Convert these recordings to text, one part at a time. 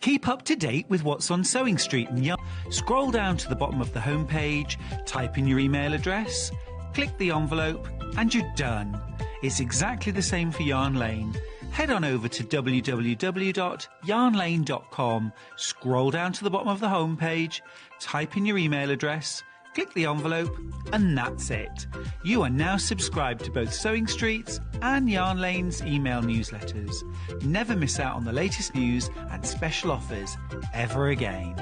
Keep up to date with what's on Sewing Street and Yarn. Scroll down to the bottom of the homepage, type in your email address, click the envelope, and you're done. It's exactly the same for Yarn Lane. Head on over to www.yarnlane.com, scroll down to the bottom of the homepage, type in your email address, click the envelope, and that's it. You are now subscribed to both Sewing Street's and Yarn Lane's email newsletters. Never miss out on the latest news and special offers ever again.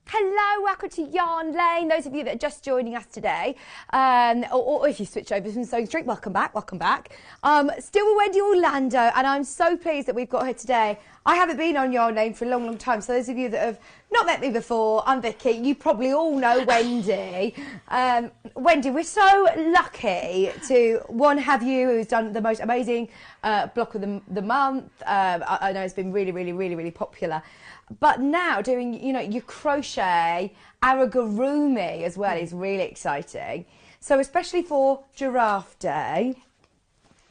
Hello, welcome to Yarn Lane. Those of you that are just joining us today, or if you switch over from Sewing Street, welcome back, welcome back. Still with Wendy Orlando, and I'm so pleased that we've got her today. I haven't been on Yarn Lane for a long, long time, so those of you that have not met me before, I'm Vicky, you probably all know Wendy. Wendy, we're so lucky to, one, have you, who's done the most amazing block of the month. I know it's been really, really, really, really popular. But now doing, you know, your crochet, Amigurumi as well is really exciting. So especially for Giraffe Day,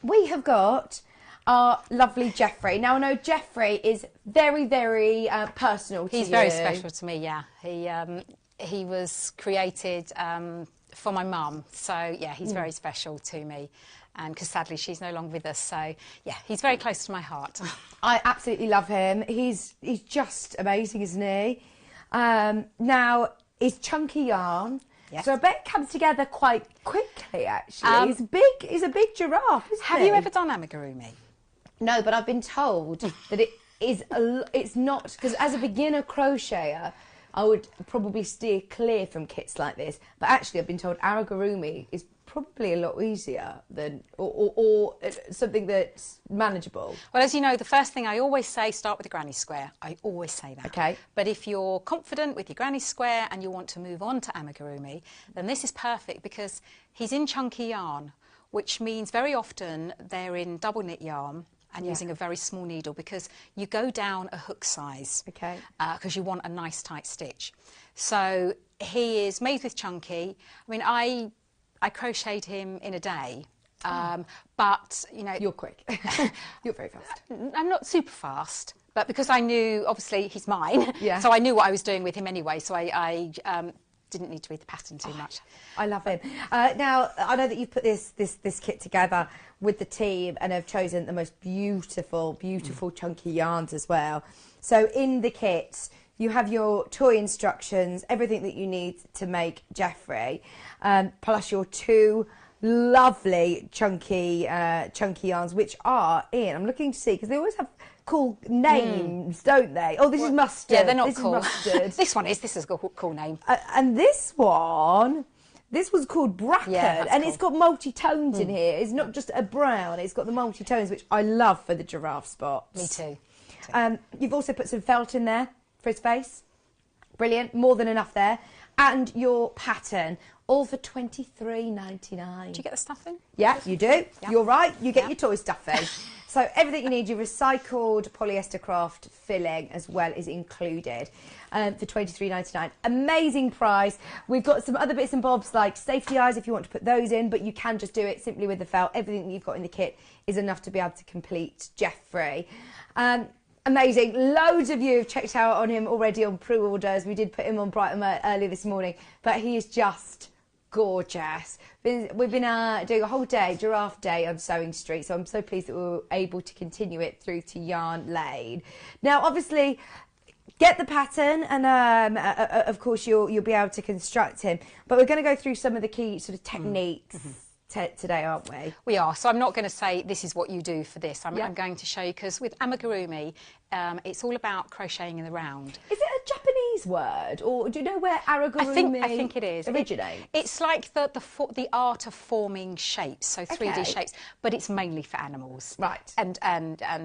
we have got our lovely Jeffrey. Now I know Jeffrey is very, very personal to you. He's very special to me, yeah. He was created for my mum, so yeah, he's very special to me. And because sadly she's no longer with us, so yeah, he's very close to my heart. I absolutely love him. He's just amazing, isn't he? Now, it's chunky yarn, yes. So I bet it comes together quite quickly, actually. He's a big giraffe, isn't Have he? you ever done amigurumi? No, but I've been told that it's not, because as a beginner crocheter, I would probably steer clear from kits like this. But actually, I've been told amigurumi is probably a lot easier than, or something that's manageable. Well, as you know, the first thing I always say, start with a granny square. I always say that. Okay. But if you're confident with your granny square and you want to move on to amigurumi, then this is perfect because he's in chunky yarn, which means very often they're in double knit yarn and using a very small needle because you go down a hook size. Okay. Because you want a nice tight stitch. So he is made with chunky. I mean, I crocheted him in a day, but, you know... You're quick. You're very fast. I'm not super fast, but because I knew, obviously, he's mine, yeah. So I knew what I was doing with him anyway, so I didn't need to read the pattern too much. I love him. Now, I know that you've put this kit together with the team and have chosen the most beautiful, beautiful chunky yarns as well. So in the kit, you have your toy instructions, everything that you need to make Jeffrey, plus your two lovely chunky yarns, which are in. I'm looking to see because they always have cool names, don't they? Oh, this is mustard. Yeah, they're not this cool. Is mustard. This is a cool name. And this one's called Bracken, yeah, and cool. It's got multi-tones in here. It's not just a brown, it's got the multi-tones, which I love for the giraffe spots. Me too. You've also put some felt in there for his face. Brilliant, more than enough there. And your pattern, all for $23.99. Do you get the stuffing? Yeah, you do. Yeah. You're right, you get your toy stuffing. So everything you need, your recycled polyester craft filling as well is included for $23.99. Amazing price. We've got some other bits and bobs like safety eyes if you want to put those in, but you can just do it simply with the felt. Everything that you've got in the kit is enough to be able to complete Jeffrey. Amazing. Loads of you have checked out on him already on pre-orders. We did put him on Brighton earlier this morning, but he is just gorgeous. We've been doing a whole day, Giraffe Day on Sewing Street, so I'm so pleased that we were able to continue it through to Yarn Lane. Now, obviously, get the pattern, and of course you'll be able to construct him. But we're going to go through some of the key sort of techniques today, aren't we? We are. So I'm not going to say this is what you do for this. I'm going to show you, because with amigurumi, it's all about crocheting in the round. Is it a Japanese word, or do you know where amigurumi I think it is. originates? It's like the art of forming shapes, so 3D shapes, but it's mainly for animals. Right. And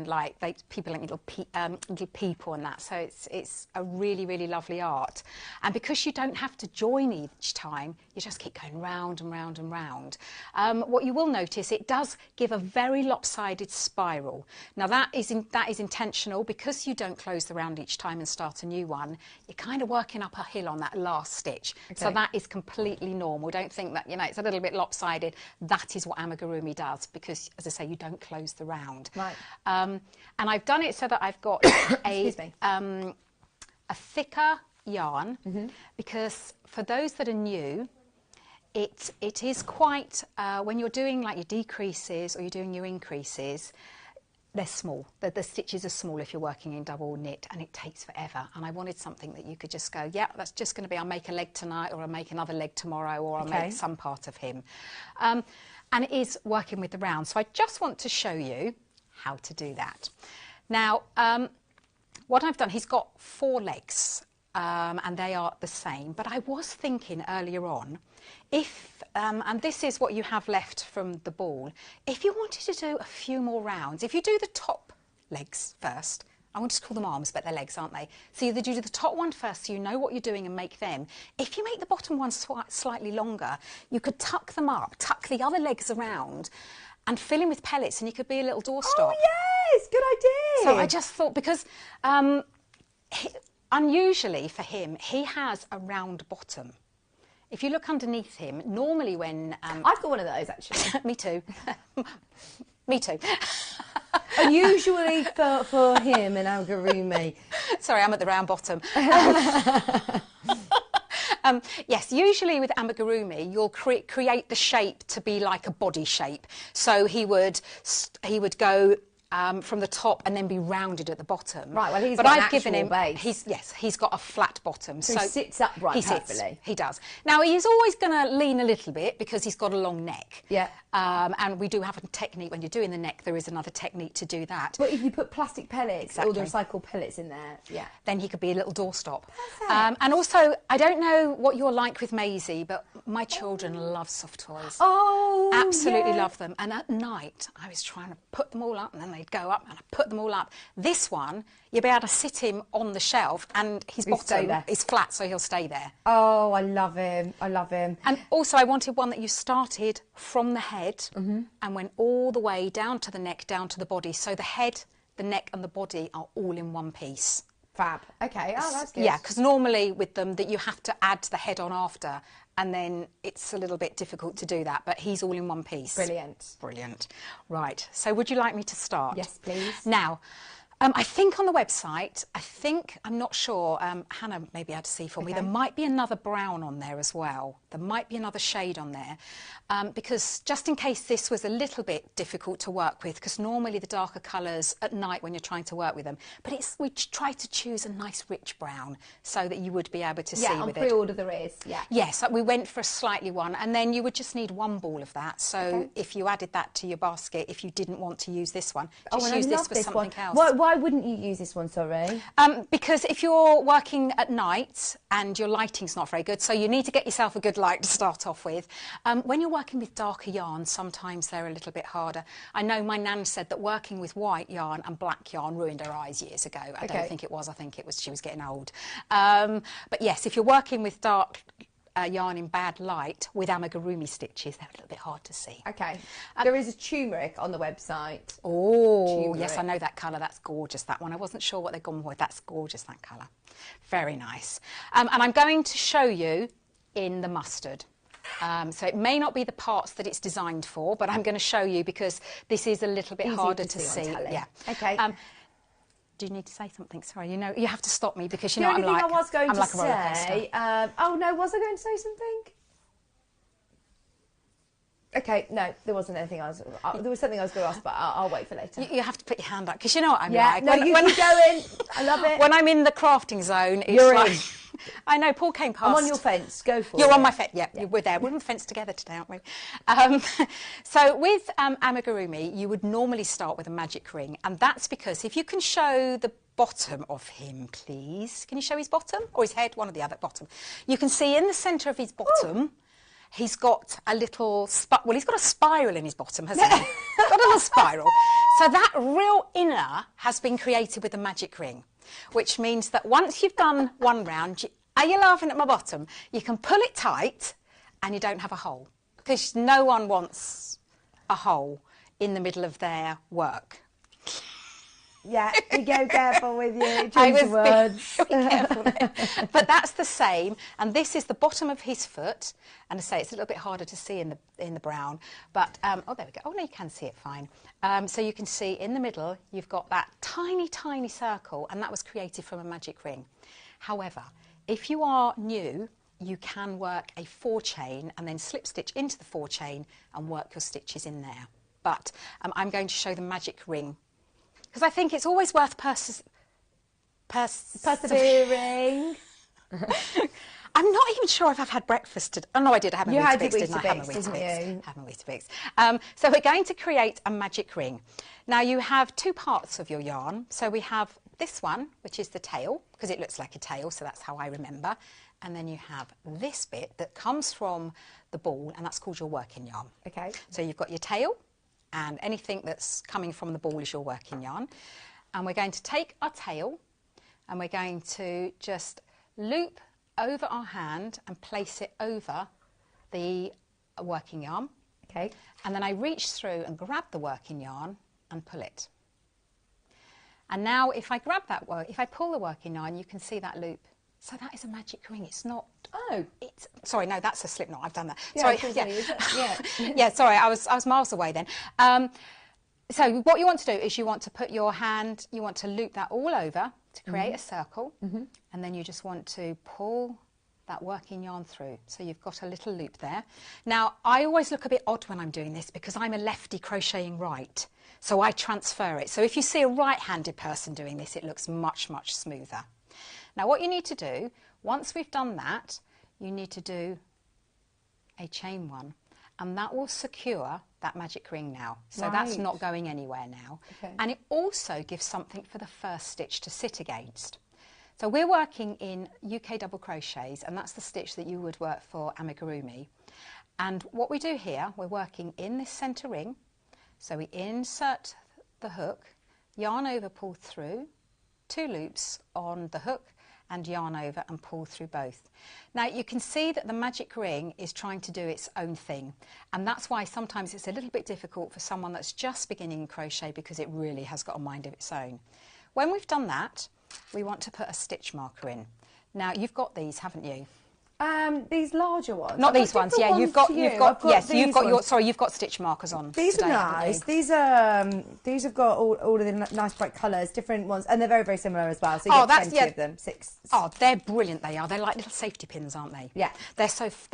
like people like little people and that. So it's a really, really lovely art. And because you don't have to join each time, you just keep going round and round and round. What you will notice, it does give a very lopsided spiral. Now that is intentional, because you don't close the round each time and start a new one, you're kind of working up a hill on that last stitch. Okay. So that is completely normal. Don't think that, you know, it's a little bit lopsided. That is what amigurumi does because, as I say, you don't close the round. Right. And I've done it so that I've got a thicker yarn because for those that are new, it is quite, when you're doing like your decreases or you're doing your increases, they're small. The stitches are small if you're working in double knit, and it takes forever. And I wanted something that you could just go, yeah, that's just going to be, I'll make a leg tonight, or I'll make another leg tomorrow, or I'll make some part of him. And it is working with the round. So I just want to show you how to do that. Now, what I've done, he's got 4 legs, and they are the same. But I was thinking earlier on, if, and this is what you have left from the ball, if you wanted to do a few more rounds, if you do the top legs first, I want to call them arms, but they're legs, aren't they? So you do the top one first so you know what you're doing and make them. If you make the bottom one slightly longer, you could tuck them up, tuck the other legs around and fill in with pellets, and you could be a little doorstop. Oh, yes, good idea. So I just thought, because unusually for him, he has a round bottom. If you look underneath him, normally when... I've got one of those, actually. Me too. Me too. Unusually for him and amigurumi. Sorry, I'm at the round bottom. Yes, usually with amigurumi, you'll create the shape to be like a body shape. So he would go... from the top and then be rounded at the bottom. Right, well, he's got an actual base. He's got a flat bottom. So he sits upright perfectly. He does. Now, he is always going to lean a little bit because he's got a long neck. Yeah. And we do have a technique, when you're doing the neck, there is another technique to do that. But if you put plastic pellets or the recycled pellets in there, then he could be a little doorstop. And also, I don't know what you're like with Maisie, but my children love soft toys. Oh, absolutely love them. And at night, I was trying to put them all up, and then they'd go up, and I put them all up. This one, you'll be able to sit him on the shelf, and his bottom is flat, so he'll stay there. Oh, I love him. I love him. And also, I wanted one that you started from the head and went all the way down to the neck, down to the body. So the head, the neck, and the body are all in one piece. Fab. Okay. Oh, that's good. Yeah, because normally with them that you have to add the head on after, and then it's a little bit difficult to do that. But he's all in one piece. Brilliant. Brilliant. Right. So would you like me to start? Yes, please. Now, I think on the website, I'm not sure, Hannah may be able to see for me, there might be another brown on there as well. There might be another shade on there, because just in case this was a little bit difficult to work with, because normally the darker colours at night when you're trying to work with them, but we try to choose a nice rich brown so that you would be able to see with it. Yeah, on pre-order there is, Yes, we went for a slightly one, and then you would just need 1 ball of that. So if you added that to your basket, if you didn't want to use this one, just use this for something else. Why wouldn't you use this one, sorry? Because if you're working at night and your lighting's not very good, so you need to get yourself a good light to start off with. When you're working with darker yarn, sometimes they're a little bit harder. I know my nan said that working with white yarn and black yarn ruined her eyes years ago. I don't think it was. I think it was she was getting old. But yes, if you're working with dark yarn in bad light with amigurumi stitches, they're a little bit hard to see. Okay. There is a turmeric on the website. Oh, turmeric. Yes, I know that colour. That's gorgeous, that one. I wasn't sure what they'd gone with. That's gorgeous, that colour. Very nice. And I'm going to show you in the mustard. So it may not be the parts that it's designed for, but I'm going to show you because this is a little bit harder to see. Yeah. Okay. Do you need to say something? Sorry, you know, you have to stop me because you know I'm like a roller coaster. The only thing I was going to say... oh, no, was I going to say something? Okay, no, there wasn't anything I was... there was something I was going to ask, but I'll wait for later. You have to put your hand up, because you know what I'm like. No, you keep going. I love it. When I'm in the crafting zone, it's You're like... in. I know, Paul came past. I'm on your fence, go for it. You're on my fence, yeah, we're there. We're on the fence together today, aren't we? So with amigurumi, you would normally start with a magic ring, and that's because if you can show the bottom of him, please. Can you show his bottom? Or his head? One or the other, bottom. You can see in the centre of his bottom, he's got a little... well, he's got a spiral in his bottom, hasn't he? Got a little spiral. So that real inner has been created with a magic ring, which means that once you've done one round, are you laughing at my bottom? You can pull it tight and you don't have a hole, because no one wants a hole in the middle of their work. Yeah, be careful with you. I Choose was your words. being careful there. But that's the same, and this is the bottom of his foot. And I say it's a little bit harder to see in the brown, but oh, there we go. Oh no, you can see it fine. So you can see in the middle you've got that tiny, tiny circle, and that was created from a magic ring. However, if you are new, you can work a 4-chain and then slip stitch into the 4-chain and work your stitches in there. But I'm going to show the magic ring, because I think it's always worth persevering. I'm not even sure if I've had breakfast today. Oh, no, I did. I haven't Weetabix, didn't I? didn't you? Haven't Weetabix. So we're going to create a magic ring. Now, you have 2 parts of your yarn. So we have this one, which is the tail, because it looks like a tail, so that's how I remember. And then you have this bit that comes from the ball, and that's called your working yarn. Okay. So you've got your tail, and anything that's coming from the ball is your working yarn. And we're going to take our tail, and we're going to just loop over our hand and place it over the working yarn. Okay. And then I reach through and grab the working yarn and pull it. And now if I grab that if I pull the working yarn, you can see that loop. So that is a magic ring. It's not. Oh, it's sorry. No, that's a slip knot. I've done that. Yeah, sorry. yeah. Yeah. Sorry. I was miles away then. So what you want to do is you want to put your hand. You want to loop that all over to create a circle, and then you just want to pull that working yarn through. So you've got a little loop there. Now I always look a bit odd when I'm doing this because I'm a lefty crocheting right. So I transfer it. So if you see a right-handed person doing this, it looks much, much smoother. Now what you need to do, once we've done that, you need to do a chain 1, and that will secure that magic ring now. So that's not going anywhere now. Okay. And it also gives something for the first stitch to sit against. So we're working in UK double crochets, and that's the stitch that you would work for Amigurumi. And what we do here, we're working in this centre ring. So we insert the hook, yarn over, pull through, 2 loops on the hook, and yarn over and pull through both. Now you can see that the magic ring is trying to do its own thing, and that's why sometimes it's a little bit difficult for someone that's just beginning in crochet, because it really has got a mind of its own. When we've done that, we want to put a stitch marker in. Now you've got these, haven't you? These larger ones. Not these ones. Yeah, you've got stitch markers on. These today, are nice. These have got all of the nice bright colours, different ones, and they're very, very similar as well. So you've got 20 of them, 6. Oh, they're brilliant. They are. They're like little safety pins, aren't they? Yeah. They're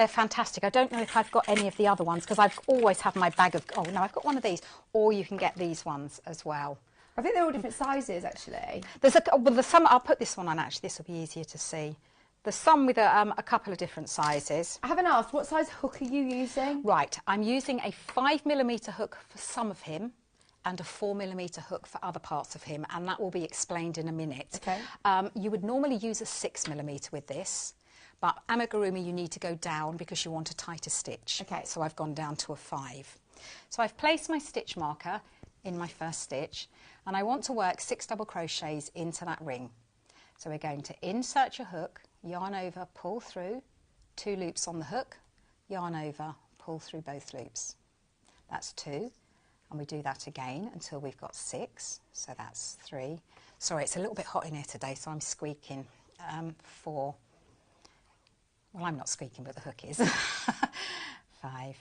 fantastic. I don't know if I've got any of the other ones because I've always had my bag of. Oh no, I've got one of these. Or you can get these ones as well. I think they're all different sizes, actually. There's some. I'll put this one on. Actually, this will be easier to see. There's some with a couple of different sizes. I haven't asked, what size hook are you using? Right, I'm using a 5mm hook for some of him and a 4mm hook for other parts of him, and that will be explained in a minute. Okay. You would normally use a 6mm with this, but Amigurumi you need to go down because you want a tighter stitch. Okay. So I've gone down to a 5. So I've placed my stitch marker in my first stitch, and I want to work 6 double crochets into that ring. So we're going to insert your hook, yarn over, pull through, 2 loops on the hook, yarn over, pull through both loops. That's 2, and we do that again until we've got 6, so that's 3. Sorry, it's a little bit hot in here today, so I'm squeaking. 4. Well, I'm not squeaking, but the hook is. 5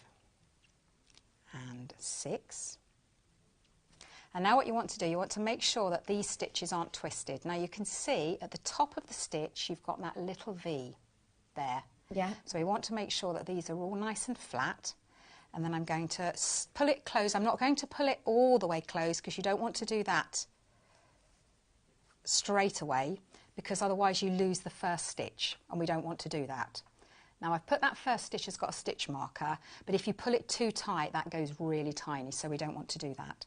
and 6. And now what you want to do, you want to make sure that these stitches aren't twisted. Now you can see at the top of the stitch you've got that little V there. Yeah. So we want to make sure that these are all nice and flat. And then I'm going to pull it close. I'm not going to pull it all the way close because you don't want to do that straight away, because otherwise you lose the first stitch, and we don't want to do that. Now I've put that first stitch has got a stitch marker, but if you pull it too tight that goes really tiny, so we don't want to do that.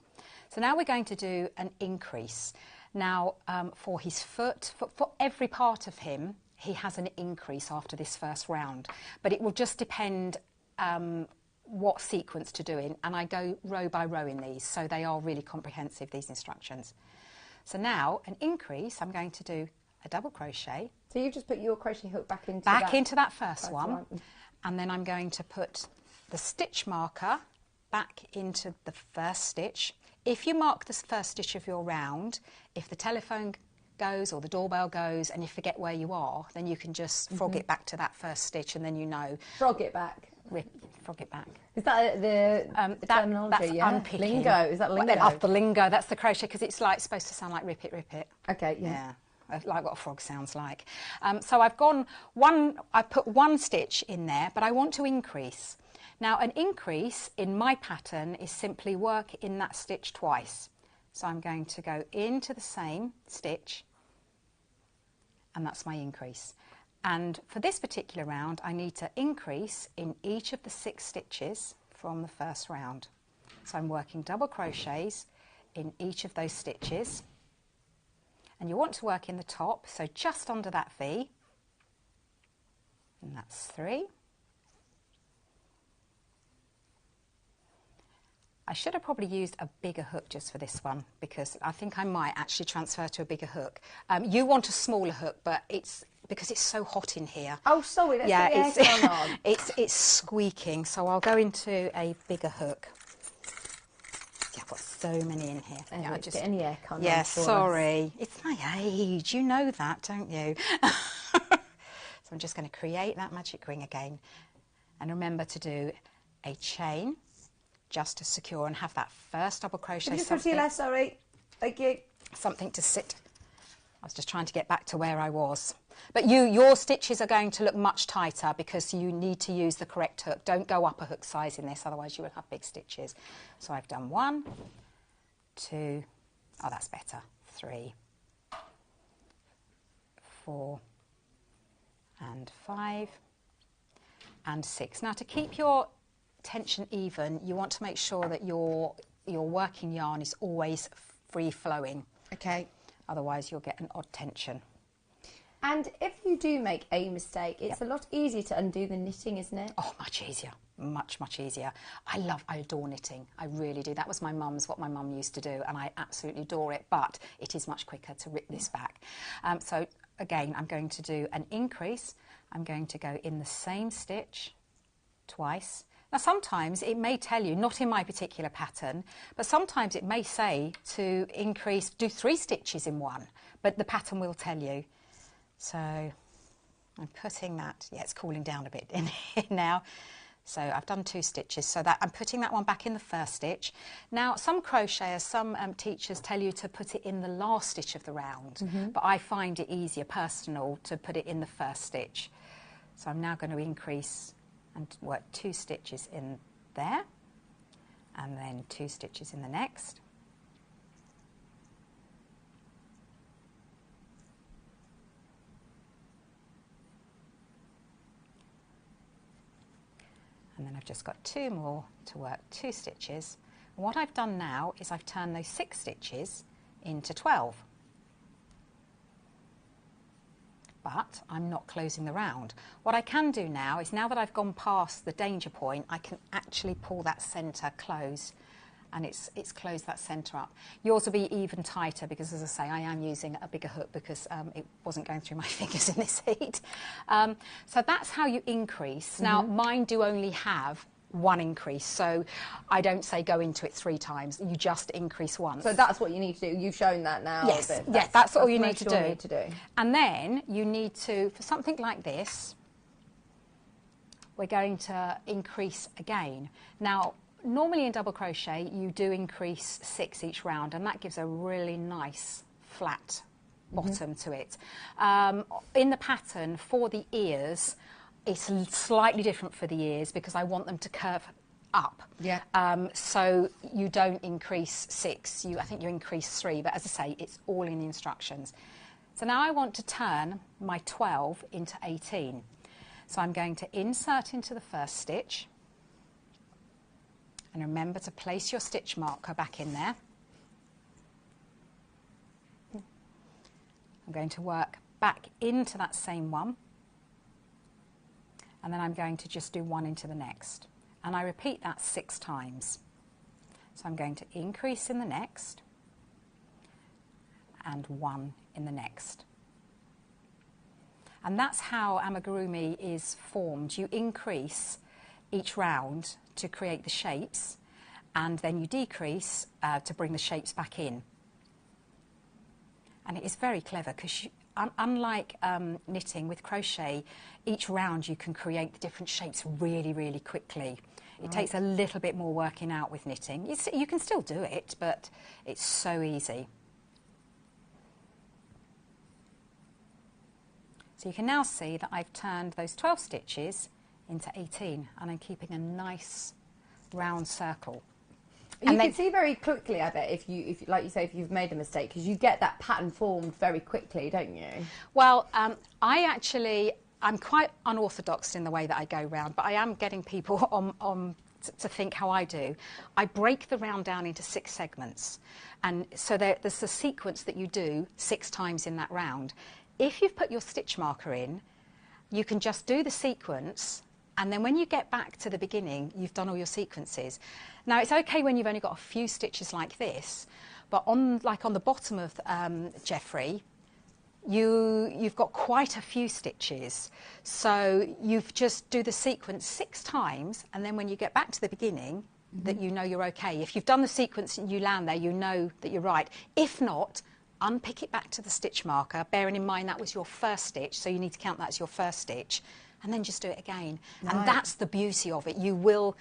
So now we're going to do an increase. Now for his foot, for every part of him, he has an increase after this first round, but it will just depend what sequence to do in, and I go row by row in these, so they are really comprehensive, these instructions. So now an increase, I'm going to do a double crochet. So you've just put your crochet hook back into that first one, and then I'm going to put the stitch marker back into the first stitch, If you mark the first stitch of your round, if the telephone goes or the doorbell goes and you forget where you are, then you can just frog it back to that first stitch, and then you know. Frog it back. Frog it back. Is that the terminology? That's yeah? unpicking. Lingo. Is that lingo? Well, the lingo. That's the crochet, because it's like supposed to sound like rip it, rip it. Okay. Yeah. Like what a frog sounds like. So I've put one stitch in there, but I want to increase. Now, an increase in my pattern is simply work in that stitch twice. So I'm going to go into the same stitch, and that's my increase. And for this particular round, I need to increase in each of the 6 stitches from the first round. So I'm working double crochets in each of those stitches. And you want to work in the top, so just under that V, and that's 3. I should have probably used a bigger hook just for this one, because I think I might actually transfer to a bigger hook. You want a smaller hook, but it's because it's so hot in here. Oh, sorry, let's get the aircon on. It's squeaking, so I'll go into a bigger hook. See, I've got so many in here. Yeah, just get any aircon on. Yeah, sorry. It's my age. You know that, don't you? So I'm just going to create that magic ring again. And remember to do a chain just to secure and have that first double crochet. Sorry. Thank you. Something to sit. I was just trying to get back to where I was. But your stitches are going to look much tighter because you need to use the correct hook. Don't go up a hook size in this, otherwise you will have big stitches. So I've done 1, 2, oh, that's better, 3, 4, and 5, and 6. Now, to keep your tension even, you want to make sure that your working yarn is always free flowing. Okay. Otherwise you'll get an odd tension. And if you do make a mistake, it's a lot easier to undo the knitting, isn't it? Oh, much easier. Much easier. I adore knitting. I really do. That was what my mum used to do, and I absolutely adore it, but it is much quicker to rip this back. So again, I'm going to do an increase. I'm going to go in the same stitch twice. Now, sometimes it may tell you, not in my particular pattern, but sometimes it may say to increase, do 3 stitches in one, but the pattern will tell you. So I'm putting that, it's cooling down a bit in here now. So I've done 2 stitches, so that I'm putting that one back in the first stitch. Now, some crocheters, some teachers tell you to put it in the last stitch of the round, but I find it easier, personal, to put it in the first stitch. So I'm now going to increase and work 2 stitches in there, and then 2 stitches in the next. And then I've just got 2 more to work 2 stitches. And what I've done now is I've turned those 6 stitches into 12. But I'm not closing the round. What I can do now is, now that I've gone past the danger point, I can actually pull that centre close, and it's closed that centre up. Yours will be even tighter because, as I say, I am using a bigger hook because it wasn't going through my fingers in this heat. So that's how you increase. Now, mine do only have 1 increase, so I don't say go into it 3 times, you just increase once. So that's what you need to do. You've shown that now. Yes, that's all you need to do. do. And then you need to, for something like this, we're going to increase again. Now, normally in double crochet you do increase 6 each round, and that gives a really nice flat bottom to it. In the pattern for the ears, it's slightly different for the ears because I want them to curve up. Yeah. So you don't increase 6, I think you increase 3, but as I say, it's all in the instructions. So now I want to turn my 12 into 18. So I'm going to insert into the first stitch, and remember to place your stitch marker back in there. I'm going to work back into that same one, and then I'm going to just do 1 into the next, and I repeat that 6 times. So I'm going to increase in the next and 1 in the next. And that's how amigurumi is formed. You increase each round to create the shapes, and then you decrease to bring the shapes back in. And it is very clever because unlike knitting, with crochet, each round you can create the different shapes really, really quickly. It takes a little bit more working out with knitting. You can still do it, but it's so easy. So you can now see that I've turned those 12 stitches into 18, and I'm keeping a nice round circle. You can see very quickly, I bet, if you like you say, if you've made a mistake, because you get that pattern formed very quickly, don't you? Well, I'm quite unorthodox in the way that I go round, but I am getting people to think how I do. I break the round down into 6 segments, and so there's a sequence that you do 6 times in that round. If you've put your stitch marker in, you can just do the sequence, and then when you get back to the beginning, you've done all your sequences. Now, it's okay when you've only got a few stitches like this, but on the bottom of Jeffrey, you've got quite a few stitches. So you've just do the sequence 6 times, and then when you get back to the beginning, that you know you're okay. If you've done the sequence and you land there, you know that you're right. If not, unpick it back to the stitch marker, bearing in mind that was your first stitch, so you need to count that as your first stitch, and then just do it again. Right. And that's the beauty of it. You will,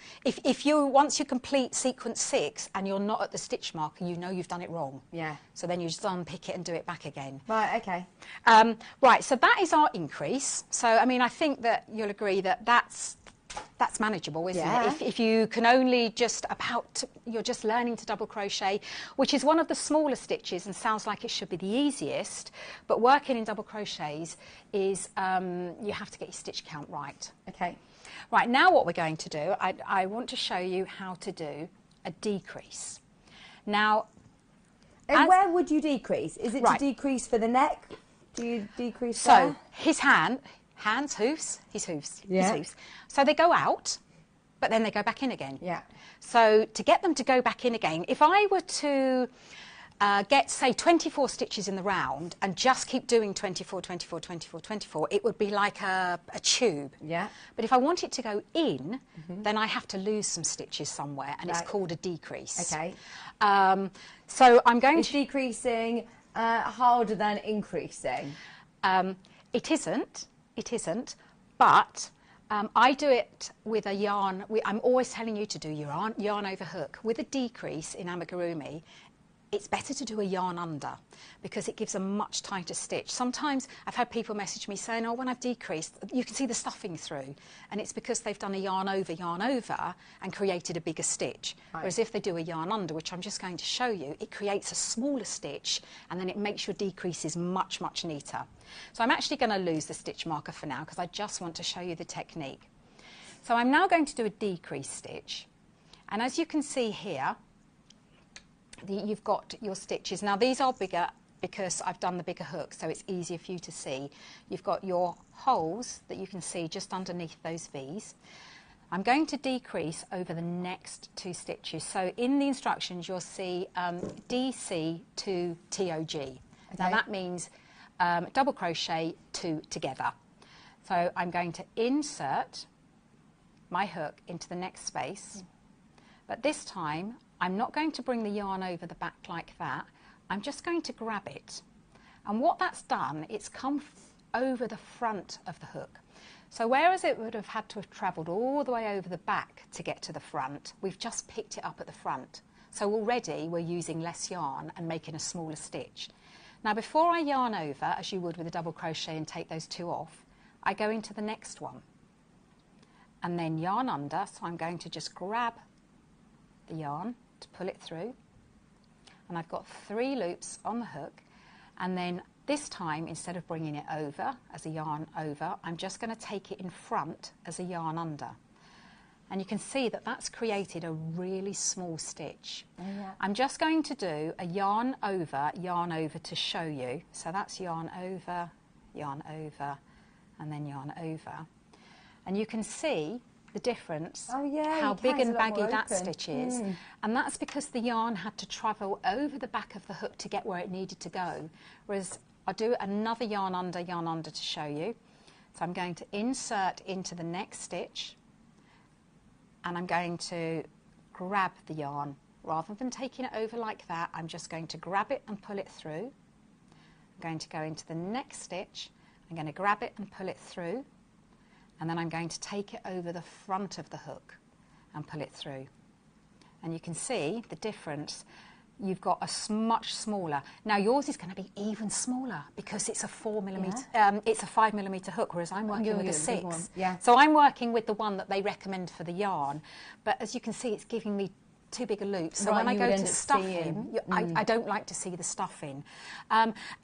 once you complete sequence 6 and you're not at the stitch marker, you know you've done it wrong. Yeah. So then you just unpick it and do it back again. Right, okay. Right, so that is our increase. So, I mean, I think that you'll agree that that's manageable, isn't it? If you can only you're just learning to double crochet, which is one of the smaller stitches and sounds like it should be the easiest, but working in double crochets is you have to get your stitch count right. Okay. Right, now what we're going to do, I want to show you how to do a decrease. Now, and where would you decrease? Is it to decrease for the neck? Do you decrease there? So, his hands, hoofs, his hoofs, yeah. his hoofs. So they go out, but then they go back in again. Yeah. So to get them to go back in again, if I were to get, say, 24 stitches in the round and just keep doing 24, 24, 24, 24, it would be like a tube. Yeah. But if I want it to go in, then I have to lose some stitches somewhere, and it's called a decrease. Okay. So I'm going to... decreasing harder than increasing? It isn't, but I do it with a yarn. I'm always telling you to do yarn over hook. With a decrease in amigurumi, it's better to do a yarn under because it gives a much tighter stitch. Sometimes I've had people message me saying, oh, when I've decreased, you can see the stuffing through. And it's because they've done a yarn over and created a bigger stitch. Right. Whereas if they do a yarn under, which I'm just going to show you, it creates a smaller stitch and then it makes your decreases much, much neater. So I'm actually going to lose the stitch marker for now because I just want to show you the technique. So I'm now going to do a decrease stitch. And as you can see here, you've got your stitches. Now these are bigger because I've done the bigger hook, so it's easier for you to see. You've got your holes that you can see just underneath those V's. I'm going to decrease over the next 2 stitches. So in the instructions you'll see DC to TOG. Okay. Now that means double crochet 2 together. So I'm going to insert my hook into the next space, but this time I'm not going to bring the yarn over the back like that. I'm just going to grab it. And what that's done, it's come over the front of the hook. So whereas it would have had to have travelled all the way over the back to get to the front, we've just picked it up at the front. So already we're using less yarn and making a smaller stitch. Now before I yarn over, as you would with a double crochet and take those 2 off, I go into the next one. And then yarn under, so I'm going to just grab the yarn to pull it through, and I've got 3 loops on the hook, and then this time instead of bringing it over as a yarn over, I'm just going to take it in front as a yarn under, and you can see that that's created a really small stitch. I'm just going to do a yarn over to show you. So that's yarn over, and then yarn over, and you can see the difference, how big and baggy that stitch is. And that's because the yarn had to travel over the back of the hook to get where it needed to go. Whereas I'll do another yarn under to show you. So I'm going to insert into the next stitch, and I'm going to grab the yarn. Rather than taking it over like that, I'm just going to grab it and pull it through. I'm going to go into the next stitch. I'm going to grab it and pull it through. And then I'm going to take it over the front of the hook and pull it through. And you can see the difference. You've got a much smaller. Now yours is going to be even smaller because it's a 4mm, it's a 5mm hook, whereas I'm working with a 6. Yeah. So I'm working with the one that they recommend for the yarn. But as you can see, it's giving me too big a loop. So when I go to stuffing, I don't like to see the stuffing.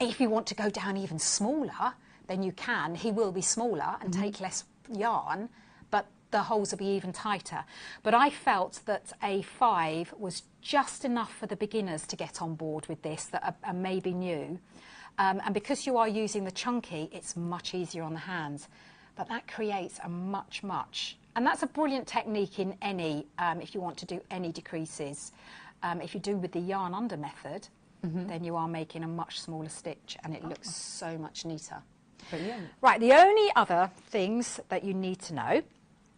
If you want to go down even smaller, then you can. He will be smaller and take less yarn, but the holes will be even tighter. But I felt that a 5 was just enough for the beginners to get on board with this that are maybe new. And because you are using the chunky, it's much easier on the hands. But that creates a much, and that's a brilliant technique in any, if you want to do any decreases. If you do with the yarn under method, then you are making a much smaller stitch and it looks so much neater. Brilliant. Right, the only other things that you need to know.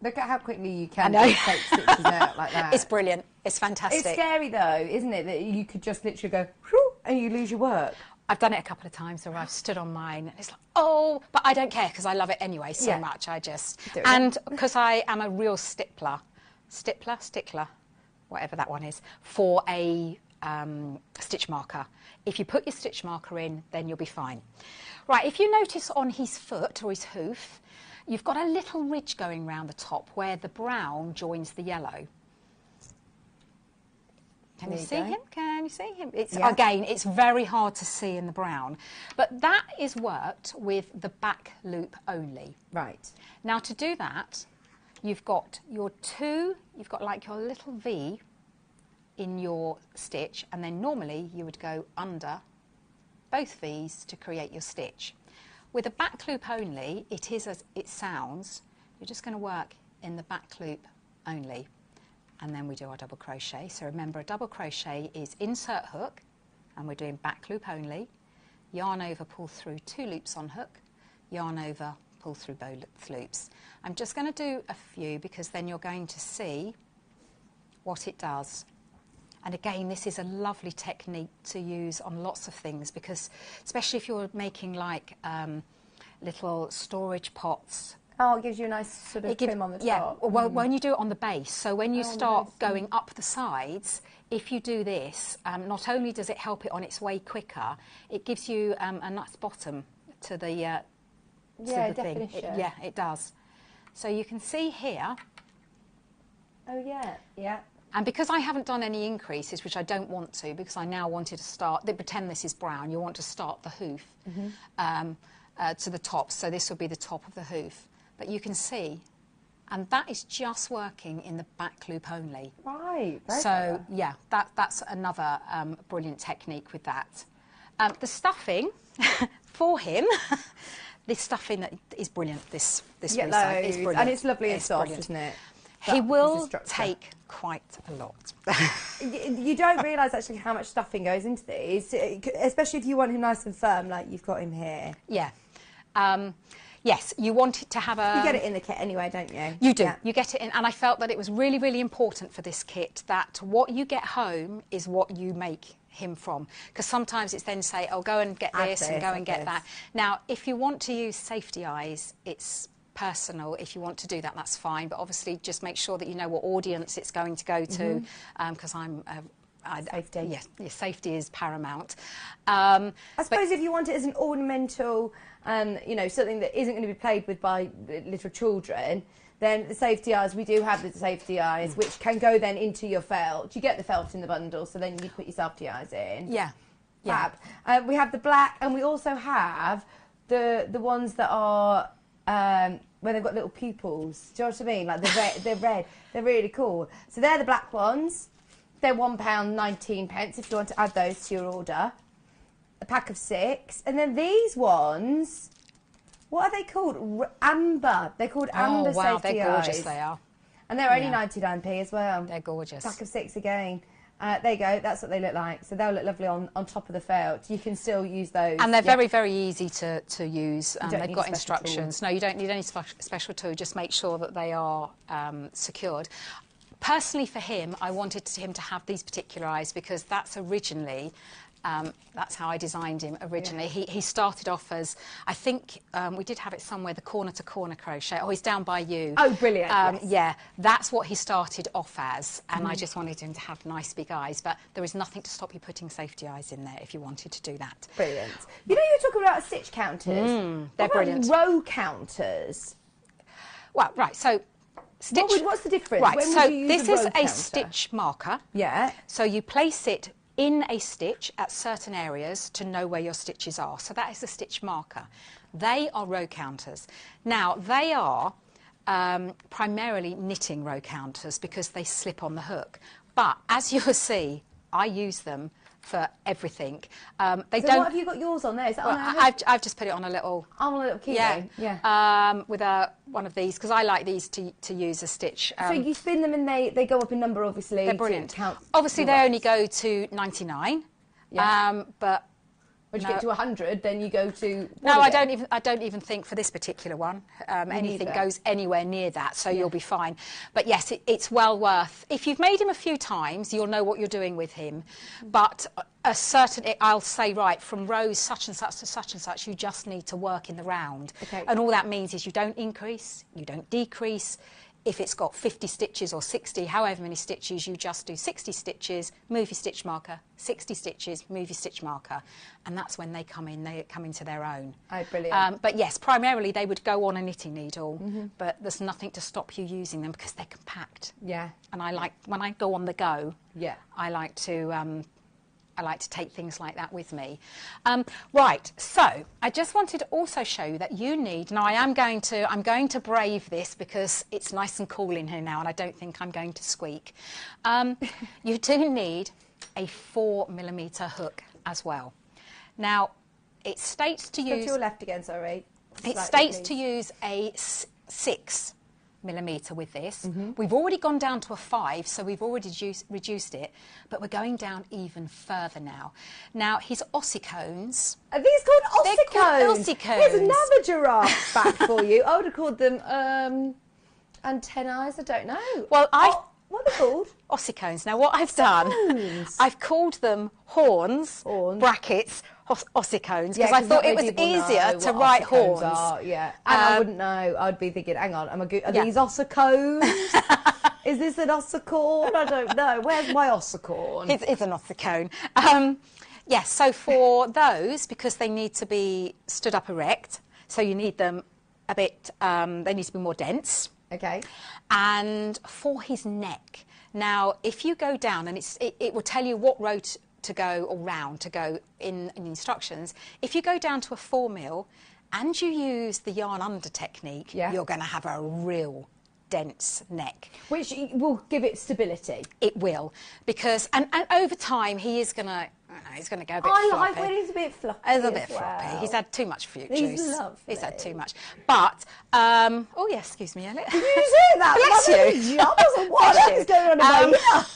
Look at how quickly you can take stitches out like that. It's brilliant. It's fantastic. It's scary though, isn't it, that you could just literally go, whew, and you lose your work. I've done it a couple of times where I've stood on mine and it's like, oh, but I don't care because I love it anyway so much. I just, and because I am a real stickler, whatever that one is, for a stitch marker. If you put your stitch marker in, then you'll be fine. Right, if you notice on his foot or his hoof, you've got a little ridge going round the top where the brown joins the yellow. Can you see him? Can you see him? It's, again, it's very hard to see in the brown. But that is worked with the back loop only. Right. Now to do that, you've got your you've got like your little V in your stitch, and then normally you would go under both V's to create your stitch. With a back loop only, it is as it sounds. You're just going to work in the back loop only. And then we do our double crochet. So remember, a double crochet is insert hook, and we're doing back loop only, yarn over, pull through 2 loops on hook, yarn over, pull through both loops. I'm just going to do a few because then you're going to see what it does. And again, this is a lovely technique to use on lots of things because, especially if you're making like little storage pots. Oh, it gives you a nice sort of trim on the top. Yeah, well, when you do it on the base, so when you start going up the sides, if you do this, not only does it help it on its way quicker, it gives you a nice bottom to the, definition. thing. Yeah, it does. So you can see here. Oh, yeah, yeah. And because I haven't done any increases, which I don't want to, because I now wanted to start, pretend this is brown, you want to start the hoof to the top, so this will be the top of the hoof. But you can see, and that is just working in the back loop only. Right. So, yeah, that's another brilliant technique with that. The stuffing for him, this stuffing that is brilliant, this side is brilliant. And it's lovely and soft, isn't it? He will take quite a lot. You don't realise actually how much stuffing goes into these, especially if you want him nice and firm, like you've got him here. Yeah. Yes, you want it to have a... You get it in the kit anyway, don't you? You do. Yeah. You get it in. And I felt that it was really, really important for this kit that what you get home is what you make him from. Because sometimes it's then say, oh, go and get this and go and get that. Now, if you want to use safety eyes, it's personal. If you want to do that, that's fine. But obviously, just make sure that you know what audience it's going to go to, because safety. Yes, safety is paramount. I suppose if you want it as an ornamental, you know, something that isn't going to be played with by little children, then the safety eyes, we do have the safety eyes, which can go then into your felt. You get the felt in the bundle, so then you put your safety eyes in. Yeah. Fab. We have the black, and we also have the ones that are where they've got little pupils. Do you know what I mean? Like they're red. They're really cool. So they're the black ones. They're £1.19 if you want to add those to your order. A pack of 6. And then these ones, what are they called? Amber. They're called Amber wow, safety they're gorgeous, eyes. they are. And they're only 99p as well. They're gorgeous. Pack of 6 again. There you go, that's what they look like. So they'll look lovely on top of the felt. You can still use those. And they're very, very easy to use. They've got instructions. Tool. No, you don't need any special tool. Just make sure that they are secured. personally for him, I wanted him to have these particular eyes because that's originally, that's how I designed him originally. Yeah. He started off as, I think we did have it somewhere, the corner to corner crochet. Oh, he's down by you. Oh, brilliant. Yes. Yeah, that's what he started off as, and I just wanted him to have nice big eyes, but there is nothing to stop you putting safety eyes in there if you wanted to do that. Brilliant. You know, you're talking about stitch counters. They're brilliant. Row counters. Well, right, so stitch. What's the difference? Right, when so would you use this a is row a counter? stitch marker. Yeah. So you place it in a stitch at certain areas to know where your stitches are. So that is a stitch marker. They are row counters. Now, they are primarily knitting row counters because they slip on the hook. But as you'll see, I use them for everything. So what have you got yours on there? Is that on there? I've just put it on a little... I'm on a little keyring. With one of these, because I like these to use as stitch. So you spin them and they go up in number, obviously. They're brilliant. To count Obviously, they only go to 99. Yeah. But when you get to 100, then you go to... No, I don't even think for this particular one anything goes anywhere near that, so you'll be fine. But yes, it's well worth. If you've made him a few times, you'll know what you're doing with him. But I'll say, right, from rows such and such to such and such, you just need to work in the round. Okay. And all that means is you don't increase, you don't decrease. If it's got 50 stitches or 60, however many stitches, you just do 60 stitches, move your stitch marker, 60 stitches, move your stitch marker. And that's when they come into their own. Oh, brilliant. But yes, primarily they would go on a knitting needle, but there's nothing to stop you using them because they're compact. Yeah. And I like, when I go on the go, Yeah. I like to take things like that with me. Right, so I just wanted to also show you that you need, now I'm going to brave this because it's nice and cool in here now and I don't think I'm going to squeak. You do need a 4mm hook as well. Now, it states to use... Go to your left again, sorry. It states to use a 6mm with this. We've already gone down to a 5, so we've already reduced it, but we're going down even further now. Now, his ossicones... Are these called ossicones? They're called ossicones. Here's another giraffe fact for you. I would have called them antennae, I don't know. Well, what are they called? Ossicones. Now, what I've done, I've called them horns, brackets, ossicones, because I thought it was easier to write horns. And I wouldn't know. I'd be thinking, hang on, are these ossicones? Is this an ossicorn? I don't know. Where's my ossicorn? It's an ossicone. Yes, so for those, because they need to be stood up erect, so you need them a bit, they need to be more dense. Okay. And for his neck, now if you go down, and it will tell you what row to go, or round to go in instructions. If you go down to a 4mm and you use the yarn under technique, you're going to have a real dense neck. Which will give it stability. It will, because, and over time he is going to, he's going to go a bit floppy. I like when he's a bit floppy. He's a bit floppy. He's had too much fruit juice. He's lovely. He's had too much. But, oh yeah, excuse me, Elliot. Did you say that? Bless you. What is going on about here?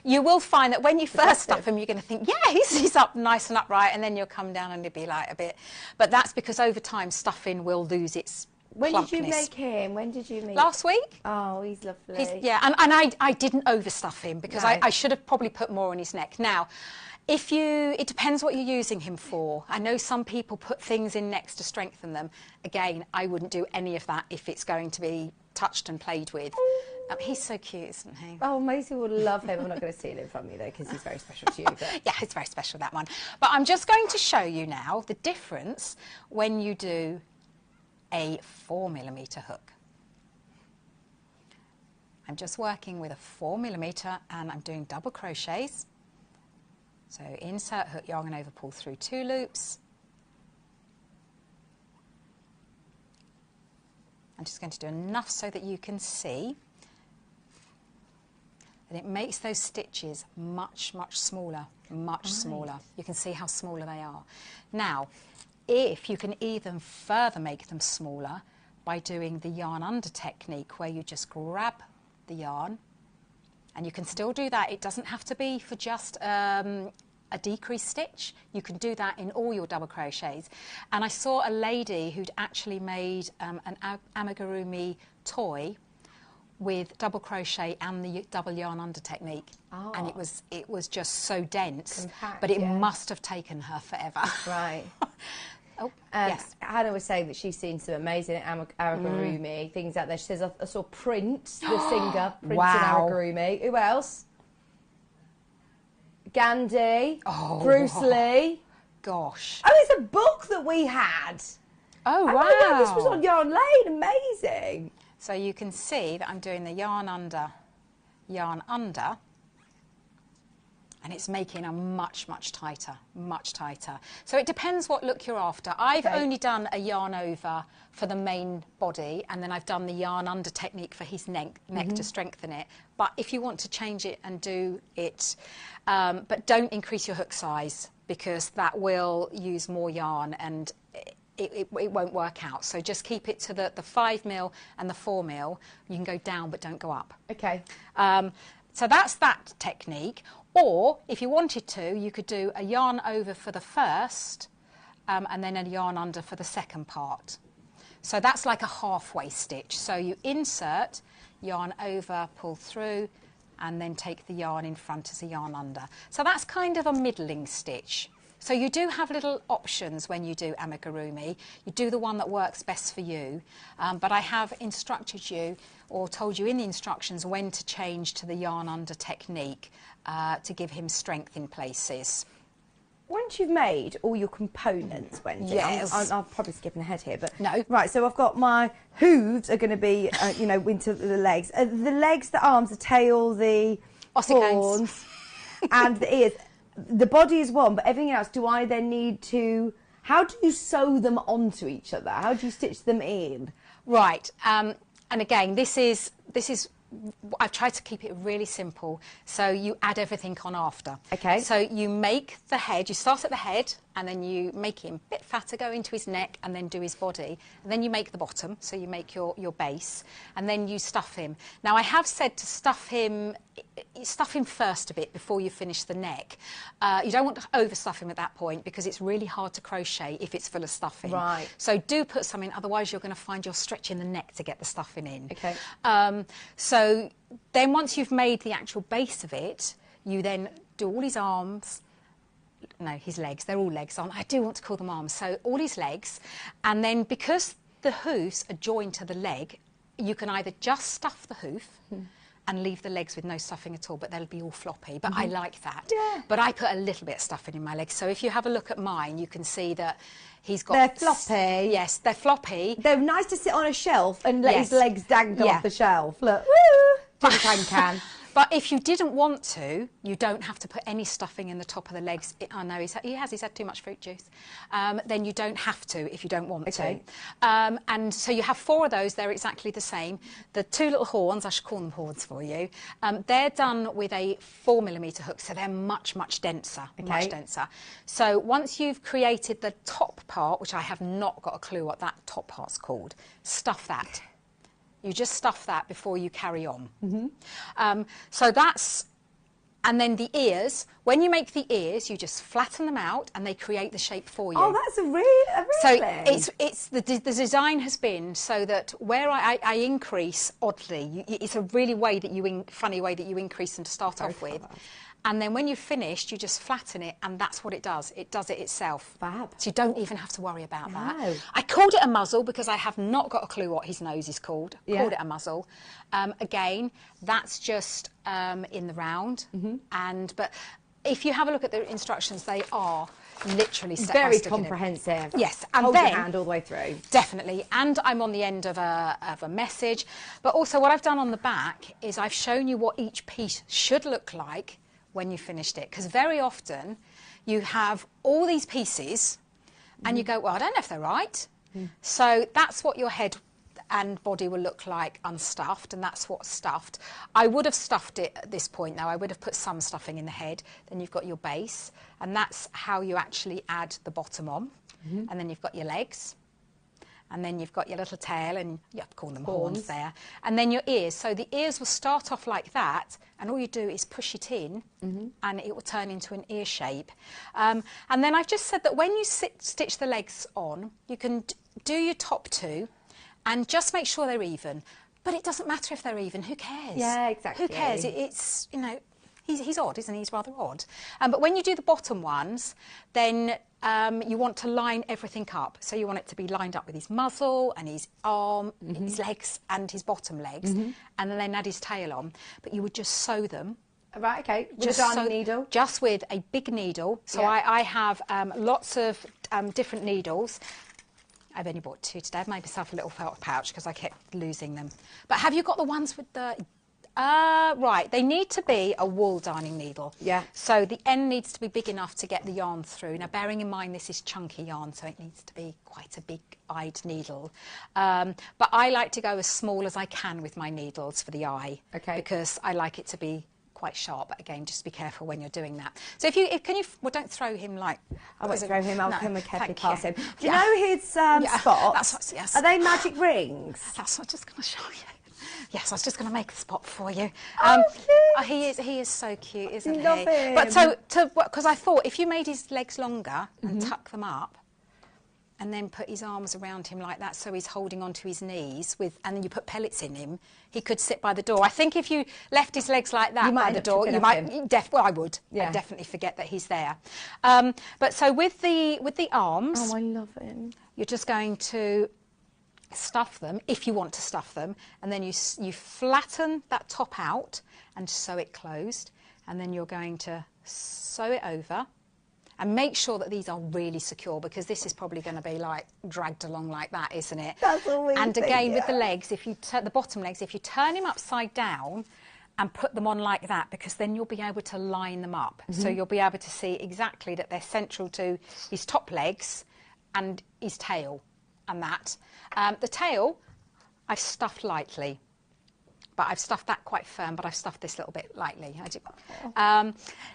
You will find that when you first stuff him, you're going to think, yeah, he's up nice and upright, and then you'll come down and he'll be like a bit. But that's because over time, stuffing will lose its When plumpness. did you make him? When did you meet? Last week. Oh, he's lovely. Yeah, and I didn't overstuff him because I should have probably put more on his neck. Now, it depends what you're using him for. I know some people put things in necks to strengthen them. Again, I wouldn't do any of that if it's going to be touched and played with. He's so cute, isn't he? Oh, Maisie will love him. I'm not going to steal him from you, though, because he's very special to you. But... Yeah, it's very special, that one. But I'm just going to show you now the difference when you do a 4mm hook. I'm just working with a 4mm and I'm doing double crochets. So insert hook yarn and over pull through 2 loops. I'm just going to do enough so that you can see. And it makes those stitches much, much smaller, much smaller. You can see how smaller they are. Now, if you can even further make them smaller by doing the yarn under technique, where you just grab the yarn, and you can still do that. It doesn't have to be for just a decreased stitch. You can do that in all your double crochets. And I saw a lady who'd actually made an amigurumi toy with double crochet and the double yarn under technique, and it was just so dense. Compact, but it must have taken her forever. Right. Yes. Hannah was saying that she's seen some amazing amigurumi things out there. She says, I saw Prince, the singer, Prince in amigurumi. Who else? Gandhi, Bruce Lee. Gosh. Oh, it's a book that we had. Oh, wow. Oh, yeah, this was on Yarn Lane. Amazing. So you can see that I'm doing the yarn under, and it's making a much, much tighter. So it depends what look you're after. I've only done a yarn over for the main body, and then I've done the yarn under technique for his neck to strengthen it. But if you want to change it and do it, but don't increase your hook size, because that will use more yarn and it won't work out. So just keep it to the 5mm and the 4mm. You can go down, but don't go up. Okay. So that's that technique. Or if you wanted to, you could do a yarn over for the first and then a yarn under for the second part. So that's like a halfway stitch. So you insert, yarn over, pull through, and then take the yarn in front as a yarn under. So that's kind of a middling stitch. So you do have little options when you do amigurumi. You do the one that works best for you, but I have instructed you or told you in the instructions when to change to the yarn under technique to give him strength in places. Once you've made all your components, Wendy, yes. I'm probably skipping ahead here, but no. Right, so I've got my hooves are going to be, you know, into the legs. The legs, the arms, the tail, the horns, and the ears. The body is one, but everything else, do I then need to... How do you sew them onto each other? How do you stitch them in? Right, and again, this is I've tried to keep it really simple, so you add everything on after. Okay. So you make the head, you start at the head, and then you make him a bit fatter, go into his neck, and then do his body. And then you make the bottom, so you make your base, and then you stuff him. Now, I have said to stuff him first a bit before you finish the neck. You don't want to overstuff him at that point, because it's really hard to crochet if it's full of stuffing. Right. So do put some in, otherwise you're going to find you're stretching the neck to get the stuffing in. Okay. So then once you've made the actual base of it, you then do all his arms, no, his legs, they're all legs on. I do want to call them arms. So all his legs, and then because the hoofs are joined to the leg, you can either just stuff the hoof and leave the legs with no stuffing at all, but they'll be all floppy. But I like that. Yeah. But I put a little bit of stuffing in my legs. So if you have a look at mine, you can see that he's got... They're floppy. Yes, they're floppy. They're nice to sit on a shelf and let his legs dangle off the shelf. Look, woo! Can. But if you didn't want to, you don't have to put any stuffing in the top of the legs. I know he's had too much fruit juice. Then you don't have to if you don't want to. And so you have 4 of those. They're exactly the same. The 2 little horns, I should call them horns for you, they're done with a 4mm hook, so they're much, much denser. Much denser. So once you've created the top part, which I have not got a clue what that top part's called, stuff that. You just stuff that before you carry on. So that's, and then the ears, when you make the ears, you just flatten them out and they create the shape for you. Oh, that's a really... So it's the design has been so that where I increase oddly, it's a really funny way that you increase them to start off with. And then when you've finished, you just flatten it, and that's what it does. It does it itself. Fab. So you don't even have to worry about that. I called it a muzzle because I have not got a clue what his nose is called. Called it a muzzle. Again, that's just in the round. But if you have a look at the instructions, they are literally step very by step. Comprehensive. Yes, and hold then your hand all the way through. Definitely, and I'm on the end of a message. But also, what I've done on the back is I've shown you what each piece should look like when you finished it, because very often you have all these pieces and you go, well, I don't know if they're right. So that's what your head and body will look like unstuffed, and that's what's stuffed. I would have stuffed it at this point now. I would have put some stuffing in the head. Then you've got your base, and that's how you actually add the bottom on. And then you've got your legs, and then you've got your little tail, and you have to call them horns there, and then your ears. So the ears will start off like that, and all you do is push it in, and it will turn into an ear shape. And then I've just said that when you stitch the legs on, you can do your top 2, and just make sure they're even. But it doesn't matter if they're even. Who cares? Yeah, exactly. Who cares? It's, you know, he's odd, isn't he? He's rather odd. But when you do the bottom ones, then you want to line everything up. So you want it to be lined up with his muzzle and his arm, his legs and his bottom legs, and then add his tail on. But you would just sew them. Right, okay. With a darning needle? Just with a big needle. So I have lots of different needles. I've only bought 2 today. I've made myself a little felt pouch because I kept losing them. But have you got the ones with the... right, they need to be a wool darning needle. Yeah. So the end needs to be big enough to get the yarn through. Now, bearing in mind this is chunky yarn, so it needs to be quite a big-eyed needle. But I like to go as small as I can with my needles for the eye. Okay. Because I like it to be quite sharp. But again, just be careful when you're doing that. So well, don't throw him like... I won't throw him, I'll come carefully past him. Do you Yeah. know his spots? Yes. Are they magic rings? That's what I'm just going to show you. Yes, I was just going to make a spot for you. Oh, cute. He is so cute, isn't he? Love him. But because I thought if you made his legs longer and tuck them up, and then put his arms around him like that, so he's holding onto his knees and then you put pellets in him, he could sit by the door. I think if you left his legs like that by the door, you might. Well, I would. Yeah. I'd definitely forget that he's there. But so with the arms, oh, I love him. You're just going to stuff them if you want to stuff them, and then you flatten that top out and sew it closed, and then you're going to sew it over. And make sure that these are really secure, because this is probably going to be like dragged along like that, isn't it? That's what we And think, again, with the legs, if you the bottom legs, if you turn him upside down and put them on like that, because then you'll be able to line them up. So you'll be able to see exactly that they're central to his top legs and his tail and that. The tail, I've stuffed lightly. But I've stuffed that quite firm, but I've stuffed this little bit lightly.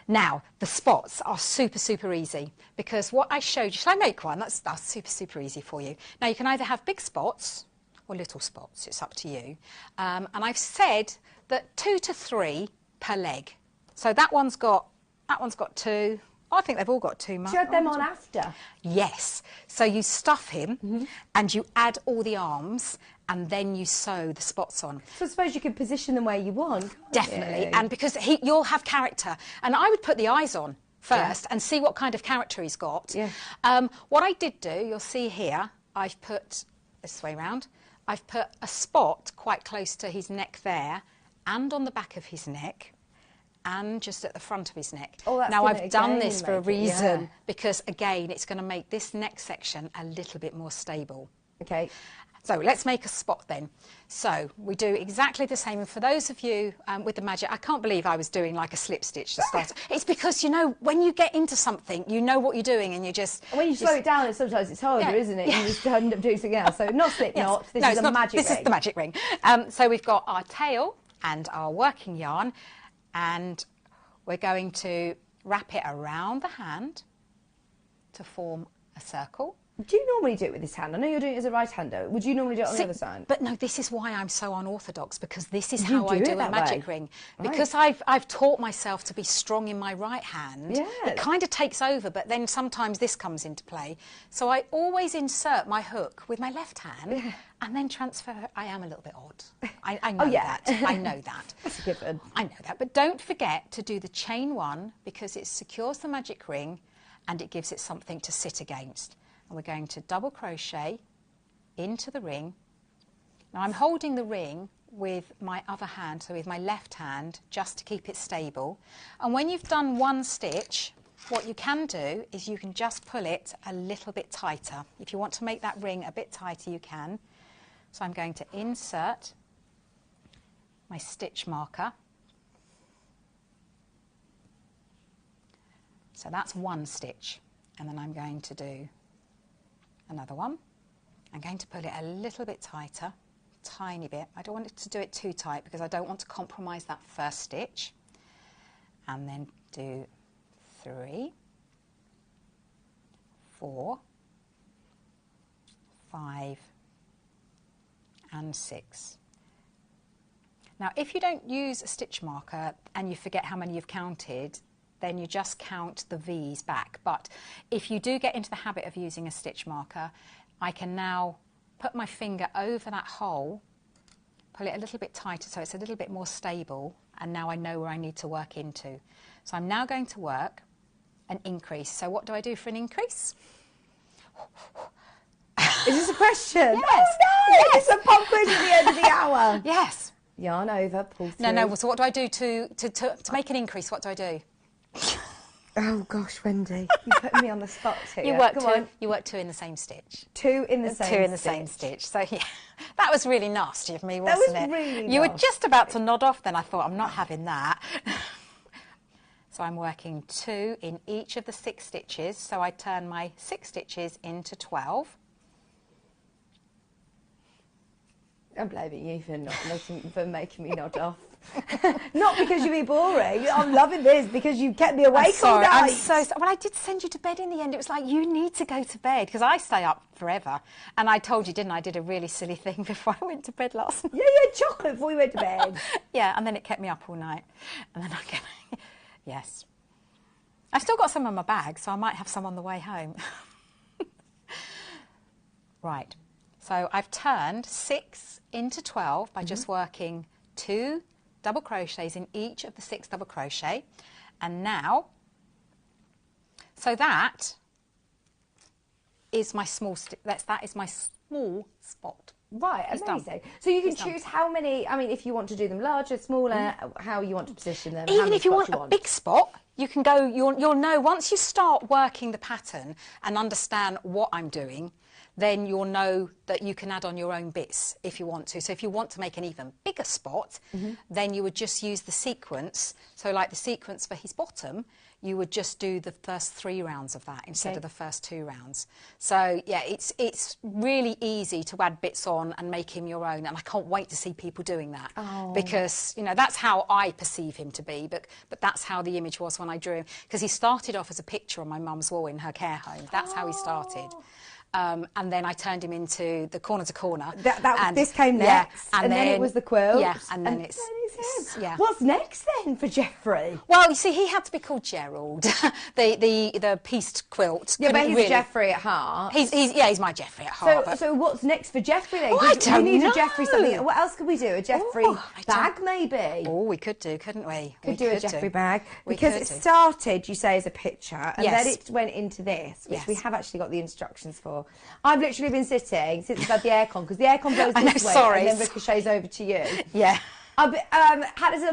Now, the spots are super, super easy, because what I showed you... Shall I make one? That's super, super easy for you. Now, you can either have big spots or little spots. It's up to you. And I've said that 2 to 3 per leg. So that one's got 2... I think they've all got 2 marks. Do you add them on after? Yes. So you stuff him and you add all the arms and then you sew the spots on. So I suppose you can position them where you want, can't Definitely. you? And because you'll have character. And I would put the eyes on first and see what kind of character he's got. Yeah. What I did do, you'll see here, I've put, this way round, I've put a spot quite close to his neck there and on the back of his neck, and just at the front of his neck. Oh, now, I've done this for a reason, because, again, it's going to make this neck section a little bit more stable. Okay. So let's make a spot then. So we do exactly the same. And for those of you with the magic, I can't believe I was doing like a slip stitch to start. It's because, you know, when you get into something, you know what you're doing and you just... And when you slow it down, sometimes it's harder, isn't it? You just end up doing something else. So not slip knot, this is a magic ring. This is the magic ring. So we've got our tail and our working yarn, and we're going to wrap it around the hand to form a circle. Do you normally do it with this hand? I know you're doing it as a right-hander. Would you normally do it on the other side? But no, this is why I'm so unorthodox, because this is how I do a magic ring. Right. Because I've taught myself to be strong in my right hand. Yes. It kind of takes over, but then sometimes this comes into play. So I always insert my hook with my left hand and then transfer. I am a little bit odd. I know that. I know that. That's a given. I know that. But don't forget to do the chain 1, because it secures the magic ring and it gives it something to sit against. And we're going to double crochet into the ring. Now I'm holding the ring with my other hand, so with my left hand, just to keep it stable. And when you've done 1 stitch, what you can do is you can just pull it a little bit tighter. If you want to make that ring a bit tighter, you can. So I'm going to insert my stitch marker. So that's 1 stitch. And then I'm going to do another one. I'm going to pull it a little bit tighter, tiny bit. I don't want it to do it too tight, because I don't want to compromise that first stitch. And then do 3, 4, 5, and 6. Now, if you don't use a stitch marker and you forget how many you've counted, then you just count the V's back. But if you do get into the habit of using a stitch marker, I can now put my finger over that hole pull it a little bit tighter so it's a little bit more stable, and now I know where I need to work into. So I'm now going to work an increase. So what do I do for an increase? Is this a question? Yes. Oh no! Yes. It's a pop quiz at the end of the hour. Yes. Yarn over, pull through. No. So what do I do to make an increase? What do I do? Oh gosh, Wendy, you're putting me on the spot here. You work two in the same stitch. Two in the same stitch. Two in the same stitch. So yeah, that was really nasty of me, wasn't it? That was really nasty. You were just about to nod off, then I thought, I'm not having that. So I'm working 2 in each of the 6 stitches. So I turn my 6 stitches into 12. I'm blaming you for making me nod off. Not because you're boring. I'm loving this because you kept me awake all night. I'm so sorry. Well, I did send you to bed in the end. It was like, you need to go to bed, because I stay up forever. And I told you, didn't I? I did a really silly thing before I went to bed last night. Yeah, you had chocolate before you went to bed. Yeah, and then it kept me up all night. And then yes. I've still got some in my bag, so I might have some on the way home. Right. So I've turned 6 into 12 by just working 2 double crochets in each of the 6 double crochet. And now, so that is my small that is my small spot. Right, amazing. So you can choose how many, I mean, if you want to do them larger, smaller, how you want to position them. Even if you want a big spot, you can go, you'll know, once you start working the pattern and understand what I'm doing, then you'll know that you can add on your own bits if you want to. So if you want to make an even bigger spot, then you would just use the sequence. So like the sequence for his bottom, you would just do the first 3 rounds of that instead of the first 2 rounds. So yeah, it's really easy to add bits on and make him your own. And I can't wait to see people doing that, because, you know, that's how I perceive him to be. But that's how the image was when I drew him, because he started off as a picture on my mum's wall in her care home. That's how he started. And then I turned him into the corner to corner. This came next, and then it was the quilt. Yeah, and then it's yeah. What's next then for Jeffrey? Well, you see, he had to be called Gerald, the pieced quilt. Yeah, but he's Jeffrey at heart. He's my Jeffrey at heart. So what's next for Jeffrey then? I don't know. We need a Jeffrey something. What else could we do? A Jeffrey bag, maybe? Oh, we could do, couldn't we? Could do a Jeffrey bag. Because it started, you say, as a picture, and then it went into this, which we have actually got the instructions for. I've literally been sitting since we've had the aircon, because the aircon blows this way and then ricochets over to you. Yeah. I've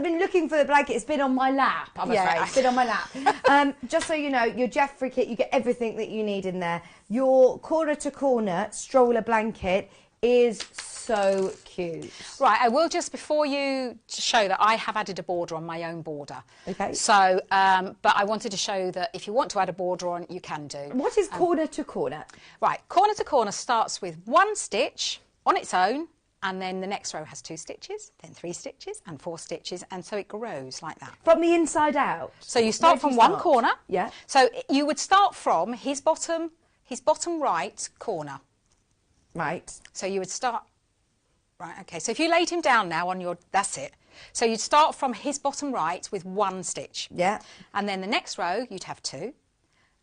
been looking for the blanket. It's been on my lap, I'm afraid. It's been on my lap. Just so you know, your Jeffrey kit, you get everything that you need in there. Your corner to corner stroller blanket is so cute. Right, I will just, before you show that, I have added a border on my own border. Okay. So, but I wanted to show that if you want to add a border on, you can do. What is corner to corner? Right, corner to corner starts with 1 stitch on its own, and then the next row has 2 stitches, then 3 stitches, and 4 stitches, and so it grows like that. From the inside out? So you start from one corner. Yeah. So you would start from his bottom right corner. Right. So you would start... Right, OK. So if you laid him down now on your... That's it. So you'd start from his bottom right with 1 stitch. Yeah. And then the next row, you'd have 2.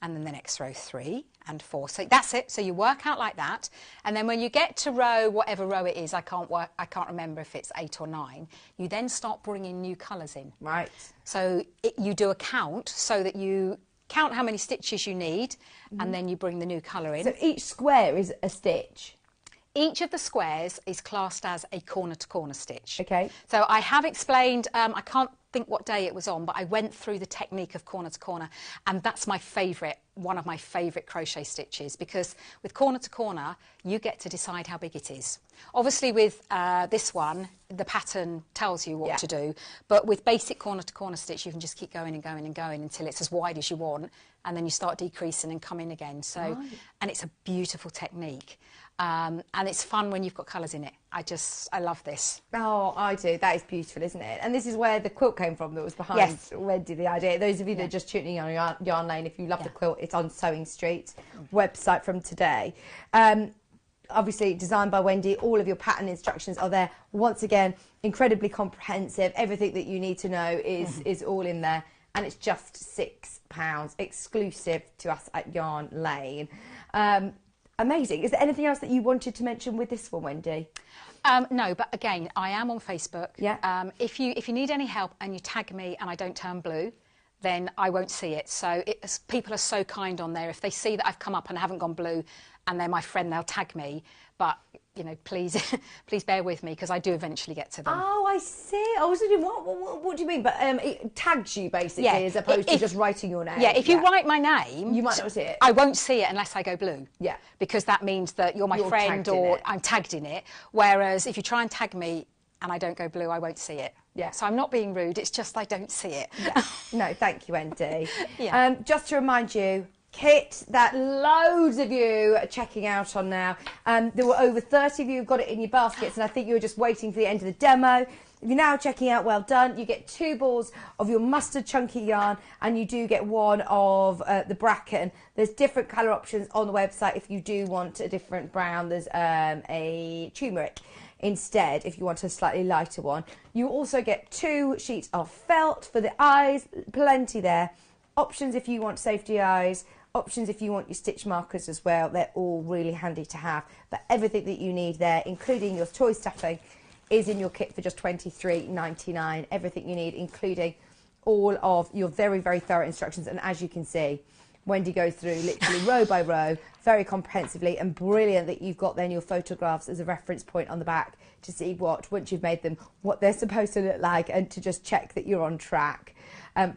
And then the next row, 3 and 4. So that's it. So you work out like that. And then when you get to row, whatever row it is, I can't remember if it's 8 or 9, you then start bringing new colours in. Right. So you do a count so that you count how many stitches you need, and then you bring the new colour in. So each square is a stitch? Each of the squares is classed as a corner-to-corner stitch. Okay. So I have explained, I can't think what day it was on, but I went through the technique of corner-to-corner, and that's my favourite, one of my favourite crochet stitches, because with corner-to-corner, you get to decide how big it is. Obviously with this one, the pattern tells you what to do, but with basic corner-to-corner stitch, you can just keep going and going and going until it's as wide as you want, and then you start decreasing and come in again. So, and it's a beautiful technique. And it's fun when you've got colours in it. I love this. Oh, I do. That is beautiful, isn't it? And this is where the quilt came from that was behind Wendy, the idea. Those of you that are just tuning in on Yarn Lane, if you love the quilt, it's on Sewing Street website from today. Obviously designed by Wendy. All of your pattern instructions are there. Once again, incredibly comprehensive. Everything that you need to know is all in there. And it's just £6, exclusive to us at Yarn Lane. Amazing. Is there anything else that you wanted to mention with this one, Wendy? No, but again, I am on Facebook. Yeah. If you need any help and you tag me and I don't turn blue, then I won't see it. So people are so kind on there. If they see that I've come up and I haven't gone blue and they're my friend, they'll tag me. But, you know, please please bear with me because I do eventually get to them. Oh, I see. I was thinking, what do you mean? But it tags you, basically, as opposed to just writing your name. Yeah, if you write my name... You might not see it. I won't see it unless I go blue. Yeah. Because that means that you're my friend or I'm tagged in it. Whereas if you try and tag me and I don't go blue, I won't see it. Yeah. So I'm not being rude, it's just I don't see it. Yeah. No, thank you, Wendy. Yeah. Just to remind you, kit that loads of you are checking out on now. There were over 30 of you who've got it in your baskets, and I think you were just waiting for the end of the demo. If you're now checking out, well done. You get 2 balls of your mustard chunky yarn, and you do get 1 of the bracken. There's different colour options on the website if you do want a different brown. There's a turmeric instead if you want a slightly lighter one. You also get 2 sheets of felt for the eyes, plenty there. Options if you want safety eyes, options if you want your stitch markers as well. They're all really handy to have. But everything that you need there, including your toy stuffing, is in your kit for just $23.99. Everything you need, including all of your very, very thorough instructions. And as you can see, Wendy goes through literally row by row, very comprehensively, and brilliant that you've got then your photographs as a reference point on the back to see once you've made them, what they're supposed to look like, and to just check that you're on track.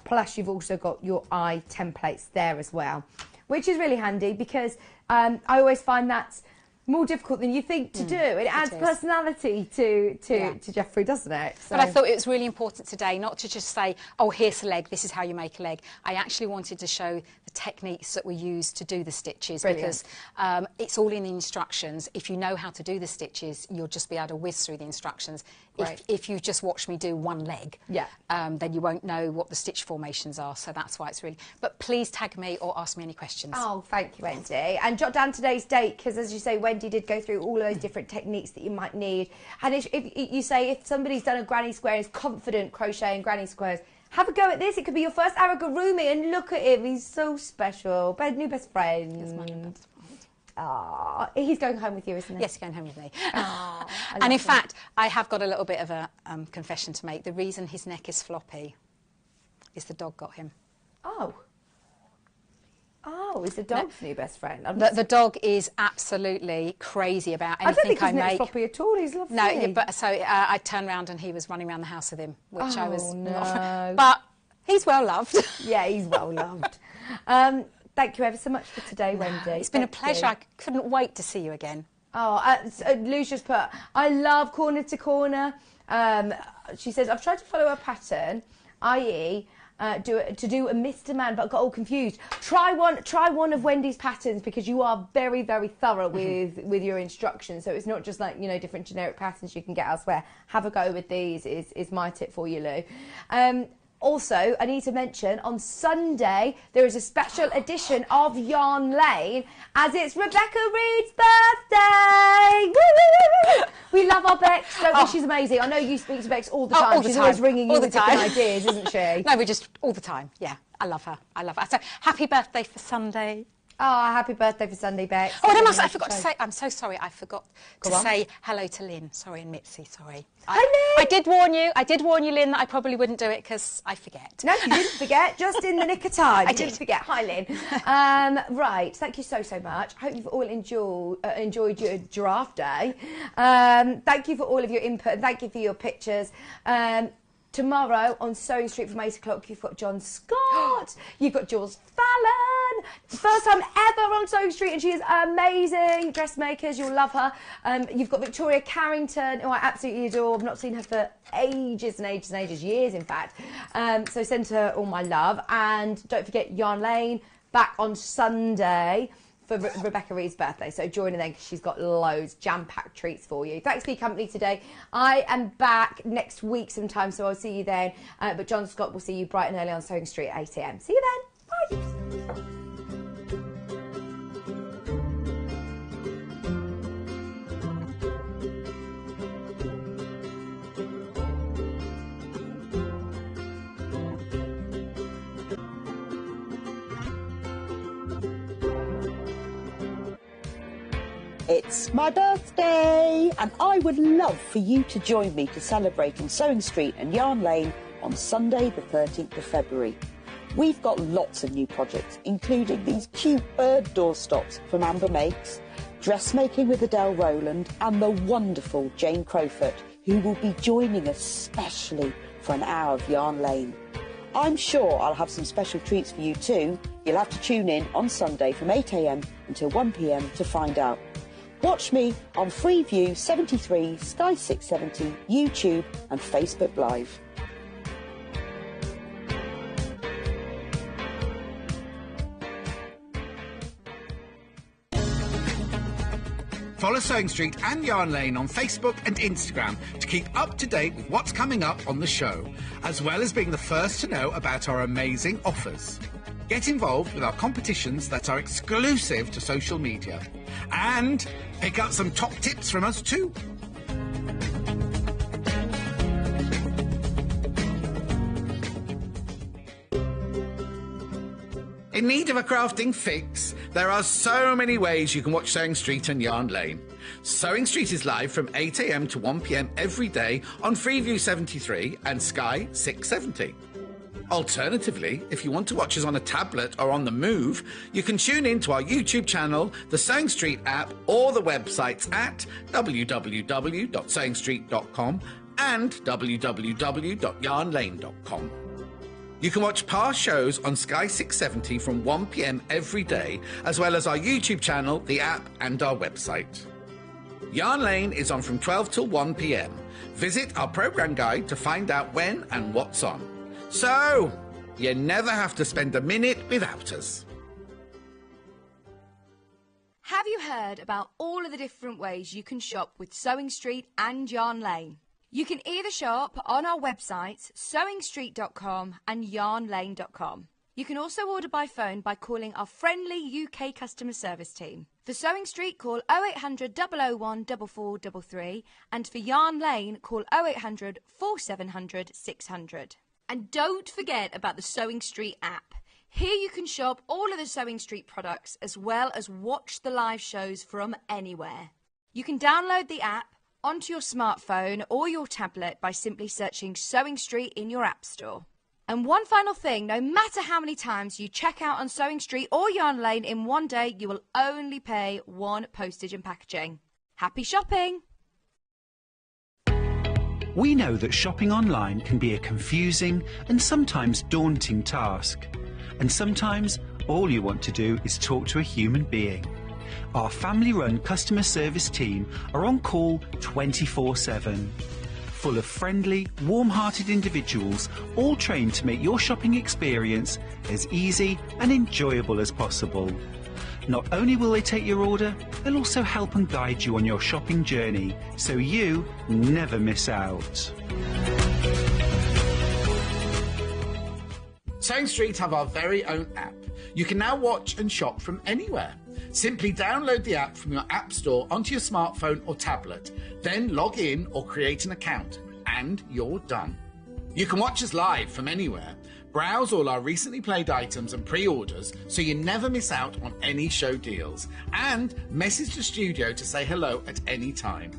Plus, you've also got your eye templates there as well, which is really handy because I always find that's more difficult than you think to do. It adds personality to Jeffrey, doesn't it? So. But I thought it was really important today not to just say, oh, here's a leg, this is how you make a leg. I actually wanted to show the techniques that we use to do the stitches. Brilliant. Because it's all in the instructions. If you know how to do the stitches, you'll just be able to whiz through the instructions. If you just watch me do one leg, then you won't know what the stitch formations are. So that's why it's really... But please tag me or ask me any questions. Oh, thank you, Wendy. And jot down today's date, because as you say, Wendy did go through all of those different techniques that you might need. And if you say, if somebody's done a granny square and is confident crocheting granny squares, have a go at this. It could be your first Amigurumi, and look at him. He's so special. New best friend. He's my new best friend. Ah, he's going home with you, isn't he? Yes, he's going home with me. And in fact, I have got a little bit of a confession to make. The reason his neck is floppy is the dog got him. Oh. Oh, is the dog's new best friend? The dog is absolutely crazy about anything I don't think his neck's make. floppy at all. He's lovely. No, yeah, but so I turned around and he was running around the house with him, which I was not. No. But he's well loved. Yeah, he's well loved. Thank you ever so much for today, Wendy. It's been a pleasure. I couldn't wait to see you again. Oh, Lucia's put, I love corner to corner. She says, I've tried to follow a pattern, i.e., to do a Mr. Man, but got all confused. Try one of Wendy's patterns, because you are very, very thorough with your instructions. So it's not just like, you know, different generic patterns you can get elsewhere. Have a go with these is my tip for you, Lou. Also, I need to mention, on Sunday, there is a special edition of Yarn Lane, as it's Rebecca Reed's birthday! Woo, woo, woo, woo. We love our Bex, don't we? She's amazing. I know you speak to Bex all the time. She's always ringing you with different ideas, isn't she? No, we just, all the time, yeah. I love her. I love her. So, happy birthday for Sunday. Oh, happy birthday for Sunday, Bex. Oh, and I forgot to say, I'm so sorry, I forgot to say hello to Lynn. Sorry, and Mitzi, sorry. Hi, Lynn. I did warn you, Lynn, that I probably wouldn't do it because I forget. No, you didn't forget, just in the nick of time. I didn't forget. Hi, Lynn. Right, thank you so much. I hope you've all enjoyed your giraffe day. Thank you for all of your input, and thank you for your pictures. Tomorrow on Sewing Street from 8 o'clock, you've got John Scott, you've got Jules Fallon, first time ever on Sewing Street, and she is amazing. Dressmakers, you'll love her. You've got Victoria Carrington, who I absolutely adore. I've not seen her for ages and ages and ages, years in fact. So send her all my love. And don't forget Yarn Lane, back on Sunday for Rebecca Reed's birthday. So join her then, because she's got loads, jam-packed treats for you. Thanks for your company today. I am back next week sometime, so I'll see you then. But John Scott will see you bright and early on Sewing Street at 8 AM. See you then. Bye. It's my birthday, and I would love for you to join me to celebrate on Sewing Street and Yarn Lane on Sunday the 13th of February. We've got lots of new projects, including these cute bird doorstops from Amber Makes, dressmaking with Adele Rowland, and the wonderful Jane Crowfoot, who will be joining us specially for an hour of Yarn Lane. I'm sure I'll have some special treats for you too. You'll have to tune in on Sunday from 8 AM until 1 PM to find out. Watch me on Freeview 73, Sky 670, YouTube and Facebook Live. Follow Sewing Street and Yarn Lane on Facebook and Instagram to keep up to date with what's coming up on the show, as well as being the first to know about our amazing offers. Get involved with our competitions that are exclusive to social media. And pick up some top tips from us too. In need of a crafting fix? There are so many ways you can watch Sewing Street and Yarn Lane. Sewing Street is live from 8 AM to 1 PM every day on Freeview 73 and Sky 670. Alternatively, if you want to watch us on a tablet or on the move, you can tune in to our YouTube channel, the Sewing Street app, or the websites at www.sewingstreet.com and www.yarnlane.com. You can watch past shows on Sky 670 from 1 PM every day, as well as our YouTube channel, the app, and our website. Yarn Lane is on from 12 till 1 PM. Visit our programme guide to find out when and what's on. So, you never have to spend a minute without us. Have you heard about all of the different ways you can shop with Sewing Street and Yarn Lane? You can either shop on our websites, sewingstreet.com and yarnlane.com. You can also order by phone by calling our friendly UK customer service team. For Sewing Street, call 0800 001 4433, and for Yarn Lane, call 0800 4700 600. And don't forget about the Sewing Street app. Here you can shop all of the Sewing Street products as well as watch the live shows from anywhere. You can download the app onto your smartphone or your tablet by simply searching Sewing Street in your app store. And one final thing, no matter how many times you check out on Sewing Street or Yarn Lane in one day, you will only pay one postage and packaging. Happy shopping! We know that shopping online can be a confusing and sometimes daunting task. And sometimes all you want to do is talk to a human being. Our family-run customer service team are on call 24/7. Full of friendly, warm-hearted individuals, all trained to make your shopping experience as easy and enjoyable as possible. Not only will they take your order, they'll also help and guide you on your shopping journey, so you never miss out. Sewing Street have our very own app. You can now watch and shop from anywhere. Simply download the app from your app store onto your smartphone or tablet, then log in or create an account, and you're done. You can watch us live from anywhere, browse all our recently played items and pre-orders so you never miss out on any show deals, and message the studio to say hello at any time.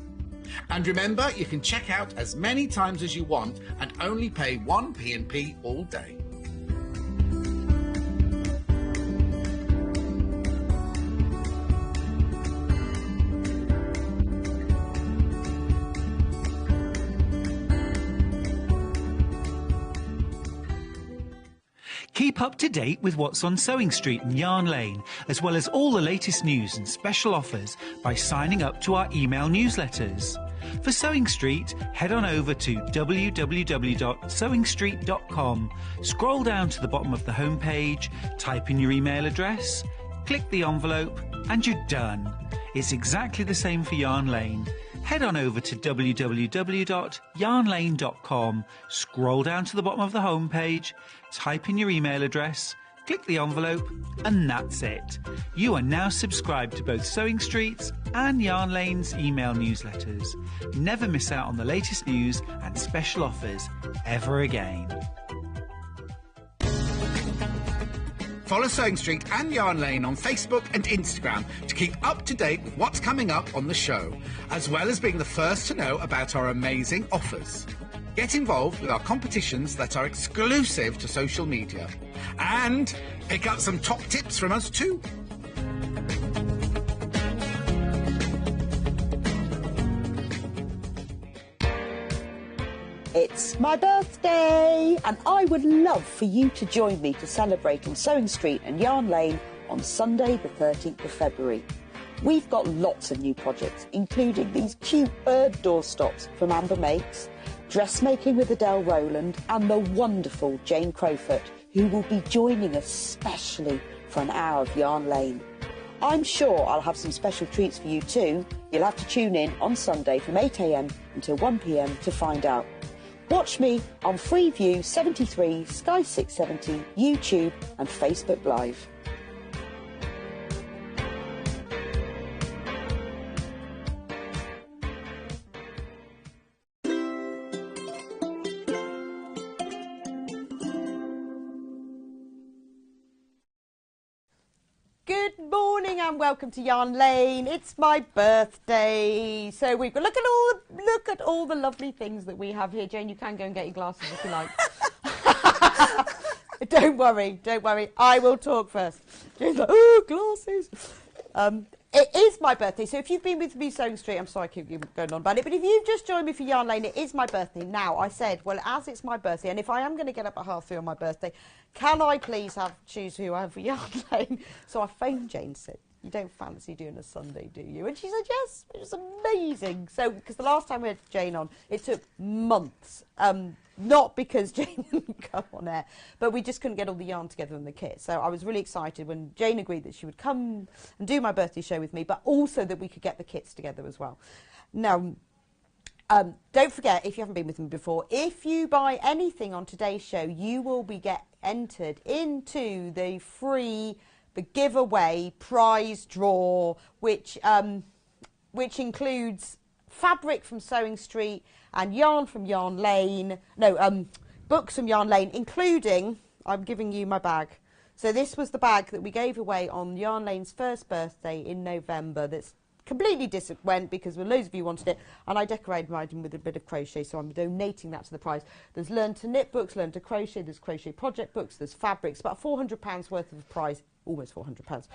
And remember, you can check out as many times as you want and only pay 1 P&P all day. Keep up to date with what's on Sewing Street and Yarn Lane, as well as all the latest news and special offers by signing up to our email newsletters. For Sewing Street, head on over to www.sewingstreet.com, scroll down to the bottom of the homepage, type in your email address, click the envelope, and you're done. It's exactly the same for Yarn Lane. Head on over to www.yarnlane.com, scroll down to the bottom of the homepage, type in your email address, click the envelope, and that's it. You are now subscribed to both Sewing Street's and Yarn Lane's email newsletters. Never miss out on the latest news and special offers ever again. Follow Sewing Street and Yarn Lane on Facebook and Instagram to keep up to date with what's coming up on the show, as well as being the first to know about our amazing offers. Get involved with our competitions that are exclusive to social media. And pick up some top tips from us too. It's my birthday, and I would love for you to join me to celebrate on Sewing Street and Yarn Lane on Sunday the 13th of February. We've got lots of new projects, including these cute bird doorstops from Amber Makes, dressmaking with Adele Rowland, and the wonderful Jane Crowfoot, who will be joining us specially for an hour of Yarn Lane. I'm sure I'll have some special treats for you too. You'll have to tune in on Sunday from 8 AM until 1 PM to find out. Watch me on Freeview 73, Sky 670, YouTube and Facebook Live. Good morning and welcome to Yarn Lane. It's my birthday, so we've got look at all the lovely things that we have here. Jane, you can go and get your glasses if you like. Don't worry. I will talk first. Jane's like, oh, glasses. It is my birthday, so if you've been with me Sewing Street, I'm sorry I keep going on about it, but if you've just joined me for Yarn Lane, it is my birthday. Now, I said, well, as it's my birthday, and if I am going to get up at 3:30 on my birthday, can I please choose who I have for Yarn Lane? So I phoned Jane and said, you don't fancy doing a Sunday, do you? And she said, yes, it was amazing. So, because the last time we had Jane on, it took months. Not because Jane didn't come on air, but we just couldn't get all the yarn together in the kit. So I was really excited when Jane agreed that she would come and do my birthday show with me, but also that we could get the kits together as well. Now, don't forget, if you haven't been with me before, if you buy anything on today's show, you will be entered into the giveaway prize draw, which includes fabric from Sewing Street and yarn from Yarn Lane. No, books from Yarn Lane, including, I'm giving you my bag. So this was the bag that we gave away on Yarn Lane's first birthday in November. That's completely went because loads of you wanted it, and I decorated mine with a bit of crochet, so I'm donating that to the prize. There's Learn to Knit books, Learn to Crochet, there's crochet project books, there's fabrics, about £400 worth of a prize, almost £400.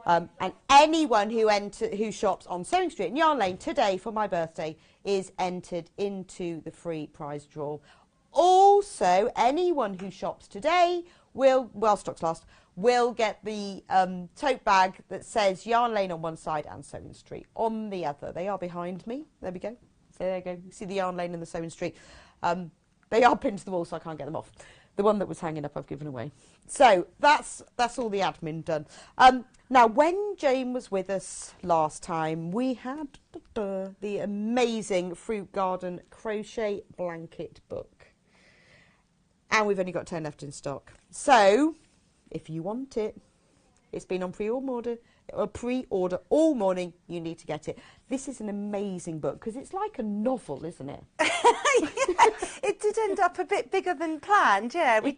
And anyone who shops on Sewing Street and Yarn Lane today for my birthday is entered into the free prize draw. Also, anyone who shops today will, while stocks last, will get the tote bag that says Yarn Lane on one side and Sewing Street on the other. They are behind me. There we go. So there you go. You see the Yarn Lane and the Sewing Street. They are pinned to the wall, so I can't get them off. The one that was hanging up I've given away. So that's all the admin done. Now, when Jane was with us last time, we had the amazing Fruit Garden Crochet Blanket book. And we've only got 10 left in stock. So, if you want it, it's been on pre-order all morning, you need to get it. This is an amazing book because it's like a novel, isn't it? Yeah, it did end up a bit bigger than planned, yeah. We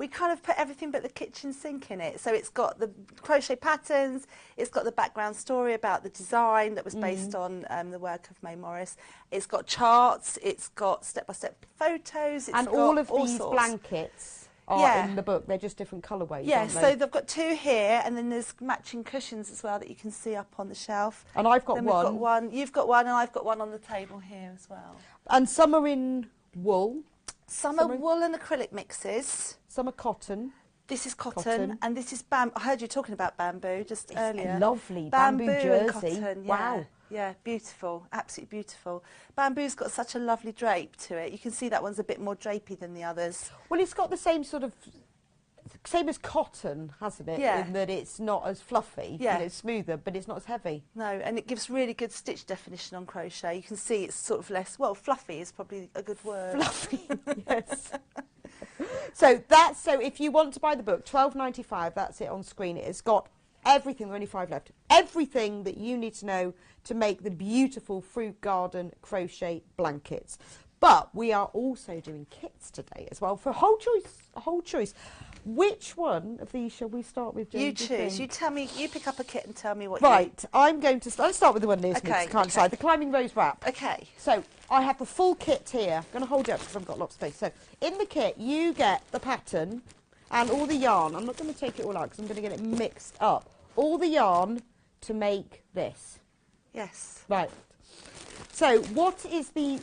kind of put everything but the kitchen sink in it. So it's got the crochet patterns, it's got the background story about the design that was based on the work of May Morris. It's got charts, it's got step-by-step photos. It's and got all of all these sorts. Blankets are in the book. They're just different colourways, Yeah, aren't they? so they've got 2 here, and then there's matching cushions as well that you can see up on the shelf. And I've got then one. We've got one. You've got one, and I've got one on the table here as well. And some are in wool. Some are wool and acrylic mixes. Some are cotton. This is cotton. And this is bamboo. I heard you talking about bamboo just earlier. Lovely bamboo jersey. And cotton, yeah. Wow. Yeah, beautiful, absolutely beautiful. Bamboo's got such a lovely drape to it. You can see that one's a bit more drapey than the others. Well, it's got the same sort of, same as cotton, hasn't it? Yeah. In that it's not as fluffy. Yeah. And it's smoother, but it's not as heavy. No, and it gives really good stitch definition on crochet. You can see it's sort of less, well, fluffy is probably a good word. Fluffy, yes. So if you want to buy the book, £12.95, that's it on screen. It's got everything, there are only 5 left. Everything that you need to know to make the beautiful Fruit Garden crochet blankets. But we are also doing kits today as well for a whole choice. Which one of these shall we start with, Jane? You choose. You tell me. You pick up a kit and tell me what. Right, I'm going to. Let's start with the one nearest me. Okay, Can't decide. The climbing rose wrap. Okay. So I have the full kit here. I'm going to hold it up because I've got lots of space. So in the kit, you get the pattern and all the yarn. I'm not going to take it all out because I'm going to get it mixed up. All the yarn to make this. Yes. Right. So what is the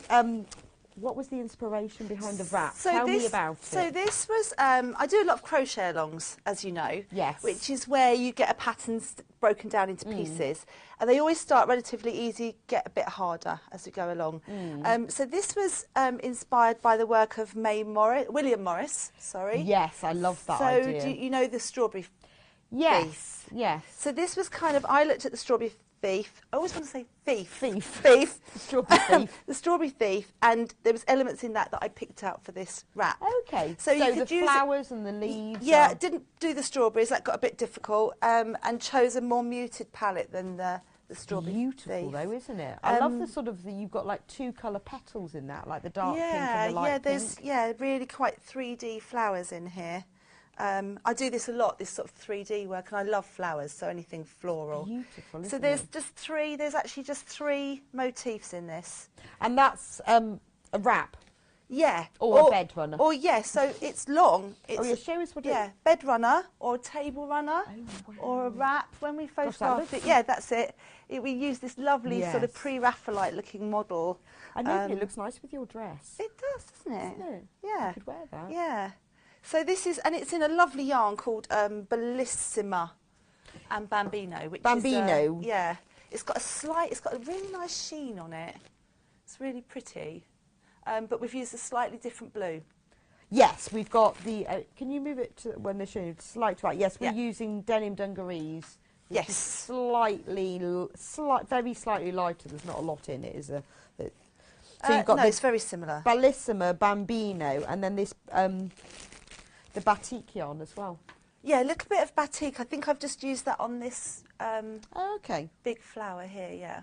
what was the inspiration behind the wrap? Tell me about it. So this was, I do a lot of crochet alongs, as you know. Yes. Which is where you get a pattern broken down into pieces. And they always start relatively easy, get a bit harder as we go along. So this was inspired by the work of William Morris. Yes, I love that idea. So do you know the strawberry Yes, yes. So this was kind of, I looked at the strawberry thief. I always want to say thief. Thief. The Strawberry thief. The strawberry thief, and there was elements in that I picked out for this wrap. Okay. So you could the use flowers and the leaves. Yeah, didn't do the strawberries. That got a bit difficult, and chose a more muted palette than the strawberry. Beautiful thief. though, isn't it? I love the sort of you've got like 2 colour petals in that, like the dark pink and the light pink. There's really quite 3D flowers in here. I do this a lot, this sort of 3D work, and I love flowers, so anything floral. Beautiful, isn't so there's it? just 3, there's actually just 3 motifs in this. And that's a wrap? Yeah. Or a bed runner? Or, yeah, so it's long. It's, oh, yeah, show us what it is. Yeah, bed runner, or a table runner, or a wrap. When we photographed it, yeah, that's it. We use this lovely sort of pre-Raphaelite looking model. I know, it looks nice with your dress. It does, doesn't it? Doesn't it? Yeah. You could wear that. Yeah. So this is, and it's in a lovely yarn called Bellissima and Bambino, which Bambino. is, yeah, it's got a really nice sheen on it. It's really pretty, but we've used a slightly different blue. Yes, we've got the. Can you move it to when they're showing you? Slight right. Yes, we're using denim dungarees. Which is very slightly lighter. There's not a lot in it, is there? So you've got no, this it's very similar. Bellissima, Bambino, and then this the batik yarn as well. Yeah, a little bit of batik. I think I've just used that on this okay. big flower here,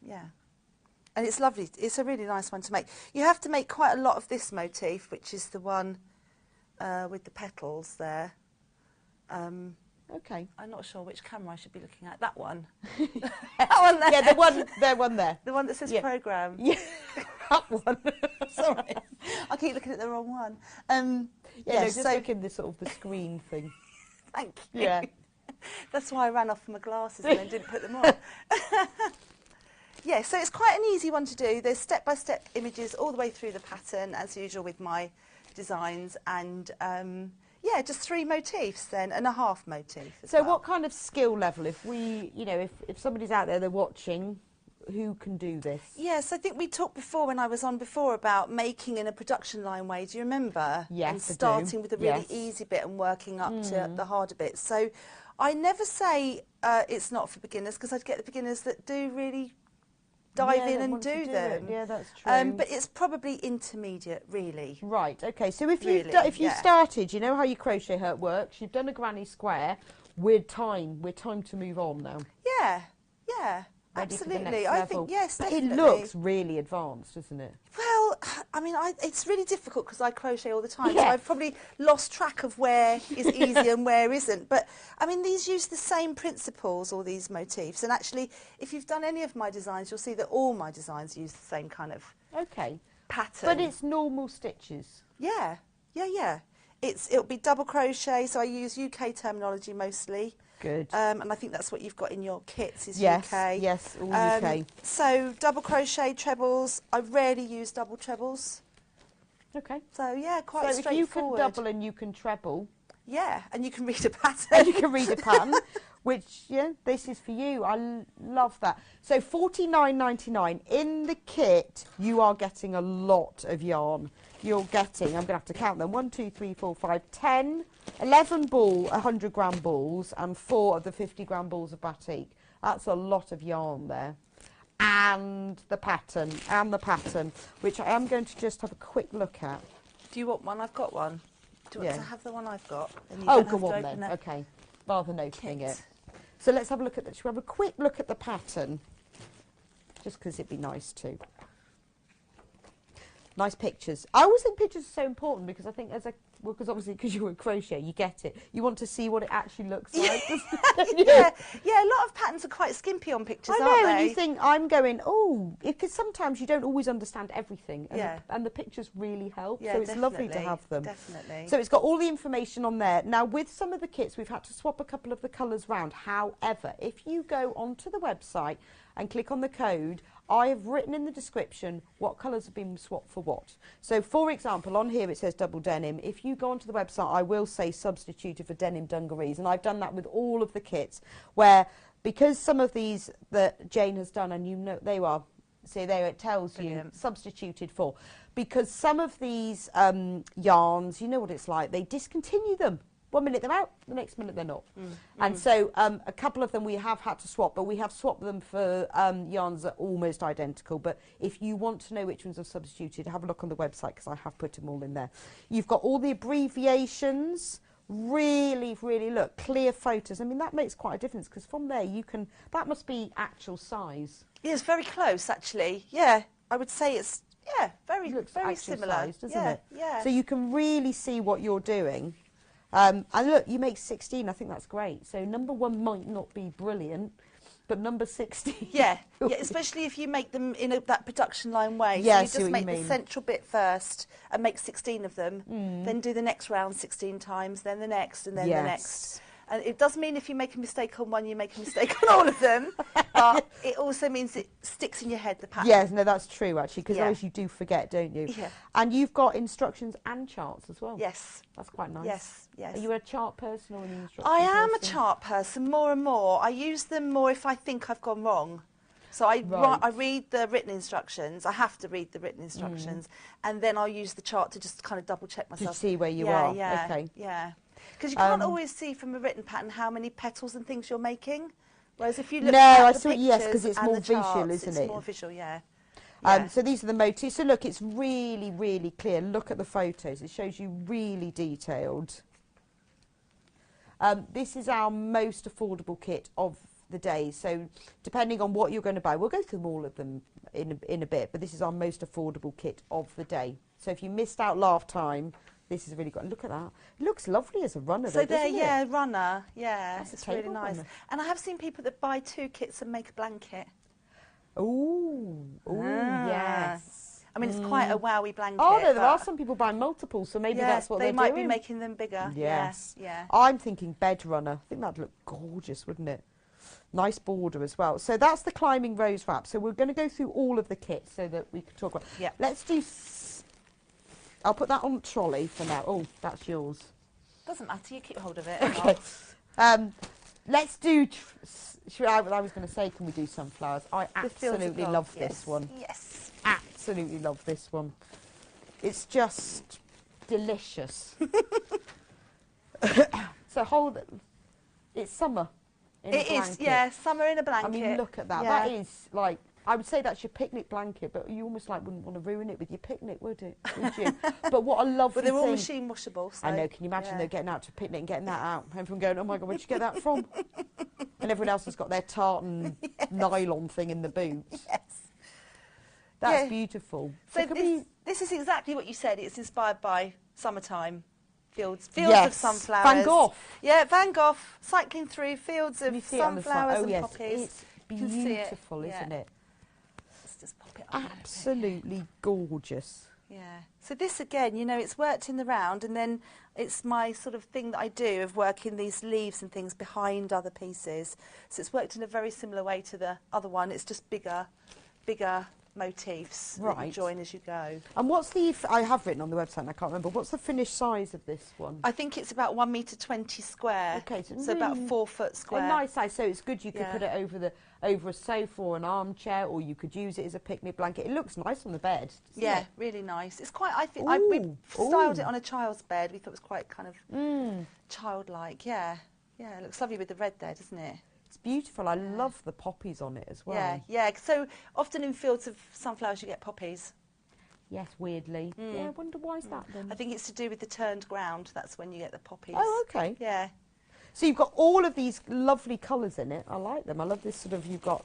yeah. And it's lovely. It's a really nice one to make. You have to make quite a lot of this motif, which is the one with the petals there. Okay. I'm not sure which camera I should be looking at. That one. That one there. Yeah, the one there. The one that says programme. Yeah, that one. Sorry. I keep looking at the wrong one. Just look in the sort of the screen thing. Thank you. Yeah. That's why I ran off for my glasses and then didn't put them on. Yeah, so it's quite an easy one to do. There's step-by-step images all the way through the pattern, as usual with my designs, and just 3 motifs then, and a half motif as well. What kind of skill level, if we, if somebody's out there, they're watching, who can do this? Yes, I think we talked before when I was on before about making in a production line way. Do you remember? Yes, and starting with the really easy bit and working up to the harder bits. So I never say it's not for beginners, because I'd get the beginners that do really dive in and do them. Yeah, that's true. But it's probably intermediate, really. Right. Okay. So if you started, you know how your crochet hurt works. You've done a granny square. We're time to move on now. Yeah. Ready for the Absolutely. next I level. think yes, but definitely. it looks really advanced, doesn't it? Well, I mean, it's really difficult because I crochet all the time, Yeah. so I've probably lost track of where is easy and where isn't. But I mean, these use the same principles, all these motifs, and actually, if you've done any of my designs, you'll see that all my designs use the same kind of pattern. But it's normal stitches. Yeah. It'll be double crochet, so I use UK terminology mostly. Good. And I think that's what you've got in your kits is yes, UK. Yes, all UK. So double crochet trebles. I rarely use double trebles. Okay. So yeah, quite so straightforward. if you can double and you can treble. Yeah, and you can read a pattern. And you can read a pattern, which this is for you. I love that. So $49.99 in the kit. You are getting a lot of yarn. You're getting, I'm going to have to count them, 1, 2, 3, 4, 5, 10, 11 ball, 100-gram balls, and 4 of the 50-gram balls of batik. That's a lot of yarn there. And the pattern, which I am going to just have a quick look at. Do you want one? I've got one. Do you want to have the one I've got? Oh, go on then. Okay, rather than opening it. So let's have a look at that. Shall we have a quick look at the pattern? Just because it'd be nice too. Nice pictures. I always think pictures are so important because I think as a Well, because obviously, because you were crochet, you get it. You want to see what it actually looks like. Yeah, a lot of patterns are quite skimpy on pictures, I know, aren't they? and you think, I'm going, oh, because sometimes you don't always understand everything, and, and the pictures really help, so it's lovely to have them. Definitely. So it's got all the information on there. Now, with some of the kits, we've had to swap a couple of the colours round. However, if you go onto the website and click on the code, I have written in the description what colours have been swapped for what. So, for example, on here it says double denim. If you go onto the website, I will say substituted for denim dungarees. And I've done that with all of the kits, where, because some of these that Jane has done, and you know they are, see there it tells you, substituted for. Because some of these yarns, you know what it's like, they discontinue them. 1 minute they're out, the next minute they're not. And so a couple of them we have had to swap, but we have swapped them for yarns that are almost identical. But if you want to know which ones are substituted, have a look on the website, because I have put them all in there. You've got all the abbreviations, really, really, look, clear photos. I mean, that makes quite a difference, because from there you can, that must be actual size. Yeah, it's very close, actually. Yeah, I would say it's, very similar. Sized, doesn't it? Yeah. So you can really see what you're doing. And look, you make 16. I think that's great. So number 1 might not be brilliant, but number 16. Yeah, especially if you make them in that production line way. Yeah, so you just make the central bit first and make 16 of them. Then do the next round 16 times, then the next, and then the next. And it does mean if you make a mistake on one, you make a mistake on all of them. But it also means it sticks in your head, the pattern. Yes, no, that's true, actually, because otherwise you do forget, don't you? Yeah. And you've got instructions and charts as well. Yes. That's quite nice. Yes, yes. Are you a chart person or an instruction I am person? a chart person, more and more. I use them more if I think I've gone wrong. So I read the written instructions. I have to read the written instructions. And then I'll use the chart to just kind of double check myself. To see where you are. Yeah, okay. Yeah. Because you can't always see from a written pattern how many petals and things you're making. Whereas if you look at the pictures yes, because it's more visual, charts, isn't it? It's more visual, yeah. So these are the motifs. So look, it's really, really clear. Look at the photos. It shows you really detailed. This is our most affordable kit of the day. So depending on what you're going to buy, we'll go through all of them in a bit, but this is our most affordable kit of the day. So if you missed out last time, this is really good. Look at that. It looks lovely as a runner. So there, yeah, runner. Yeah, that's it's really nice. Runner. And I have seen people that buy 2 kits and make a blanket. Ooh, yes. I mean, it's quite a wowy blanket. Oh no, there are some people buying multiples, so maybe that's what they they're might doing. be making them bigger. Yes. Yeah. I'm thinking bed runner. I think that'd look gorgeous, wouldn't it? Nice border as well. So that's the climbing rose wrap. So we're going to go through all of the kits so that we can talk about. Yeah. Let's do. I'll put that on the trolley for now. Oh, that's yours. Doesn't matter. You keep hold of it. Okay. Let's do. I was going to say, can we do sunflowers? I absolutely love this one. Yes. Absolutely love this one. It's just delicious. So hold it. It's summer. It is, yeah, summer in a blanket. I mean, look at that. Yeah. That is like, I would say that's your picnic blanket, but you almost like wouldn't want to ruin it with your picnic, would it? Would you? But what a lovely But they're all thing. machine washable. So, I know. Can you imagine though getting out to a picnic and getting that out? Everyone going, oh my God, where'd you get that from? And everyone else has got their tartan nylon thing in the boots. Yes. That's beautiful. So this is exactly what you said. It's inspired by summertime. Fields of sunflowers. Van Gogh. Yeah, Van Gogh, cycling through fields of sunflowers and poppies. It's beautiful, isn't it? Let's just pop it on. Absolutely gorgeous. Yeah. So this again, you know, it's worked in the round, and then it's my sort of thing that I do of working these leaves and things behind other pieces. So it's worked in a very similar way to the other one. It's just bigger motifs that you join as you go. And what's the, I have written on the website and I can't remember, what's the finished size of this one? I think it's about 1 metre 20 square. Okay, so about 4 foot square. A nice size, so it's good. You could put it over a sofa or an armchair, or you could use it as a picnic blanket. It looks nice on the bed. Yeah, it? really nice. It's quite, I think, we styled it on a child's bed. We thought it was quite kind of childlike. Yeah, yeah, it looks lovely with the red there, doesn't it? It's beautiful. I love the poppies on it as well. Yeah, yeah. So often in fields of sunflowers you get poppies. Yes, weirdly. Yeah, I wonder why is that then? I think it's to do with the turned ground. That's when you get the poppies. Oh, okay. Yeah. So you've got all of these lovely colours in it. I like them. I love this sort of, you've got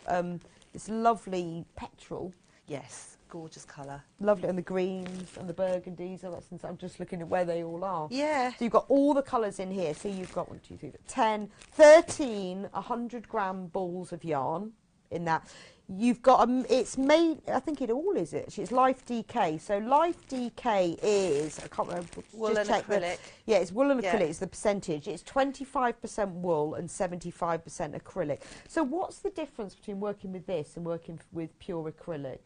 this lovely petrol. Yes. gorgeous colour. Lovely, and the greens and the burgundies. I'm just looking at where they all are. Yeah. So you've got all the colours in here. So you've got 1, 2, 3, 4, 10, 13 100-gram balls of yarn in that. You've got it's made. I think it all is it. It's Life DK. So Life DK is I can't remember. Wool and acrylic. Yeah, it's wool and Yeah. acrylic. It's the percentage. It's 25% wool and 75% acrylic. So what's the difference between working with this and working with pure acrylic?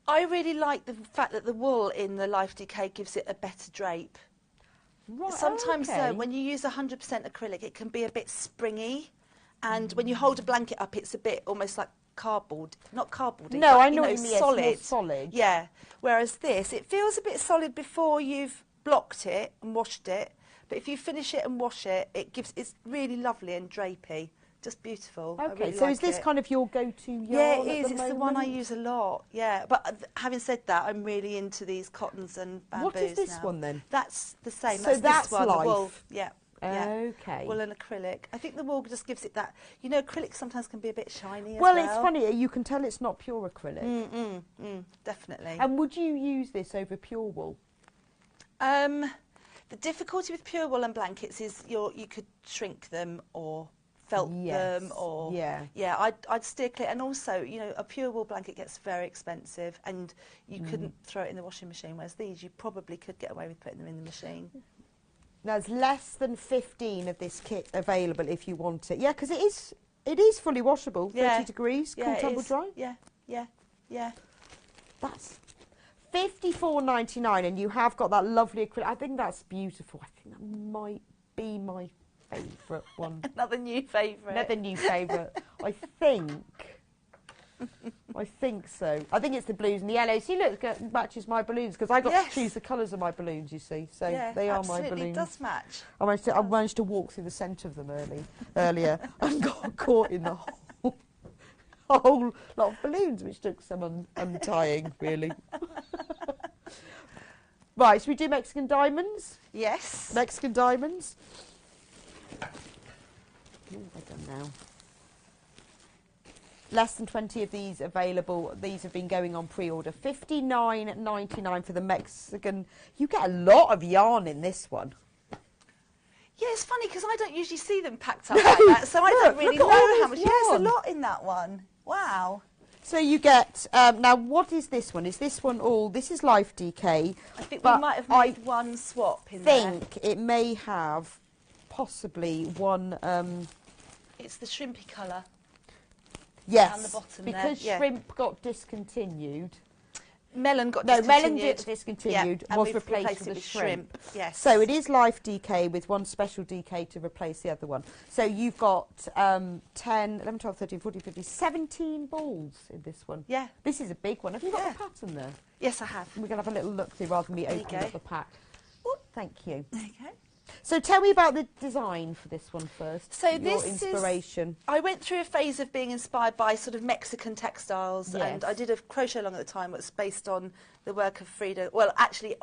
I really like the fact that the wool in the Life DK gives it a better drape. Right. Sometimes okay. when you use 100% acrylic, it can be a bit springy, and when you hold a blanket up, it's a bit almost like cardboard, not cardboardy. No, but, I know what you mean. It's solid. more solid. Yeah. Whereas this, it feels a bit solid before you've blocked it and washed it, but if you finish it and wash it, it's really lovely and drapey. Just beautiful. Okay, really so like is this it. kind of your go-to yarn? Yeah, it is. At the It's the one I moment? use a lot. Yeah, but having said that, I'm really into these cottons and bamboos. What is this now. one then? That's the same. So that's this one, Life. the wool. Yeah. Yeah. Okay. Wool and acrylic. I think the wool just gives it that. You know, acrylic sometimes can be a bit shiny. As Well, it's funny. You can tell it's not pure acrylic. Definitely. And would you use this over pure wool? The difficulty with pure wool and blankets is you could shrink them or felt them or I'd steer clear. And also, you know, a pure wool blanket gets very expensive and you couldn't throw it in the washing machine, whereas these you probably could get away with putting them in the machine. There's less than 15 of this kit available if you want it. Yeah, because it is fully washable. 30 degrees, cool, tumble dry. Yeah. That's $54.99, and you have got that lovely acrylic. I think that's beautiful. I think that might be my favourite one. Another new favourite. Another new favourite. I think so. I think it's the blues and the yellows. See, look, it matches my balloons because I got to choose the colours of my balloons. You see, so they are my balloons. It does match. I managed to walk through the centre of them earlier and got caught in the whole lot of balloons, which took some untying, really. Right, should we do Mexican diamonds? Yes. Mexican diamonds. What have I done now? Less than 20 of these available. These have been going on pre-order. $59.99 for the Mexican. You get a lot of yarn in this one. Yeah, it's funny because I don't usually see them packed up like that, so I don't really know how much. Yeah, there's a lot in that one. Wow. So you get, now what is this one? Is this one all, this is Life DK. I think we might have made one swap in there. I think it may have possibly one. It's the shrimpy colour. Yes, down the bottom because there. shrimp got discontinued. Melon got discontinued. discontinued. No, melon discontinued, and was we've replaced it with shrimp. Yes. So it is Life DK with one special DK to replace the other one. So you've got 10, 11, 12, 13, 14, 15, 17 balls in this one. Yeah. This is a big one. Have you got the pattern there? Yes, I have. We're going to have a little look through rather than me opening up the pack. Ooh. Thank you. There you go. So tell me about the design for this one first. So your this inspiration. I went through a phase of being inspired by sort of Mexican textiles, Yes. and I did a crochet along at the time that was based on the work of Frida. Well, actually,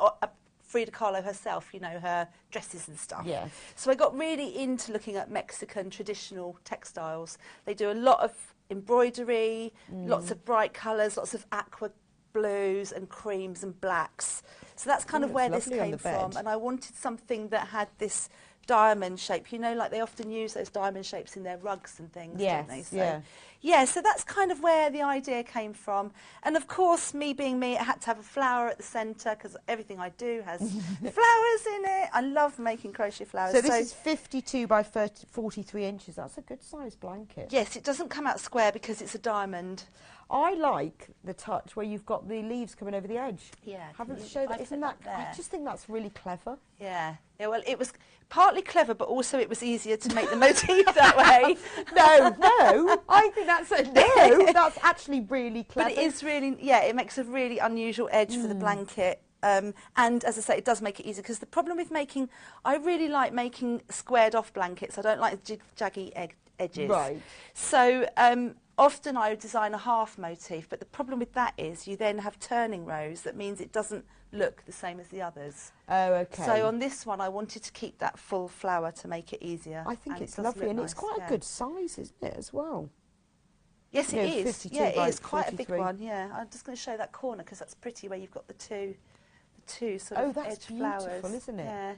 Frida Kahlo herself. You know, her dresses and stuff. Yes. So I got really into looking at Mexican traditional textiles. They do a lot of embroidery, lots of bright colours, lots of aqua blues and creams and blacks. So that's kind of where this came from. And I wanted something that had this diamond shape. You know, like they often use those diamond shapes in their rugs and things, don't they? So, so that's kind of where the idea came from. And of course, me being me, it had to have a flower at the centre because everything I do has flowers in it. I love making crochet flowers. So this is 52 by 43 inches. That's a good size blanket. Yes, it doesn't come out square because it's a diamond. I like the touch where you've got the leaves coming over the edge. Yeah. Haven't showed that. Isn't that? I just think that's really clever. Yeah. Well, it was partly clever, but also it was easier to make the motif that way. No, I think that's actually really clever. But it is really, it makes a really unusual edge for the blanket. And as I say, it does make it easier because the problem with I really like making squared off blankets. I don't like jaggy edges. Right. So often I would design a half motif, but the problem with that is you then have turning rows. That means it doesn't look the same as the others. Oh, okay. So on this one, I wanted to keep that full flower to make it easier. I think it's lovely, and it's quite a good size, isn't it, as well? Yes, it is. 52 Yeah, it by is quite a big 43. one. Yeah, I'm just going to show that corner because that's pretty where you've got the two sort of that's edge flowers. beautiful, isn't it? Yeah.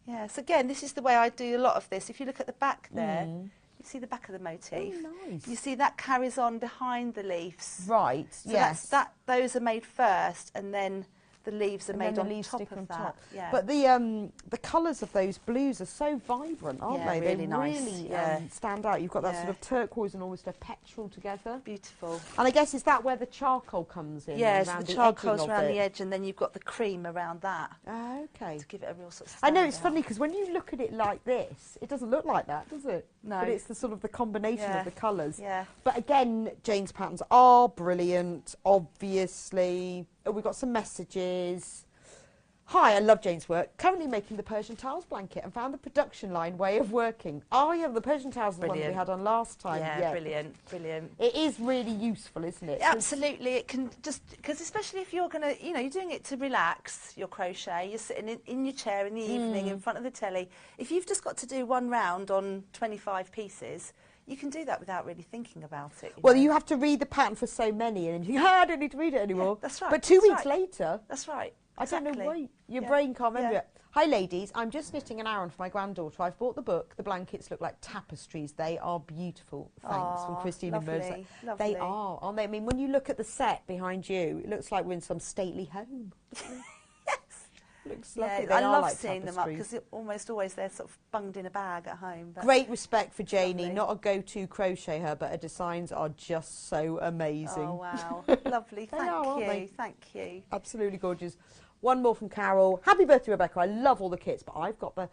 Yeah. So again, this is the way I do a lot of this. If you look at the back there, you see the back of the motif. Oh, nice. You see that carries on behind the leaves. Right. So yes. those are made first, and then the leaves are And made then on the leaves top stick of on that. top. Yeah. But the colours of those blues are so vibrant, aren't Yeah, they? really They nice, really yeah. stand out. You've got that Yeah. sort of turquoise and almost a petrol together. Beautiful. And I guess is that where the charcoal comes in? Yeah, so around the edging charcoal's of around it? the edge, and then you've got the cream around that Ah, okay. to give it a real sort of I know it's standout. funny because when you look at it like this, it doesn't look like that, does it? No. But it's the sort of the combination Yeah. of the colours. Yeah. But again, Jane's patterns are brilliant, obviously. Oh, we've got some messages. Hi, I love Jane's work. Currently making the Persian towels blanket and found the production line way of working. Oh, yeah, the Persian towels is the one that we Brilliant. had on last time. Yeah, brilliant, brilliant. It is really useful, isn't it? 'Cause- Absolutely, it can just, because especially if you're going to, you're doing it to relax your crochet, you're sitting in your chair in the evening in front of the telly. If you've just got to do one round on 25 pieces, you can do that without really thinking about it. Well, you have to read the pattern for so many and then you think, I don't need to read it anymore. Yeah, that's right. But 2 that's weeks right. later, That's right. I don't know exactly. why your Yeah. brain can't remember Yeah. it. Hi ladies, I'm just knitting an Aran for my granddaughter. I've bought the book. The blankets look like tapestries. They are beautiful. Thanks from Aw, Christine lovely, and Mercer. lovely. They are, aren't they? I mean, when you look at the set behind you, it looks like we're in some stately home. Yes. Looks lovely. Yeah, They I are love like seeing them up tapestries. because almost always they're sort of bunged in a bag at home. But Great respect for Janie, Lovely. not a go-to crocheter, but her designs are just so amazing. Oh wow, lovely! They Thank are, aren't you, they? thank you. Absolutely gorgeous. One more from Carol. Happy birthday, Rebecca. I love all the kits, but I've got the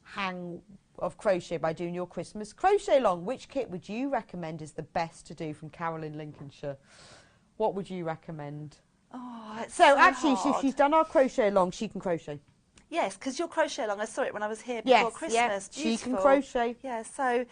hang of crochet by doing your Christmas crochet along. Which kit would you recommend is the best to do? From Carol in Lincolnshire. What would you recommend? Oh, it's So actually, hard. if she's done our crochet along, she can crochet. Yes, because your crochet along, I saw it when I was here Yes, before Christmas. yeah, she can Beautiful. crochet. Yeah, so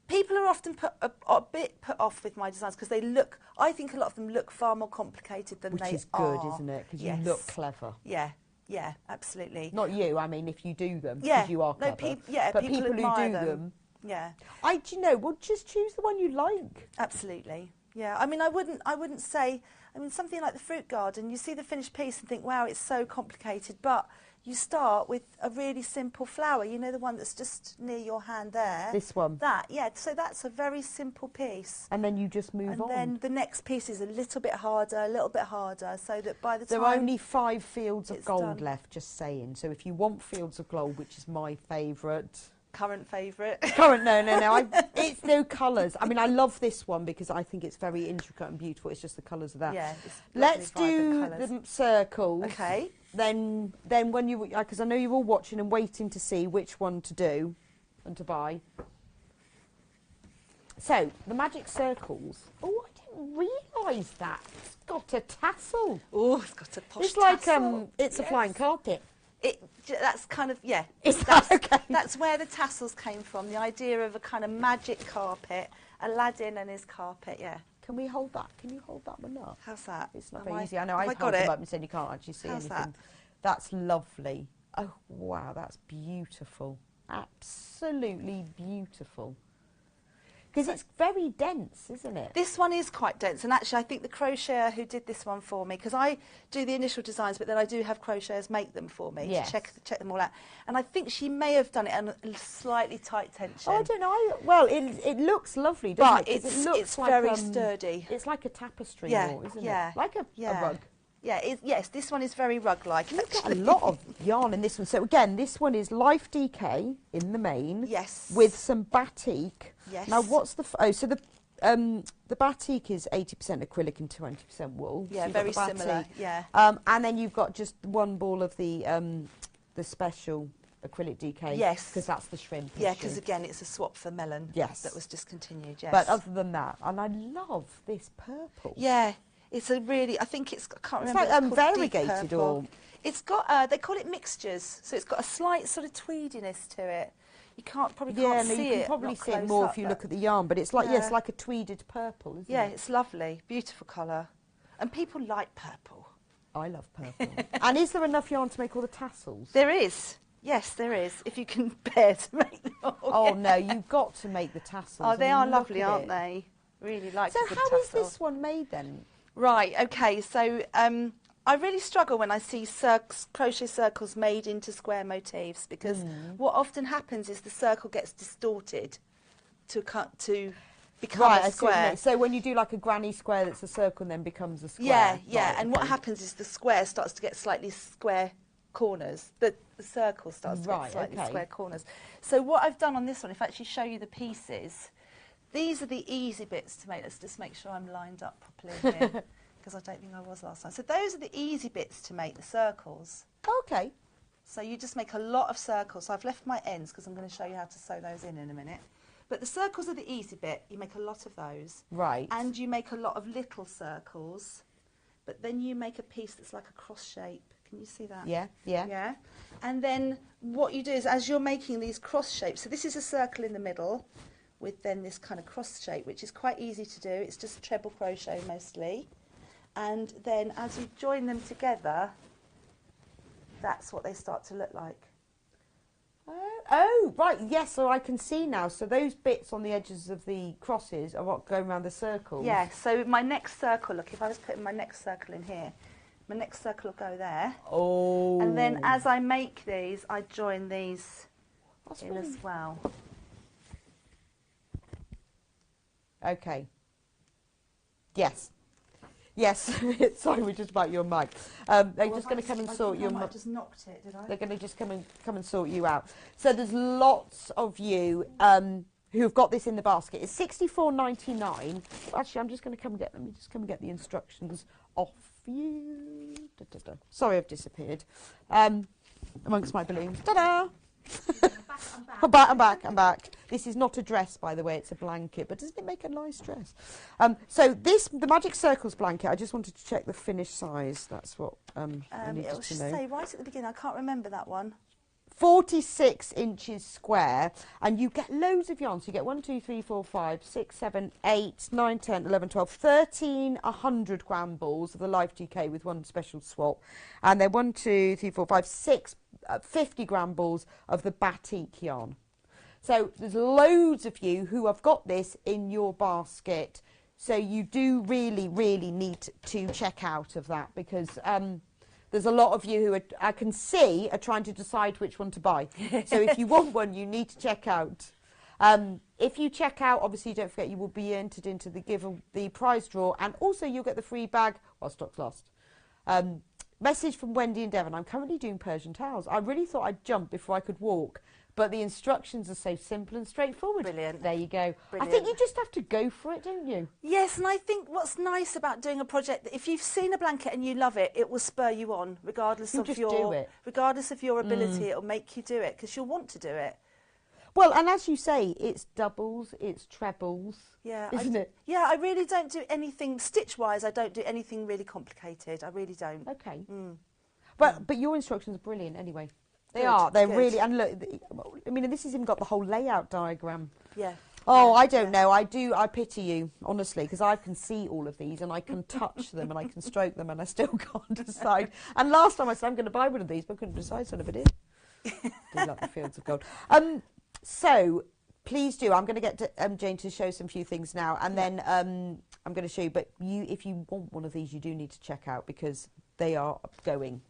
people are often a bit put off with my designs because they look, I think a lot of them look far more complicated than Which they is good, are. isn't it? Because Yes. you look clever. Yeah, yeah, absolutely. Not you, I mean, if you do them, Yeah, because you are no, clever. yeah, but people people who admire do them. them, Yeah, do you know, well, just choose the one you like. absolutely. Yeah, I mean, I wouldn't say, I mean, something like the fruit garden, you see the finished piece and think, wow, it's so complicated, but you start with a really simple flower, you know, the one that's just near your hand there. This one. That, yeah, so that's a very simple piece. And then you just move And on. then the next piece is a little bit harder, so that by the There time... are only 5 fields of it's gold done. left, just saying. So if you want fields of gold, which is my favourite. Current favourite. Current, no. It's no colours. I mean, I love this one because I think it's very intricate and beautiful. It's just the colours of that. Yeah, it's Let's lovely, do vibrant colours. the circles. Okay. Then when you, because I know you're all watching and waiting to see which one to do and to buy. So, the magic circles. Oh, I didn't realise that. It's got a tassel. Oh, it's got a posh It's like, tassel. it's a flying carpet. That's kind of, yeah. Is that okay? That's where the tassels came from, the idea of a kind of magic carpet, Aladdin and his carpet, yeah. Can we hold that? Can you hold that one up? How's that? It's not Am very easy. I know have I've got held them it? up and said you can't actually see How's anything. that? That's lovely. Oh, wow, that's beautiful. Absolutely beautiful. Because it's very dense, isn't it? This one is quite dense, and actually I think the crocheter who did this one for me, because I do the initial designs, but then I do have crocheters make them for me Yes. to check them all out. And I think she may have done it on a slightly tight tension. Oh, I don't know. Well, it looks lovely, doesn't But it? 'Cause it's- it looks it's like, very sturdy. It's like a tapestry Yeah, more, isn't yeah, it? Like a rug. Yeah, yes, this one is very rug-like, You've got a actually. lot of yarn in this one. So again, this one is Life DK in the main. Yes. With some batik. Yes. Now, what's the... so the batik is 80% acrylic and 20% wool. Yeah, So you've very got the similar, batik. yeah. And then you've got just one ball of the special acrylic DK. Yes. Because that's the shrimp. Yeah, issue. because again, it's a swap for melon. Yes. That was discontinued, yes. But other than that, and I love this purple. Yeah, it's a really, I think it's, I can't It's remember. like it's called deep variegated purple. or... It's got, they call it mixtures, so it's got a slight sort of tweediness to it. You probably can't see you it. can probably not see it close more up, if you but look at the yarn, but it's like, Yeah. yes, like a tweeded purple, isn't Yeah, it? it's lovely, beautiful colour. And people like purple. I love purple. And is there enough yarn to make all the tassels? There is. Yes, there is, if you can bear to make them all. Oh, yeah. no, you've got to make the tassels. Oh, they I are mean, look lovely, at aren't it. they? Really like So a good how is tassel. this one made then? Right, okay, so I really struggle when I see crochet circles made into square motifs, because what often happens is the circle gets distorted to become Right, a I see what you square. mean. So when you do like a granny square that's a circle and then becomes a square. Yeah, yeah, Right, and what okay. happens is the square starts to get slightly square corners. The circle starts to Right, get slightly okay. square corners. So what I've done on this one, if I actually show you the pieces, these are the easy bits to make. Let's just make sure I'm lined up properly here, because I don't think I was last time. So those are the easy bits to make, the circles. Okay. So you just make a lot of circles. So I've left my ends because I'm going to show you how to sew those in a minute. But the circles are the easy bit. You make a lot of those. Right. And you make a lot of little circles. But then you make a piece that's like a cross shape. Can you see that? Yeah, yeah. Yeah. And then what you do is, as you're making these cross shapes, so this is a circle in the middle with then this kind of cross shape, which is quite easy to do. It's just treble crochet mostly. And then as you join them together, that's what they start to look like. Oh, right, yes, so I can see now. So those bits on the edges of the crosses are what go around the circle. Yeah, so my next circle, look, if I was putting my next circle in here, my next circle will go there. Oh. And then as I make these, I join these That's in really... as well. Okay. Yes. Yes. Sorry, we're just about your mic. They're just going to come and sort your. I just knocked it, did I? They're going to just come and sort you out. So there's lots of you who've got this in the basket. It's $64.99. Actually, I'm just going to come and get them. Let me just come and get the instructions off you. Da, da, da. Sorry, I've disappeared amongst my balloons. Ta-da! I'm back. This is not a dress, by the way, it's a blanket, but doesn't it make a nice dress? So the Magic Circles blanket, I just wanted to check the finished size. That's what I needed It'll to know. say right at the beginning, I can't remember that one. 46 inches square, and you get loads of yarn. So you get 1, 2, 3, 4, 5, 6, 7, 8, 9, 10, 11, 12, 13 100-gram balls of the Life GK with one special swap, and then 1, 2, 3, 4, 5, 6 50-gram balls of the batik yarn. So there's loads of you who have got this in your basket. So you do really, really need to check out of that, because there's a lot of you who I can see are trying to decide which one to buy. So if you want one, you need to check out. If you check out, obviously don't forget you will be entered into the prize draw, and also you'll get the free bag while stock's last. Message from Wendy and Devon. I'm currently doing Persian towels. I really thought I'd jump before I could walk, but the instructions are so simple and straightforward. Brilliant. There you go. Brilliant. I think you just have to go for it, don't you? Yes, and I think what's nice about doing a project, if you've seen a blanket and you love it, it will spur you on, regardless You'll of just your do it. regardless of your ability. It'll make you do it because you'll want to do it. Well, and as you say, it's doubles, it's trebles, Yeah, isn't it? Yeah, I really don't do anything stitch-wise. I don't do anything really complicated. I really don't. Okay. But your instructions are brilliant anyway. They Good, are. They're good. really, and look, I mean, this has even got the whole layout diagram. Yeah. Oh, Yeah, I don't know. I pity you, honestly, because I can see all of these and I can touch them and I can stroke them and I still can't decide. And last time I said I'm going to buy one of these, but I couldn't decide, so I never did. Do like the fields of gold. So please do. I'm going to get Jane to show some few things now, and then I'm going to show you. But if you want one of these, you do need to check out, because they are going.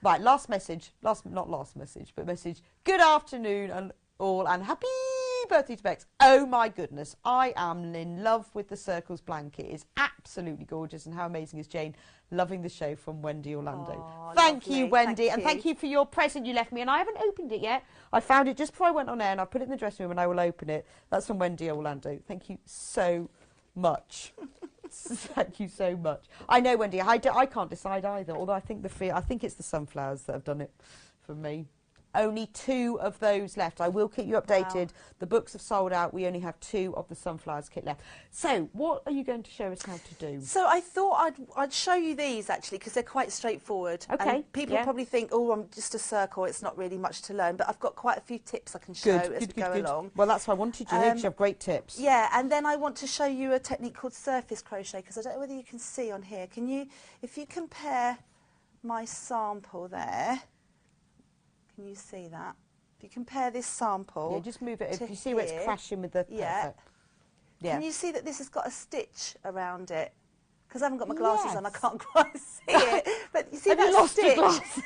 Right, message. Good afternoon and all, and happy birthday to Bex. Oh my goodness, I am in love with the Circles blanket. It's absolutely gorgeous, and how amazing is Jane? Loving the show, from Wendy Orlando. Oh, Thank you, lovely. Wendy, Thank and you. thank you for your present you left me, and I haven't opened it yet. I found it just before I went on air, and I put it in the dressing room, and I will open it. That's from Wendy Orlando. Thank you so much. Thank you so much. I know, Wendy, I can't decide either, although I think it's the sunflowers that have done it for me. Only 2 of those left. I will keep you updated. Wow. The books have sold out. We only have 2 of the sunflowers kit left. So what are you going to show us how to do? So I thought I'd show you these, actually, because they're quite straightforward. Okay. And people probably think, oh, I'm just a circle, it's not really much to learn. But I've got quite a few tips I can show as we go along. Well, that's why I wanted you here, because you have great tips. Yeah, and then I want to show you a technique called surface crochet, because I don't know whether you can see on here. Can you, if you compare my sample there, can you see that? If you compare this sample, Yeah, just move it. If you see here, where it's crashing with the... Yeah. Perfect. Yeah. Can you see that this has got a stitch around it? Because I haven't got my glasses on, I can't quite see it. But you see Have that you lost stitch? your glasses?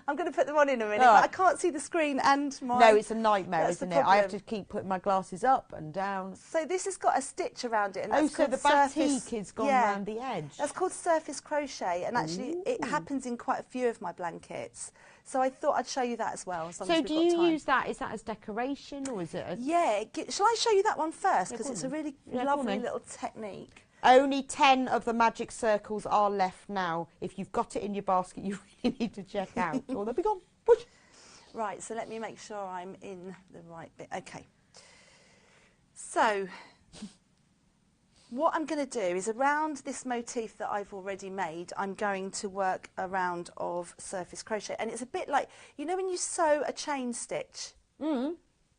I'm going to put them on in a minute, Oh. but I can't see the screen and my... No, it's a nightmare, That's isn't the it? I have to problem. keep putting my glasses up and down. So this has got a stitch around it. And Oh, that's so called the surface... batik has gone around the edge. That's called surface crochet, and actually it happens in quite a few of my blankets. So I thought I'd show you that as well. As long as So we've do got you time. use that, is that as decoration or is it a... Yeah, shall I show you that one first? Yeah, Because go it's on a really then. Yeah, go on lovely then. little technique. Only 10 of the magic circles are left now. If you've got it in your basket, you really need to check out. Or they'll be gone. Push. Right, so let me make sure I'm in the right bit. Okay. So, what I'm going to do is around this motif that I've already made, I'm going to work a round of surface crochet. And it's a bit like, you know when you sew a chain stitch?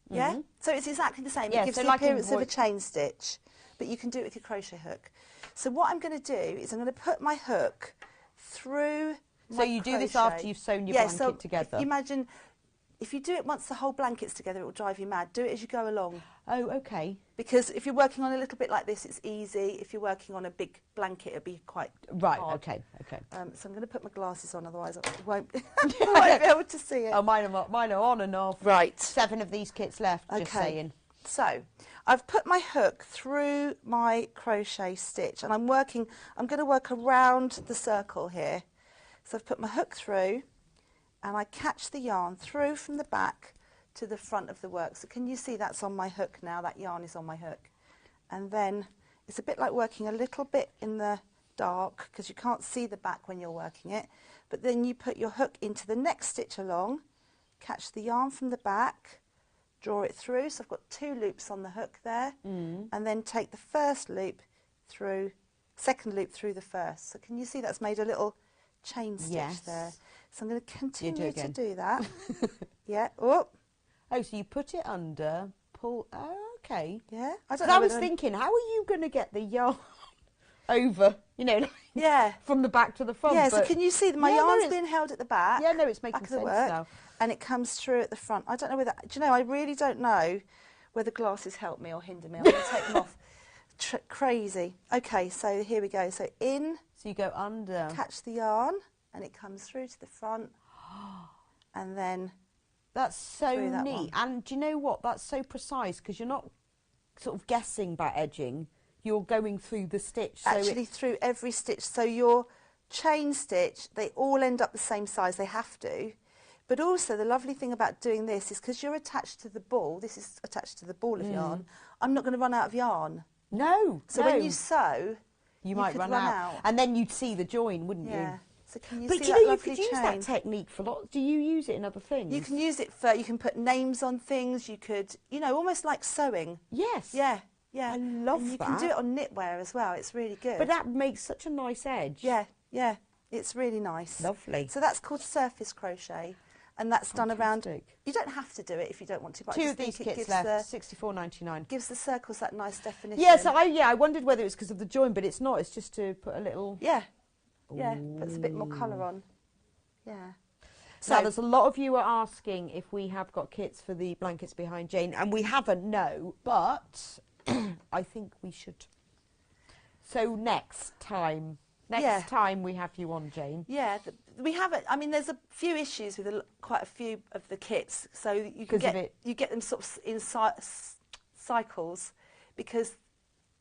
Yeah? So it's exactly the same. Yeah, It gives so the like appearance of a embroid- chain stitch, but you can do it with your crochet hook. So what I'm going to do is I'm going to put my hook through So my you do this crochet. after you've sewn your Yeah, blanket so together? If you imagine, if you do it once the whole blanket's together, it will drive you mad. Do it as you go along. Oh, okay. Because if you're working on a little bit like this, it's easy. If you're working on a big blanket, it'll be quite Right, hard. okay, okay. So I'm going to put my glasses on, otherwise I won't, I won't be able to see it. Oh, mine are on and off. Right. 7 of these kits left, just Okay. saying. So I've put my hook through my crochet stitch and I'm going to work around the circle here. So I've put my hook through and I catch the yarn through from the back to the front of the work. So can you see that's on my hook now? That yarn is on my hook. And then it's a bit like working a little bit in the dark because you can't see the back when you're working it. But then you put your hook into the next stitch along, catch the yarn from the back, draw it through. So I've got 2 loops on the hook there. And then take the first loop through, second loop through the first. So can you see that's made a little chain stitch Yes. there? So I'm going to continue to again. do that. Yeah. Oh, Oh, so you put it under, pull... Oh, okay. yeah. I So don't I know was whether- thinking, how are you going to get the yarn over, you know, like, Yeah. from the back to the front? Yeah, so but- can you see that my Yeah, no, yarn's it's- being held at the back? Yeah, no, it's making back of the sense work, now. and it comes through at the front. I don't know whether, do you know, I really don't know whether glasses help me or hinder me. I'm going to take them off. Crazy. Okay, so here we go. So in, So you go under. catch the yarn, and it comes through to the front, and then That's so through that neat. one. And do you know what? That's so precise because you're not sort of guessing by edging. You're going through the stitch. So actually through every stitch. So your chain stitch, they all end up the same size. They have to. But also the lovely thing about doing this is because you're attached to the ball, this is attached to the ball of yarn, I'm not going to run out of yarn. No. So no. when you sew, you might could run run out. out. And then you'd see the join, wouldn't yeah. you? So can you But see do you that know you lovely could use chain? that technique for lots? Do you use it in other things? You can use it for, you can put names on things, you could, you know, almost like sewing. Yes. Yeah, yeah. I love and you can do that. it on knitwear as well, it's really good. But that makes such a nice edge. Yeah, yeah, it's really nice. Lovely. So that's called surface crochet, and that's done around. Fantastic. You don't have to do it if you don't want to. But I 2 just of these think it kits gives left, the, $64.99. gives the circles that nice definition. Yes, I wondered whether it was because of the join, but it's not. It's just to put a little. Yeah, yeah, puts a bit more colour on. Yeah. So there's a lot of you are asking if we have got kits for the blankets behind Jane, and we haven't. No, but I think we should. So next time we have you on, Jane. Yeah, we haven't. I mean, there's a few issues with quite a few of the kits, so you can 'Cause of get it. you get them sort of in cycles because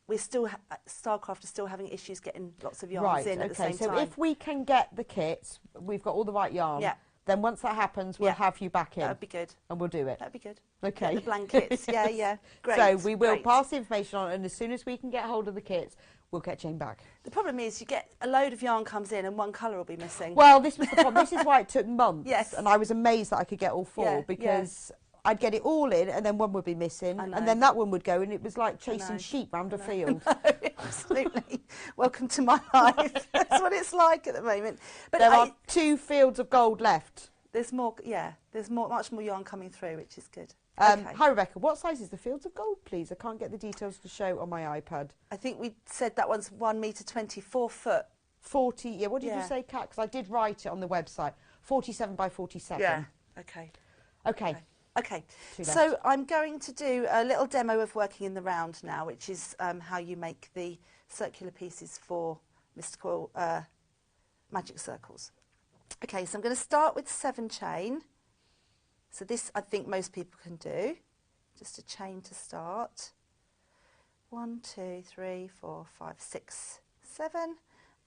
we're still Starcraft is still having issues getting lots of yarns Right. in at the Okay. same So time. if we can get the kits, we've got all the right yarn. Yeah. Then once that happens, we'll Yeah. have you back in, That would be good. and we'll do it. That'd be good. Okay. Get the blankets. Yeah, yeah. Great. So we will great. pass the information on, and as soon as we can get hold of the kits, we'll get Jane back. The problem is you get a load of yarn comes in and one colour will be missing. Well, this was the problem. This is why it took months. Yes. And I was amazed that I could get all 4 Yeah, yeah. because I'd get it all in, and then one would be missing, I know. and then that one would go, and it was like chasing know. sheep round a field. Absolutely. Welcome to my life. That's what it's like at the moment. But There are 2 fields of gold left. there's more. Yeah, there's much more yarn coming through, which is good. Okay. Okay. Hi, Rebecca. What size is the fields of gold, please? I can't get the details to show on my iPad. I think we said that one's 1 metre 24 foot. 40. Yeah. What did you Yeah. say, Kat? Because I did write it on the website. 47 by 47. Yeah. Okay. Okay. Okay, Two so left. I'm going to do a little demo of working in the round now, which is how you make the circular pieces for mystical magic circles. Okay, so I'm going to start with 7 chain. So this I think most people can do. Just a chain to start. 1, 2, 3, 4, 5, 6, 7.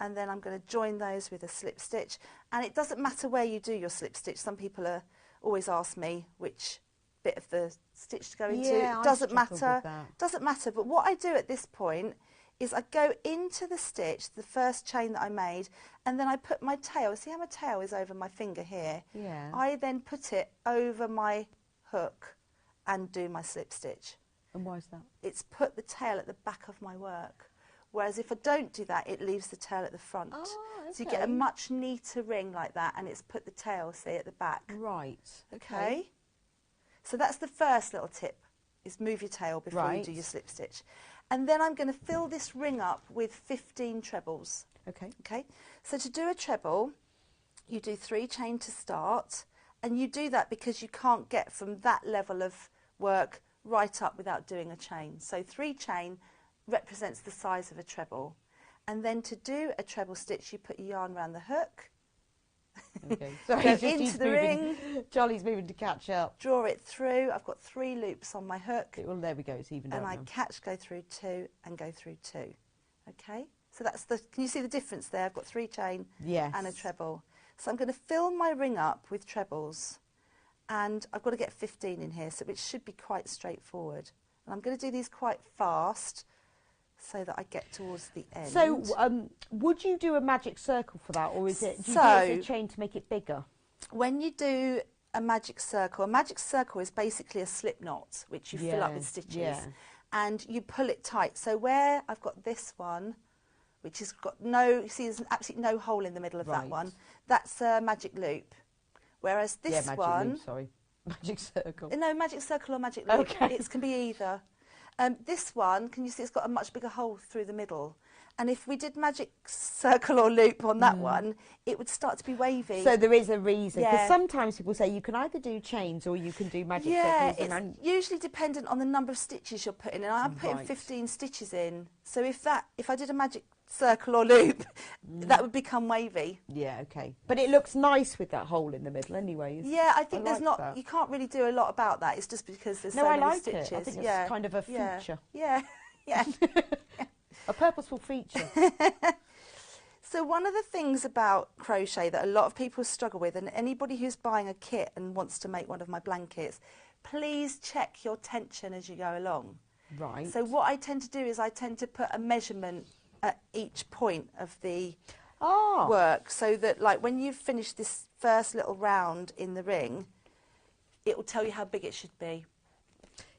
And then I'm going to join those with a slip stitch. And it doesn't matter where you do your slip stitch. Some people always ask me which bit of the stitch to go into. Yeah, It doesn't I struggle matter. with that. Doesn't matter. But what I do at this point is I go into the stitch, the first chain that I made, and then I put my tail. See how my tail is over my finger here? Yeah. I then put it over my hook and do my slip stitch. And why is that? It's put the tail at the back of my work. Whereas if I don't do that, it leaves the tail at the front. Oh, So you get a okay. much neater ring like that, and it's put the tail, see, at the back. Right. Okay. So that's the first little tip, is move your tail before you Right. do your slip stitch. And then I'm going to fill this ring up with 15 trebles. Okay. Okay. So to do a treble, you do 3 chain to start, and you do that because you can't get from that level of work right up without doing a chain. So 3 chain represents the size of a treble. And then to do a treble stitch, you put your yarn around the hook, Okay. go he's into the ring, Charlie's moving to catch up. draw it through. I've got 3 loops on my hook, Okay, well, there we go. It's evened and out I now. catch, go through 2, and go through 2. Okay, so that's the, can you see the difference there? I've got 3 chain Yes. and a treble. So I'm going to fill my ring up with trebles, and I've got to get 15 in here, so it should be quite straightforward. And I'm going to do these quite fast so that I get towards the end. So, would you do a magic circle for that, or is it, do you do it as a chain to make it bigger? when you do a magic circle is basically a slip knot, which you fill up with stitches. Yeah. And you pull it tight. So where I've got this one, which has got no, you see there's absolutely no hole in the middle of that Right. one, that's a magic loop. Whereas this magic one, loop, sorry. Magic circle. no, magic circle or magic loop, Okay. it can be either. This one, can you see it's got a much bigger hole through the middle? And if we did magic circle or loop on that one, it would start to be wavy. So there is a reason, because Yeah. sometimes people say you can either do chains or you can do magic Yeah, circles. it's usually dependent on the number of stitches you're putting in. I'm putting Right. 15 stitches in. So if I did a magic circle or loop, that would become wavy. Yeah, okay. But it looks nice with that hole in the middle anyway. Yeah, I think I there's like not, that. you can't really do a lot about that. It's just because there's No, so I many like stitches. it. I think it's yeah. kind of a yeah. feature. Yeah, yeah. A purposeful feature. So one of the things about crochet that a lot of people struggle with, and anybody who's buying a kit and wants to make one of my blankets, please check your tension as you go along. Right. So what I tend to do is I tend to put a measurement at each point of the work, so that like when you've finished this first little round in the ring, it will tell you how big it should be.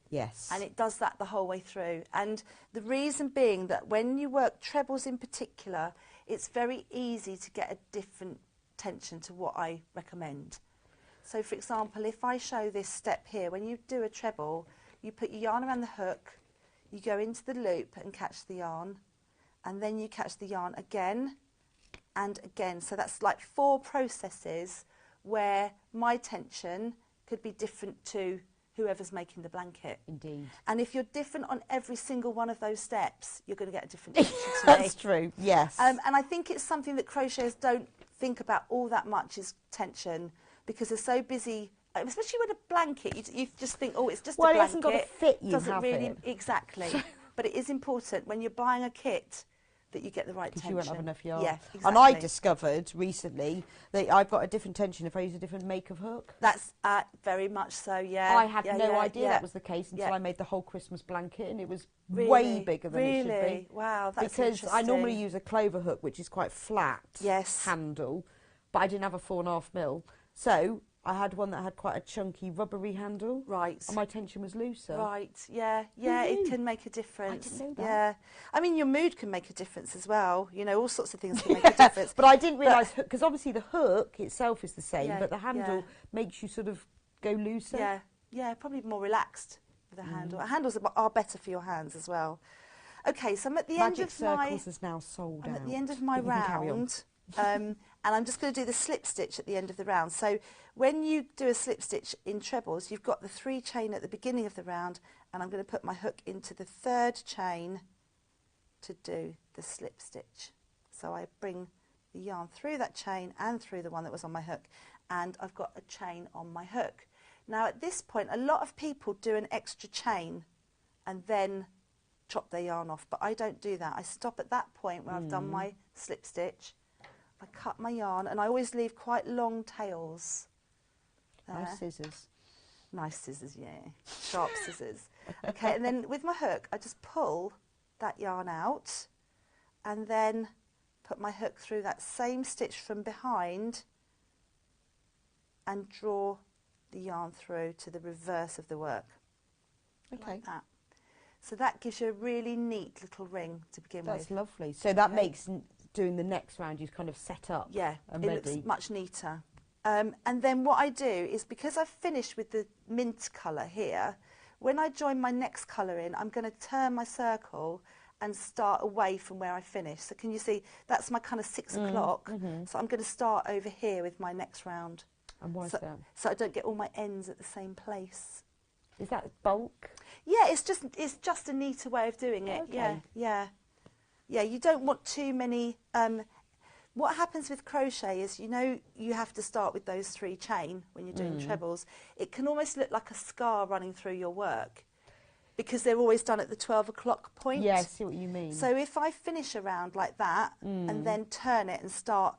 Yes. And it does that the whole way through. And the reason being that when you work trebles in particular, it's very easy to get a different tension to what I recommend. So for example, if I show this step here, when you do a treble, you put your yarn around the hook, you go into the loop and catch the yarn, and then you catch the yarn again and again. So that's like 4 processes where my tension could be different to whoever's making the blanket. Indeed. And if you're different on every single one of those steps, you're going to get a different tension to That's true, yes. and I think it's something that crocheters don't think about all that much, is tension, because they're so busy, especially with a blanket, you just think, oh, it's just a blanket. Well, it hasn't got to fit you, doesn't have really, it? Exactly. But it is important when you're buying a kit that you get the right tension. You won't have enough yarn. Yeah, exactly. And I discovered recently that I've got a different tension if I use a different make of hook. That's very much so, yeah. I had yeah, no yeah, idea yeah. that was the case until Yeah. I made the whole Christmas blanket, and it was Really? way bigger than it should Really? be. Wow, that's because I normally interesting. use a clover hook, which is quite flat Yes. handle, but I didn't have a 4.5mm, so I had one that had quite a chunky rubbery handle. Right. And my tension was looser. Right, yeah, yeah, it knew? can make a difference. didn't know that. Yeah, I mean, your mood can make a difference as well. You know, all sorts of things can make a difference. But I didn't realise, because obviously the hook itself is the same, Yeah, but the handle yeah. makes you sort of go looser. Yeah, yeah, probably more relaxed with a handle. Handles are better for your hands as well. Okay, so I'm at the Magic end of my Circles is now sold out. I'm at the end of my But you can carry on. round, and I'm just going to do the slip stitch at the end of the round. So when you do a slip stitch in trebles, you've got the 3 chain at the beginning of the round, and I'm going to put my hook into the 3rd chain to do the slip stitch. So I bring the yarn through that chain and through the one that was on my hook, and I've got a chain on my hook. Now at this point, a lot of people do an extra chain and then chop their yarn off, but I don't do that. I stop at that point where I've done my slip stitch. I cut my yarn, and I always leave quite long tails. Nice scissors. Nice scissors, yeah. Sharp scissors. Okay, and then with my hook, I just pull that yarn out and then put my hook through that same stitch from behind and draw the yarn through to the reverse of the work. Okay. Like that. So that gives you a really neat little ring to begin with. That's lovely. So that makes doing the next round you kind of set up. Yeah, and it ready. looks much neater. And then what I do is, because I've finished with the mint colour here, when I join my next colour in, I'm going to turn my circle and start away from where I finished. So can you see, that's my kind of 6 o'clock. So I'm going to start over here with my next round. And why is that? So I don't get all my ends at the same place. Is that bulk? Yeah, it's just a neater way of doing it. Okay. Yeah. You don't want too many. What happens with crochet is, you know, you have to start with those 3 chain when you're doing trebles. It can almost look like a scar running through your work because they're always done at the 12 o'clock point. Yeah, I see what you mean. So if I finish a round like that and then turn it and start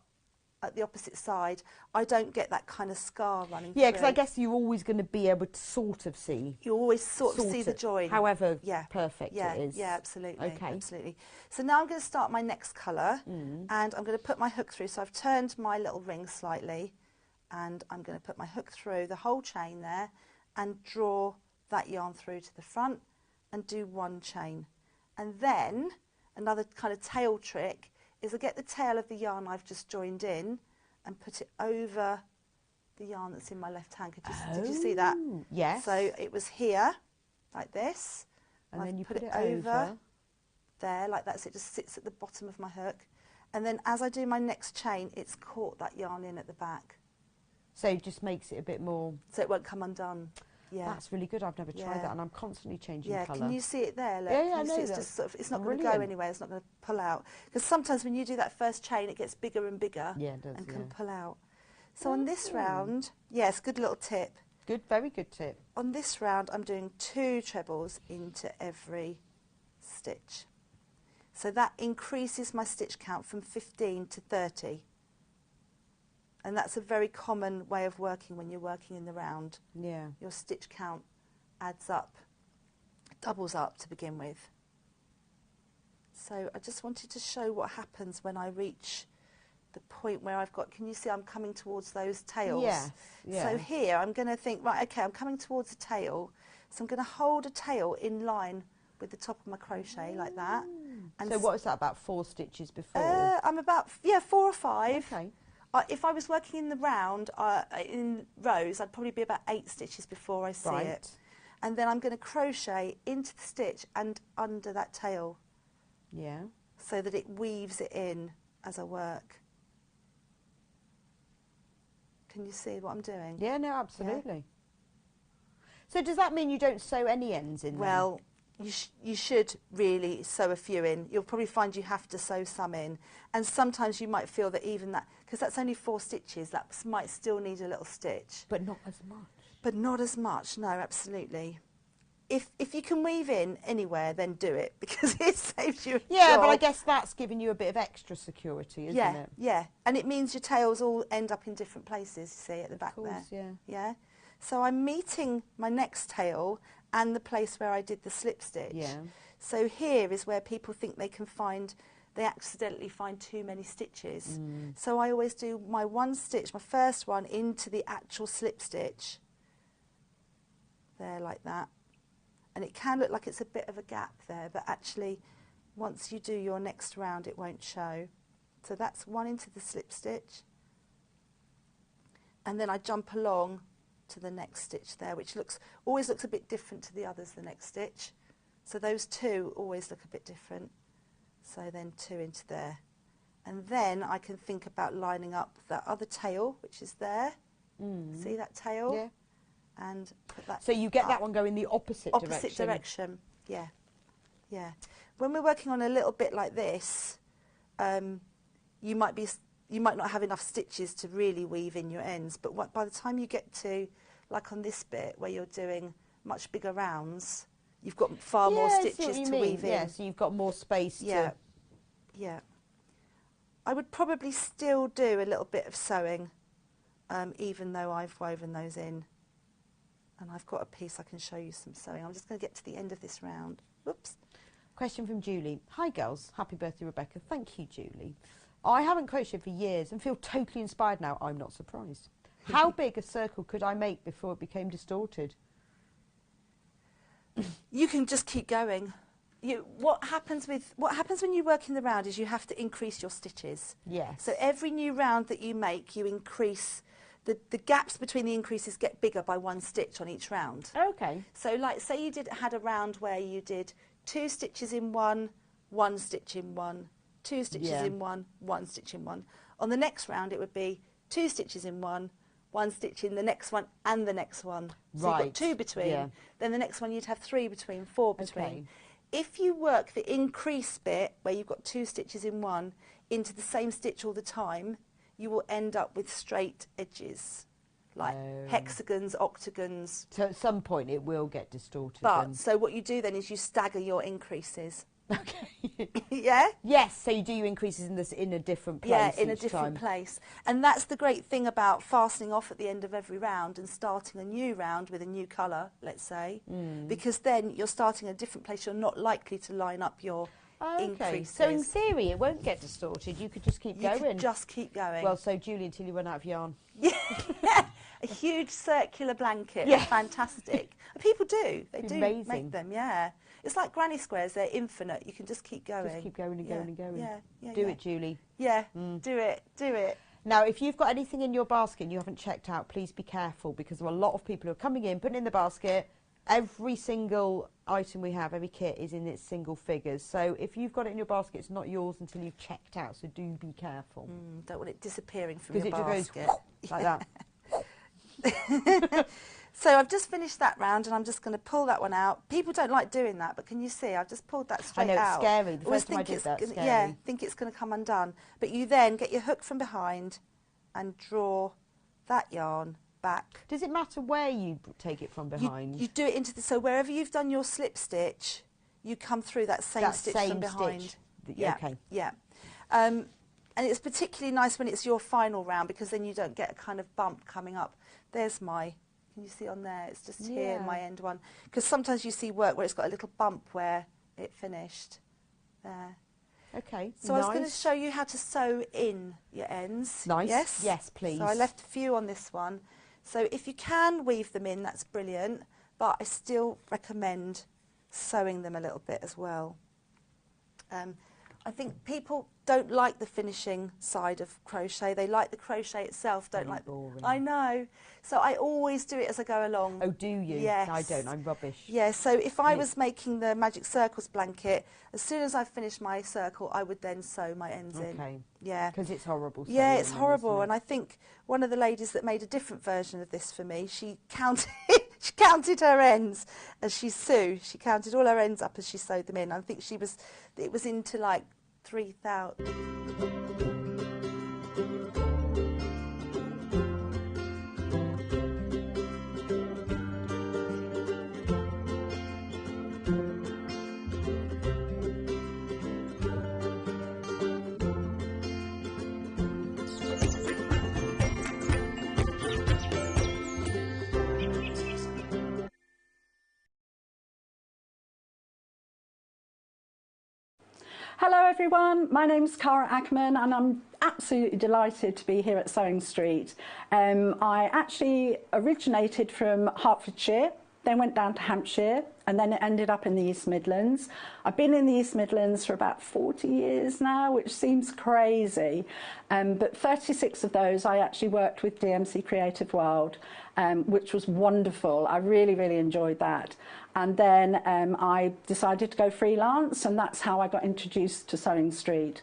at the opposite side, I don't get that kind of scar running through. Yeah, because I guess you're always going to be able to sort of see. You always sort of see the join. However perfect it is. Yeah, absolutely. Okay. Absolutely. So now I'm going to start my next colour and I'm going to put my hook through. So I've turned my little ring slightly and I'm going to put my hook through the whole chain there and draw that yarn through to the front and do 1 chain. And then another kind of tail trick is I get the tail of the yarn I've just joined in and put it over the yarn that's in my left hand. Did you see that? Yes. So it was here, like this. And then you put it over there, like that, so it just sits at the bottom of my hook. And then as I do my next chain, it's caught that yarn in at the back. So it just makes it a bit more... So it won't come undone. Yeah. That's really good. I've never tried that, and I'm constantly changing colour. Can you see it there? Look? Yeah, I know. It's just sort of, it's not going to go anywhere. It's not going to pull out. Because sometimes when you do that first chain, it gets bigger and bigger. Yeah, it does. And can pull out. So on this round, yes, good little tip. Good, very good tip. On this round, I'm doing 2 trebles into every stitch. So that increases my stitch count from 15 to 30. And that's a very common way of working when you're working in the round. Yeah. Your stitch count adds up, doubles up to begin with. So I just wanted to show what happens when I reach the point where I've got, can you see I'm coming towards those tails? Yes. Yeah. So here I'm going to think, right, okay, I'm coming towards a tail. So I'm going to hold a tail in line with the top of my crochet like that. And so what is that, about 4 stitches before? I'm about, 4 or 5. Okay. If I was working in the round, in rows, I'd probably be about 8 stitches before I see it. And then I'm going to crochet into the stitch and under that tail. Yeah. So that it weaves it in as I work. Can you see what I'm doing? Yeah, no, absolutely. Yeah. So does that mean you don't sew any ends in? Well, you should really sew a few in. You'll probably find you have to sew some in. And sometimes you might feel that even that, because that's only 4 stitches, that might still need a little stitch. But not as much. But not as much, no, absolutely. If you can weave in anywhere, then do it, because it saves you a job. But I guess that's giving you a bit of extra security, isn't it? Yeah, and it means your tails all end up in different places, you see, at the back there. Yeah. So I'm meeting my next tail and the place where I did the slip stitch. Yeah. So here is where people think they accidentally find too many stitches. So I always do my 1 stitch, my first one, into the actual slip stitch. There, like that. And it can look like it's a bit of a gap there, but actually, once you do your next round, it won't show. So that's 1 into the slip stitch. And then I jump along to the next stitch there, which always looks a bit different to the others, the next stitch. So those 2 always look a bit different. So then 2 into there. And then I can think about lining up that other tail, which is there. See that tail? Yeah. And put that. So you get up. that one going the opposite direction. Yeah, yeah. When we're working on a little bit like this, you might not have enough stitches to really weave in your ends. But by the time you get to, like on this bit where you're doing much bigger rounds, you've got far more stitches to weave in. Yeah, so you've got more space. Yeah, yeah. I would probably still do a little bit of sewing, even though I've woven those in. And I've got a piece I can show you some sewing. I'm just going to get to the end of this round. Whoops. Question from Julie. Hi girls, happy birthday Rebecca. Thank you, Julie. I haven't crocheted for years and feel totally inspired now. I'm not surprised. How big a circle could I make before it became distorted? You can just keep going. What happens when you work in the round is you have to increase your stitches. Yes. So every new round that you make, you increase. The gaps between the increases get bigger by 1 stitch on each round. Okay. So like say you had a round where you did 2 stitches in one, 1 stitch in one, 2 stitches in one, 1 stitch in one. On the next round it would be 2 stitches in one, 1 stitch in the next one and the next one. So you've got 2 between. Yeah. Then the next one you'd have 3 between, 4 between. Okay. If you work the increase bit where you've got 2 stitches in one into the same stitch all the time, you will end up with straight edges, like hexagons, octagons. So at some point it will get distorted. So what you do then is you stagger your increases. Okay. Yeah? Yes, so you do your increases in a different place. Yeah, in a different place. And that's the great thing about fastening off at the end of every round and starting a new round with a new colour, let's say, because then you're starting a different place. You're not likely to line up your increases. So in theory it won't get distorted. You could just keep going. You could just keep going. Well, so Julie, until you run out of yarn. Yeah. A huge circular blanket. Yeah. Fantastic. People do. They do make them, yeah. It's like granny squares. They're infinite. You can just keep going. Just keep going and going and going. Yeah. Do it, Julie. Yeah. Do it. Do it. Now, if you've got anything in your basket and you haven't checked out, please be careful because there are a lot of people who are coming in, putting in the basket. Every single item we have, every kit is in its single figures. So if you've got it in your basket, it's not yours until you've checked out. So do be careful. Don't want it disappearing from your basket. Because it just goes like that. So I've just finished that round and I'm just going to pull that one out. People don't like doing that, but can you see? I've just pulled that straight out. I know, it's scary. The first time I did that, it's scary. Yeah, think it's going to come undone. But you then get your hook from behind and draw that yarn back. Does it matter where you take it from behind? You do it into so wherever you've done your slip stitch, you come through that same stitch from behind. Yeah. Okay. Yeah. And it's particularly nice when it's your final round because then you don't get a kind of bump coming up. There's my, can you see on there? It's just here, my end one. Because sometimes you see work where it's got a little bump where it finished. There. Okay. So nice. I was going to show you how to sew in your ends. Nice. Yes? Yes, please. So I left a few on this one. So if you can weave them in, that's brilliant. But I still recommend sewing them a little bit as well. I think people don't like the finishing side of crochet. They like the crochet itself, don't like. Boring. I know. So I always do it as I go along. Oh, do you? Yes. I don't. I'm rubbish. Yeah. So if I was making the Magic Circles blanket, as soon as I finished my circle, I would then sew my ends in. Okay. Yeah. Because it's horrible. Yeah, it's horrible. And I think one of the ladies that made a different version of this for me, she counted. She counted her ends as she sewed. She counted all her ends up as she sewed them in. I think it was into like 3,000. Hello everyone, my name's Cara Ackerman and I'm absolutely delighted to be here at Sewing Street. I actually originated from Hertfordshire, then went down to Hampshire and then it ended up in the East Midlands. I've been in the East Midlands for about 40 years now, which seems crazy, but 36 of those I actually worked with DMC Creative World, which was wonderful. I really, really enjoyed that. And then I decided to go freelance and that's how I got introduced to Sewing Street.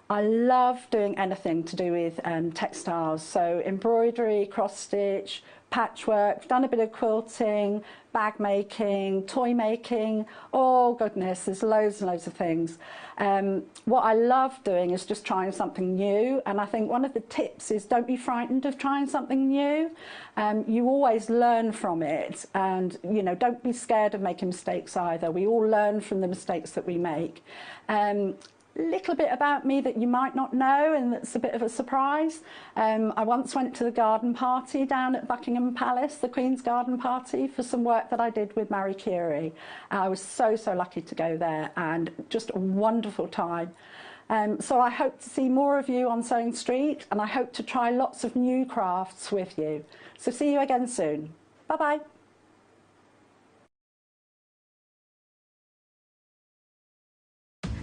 I love doing anything to do with textiles, so embroidery, cross stitch, patchwork, done a bit of quilting, bag making, toy making, oh goodness, there's loads and loads of things. What I love doing is just trying something new, and I think one of the tips is don't be frightened of trying something new. You always learn from it, and you know, don't be scared of making mistakes either. We all learn from the mistakes that we make. Little bit about me that you might not know, and that's a bit of a surprise. I once went to the garden party down at Buckingham Palace, the Queen's garden party, for some work that I did with Marie Curie. I was so lucky to go there, and just a wonderful time. So I hope to see more of you on Sewing Street, and I hope to try lots of new crafts with you. So see you again soon. Bye-bye.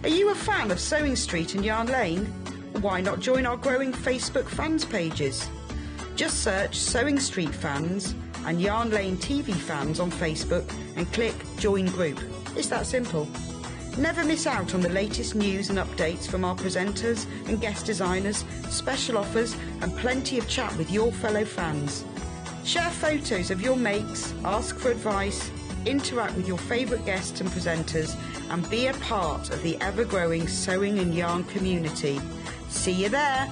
Are you a fan of Sewing Street and Yarn Lane? Why not join our growing Facebook fans pages? Just search Sewing Street Fans and Yarn Lane TV Fans on Facebook and click Join Group. It's that simple. Never miss out on the latest news and updates from our presenters and guest designers, special offers and plenty of chat with your fellow fans. Share photos of your makes, ask for advice, interact with your favourite guests and presenters, and be a part of the ever-growing sewing and yarn community. See you there!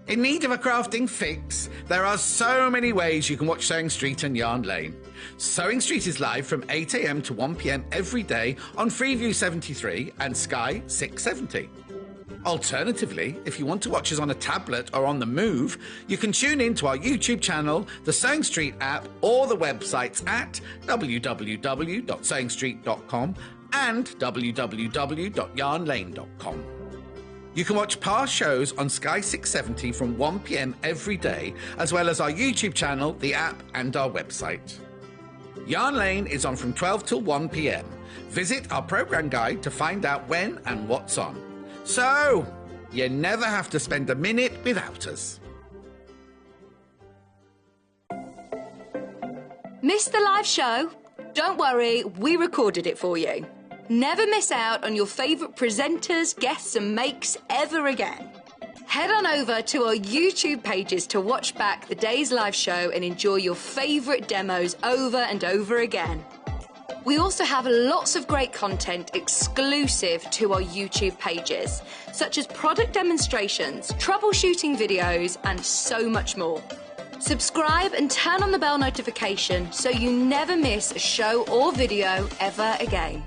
In need of a crafting fix? There are so many ways you can watch Sewing Street and Yarn Lane. Sewing Street is live from 8 AM to 1 PM every day on Freeview 73 and Sky 670. Alternatively, if you want to watch us on a tablet or on the move, you can tune in to our YouTube channel, the Sewing Street app, or the websites at www.sewingstreet.com and www.yarnlane.com. You can watch past shows on Sky 670 from 1 PM every day, as well as our YouTube channel, the app, and our website. Yarn Lane is on from 12 till 1 PM. Visit our programme guide to find out when and what's on. So, you never have to spend a minute without us. Missed the live show? Don't worry, we recorded it for you. Never miss out on your favourite presenters, guests and makes ever again. Head on over to our YouTube pages to watch back the day's live show and enjoy your favourite demos over and over again. We also have lots of great content exclusive to our YouTube pages, such as product demonstrations, troubleshooting videos, and so much more. Subscribe and turn on the bell notification so you never miss a show or video ever again.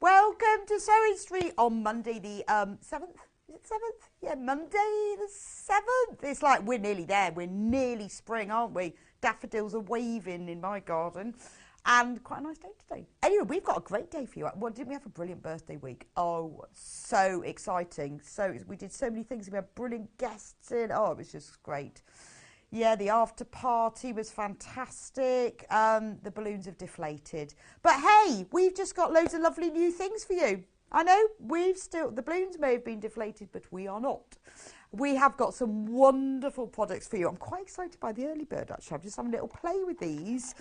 Welcome to Sewing Street on Monday the 7th. Is it 7th? Yeah, Monday the 7th. It's like we're nearly there. We're nearly spring, aren't we? Daffodils are waving in my garden. And quite a nice day today. Anyway, we've got a great day for you. Well, didn't we have a brilliant birthday week? Oh, so exciting. We did so many things. We had brilliant guests in. Oh, it was just great. Yeah, the after party was fantastic. The balloons have deflated. But hey, we've just got loads of lovely new things for you. I know the balloons may have been deflated, but we are not. We have got some wonderful products for you. I'm quite excited by the early bird, actually. I'm just having a little play with these.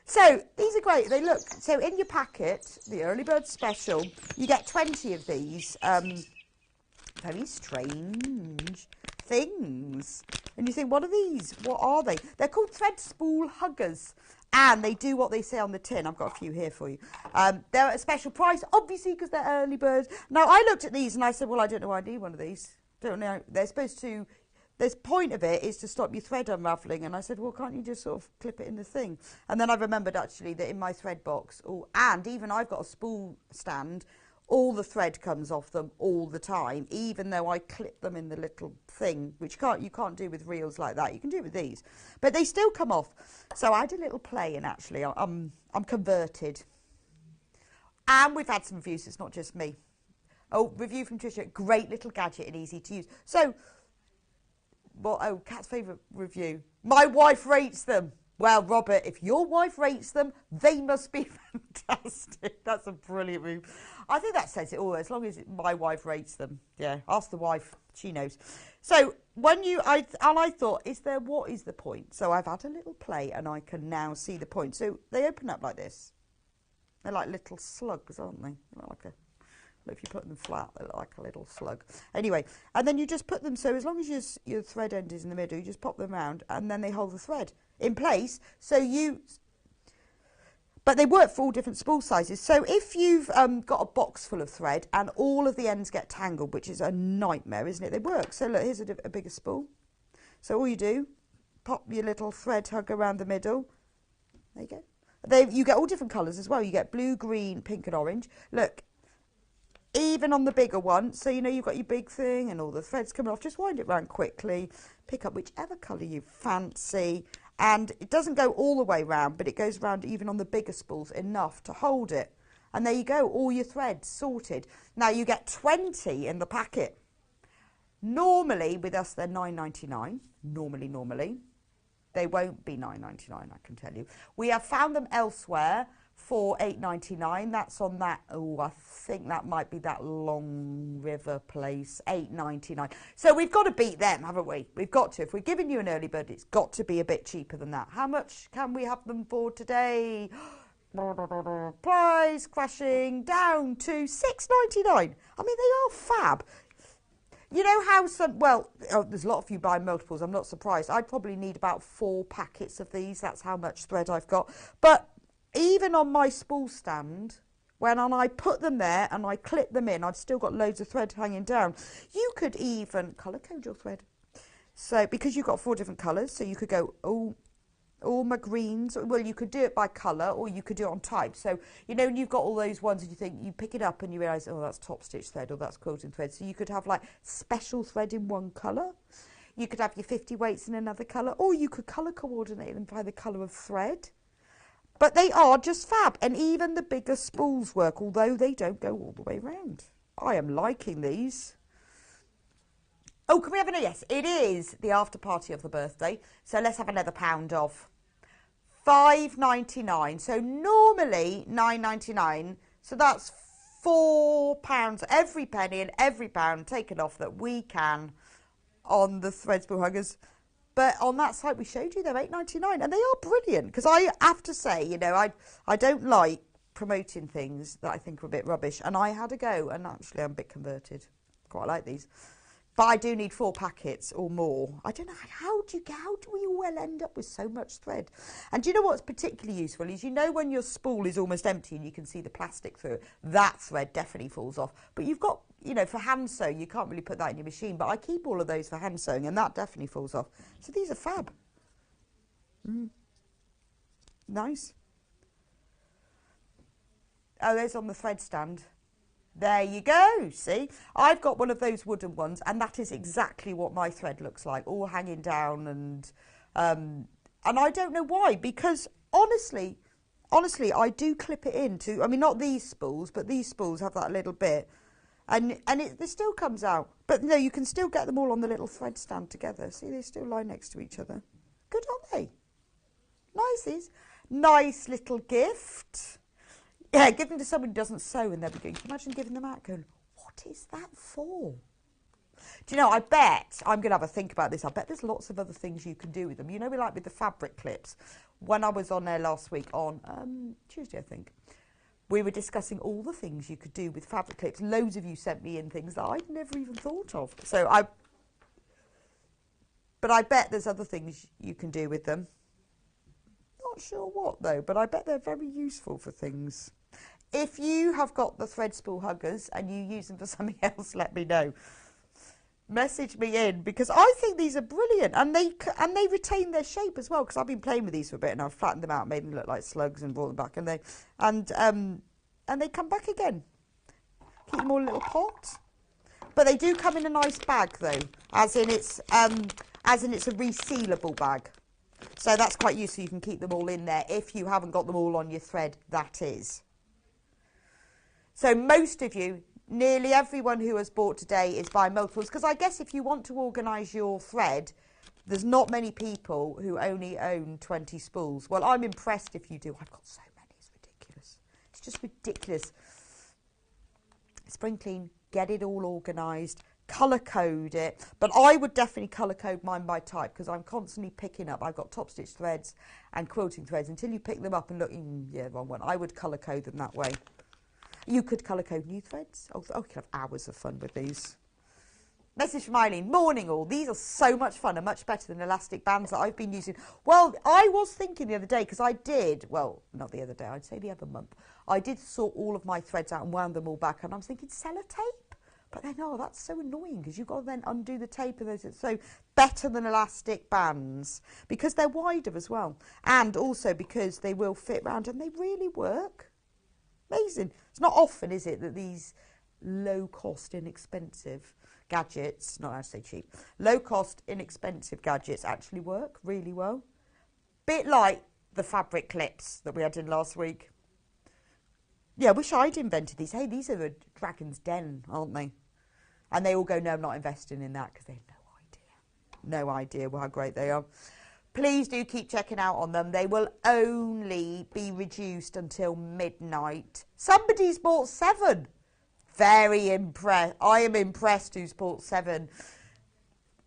So these are great. They look, so in your packet, the early bird special, you get 20 of these. Very strange things. And you think, what are these? What are they? They're called thread spool huggers. And they do what they say on the tin. I've got a few here for you. They're at a special price, obviously, because they're early birds. Now, I looked at these and I said, well, I don't know why I need one of these. Don't know. They're supposed to, the point of it is to stop your thread unravelling. And I said, well, can't you just sort of clip it in the thing? And then I remembered, actually, that in my thread box, and even I've got a spool stand, all the thread comes off them all the time, even though I clip them in the little thing, which you can't do with reels like that. You can do it with these, but they still come off. So I did a little play, and actually I'm converted. And we've had some reviews. It's not just me. Oh, review from Tricia. Great little gadget and easy to use. So, well, Kat's favourite review. My wife rates them. Well, Robert, if your wife rates them, they must be fantastic. That's a brilliant move. I think that says it all, as long as my wife rates them. Yeah, ask the wife, she knows. So when I thought, what is the point? So I've had a little play and I can now see the point. So they open up like this. They're like little slugs, aren't they? If you put them flat, they're like a little slug. Anyway, and then you just put them, so as long as your thread end is in the middle, you just pop them around and then they hold the thread in place. But they work for all different spool sizes. So if you've got a box full of thread and all of the ends get tangled, which is a nightmare, isn't it? They work. So look, here's a bigger spool. So all you do, pop your little thread hug around the middle. There you go. You get all different colours as well. You get blue, green, pink and orange. Look, even on the bigger one, so you know you've got your big thing and all the threads coming off, just wind it round quickly, pick up whichever colour you fancy, and it doesn't go all the way round, but it goes round even on the bigger spools enough to hold it. And there you go, all your threads sorted. Now you get 20 in the packet. Normally, with us, they're £9.99. Normally. They won't be £9.99, I can tell you. We have found them elsewhere for £8.99. That's on that, I think that might be that Long River place, £8.99. So we've got to beat them, haven't we? We've got to. If we're giving you an early bird, it's got to be a bit cheaper than that. How much can we have them for today? Price crashing down to £6.99. I mean, they are fab. You know how there's a lot of you buying multiples, I'm not surprised. I'd probably need about 4 packets of these. That's how much thread I've got. But even on my spool stand, when I put them there and I clip them in, I've still got loads of thread hanging down. You could even colour code your thread. So, because you've got 4 different colours, so you could go, all my greens. Well, you could do it by colour or you could do it on type. So, you know, when you've got all those ones and you think, you pick it up and you realise, oh, that's top stitch thread or that's quilting thread. So you could have like special thread in one colour. You could have your 50 weights in another colour, or you could colour coordinate them by the colour of thread. But they are just fab, and even the bigger spools work, although they don't go all the way round. I am liking these. Oh, can we have yes, it is the after party of the birthday, so let's have another pound off. £5.99, so normally £9.99, so that's £4, every penny and every pound taken off that we can on the thread spool huggers. But on that site we showed you, they're £8.99, and they are brilliant, because I have to say, you know, I don't like promoting things that I think are a bit rubbish, and I had a go, and actually I'm a bit converted. Quite like these. But I do need 4 packets or more. I don't know, how do we all end up with so much thread? And do you know what's particularly useful is, you know, when your spool is almost empty and you can see the plastic through it, that thread definitely falls off. But you've got, you know, for hand sewing, you can't really put that in your machine, but I keep all of those for hand sewing and that definitely falls off. So these are fab. Nice. Oh, there's on the thread stand. There you go, see? I've got one of those wooden ones, and that is exactly what my thread looks like, all hanging down, and I don't know why, because honestly, I do clip it into, I mean, not these spools, but these spools have that little bit, and it still comes out. But no, you can still get them all on the little thread stand together. See, they still lie next to each other. Good, aren't they? Nice, these. Nice little gift. Yeah, give them to someone who doesn't sew and they'll be going, can you imagine giving them out going, what is that for? Do you know, I bet, I'm going to have a think about this, I bet there's lots of other things you can do with them. You know, we like with the fabric clips. When I was on there last week, on Tuesday, I think, we were discussing all the things you could do with fabric clips. Loads of you sent me in things that I'd never even thought of. But I bet there's other things you can do with them. Not sure what, though, but I bet they're very useful for things. If you have got the thread spool huggers and you use them for something else, let me know. Message me in, because I think these are brilliant, and they retain their shape as well, because I've been playing with these for a bit and I've flattened them out, made them look like slugs and brought them back, and they come back again. Keep them all in a little pot. But they do come in a nice bag though, as in it's a resealable bag. So that's quite useful. You can keep them all in there if you haven't got them all on your thread, that is. So most of you, nearly everyone who has bought today is buying multiples, because I guess if you want to organise your thread, There's not many people who only own 20 spools. Well, I'm impressed if you do. I've got so many, it's ridiculous. It's just ridiculous. Spring clean, get it all organised, colour code it. But I would definitely colour code mine by type because I'm constantly picking up. I've got top stitch threads and quilting threads. Until you pick them up and look, yeah, wrong one. I would colour code them that way. You could colour code new threads. Oh, you could have hours of fun with these. Message from Eileen. Morning all. These are so much fun and much better than elastic bands that I've been using. Well, I was thinking the other day, because I did, well, not the other day, I'd say the other month, I did sort all of my threads out and wound them all back, and I was thinking sellotape? But then, oh, that's so annoying, because you've got to then undo the tape of those. So better than elastic bands, because they're wider as well. And also because they will fit round, and they really work. Amazing. It's not often, is it, that these low-cost, inexpensive gadgets, not to say cheap, low-cost, inexpensive gadgets actually work really well. Bit like the fabric clips that we had in last week. Yeah, I wish I'd invented these. Hey, these are a Dragon's Den, aren't they? And they all go, no, I'm not investing in that because they have no idea how great they are. Please do keep checking out on them. They will only be reduced until midnight. Somebody's bought 7. Very impressed. I am impressed who's bought 7.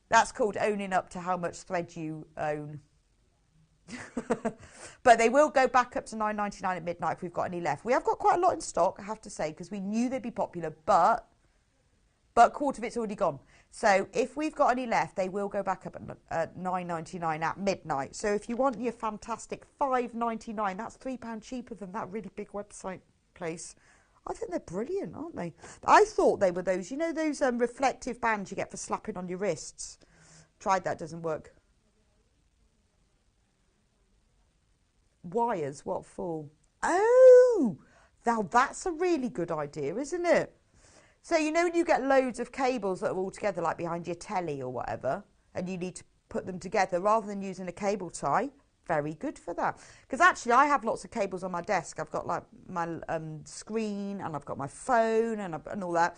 That's called owning up to how much thread you own. But they will go back up to £9.99 at midnight if we've got any left. We have got quite a lot in stock, I have to say, because we knew they'd be popular, but a quarter of it's already gone. So if we've got any left, they will go back up at £9.99 at midnight. So if you want your fantastic £5.99, that's £3 cheaper than that really big website place. I think they're brilliant, aren't they? I thought they were those, you know, those reflective bands you get for slapping on your wrists. Tried that, doesn't work. Wires, what for? Oh, now that's a really good idea, isn't it? So, you know, when you get loads of cables that are all together, like behind your telly or whatever, and you need to put them together rather than using a cable tie, very good for that. Because actually, I have lots of cables on my desk. I've got like my screen, and I've got my phone, and all that.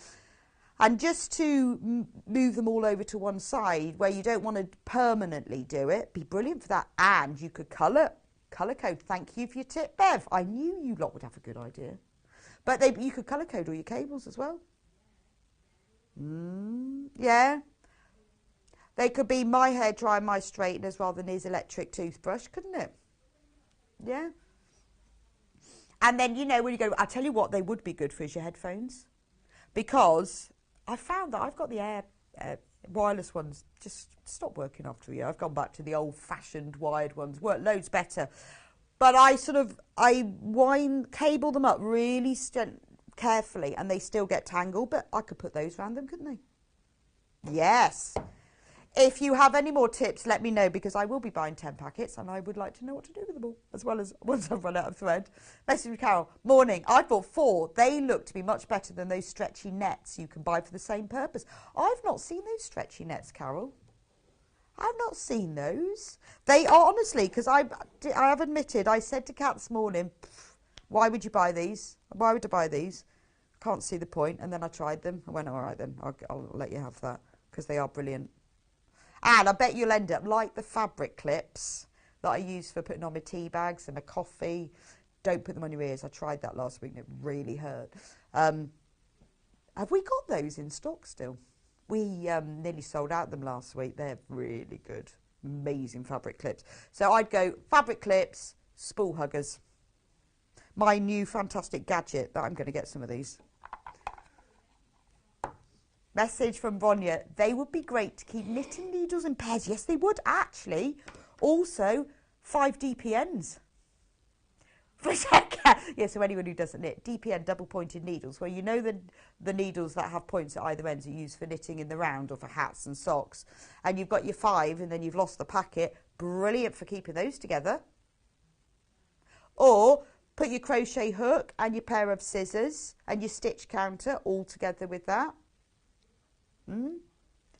And just to move them all over to one side, where you don't want to permanently do it, be brilliant for that. And you could colour code. Thank you for your tip, Bev. I knew you lot would have a good idea. But you could colour code all your cables as well. Yeah. They could be my hairdryer, my straighteners, rather than his electric toothbrush, couldn't it? Yeah. And then, you know, when you go, I'll tell you what they would be good for is your headphones. Because I found that I've got the wireless ones just stopped working after a year. I've gone back to the old-fashioned wired ones. Work loads better. But I cable them up really carefully, and they still get tangled. But I could put those around them, couldn't I? Yes. If you have any more tips, let me know, because I will be buying 10 packets and I would like to know what to do with them all, as well as once I've run out of thread. Message from Carol. Morning. I bought 4. They look to be much better than those stretchy nets you can buy for the same purpose. I've not seen those stretchy nets, Carol. I've not seen those. They are, honestly, because I have admitted, I said to Kat this morning, why would you buy these? Why would I buy these? Can't see the point. And then I tried them. I went, all right then, I'll let you have that, because they are brilliant. And I bet you'll end up like the fabric clips that I use for putting on my tea bags and my coffee. Don't put them on your ears. I tried that last week and it really hurt. Have we got those in stock still? We nearly sold out them last week. They're really good. Amazing fabric clips. So I'd go fabric clips, spool huggers. My new fantastic gadget that I'm going to get some of these. Message from Ronya. They would be great to keep knitting needles in pairs. Yes, they would, actually. Also, 5 DPNs. Yeah, so anyone who doesn't knit, DPN, double-pointed needles, where you know the needles that have points at either ends are used for knitting in the round or for hats and socks. And you've got your 5 and then you've lost the packet. Brilliant for keeping those together. Or put your crochet hook and your pair of scissors and your stitch counter all together with that.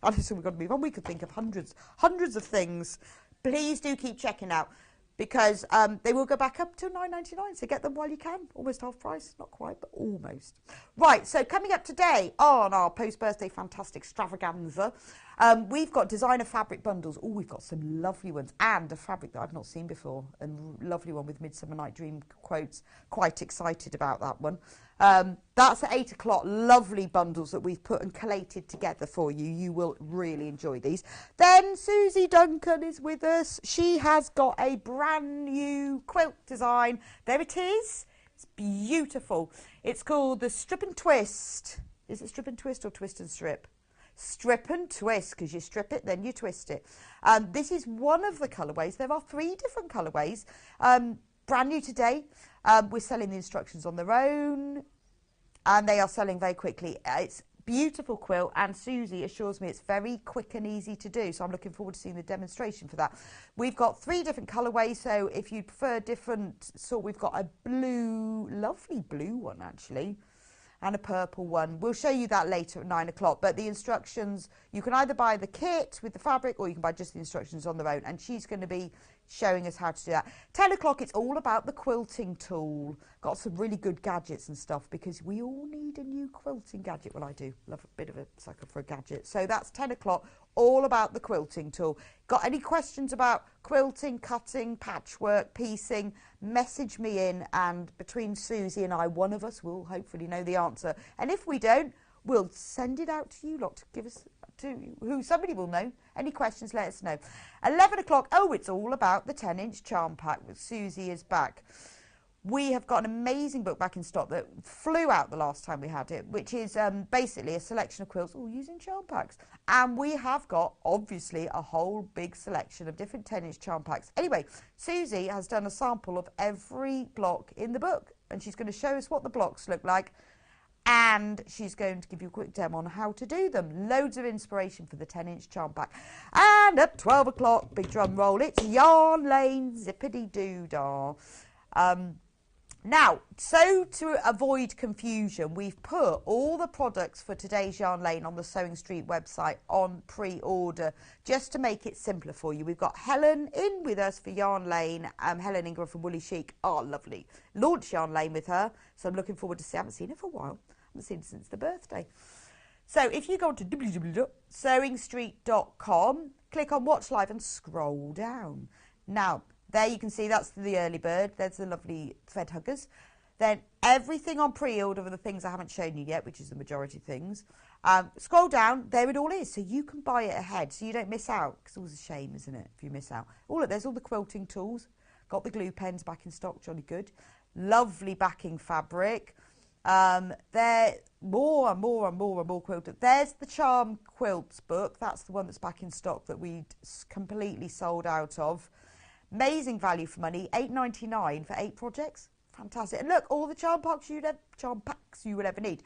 I think we've got to move on. We could think of hundreds of things. Please do keep checking out, because they will go back up to £9.99, so get them while you can. Almost half price. Not quite, but almost. Right, so coming up today on our post-birthday fantastic extravaganza, We've got designer fabric bundles. Oh, we've got some lovely ones, and a fabric that I've not seen before, and lovely one with Midsummer Night Dream quotes. Quite excited about that one. That's at 8 o'clock. Lovely bundles that we've put and collated together for you. You will really enjoy these. Then Susie Duncan is with us. She has got a brand new quilt design. There it is. It's beautiful. It's called the Strip and Twist. Is it Strip and Twist or Twist and Strip? Strip and Twist, because you strip it, then you twist it. This is one of the colourways. There are 3 different colourways. Brand new today. We're selling the instructions on their own, and they are selling very quickly. It's beautiful quilt, and Susie assures me it's very quick and easy to do, so I'm looking forward to seeing the demonstration for that. We've got 3 different colourways, so if you prefer different sort, we've got a blue, lovely blue one actually, and a purple one. We'll show you that later at 9 o'clock, but the instructions, you can either buy the kit with the fabric or you can buy just the instructions on their own, and she's going to be showing us how to do that. 10 o'clock, it's all about the quilting tool. Got some really good gadgets and stuff, because we all need a new quilting gadget. Well, I do love a bit of a sucker for a gadget. So that's 10 o'clock, all about the quilting tool. Got any questions about quilting, cutting, patchwork, piecing, message me in, and between Susie and I, one of us will hopefully know the answer. And if we don't, we'll send it out to you lot to give us, to who somebody will know. Any questions, let us know. 11 o'clock, oh, it's all about the 10-inch charm pack with Susie is back. We have got an amazing book back in stock that flew out the last time we had it, which is basically a selection of quilts all using charm packs. And we have got, obviously, a whole big selection of different 10-inch charm packs. Anyway, Susie has done a sample of every block in the book, and she's going to show us what the blocks look like, and she's going to give you a quick demo on how to do them. Loads of inspiration for the 10-inch charm pack. And at 12 o'clock, big drum roll, it's Yarn Lane Zippity-Doo-Dah. Now, so to avoid confusion, we've put all the products for today's Yarn Lane on the Sewing Street website on pre-order, just to make it simpler for you. We've got Helen in with us for Yarn Lane, Helen Ingram from Woolly Chic. Oh, lovely. Launched Yarn Lane with her, so I'm looking forward to see. I haven't seen her for a while. I haven't seen her since the birthday. So if you go to www.sewingstreet.com, click on Watch Live and scroll down. Now, there you can see that's the early bird. There's the lovely thread huggers. Then everything on pre-order of the things I haven't shown you yet, which is the majority of things. Scroll down, there it all is. So you can buy it ahead so you don't miss out. It's always a shame, isn't it, if you miss out. There's all the quilting tools. Got the glue pens back in stock, jolly good. Lovely backing fabric. There more and more and more and more quilted. There's the Charm Quilts book. That's the one that's back in stock that we'd completely sold out of. Amazing value for money, $8.99 for 8 projects. Fantastic. And look, all the charm packs you would ever need.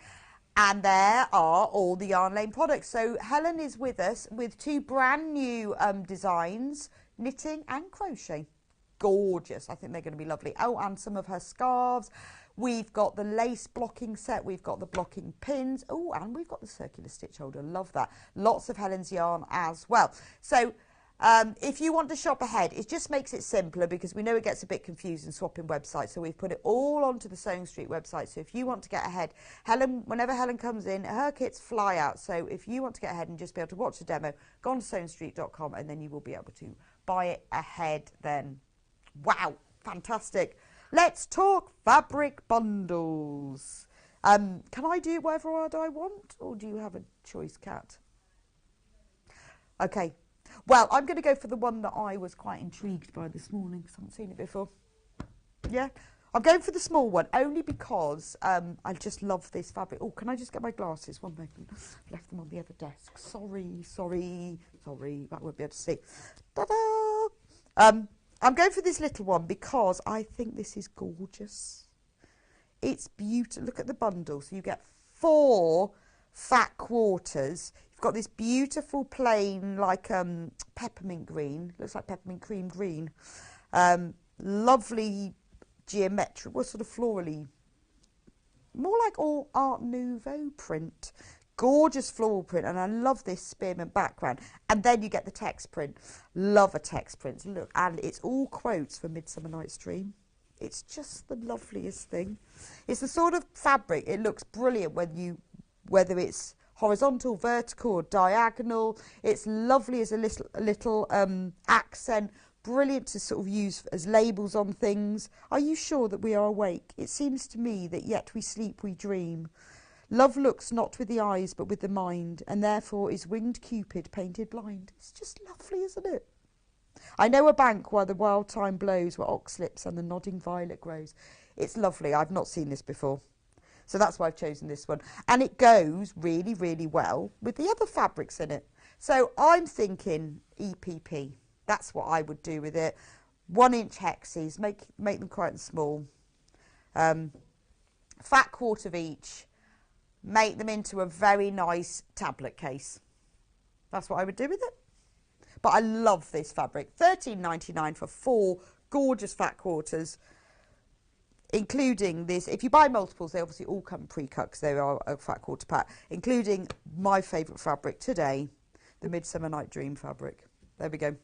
And there are all the Yarn Lane products. So Helen is with us with 2 brand new designs, knitting and crochet. Gorgeous. I think they're going to be lovely. Oh, and some of her scarves. We've got the lace blocking set. We've got the blocking pins. Oh, and we've got the circular stitch holder. Love that. Lots of Helen's yarn as well. So if you want to shop ahead, it just makes it simpler, because we know it gets a bit confusing swapping websites. So we've put it all onto the Sewing Street website. So if you want to get ahead, Helen, whenever Helen comes in, her kits fly out. So if you want to get ahead and just be able to watch the demo, go on to sewingstreet.com, and then you will be able to buy it ahead then. Wow, fantastic. Let's talk fabric bundles. Can I do whatever order I want, or do you have a choice, Kat? Okay. Well, I'm going to go for the one that I was quite intrigued by this morning, because I haven't seen it before. Yeah? I'm going for the small one, only because I just love this fabric. Oh, can I just get my glasses? One moment. I've left them on the other desk. Sorry. That won't be able to see. Ta-da! I'm going for this little one because I think this is gorgeous. It's beautiful. Look at the bundle. So you get 4 fat quarters. You've got this beautiful plain, like peppermint green. Looks like peppermint cream green. Lovely geometric, sort of florally, more like all Art Nouveau print. Gorgeous floral print, and I love this spearmint background. And then you get the text print. Love a text print. Look, and it's all quotes for Midsummer Night's Dream. It's just the loveliest thing. It's the sort of fabric, it looks brilliant when you, whether it's horizontal, vertical or diagonal. It's lovely as a little accent. Brilliant to sort of use as labels on things. Are you sure that we are awake? It seems to me that yet we sleep, we dream. Love looks not with the eyes but with the mind, and therefore is winged Cupid painted blind. It's just lovely, isn't it? I know a bank while the wild thyme blows, where oxlips and the nodding violet grows. It's lovely. I've not seen this before. So that's why I've chosen this one. And it goes really, really well with the other fabrics in it. So I'm thinking EPP. That's what I would do with it. 1 inch hexes, make them quite small. Fat quarter of each. Make them into a very nice tablet case. That's what I would do with it. But I love this fabric. $13.99 for 4 gorgeous fat quarters, including this. If you buy multiples, they obviously all come pre-cut because they are a fat quarter pack, including my favourite fabric today, the Midsummer Night Dream fabric. There we go.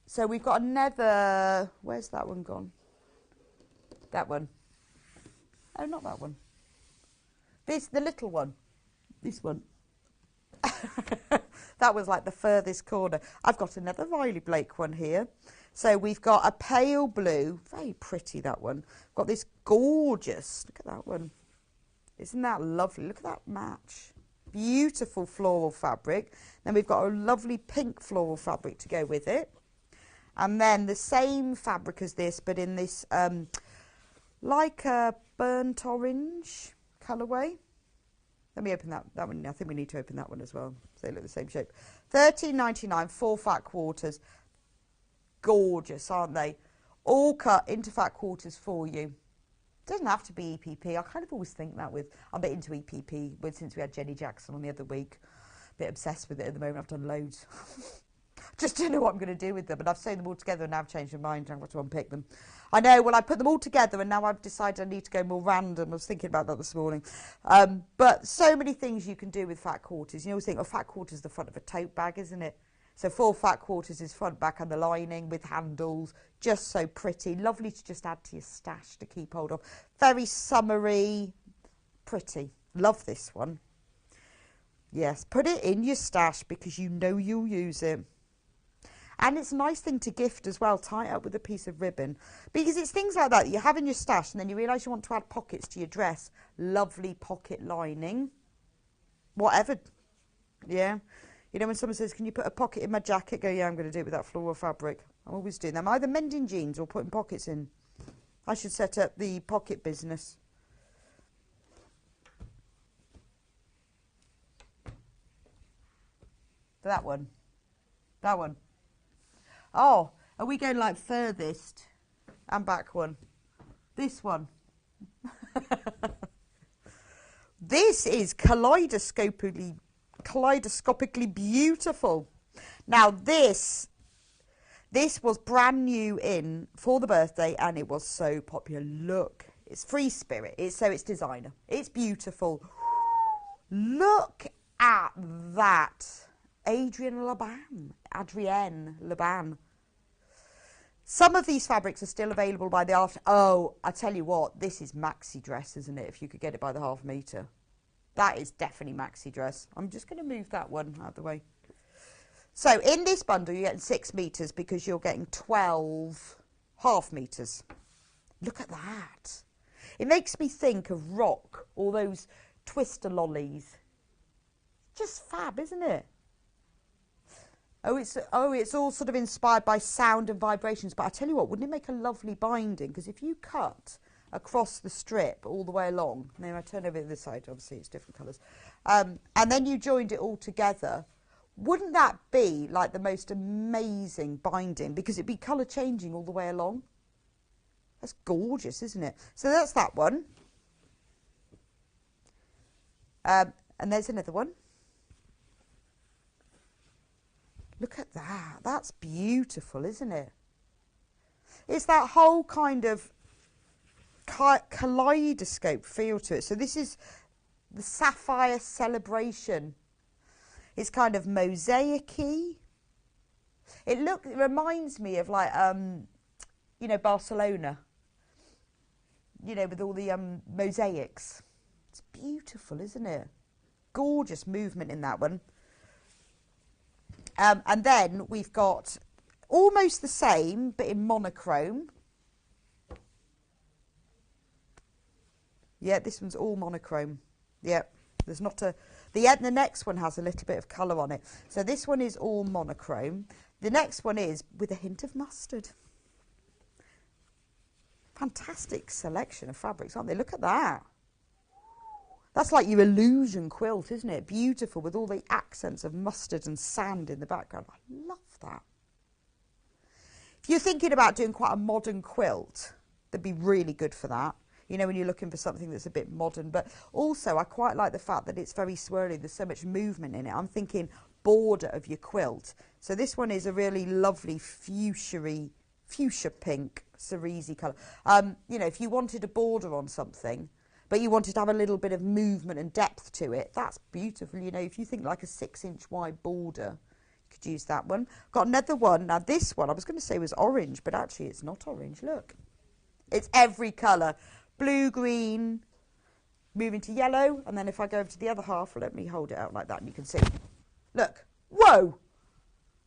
So we've got another, where's that one gone? That one. Oh, not that one. This, the little one. This one. That was like the furthest corner. I've got another Riley Blake one here. So we've got a pale blue, very pretty that one. Got this gorgeous, look at that one. Isn't that lovely? Look at that match. Beautiful floral fabric. Then we've got a lovely pink floral fabric to go with it. And then the same fabric as this, but in this like a burnt orange colourway. Let me open that one. I think we need to open that one as well. So they look the same shape. $13.99, 4 fat quarters. Gorgeous, aren't they? All cut into fat quarters for you. Doesn't have to be EPP. I kind of always think that with, I'm a bit into EPP since we had Jenny Jackson on the other week. A bit obsessed with it at the moment. I've done loads. Just don't know what I'm going to do with them. And I've sewn them all together and now I've changed my mind. I've got to unpick them. I know, well, I put them all together and now I've decided I need to go more random. I was thinking about that this morning. But so many things you can do with fat quarters. You always think, oh, fat quarters is the front of a tote bag, isn't it? So 4 fat quarters is front, back and the lining with handles. Just so pretty. Lovely to just add to your stash to keep hold of. Very summery. Pretty. Love this one. Yes, put it in your stash because you know you'll use it. And it's a nice thing to gift as well. Tie it up with a piece of ribbon. Because it's things like that you have in your stash and then you realise you want to add pockets to your dress. Lovely pocket lining. Whatever. Yeah. You know when someone says, can you put a pocket in my jacket? Go, yeah, I'm going to do it with that floral fabric. I'm always doing that. I'm either mending jeans or putting pockets in. I should set up the pocket business. That one. That one. Oh, are we going like furthest and back one? This one. This is kaleidoscopically beautiful. Now this was brand new in for the birthday and it was so popular. Look, it's Free Spirit. It's designer. It's beautiful. Look at that. Adrienne Laban. Some of these fabrics are still available by the after. Oh, I tell you what, this is maxi dress, isn't it? If you could get it by the ½ metre. That is definitely maxi dress. I'm just going to move that one out of the way. So in this bundle, you're getting 6 metres because you're getting 12 ½ metres. Look at that. It makes me think of rock, all those twister lollies. Just fab, isn't it? Oh, it's all sort of inspired by sound and vibrations. But I tell you what, wouldn't it make a lovely binding? Because if you cut across the strip all the way along, and then I turn over to this side, obviously it's different colours, and then you joined it all together, wouldn't that be like the most amazing binding? Because it'd be colour changing all the way along. That's gorgeous, isn't it? So that's that one. And there's another one. Look at that. That's beautiful, isn't it? It's that whole kind of kaleidoscope feel to it. So this is the Sapphire Celebration. It's kind of mosaic-y. It reminds me of like, you know, Barcelona. You know, with all the mosaics. beautiful, isn't it? Gorgeous movement in that one. And then we've got almost the same, but in monochrome. Yeah, this one's all monochrome. Yeah, there's not a... The next one has a little bit of colour on it. So this one is all monochrome. The next one is with a hint of mustard. Fantastic selection of fabrics, aren't they? Look at that. That's like your illusion quilt, isn't it? Beautiful, with all the accents of mustard and sand in the background. I love that. If you're thinking about doing quite a modern quilt, that'd be really good for that. You know, when you're looking for something that's a bit modern. But also, I quite like the fact that it's very swirly. There's so much movement in it. I'm thinking border of your quilt. So this one is a really lovely fuchsia pink cerise colour. You know, if you wanted a border on something, but you wanted to have a little bit of movement and depth to it, that's beautiful. You know, if you think like a 6-inch wide border, you could use that one. Got another one. Now this one, I was going to say was orange, but actually it's not orange. Look. It's every colour. Blue, green, moving to yellow. And then if I go over to the other half, let me hold it out like that and you can see. Look. Whoa!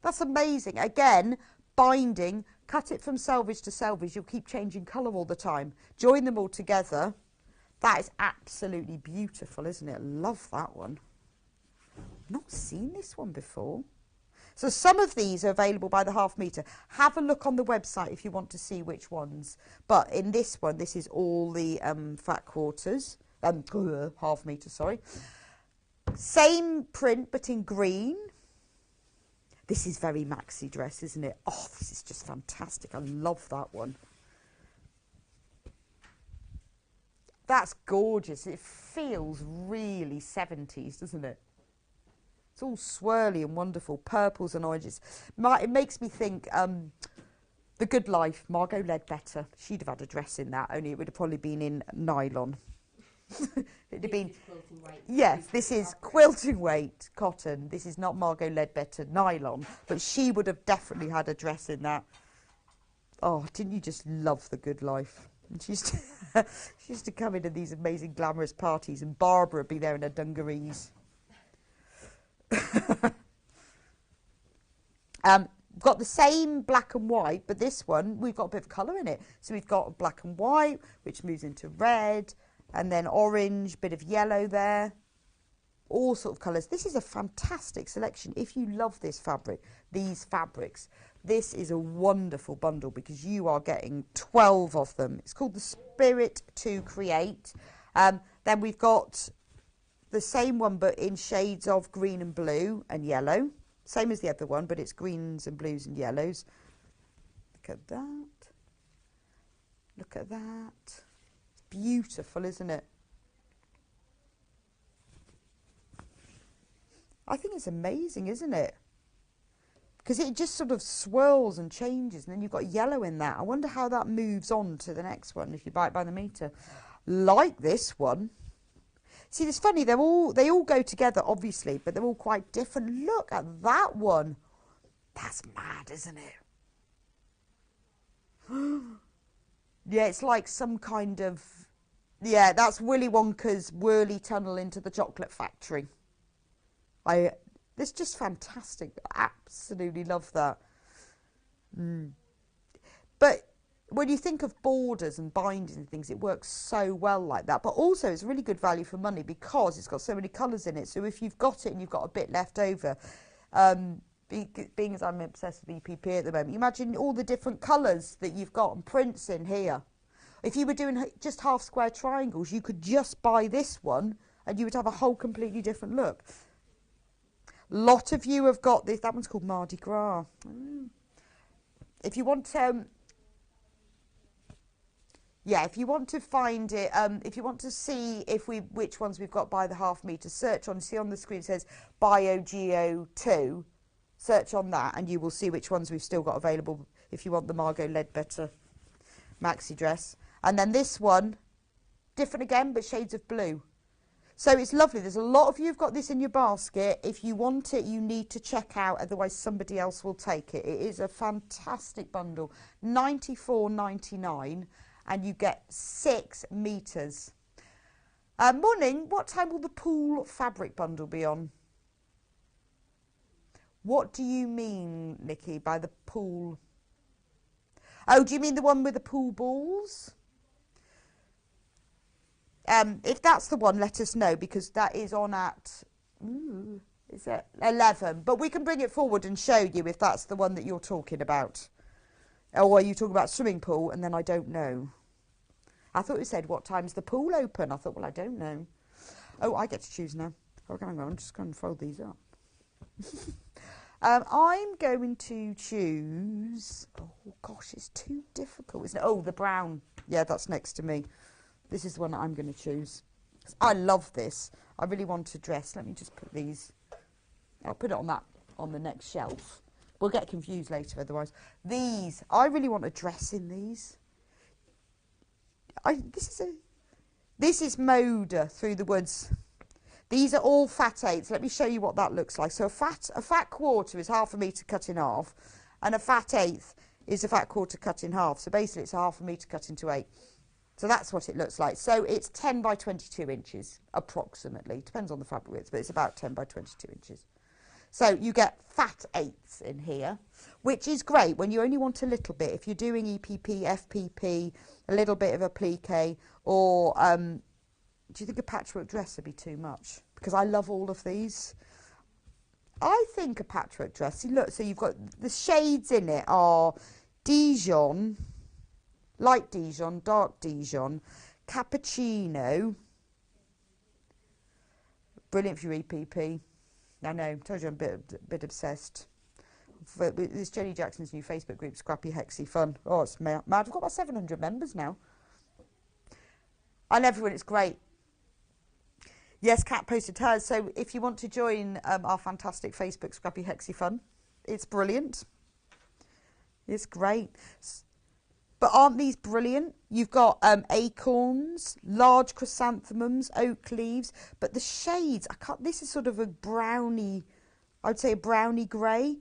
That's amazing. Again, binding. Cut it from selvage to selvage. You'll keep changing colour all the time. Join them all together. That is absolutely beautiful, isn't it? Love that one. Not seen this one before. So some of these are available by the half metre. Have a look on the website if you want to see which ones. But in this one, this is all the fat quarters. Half metre, sorry. Same print, but in green. This is very maxi dress, isn't it? Oh, this is just fantastic. I love that one. That's gorgeous. It feels really 70s, doesn't it? It's all swirly and wonderful, purples and oranges. It makes me think The Good Life, Margot Ledbetter. She'd have had a dress in that, only it would have probably been in nylon. It'd have been... Yes, this is quilting weight cotton. This is not Margot Ledbetter nylon, but she would have definitely had a dress in that. Oh, didn't you just love The Good Life? And she used to come into these amazing glamorous parties, and Barbara would be there in her dungarees. Got the same black and white, but this one we've got a bit of colour in it. So we've got black and white, which moves into red, and then orange, bit of yellow there, all sort of colours. This is a fantastic selection. If you love this fabric, these fabrics, this is a wonderful bundle because you are getting 12 of them. It's called the Spirit to Create. Then we've got the same one but in shades of green and blue and yellow. Same as the other one, but it's greens and blues and yellows. Look at that. Look at that. It's beautiful, isn't it? I think it's amazing, isn't it? Because it just sort of swirls and changes, and then you've got yellow in that. I wonder how that moves on to the next one if you buy it by the metre. Like this one. See, it's funny, they all go together, obviously, but they're all quite different. Look at that one. That's mad, isn't it? Yeah, it's like some kind of... Yeah, that's Willy Wonka's whirly tunnel into the chocolate factory. It's just fantastic. I absolutely love that. But when you think of borders and bindings and things, it works so well like that. But also it's really good value for money because it's got so many colours in it. So if you've got it and you've got a bit left over, being as I'm obsessed with EPP at the moment, imagine all the different colours that you've got and prints in here. If you were doing just half square triangles, you could just buy this one and you would have a whole completely different look. Lot of you have got this. That one's called Mardi Gras. If you want if you want to find it, if you want to see which ones we've got by the half metre, search on, see on the screen it says BioGeo2, search on that and you will see which ones we've still got available if you want the Margot Ledbetter maxi dress. And then this one, different again, but shades of blue. So it's lovely. There's a lot of you who've got this in your basket. If you want it, you need to check out, otherwise somebody else will take it. It is a fantastic bundle, £94.99. And you get 6 metres. Morning, what time will the pool fabric bundle be on? What do you mean, Nikki, by the pool? Oh, do you mean the one with the pool balls? If that's the one, let us know, because that is on at, is it 11? But we can bring it forward and show you if that's the one that you're talking about. Or are you talking about swimming pool? And then I don't know. I thought it said, what time's the pool open? I thought, well, I don't know. Oh, I get to choose now. Okay, I'm just going to fold these up. I'm going to choose, oh gosh, it's too difficult, isn't it? Oh, the brown. Yeah, that's next to me. This is the one that I'm going to choose. I love this. I really want a dress. Let me just put these. I'll put it on the next shelf. We'll get confused later otherwise. These, I really want a dress in these. This is Moda Through the Woods. These are all fat eighths. Let me show you what that looks like. So a fat quarter is 1/2 metre cut in half, and a fat eighth is a fat quarter cut in half. So basically it's 1/2 metre cut into 8. So that's what it looks like. So it's 10 by 22 inches, approximately. Depends on the fabric width, but it's about 10 by 22 inches. So you get fat eighths in here, which is great when you only want a little bit. If you're doing EPP, FPP, a little bit of applique, or do you think a patchwork dress would be too much? Because I love all of these. I think a patchwork dress, see, look, so you've got the shades in it are Dijon, light Dijon, dark Dijon, cappuccino. Brilliant for your EPP. I know, told you I'm a bit obsessed. This Jenny Jackson's new Facebook group, Scrappy Hexy Fun. Oh, it's mad. I've got about 700 members now. And everyone, it's great. Yes, Kat posted hers. So if you want to join our fantastic Facebook Scrappy Hexy Fun, it's brilliant. It's great. But aren't these brilliant? You've got acorns, large chrysanthemums, oak leaves, but the shades, this is sort of a brownie, I would say a brownie grey.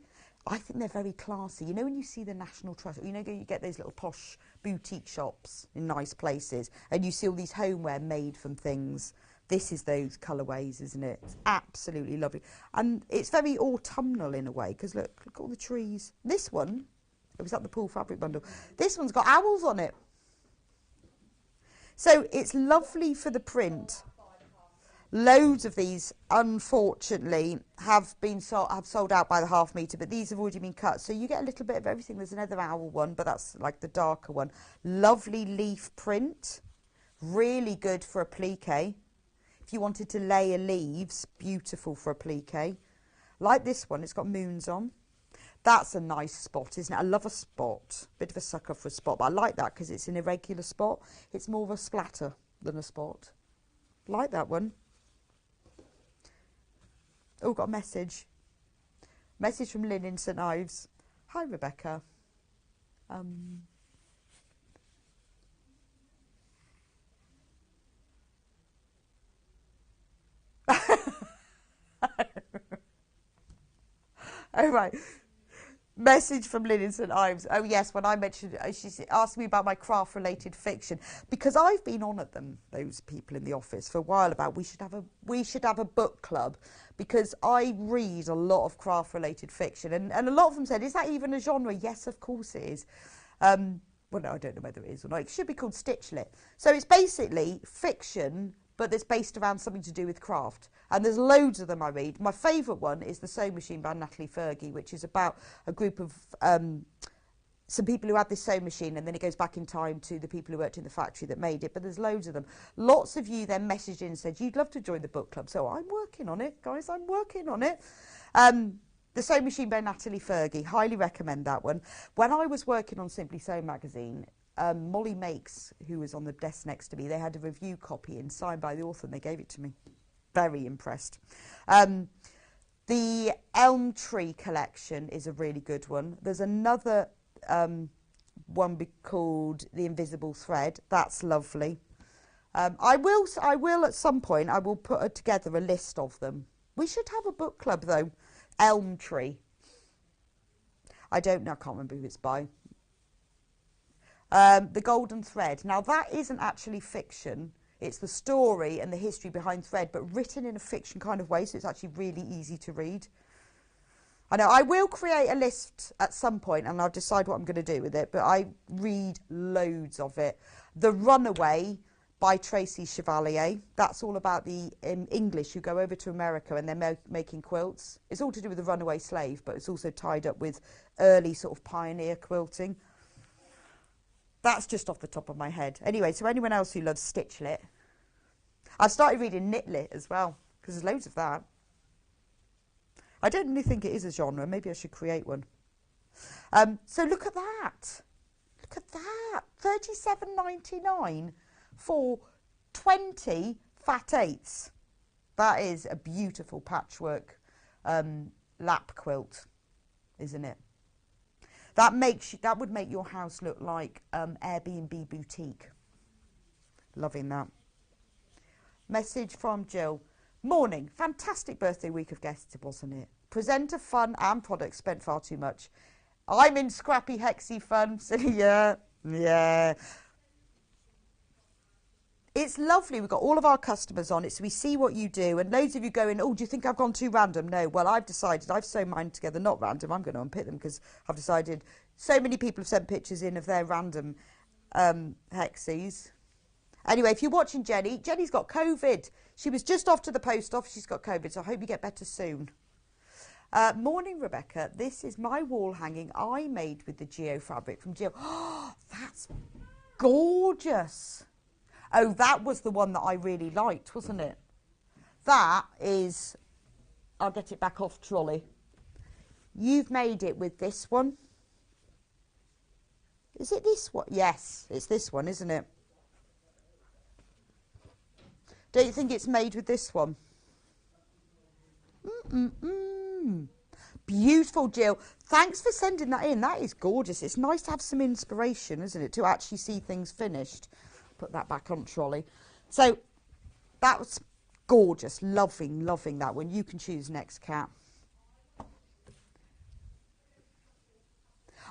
I think they're very classy. You know when you see the National Trust, you know you get those little posh boutique shops in nice places, and you see all these homeware made from things. This is those colourways, isn't it? It's absolutely lovely. And it's very autumnal in a way, because look at all the trees. This one, it was at the pool fabric bundle. This one's got owls on it. So it's lovely for the print. Loads of these, unfortunately, have sold out by the 1/2 metre, but these have already been cut. So you get a little bit of everything. There's another owl one, but that's like the darker one. Lovely leaf print. Really good for applique. If you wanted to layer leaves, beautiful for applique. Like this one, it's got moons on. That's a nice spot, isn't it? I love a spot. Bit of a sucker for a spot, but I like that because it's an irregular spot. It's more of a splatter than a spot. Like that one. Oh, got a message. Message from Lynn in St Ives. Hi, Rebecca. Oh, right. Message from Lynn in St Ives. Oh, yes, when I mentioned, she asked me about my craft-related fiction, because I've been on at them, those people in the office, for a while about we should have a book club, because I read a lot of craft-related fiction, and a lot of them said, is that even a genre? Yes, of course it is. Well, no, I don't know whether it is or not. It should be called Stitchlit. So it's basically fiction, but it's based around something to do with craft. And there's loads of them I read. My favourite one is The Sewing Machine by Natalie Fergie, which is about a group of some people who had this sewing machine, and then it goes back in time to the people who worked in the factory that made it. But there's loads of them. Lots of you then messaged in and said, you'd love to join the book club. So I'm working on it, guys. I'm working on it. The Sewing Machine by Natalie Fergie. Highly recommend that one. When I was working on Simply Sewing magazine, Molly Makes, who was on the desk next to me, they had a review copy and signed by the author, and they gave it to me. Very impressed. The Elm Tree collection is a really good one. There's another one called The Invisible Thread. That's lovely. I will at some point, I will put together a list of them. We should have a book club though. Elm Tree. I don't know, I can't remember who it's by. The Golden Thread. Now that isn't actually fiction. It's the story and the history behind thread, but written in a fiction kind of way, so it's actually really easy to read. I know I will create a list at some point and I'll decide what I'm going to do with it, but I read loads of it. The Runaway by Tracy Chevalier. That's all about the English who go over to America and they're making quilts. It's all to do with the runaway slave, but it's also tied up with early sort of pioneer quilting. That's just off the top of my head. Anyway, so anyone else who loves Stitchlit. I've started reading Knitlit as well, because there's loads of that. I don't really think it is a genre. Maybe I should create one. So look at that. Look at that. $37.99 for 20 fat eighths. That is a beautiful patchwork lap quilt, isn't it? That would make your house look like Airbnb boutique. Loving that. Message from Jill. Morning. Fantastic birthday week of guests, wasn't it? Presenter fun and products spent far too much. I'm in scrappy hexy fun. So yeah. It's lovely. We've got all of our customers on it, so we see what you do. And loads of you going, oh, do you think I've gone too random? No. Well, I've decided I've sewn mine together, not random. I'm going to unpick them because I've decided so many people have sent pictures in of their random hexies. Anyway, if you're watching Jenny, Jenny's got COVID. She was just off to the post office. She's got COVID, so I hope you get better soon. Morning, Rebecca. This is my wall hanging I made with the Geo fabric from Geo. Oh, that's gorgeous. Oh, that was the one that I really liked, wasn't it? That is, I'll get it back off trolley. You've made it with this one. Is it this one? Yes, it's this one, isn't it? Don't you think it's made with this one? Beautiful, Jill. Thanks for sending that in. That is gorgeous. It's nice to have some inspiration, isn't it, to actually see things finished. Put that back on trolley. So that was gorgeous. Loving that one. You can choose next, Cat.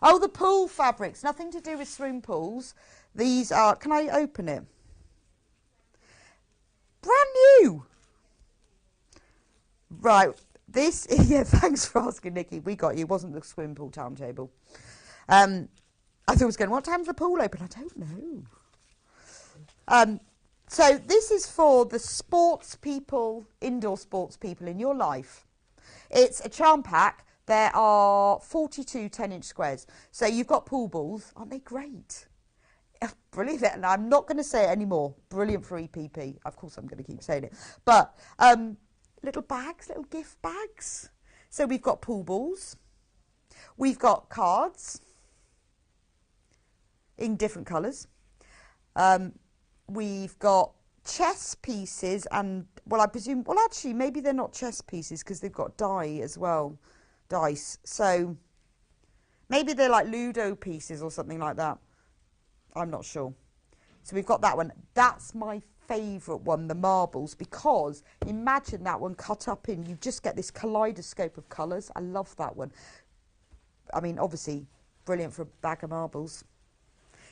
Oh, the pool fabrics. Nothing to do with swim pools. These are, can I open it? Brand new. Right. This, yeah, thanks for asking, Nikki. We got you. It wasn't the swim pool timetable. I thought I was going, what time's the pool open? I don't know. So this is for the sports people, indoor sports people in your life. It's a charm pack. There are 42 10-inch squares. So you've got pool balls. Aren't they great? Brilliant. And I'm not going to say it anymore. Brilliant for EPP. Of course, I'm going to keep saying it. But little bags, little gift bags. So we've got pool balls. We've got cards in different colours. We've got chess pieces and, well, I presume, well, actually, maybe they're not chess pieces because they've got die as well, dice. So maybe they're like Ludo pieces or something like that. I'm not sure. So we've got that one. That's my favourite one, the marbles, because imagine that one cut up in, you just get this kaleidoscope of colours. I love that one. I mean, obviously, brilliant for a bag of marbles.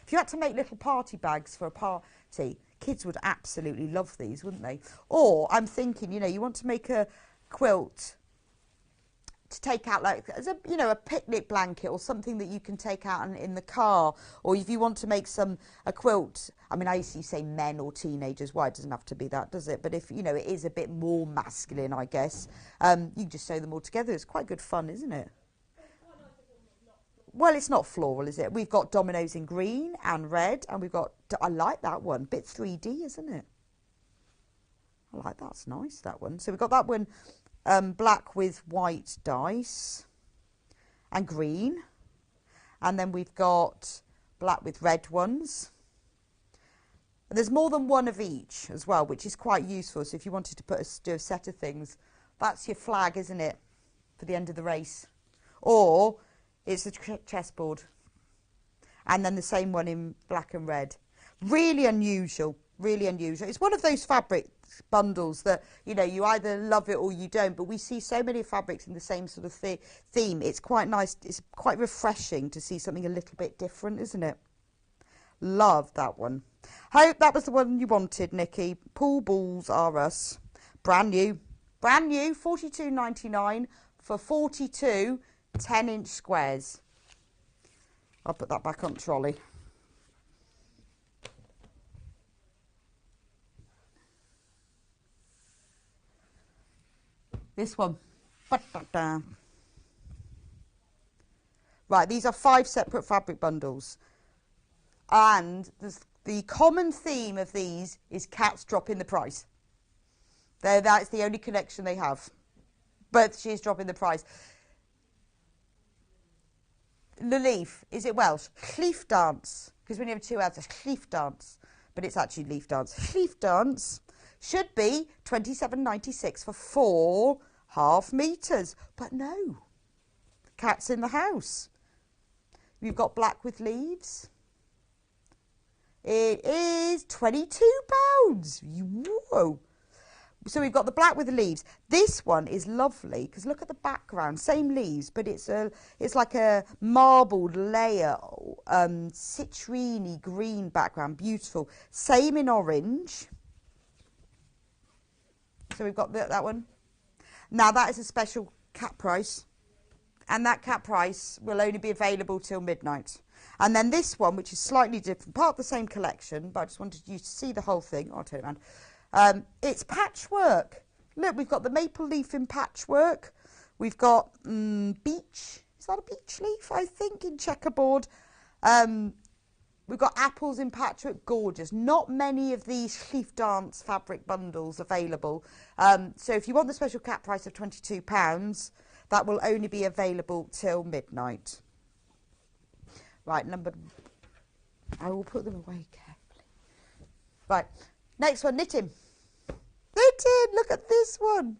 If you had to make little party bags for a party, kids would absolutely love these, wouldn't they? Or I'm thinking, you know, you want to make a quilt to take out like as a, you know, a picnic blanket or something that you can take out in the car. Or if you want to make a quilt, I mean, I used to say men or teenagers. Why, it doesn't have to be that, does it? But if, you know, it is a bit more masculine, I guess, you can just sew them all together. It's quite good fun, isn't it? Well, it's not floral, is it? We've got dominoes in green and red, and we've got, I like that one, bit 3D, isn't it? I like that, it's nice, that one. So we've got that one, black with white dice and green. And then we've got black with red ones. And there's more than one of each as well, which is quite useful. So if you wanted to do a set of things, that's your flag, isn't it, for the end of the race? Or it's a chessboard. And then the same one in black and red. Really unusual, really unusual. It's one of those fabric bundles that, you know, you either love it or you don't. But we see so many fabrics in the same sort of theme. It's quite nice. It's quite refreshing to see something a little bit different, isn't it? Love that one. Hope that was the one you wanted, Nikki. Pool balls are us. Brand new, 42.99 for 42 10-inch squares. I'll put that back on trolley. This one. Right, these are 5 separate fabric bundles. And the common theme of these is cats dropping the price. That's the only connection they have. But she's dropping the price. Le leaf, is it Welsh? Leaf dance. Because when you have 2 L's, it's leaf dance. But it's actually leaf dance. Leaf dance should be £27.96 for 4 half meters. But no. The cat's in the house. We've got black with leaves. It is £22. Whoa. So we've got the black with the leaves. This one is lovely because look at the background. Same leaves, but it's like a marbled layer, citrine green background. Beautiful. Same in orange. So we've got that one. Now that is a special cat price. And that cat price will only be available till midnight. And then this one, which is slightly different, part of the same collection, but I just wanted you to see the whole thing. I'll turn it around. It's patchwork. Look, we've got the maple leaf in patchwork. We've got beech. Is that a beech leaf, I think, in checkerboard? We've got apples in patchwork. Gorgeous. Not many of these leaf dance fabric bundles available. So if you want the special cat price of £22, that will only be available till midnight. Right, I will put them away carefully. Right, next one, knitting. Knitting, look at this one.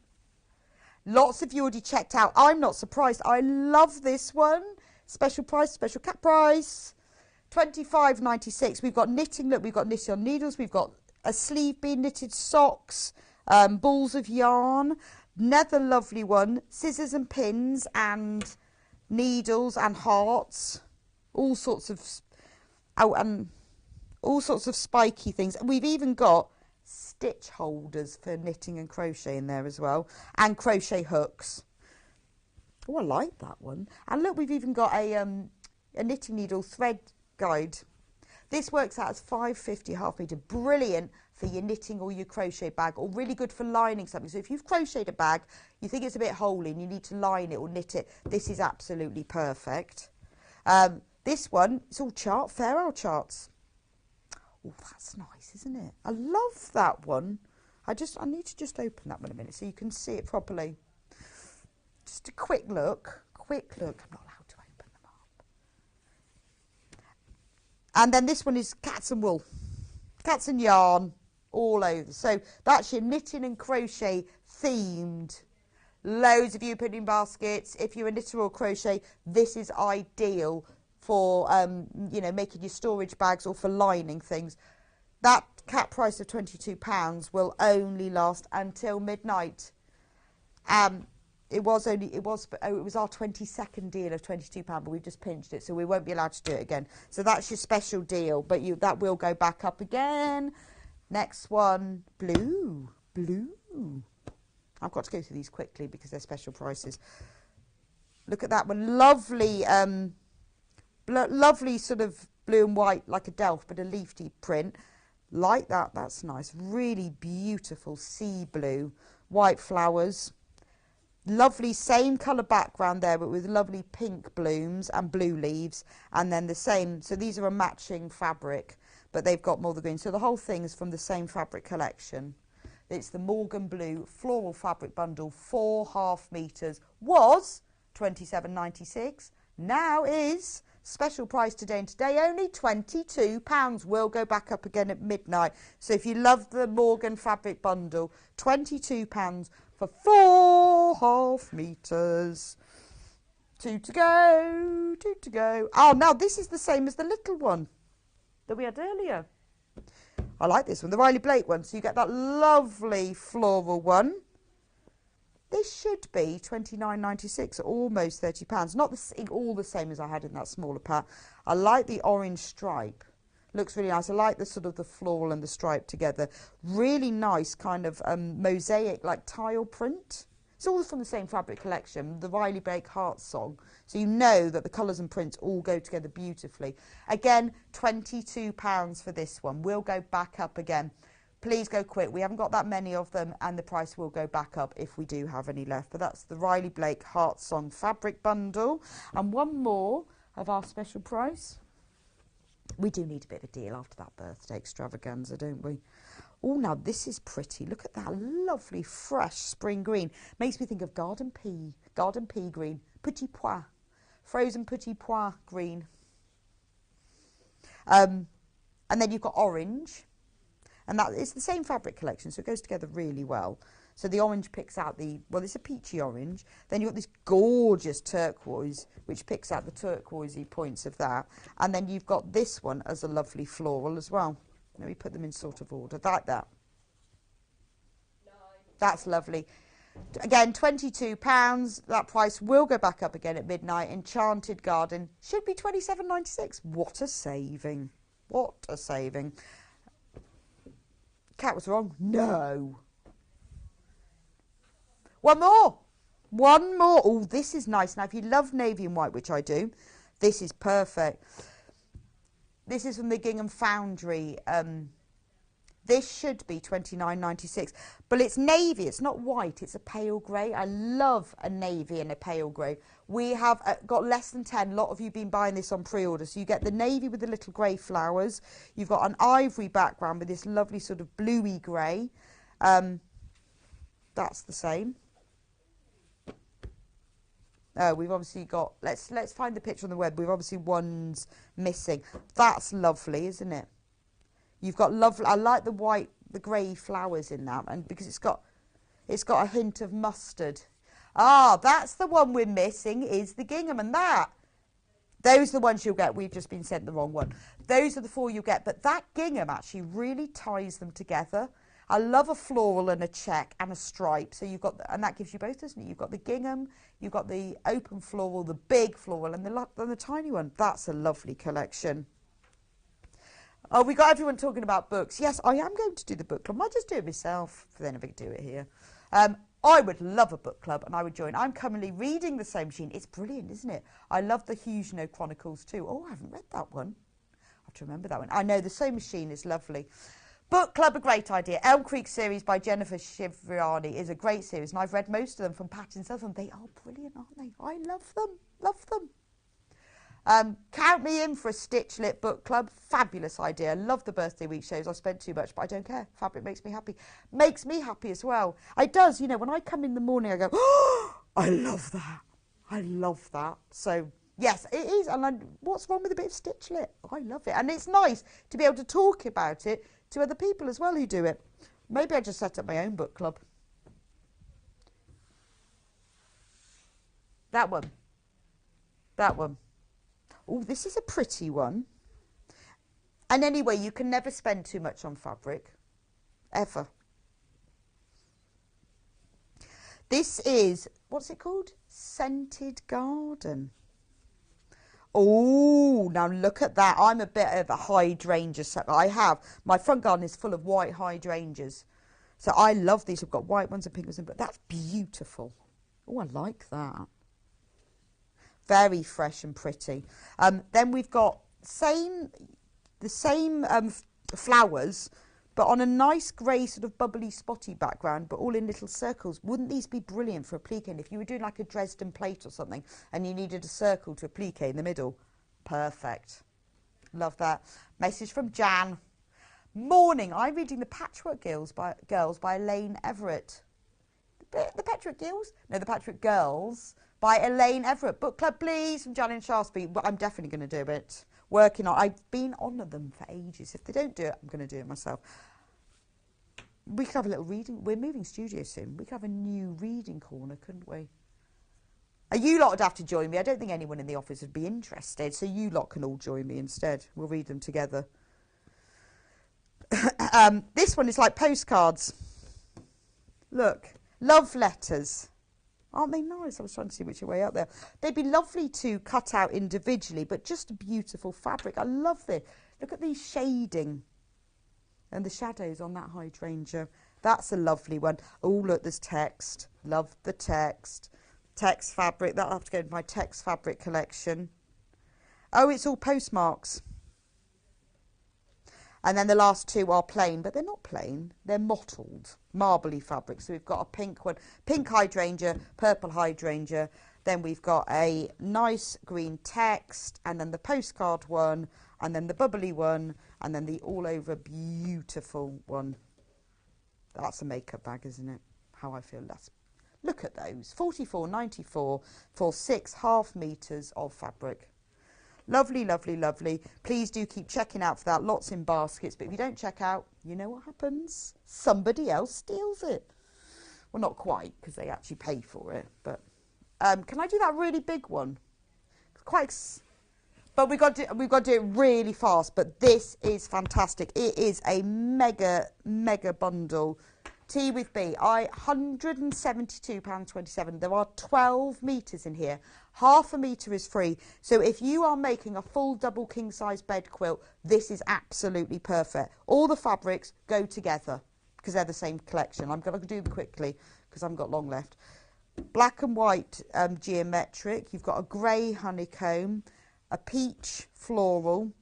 Lots of you already checked out. I'm not surprised. I love this one. Special price, special cat price. £25.96. We've got knitting, look, we've got knitting on needles. We've got a sleeve bean knitted socks, balls of yarn. Another lovely one, scissors and pins and needles and hearts, all sorts of spiky things. We've even got stitch holders for knitting and crochet in there as well, and crochet hooks. Oh, I like that one. And look, we've even got a knitting needle thread guide. This works out as £5.50 half metre. Brilliant for your knitting or your crochet bag, or really good for lining something. So if you've crocheted a bag, you think it's a bit holey and you need to line it or knit it, this is absolutely perfect. This one, it's all fair old charts. Oh, that's nice, isn't it? I love that one. I need to just open that one a minute so you can see it properly. Just a quick look. I'm not allowed to open them up. And then this one is cats and wool. Cats and yarn all over. So that's your knitting and crochet themed. Loads of you putting in baskets. If you're a knitter or crochet, this is ideal for making your storage bags or for lining things. That cat price of £22 will only last until midnight. It was our 22nd deal of £22, but we've just pinched it, so we won't be allowed to do it again. So that's your special deal, but that will go back up again. Next one, blue. I've got to go through these quickly because they're special prices. Look at that one, lovely, lovely sort of blue and white, like a Delft, but a leafy print. Like that, that's nice. Really beautiful sea blue, white flowers. Lovely same colour background there, but with lovely pink blooms and blue leaves, and then the same. So these are a matching fabric, but they've got more the green. So the whole thing is from the same fabric collection. It's the Morgan Blue Floral Fabric Bundle, 4 half meters. Was £27.96. Now is special price today, and today only £22. Will go back up again at midnight. So if you love the Morgan Fabric Bundle, £22 for 4 half meters. 2 to go. Oh, now this is the same as the little one that we had earlier. I like this one, the Riley Blake one. So you get that lovely floral one. This should be £29.96, almost £30. Not all the same as I had in that smaller pack. I like the orange stripe. Looks really nice. I like the sort of the floral and the stripe together. Really nice kind of mosaic, like tile print. It's all from the same fabric collection, the Riley Blake Heart Song. So you know that the colours and prints all go together beautifully. Again, £22 for this one. We'll go back up again. Please go quick. We haven't got that many of them, and the price will go back up if we do have any left. But that's the Riley Blake Heart Song fabric bundle. And one more of our special price. We do need a bit of a deal after that birthday extravaganza, don't we? Oh, now this is pretty. Look at that lovely, fresh spring green. Makes me think of garden pea green, petit pois, frozen petit pois green. And then you've got orange, and that is the same fabric collection, so it goes together really well. So the orange picks out the, well, it's a peachy orange. Then you've got this gorgeous turquoise, which picks out the turquoisey points of that. And then you've got this one as a lovely floral as well. Let me put them in sort of order, like that. That's lovely. Again, £22. That price will go back up again at midnight. Enchanted Garden should be £27.96. What a saving. What a saving. Cat was wrong. No. One more. One more. Oh, this is nice. Now, if you love navy and white, which I do, this is perfect. This is from the Gingham Foundry. This should be £29.96, but it's navy. It's not white. It's a pale grey. I love a navy and a pale grey. We have got less than 10. A lot of you have been buying this on pre-order. So you get the navy with the little grey flowers. You've got an ivory background with this lovely sort of bluey grey. That's the same. We've obviously got, let's find the picture on the web. We've obviously one's missing. That's lovely, isn't it? You've got lovely, I like the white, the grey flowers in that, and because it's got a hint of mustard. Ah, that's the one we're missing, is the gingham, and those are the ones you'll get. We've just been sent the wrong one. Those are the 4 you get, but that gingham actually really ties them together. I love a floral and a check and a stripe. So you've got, and that gives you both, doesn't it? You've got the gingham, you've got the open floral, the big floral, and the tiny one. That's a lovely collection. Oh, we got everyone talking about books. Yes, I am going to do the book club. I might just do it myself, then if I could do it here. I would love a book club, and I would join. I'm currently reading The Sewing Machine. It's brilliant, isn't it? I love the Huguenot Chronicles too. Oh, I haven't read that one. I have to remember that one. I know The Sewing Machine is lovely. Book club, a great idea. Elm Creek series by Jennifer Shivriani is a great series, and I've read most of them from Patton Southern. They are brilliant, aren't they? I love them. Love them. Count me in for a Stitch Lit book club. Fabulous idea. Love the birthday week shows. I spent too much, but I don't care. Fabric makes me happy. Makes me happy as well. It does. You know, when I come in the morning, I go, oh, I love that. I love that. So, yes, it is. And what's wrong with a bit of Stitch Lit? I love it. And it's nice to be able to talk about it to other people as well who do it. Maybe I just set up my own book club. That one. That one. Oh, this is a pretty one. And anyway, you can never spend too much on fabric. Ever. This is, what's it called? Scented Garden. Oh, now look at that. I'm a bit of a hydrangea. So my front garden is full of white hydrangeas. So I love these. I've got white ones and pink ones, but that's beautiful. Oh, I like that. Very fresh and pretty. Then we've got the same flowers, but on a nice grey sort of bubbly spotty background, but all in little circles. Wouldn't these be brilliant for applique? If you were doing like a Dresden plate or something and you needed a circle to applique in the middle, perfect. Love that. Message from Jan. Morning. I'm reading The Patchwork Girls by Elaine Everett. The Patchwork Girls? No, The Patchwork Girls by Elaine Everett. Book club, please, from Jan in Shaftesbury. Well, I'm definitely going to do it. Working on. I've been on them for ages. If they don't do it, I'm going to do it myself. We could have a little reading. We're moving studio soon. We could have a new reading corner, couldn't we? You lot would have to join me. I don't think anyone in the office would be interested, so you lot can all join me instead. We'll read them together. This one is like postcards. Look, love letters. Aren't they nice? I was trying to see which way up there. They'd be lovely to cut out individually, but just a beautiful fabric. I love this. Look at these shading and the shadows on that hydrangea. That's a lovely one. Oh, look, there's text. Love the text. Text fabric. That'll have to go into my text fabric collection. Oh, it's all postmarks. And then the last two are plain, but they're not plain. They're mottled, marbly fabric. So we've got a pink one, pink hydrangea, purple hydrangea. Then we've got a nice green text, and then the postcard one, and then the bubbly one, and then the all over beautiful one. That's a makeup bag, isn't it? How I feel. Look at those. $44.94 for 6.5 meters of fabric. Lovely, lovely, lovely. Please do keep checking out for that. Lots in baskets, but if you don't check out, you know what happens? Somebody else steals it. Well, not quite, because they actually pay for it. But can I do that really big one? But we've got to do it really fast. But this is fantastic. It is a mega, mega bundle. T with B, £172.27. There are 12 metres in here. Half a metre is free. So if you are making a full double king size bed quilt, this is absolutely perfect. All the fabrics go together because they're the same collection. I'm going to do them quickly because I haven't got long left. Black and white geometric. You've got a grey honeycomb, a peach floral.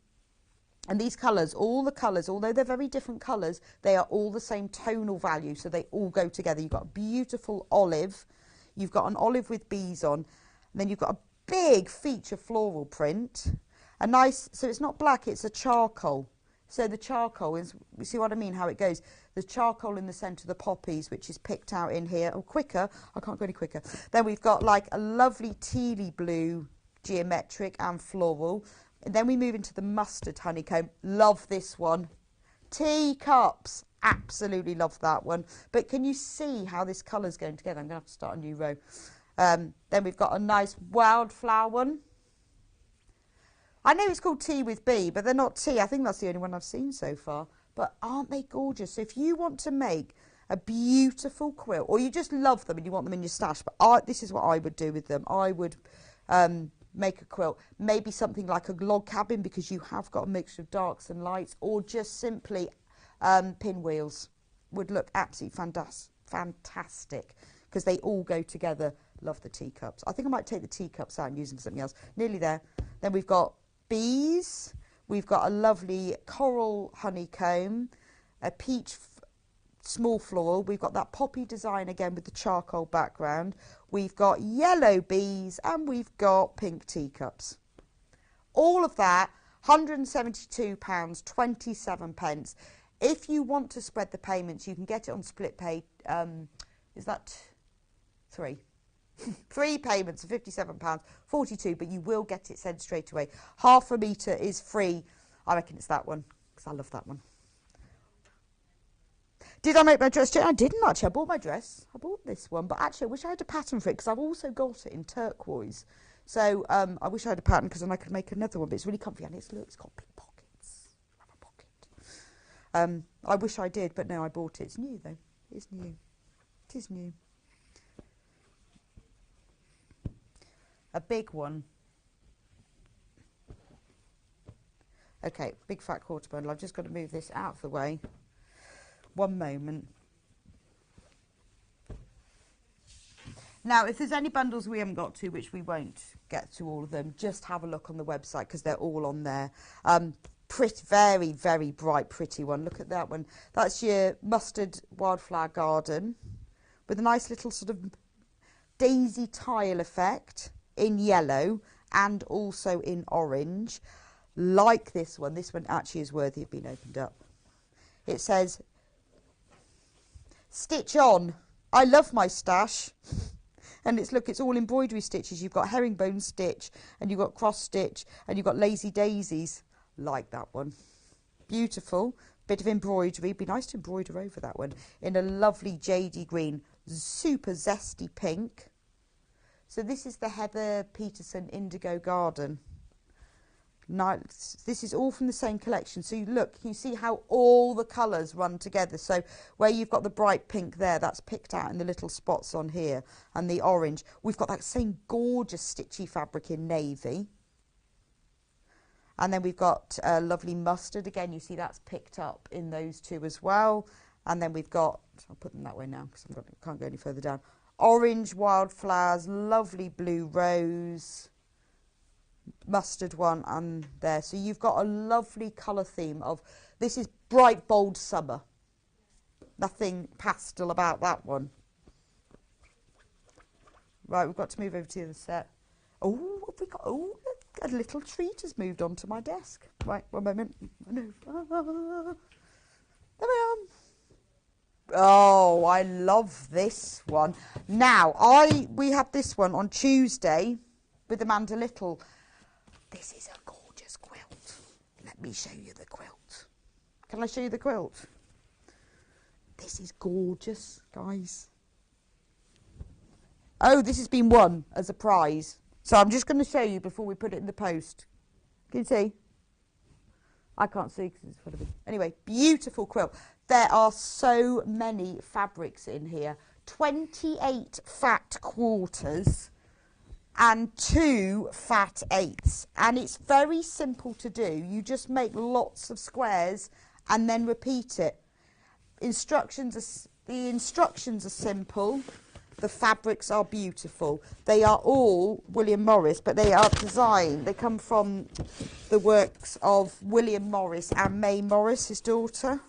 And these colours, all the colours, although they're very different colours, they are all the same tonal value, so they all go together. You've got a beautiful olive. You've got an olive with bees on. And then you've got a big feature floral print. A nice, so it's not black, it's a charcoal. So the charcoal is, you see what I mean, how it goes? The charcoal in the centre of the poppies, which is picked out in here. Oh, quicker. I can't go any quicker. Then we've got like a lovely tealy blue geometric and floral. And then we move into the mustard honeycomb. Love this one. Teacups. Absolutely love that one. But can you see how this colour's going together? I'm going to have to start a new row. Then we've got a nice wildflower one. I know it's called T with B, but they're not T. I think that's the only one I've seen so far. But aren't they gorgeous? So if you want to make a beautiful quilt, or you just love them and you want them in your stash, but this is what I would do with them. I would... make a quilt, maybe something like a log cabin because you have got a mixture of darks and lights, or just simply pinwheels would look absolutely fantastic because they all go together. Love the teacups. I think I might take the teacups out and use them for something else. Nearly there. Then we've got bees. We've got a lovely coral honeycomb, a peach small floral. We've got that poppy design again with the charcoal background. We've got yellow bees and we've got pink teacups. All of that, £172.27. If you want to spread the payments, you can get it on split pay. Is that three? 3 payments of £57.42, but you will get it sent straight away. Half a metre is free. I reckon it's that one because I love that one. Did I make my dress? I didn't actually. I bought my dress. I bought this one, but actually I wish I had a pattern for it because I've also got it in turquoise. So I wish I had a pattern because then I could make another one. But it's really comfy and it's got big pockets. Rubber pocket. I wish I did, but no, I bought it. It's new though. It's new. It is new. A big one. Okay, big fat quarter bundle. I've just got to move this out of the way. One moment. Now, if there's any bundles we haven't got to, which we won't get to all of them, just have a look on the website because they're all on there. Pretty, very, very bright, pretty one. Look at that one. That's your mustard wildflower garden with a nice little sort of daisy tile effect in yellow and also in orange. Like this one. This one actually is worthy of being opened up. It says... Stitch on. I love my stash. And it's all embroidery stitches. You've got herringbone stitch and you've got cross stitch and you've got lazy daisies. Like that one. Beautiful. Bit of embroidery. Be nice to embroider over that one. In a lovely jadey green. Super zesty pink. So this is the Heather Peterson Indigo Garden. This is all from the same collection. So you look, you see how all the colours run together. So where you've got the bright pink there, that's picked out in the little spots on here, and the orange. We've got that same gorgeous stitchy fabric in navy. And then we've got lovely mustard. Again, you see that's picked up in those two as well. And then we've got, I'll put them that way now because I can't go any further down. Orange wildflowers, lovely blue rose, mustard one and there. So you've got a lovely colour theme of, this is bright, bold summer. Nothing pastel about that one. Right, we've got to move over to the other set. Oh, have we got, oh, a little treat has moved onto my desk. Right, one moment. There we are. Oh, I love this one. Now, we had this one on Tuesday with Amanda Little. This is a gorgeous quilt. Let me show you the quilt. Can I show you the quilt? This is gorgeous, guys. Oh, this has been won as a prize. So I'm just going to show you before we put it in the post. Can you see? I can't see because it's in front of me. Anyway, beautiful quilt. There are so many fabrics in here. 28 fat quarters and 2 fat eighths. And it's very simple to do. You just make lots of squares and then repeat it. The instructions are simple. The fabrics are beautiful. They are all William Morris, but they are designed. They come from the works of William Morris and May Morris, his daughter.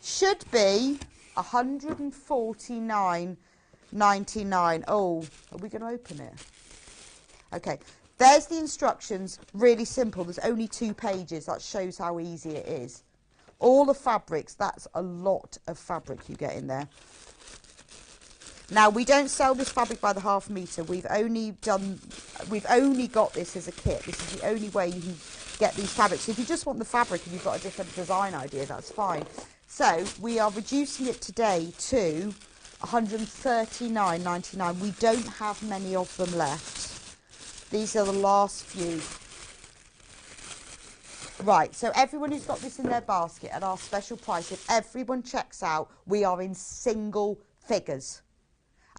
Should be $149.99. Oh, are we going to open it? Okay, there's the instructions. Really simple. There's only 2 pages. That shows how easy it is. All the fabrics, that's a lot of fabric you get in there. Now, we don't sell this fabric by the half metre. We've only got this as a kit. This is the only way you can get these fabrics. If you just want the fabric and you've got a different design idea, that's fine. So we are reducing it today to $139.99. We don't have many of them left. These are the last few. Right, so everyone who's got this in their basket at our special price, if everyone checks out, we are in single figures.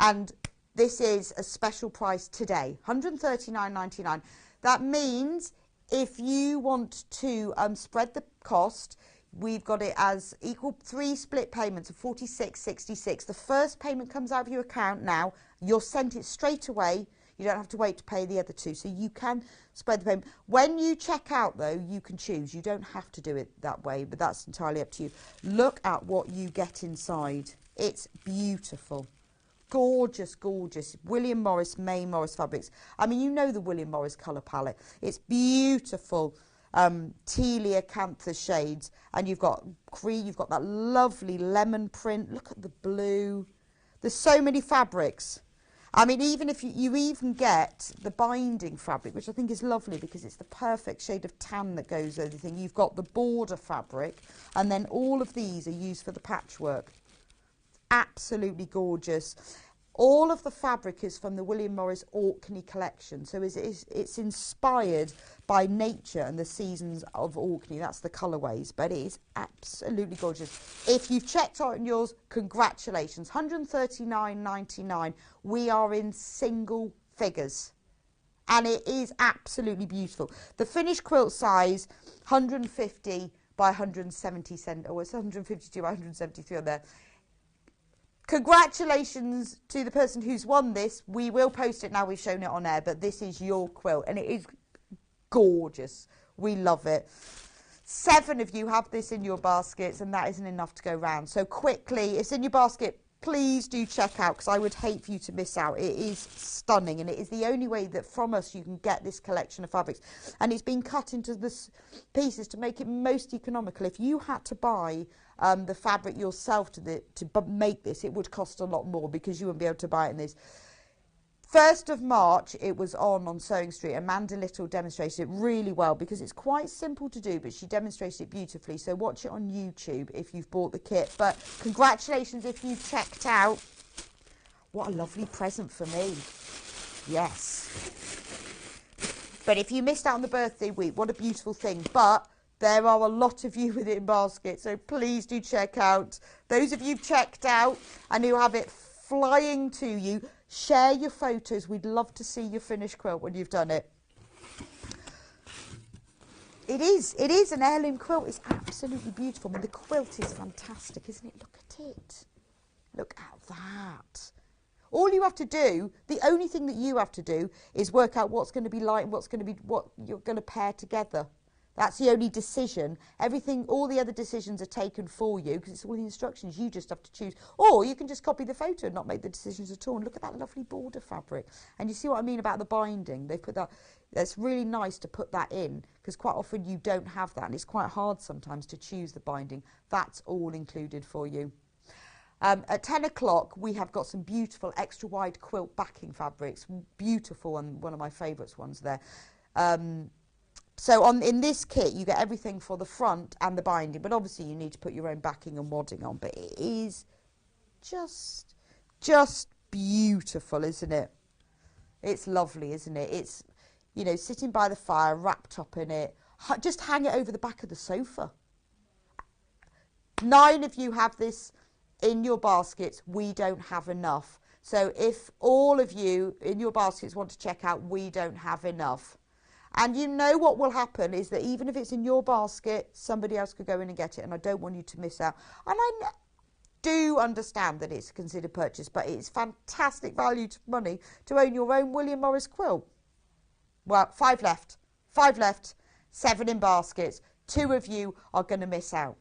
And this is a special price today, $139.99. That means if you want to spread the cost, we've got it as equal 3 split payments of $46.66. The first payment comes out of your account now. You're sent it straight away. You don't have to wait to pay the other 2. So you can spread the payment. When you check out, though, you can choose. You don't have to do it that way, but that's entirely up to you. Look at what you get inside. It's beautiful. Gorgeous, gorgeous. William Morris, May Morris fabrics. I mean, you know the William Morris colour palette. It's beautiful. Tealia Acantha shades. And you've got cream, you've got that lovely lemon print. Look at the blue. There's so many fabrics. I mean, even if you even get the binding fabric, which I think is lovely because it's the perfect shade of tan that goes over the thing. You've got the border fabric, and then all of these are used for the patchwork. Absolutely gorgeous. All of the fabric is from the William Morris Orkney collection. So it's inspired by nature and the seasons of Orkney. That's the colourways, but it is absolutely gorgeous. If you've checked out on yours, congratulations. $139.99. We are in single figures. And it is absolutely beautiful. The finished quilt size, 150 by 170 cent. Oh, it's 152 by 173 on there. Congratulations to the person who's won this. We will post it now we've shown it on air, but this is your quilt and it is gorgeous. We love it. 7 of you have this in your baskets and that isn't enough to go round. So quickly, it's in your basket. Please do check out because I would hate for you to miss out. It is stunning and it is the only way that from us you can get this collection of fabrics. And it's been cut into the pieces to make it most economical. If you had to buy the fabric yourself to make this, it would cost a lot more because you wouldn't be able to buy it in this. 1st of March, it was on Sewing Street. Amanda Little demonstrated it really well because it's quite simple to do, but she demonstrated it beautifully. So watch it on YouTube if you've bought the kit. But congratulations if you've checked out. What a lovely present for me. Yes. But if you missed out on the birthday week, what a beautiful thing. But there are a lot of you with it in basket, so please do check out. Those of you checked out and who have it flying to you, share your photos. We'd love to see your finished quilt when you've done it. It is an heirloom quilt. It's absolutely beautiful. I mean, the quilt is fantastic, isn't it? Look at it. Look at that. All you have to do, the only thing that you have to do is work out what's going to be light and what's going to be what you're going to pair together. That's the only decision. Everything, all the other decisions are taken for you because it's all the instructions. You just have to choose. Or you can just copy the photo and not make the decisions at all. And look at that lovely border fabric. And you see what I mean about the binding? They put that, it's really nice to put that in because quite often you don't have that. And it's quite hard sometimes to choose the binding. That's all included for you. At 10 o'clock, we have got some beautiful extra wide quilt backing fabrics. Beautiful, and one of my favourites ones there. So in this kit, you get everything for the front and the binding, but obviously you need to put your own backing and wadding on. But it is just beautiful, isn't it? It's lovely, isn't it? It's, you know, sitting by the fire, wrapped up in it. Just hang it over the back of the sofa. 9 of you have this in your baskets. We don't have enough. So if all of you in your baskets want to check out, we don't have enough. And you know what will happen is that even if it's in your basket, somebody else could go in and get it, and I don't want you to miss out. And I do understand that it's a considered purchase, but it's fantastic value to money to own your own William Morris quilt. Well, 5 left. 5 left, 7 in baskets. 2 of you are going to miss out.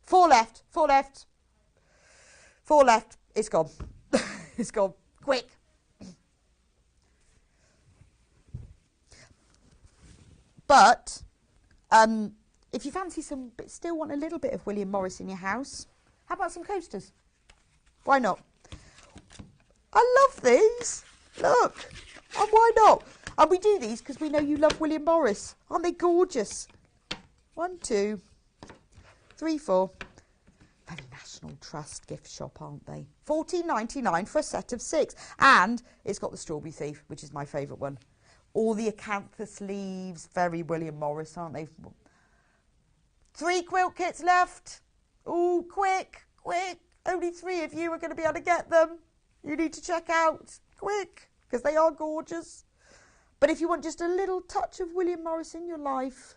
4 left, 4 left. 4 left. It's gone. It's gone. Quick. But if you fancy some, but still want a little bit of William Morris in your house, how about some coasters? Why not? I love these. Look. And why not? And we do these because we know you love William Morris. Aren't they gorgeous? 1, 2, 3, 4. Very National Trust gift shop, aren't they? $14.99 for a set of 6. And it's got the Strawberry Thief, which is my favourite one. All the acanthus leaves, very William Morris, aren't they? 3 quilt kits left. Oh, quick, quick. Only 3 of you are going to be able to get them. You need to check out, quick, because they are gorgeous. But if you want just a little touch of William Morris in your life,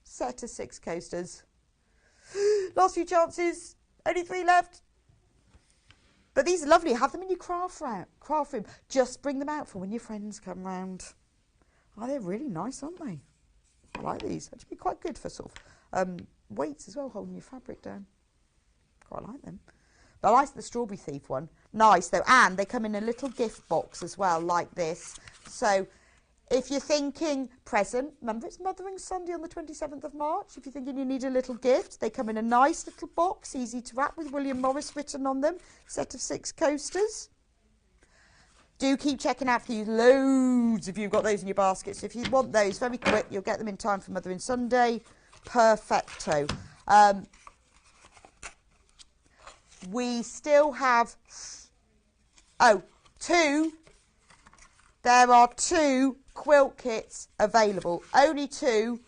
set of 6 coasters. Last few chances, only 3 left. But these are lovely. Have them in your craft room. Just bring them out for when your friends come round. Oh, they're really nice, aren't they? I like these. Actually be quite good for sort of weights as well, holding your fabric down. Quite like them. But I like the Strawberry Thief one. Nice, though. And they come in a little gift box as well, like this. So if you're thinking present, remember it's Mothering Sunday on the 27th of March. If you're thinking you need a little gift, they come in a nice little box, easy to wrap with William Morris written on them. Set of 6 coasters. Do keep checking out for you. Loads of you have got those in your baskets. So if you want those very quick, you'll get them in time for Mothering Sunday. Perfecto. We still have 2. There are 2 quilt kits available. Only 2,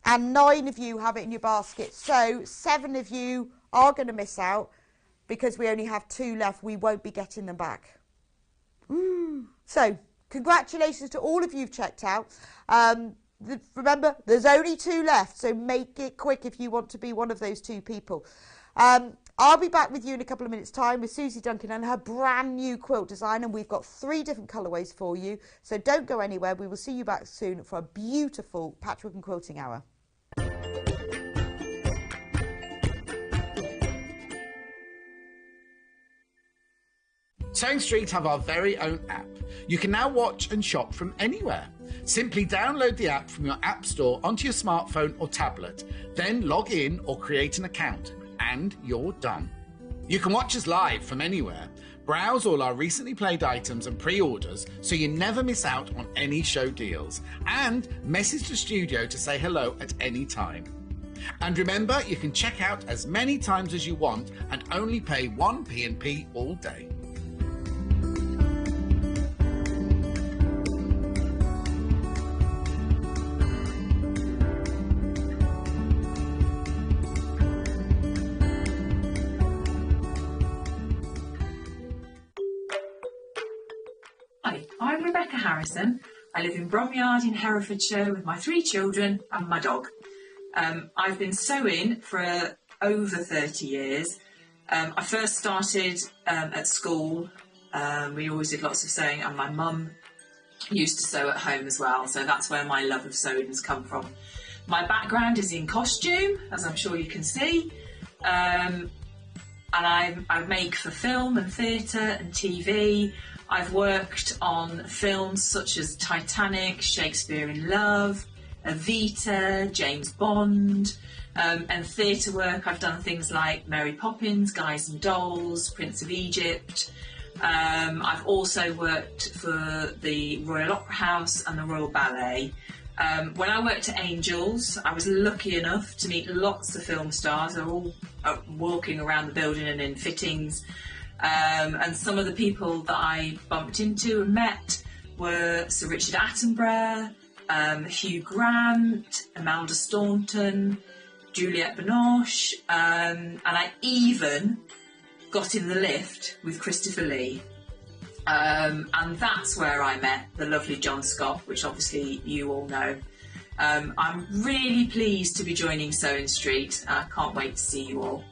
and 9 of you have it in your basket. So 7 of you are going to miss out because we only have 2 left. We won't be getting them back. So, congratulations to all of you who've checked out. Remember, there's only 2 left, so make it quick if you want to be one of those 2 people. I'll be back with you in a couple of minutes' time with Susie Duncan and her brand new quilt design, and we've got 3 different colourways for you. So don't go anywhere. We will see you back soon for a beautiful patchwork and quilting hour. Sewing Street have our very own app. You can now watch and shop from anywhere. Simply download the app from your app store onto your smartphone or tablet, then log in or create an account, and you're done. You can watch us live from anywhere, browse all our recently played items and pre-orders so you never miss out on any show deals, and message the studio to say hello at any time. And remember, you can check out as many times as you want and only pay 1 P&P all day. Harrison. I live in Bromyard in Herefordshire with my 3 children and my dog. I've been sewing for over 30 years. I first started at school. We always did lots of sewing, and my mum used to sew at home as well, so that's where my love of sewing has come from. My background is in costume, as I'm sure you can see, and I make for film and theatre and TV. I've worked on films such as Titanic, Shakespeare in Love, Evita, James Bond, and theatre work. I've done things like Mary Poppins, Guys and Dolls, Prince of Egypt. I've also worked for the Royal Opera House and the Royal Ballet. When I worked at Angels, I was lucky enough to meet lots of film stars. They're all walking around the building and in fittings. And some of the people that I bumped into and met were Sir Richard Attenborough, Hugh Grant, Imelda Staunton, Juliette Binoche, and I even got in the lift with Christopher Lee. And that's where I met the lovely John Scott, which obviously you all know. I'm really pleased to be joining Sewing Street. I can't wait to see you all.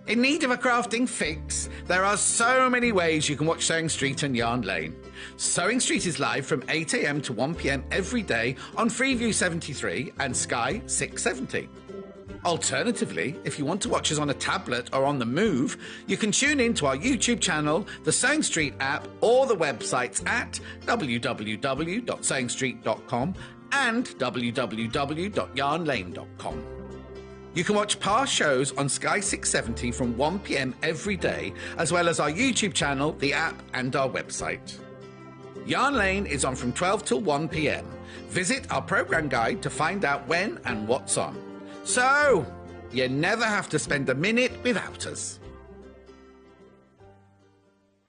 In need of a crafting fix? There are so many ways you can watch Sewing Street and Yarn Lane. Sewing Street is live from 8 a.m. to 1 p.m. every day on Freeview 73 and Sky 670. Alternatively, if you want to watch us on a tablet or on the move, you can tune in to our YouTube channel, the Sewing Street app, or the websites at www.sewingstreet.com and www.yarnlane.com. You can watch past shows on Sky 670 from 1 p.m. every day, as well as our YouTube channel, the app, and our website. Yarn Lane is on from 12 till 1 p.m. Visit our programme guide to find out when and what's on. So, you never have to spend a minute without us.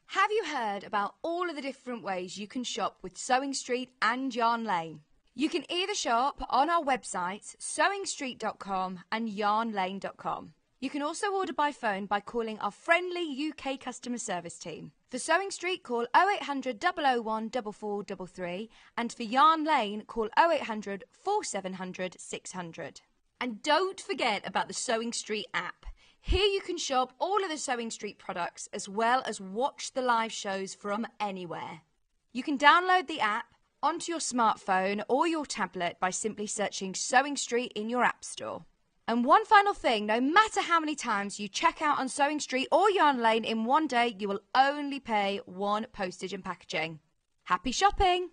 Have you heard about all of the different ways you can shop with Sewing Street and Yarn Lane? You can either shop on our websites, sewingstreet.com and yarnlane.com. You can also order by phone by calling our friendly UK customer service team. For Sewing Street, call 0800 001 4433, and for Yarn Lane, call 0800 4700 600. And don't forget about the Sewing Street app. Here you can shop all of the Sewing Street products as well as watch the live shows from anywhere. You can download the app onto your smartphone or your tablet by simply searching Sewing Street in your app store. And one final thing, no matter how many times you check out on Sewing Street or Yarn Lane in one day, you will only pay 1 postage and packaging. Happy shopping!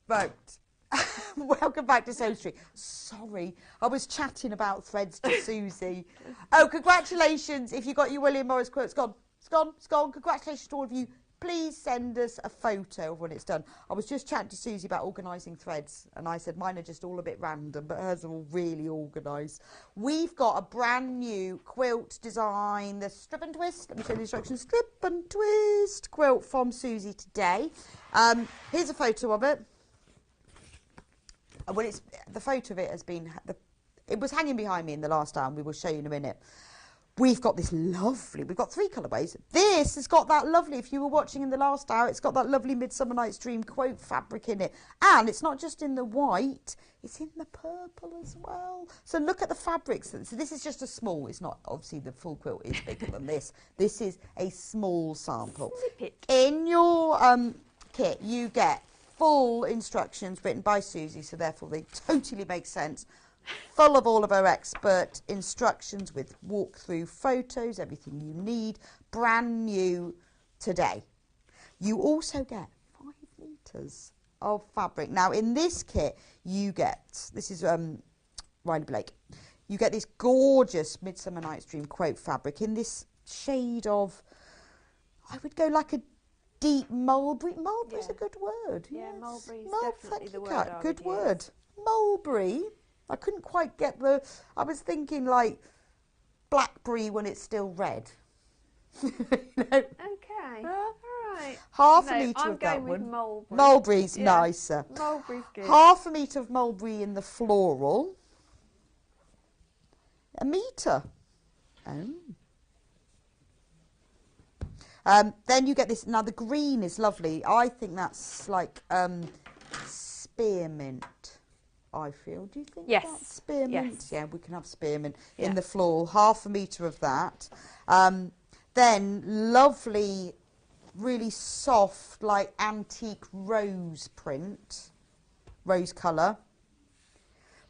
Right. Welcome back to Sewing Street. Sorry, I was chatting about threads to Susie. Oh, congratulations. If you got your William Morris quilt, it's gone. Congratulations to all of you. Please send us a photo of when it's done. I was just chatting to Susie about organising threads, and I said mine are just all a bit random, but hers are all really organised. We've got a brand new quilt design, the strip and twist. Let me show you the instructions. Strip and twist quilt from Susie today. Here's a photo of it. Well, the photo of it has been, it was hanging behind me in the last hour, and we will show you in a minute. We've got this lovely, we've got 3 colourways. This has got that lovely, if you were watching in the last hour, it's got that lovely Midsummer Night's Dream quote fabric in it. And it's not just in the white, it's in the purple as well. So look at the fabrics. So this is just a small, it's not, obviously the full quilt is bigger than this. This is a small sample. In your kit, you get full instructions written by Susie, so therefore they totally make sense. Full of all of her expert instructions with walkthrough photos, everything you need, brand new today. You also get 5 metres of fabric. Now in this kit you get, this is Riley Blake, you get this gorgeous Midsummer Night's Dream quote fabric in this shade of, I would go like a deep mulberry. Mulberry's a good word. Yeah, yes. mulberry's definitely the word. Good word. Mulberry. I couldn't quite get the, I was thinking like blackberry when it's still red. You know? Okay. All right. Half a No, metre I'm of that going with one. mulberry. Mulberry's Yeah. nicer. Mulberry's good. Half a metre of mulberry in the floral. A metre. Then you get this. Now the green is lovely. I think that's like spearmint. I feel. Do you think that's spearmint? Yes. Yeah, we can have spearmint Yeah. in the floral. Half a metre of that. Then lovely, really soft, like antique rose print, rose colour.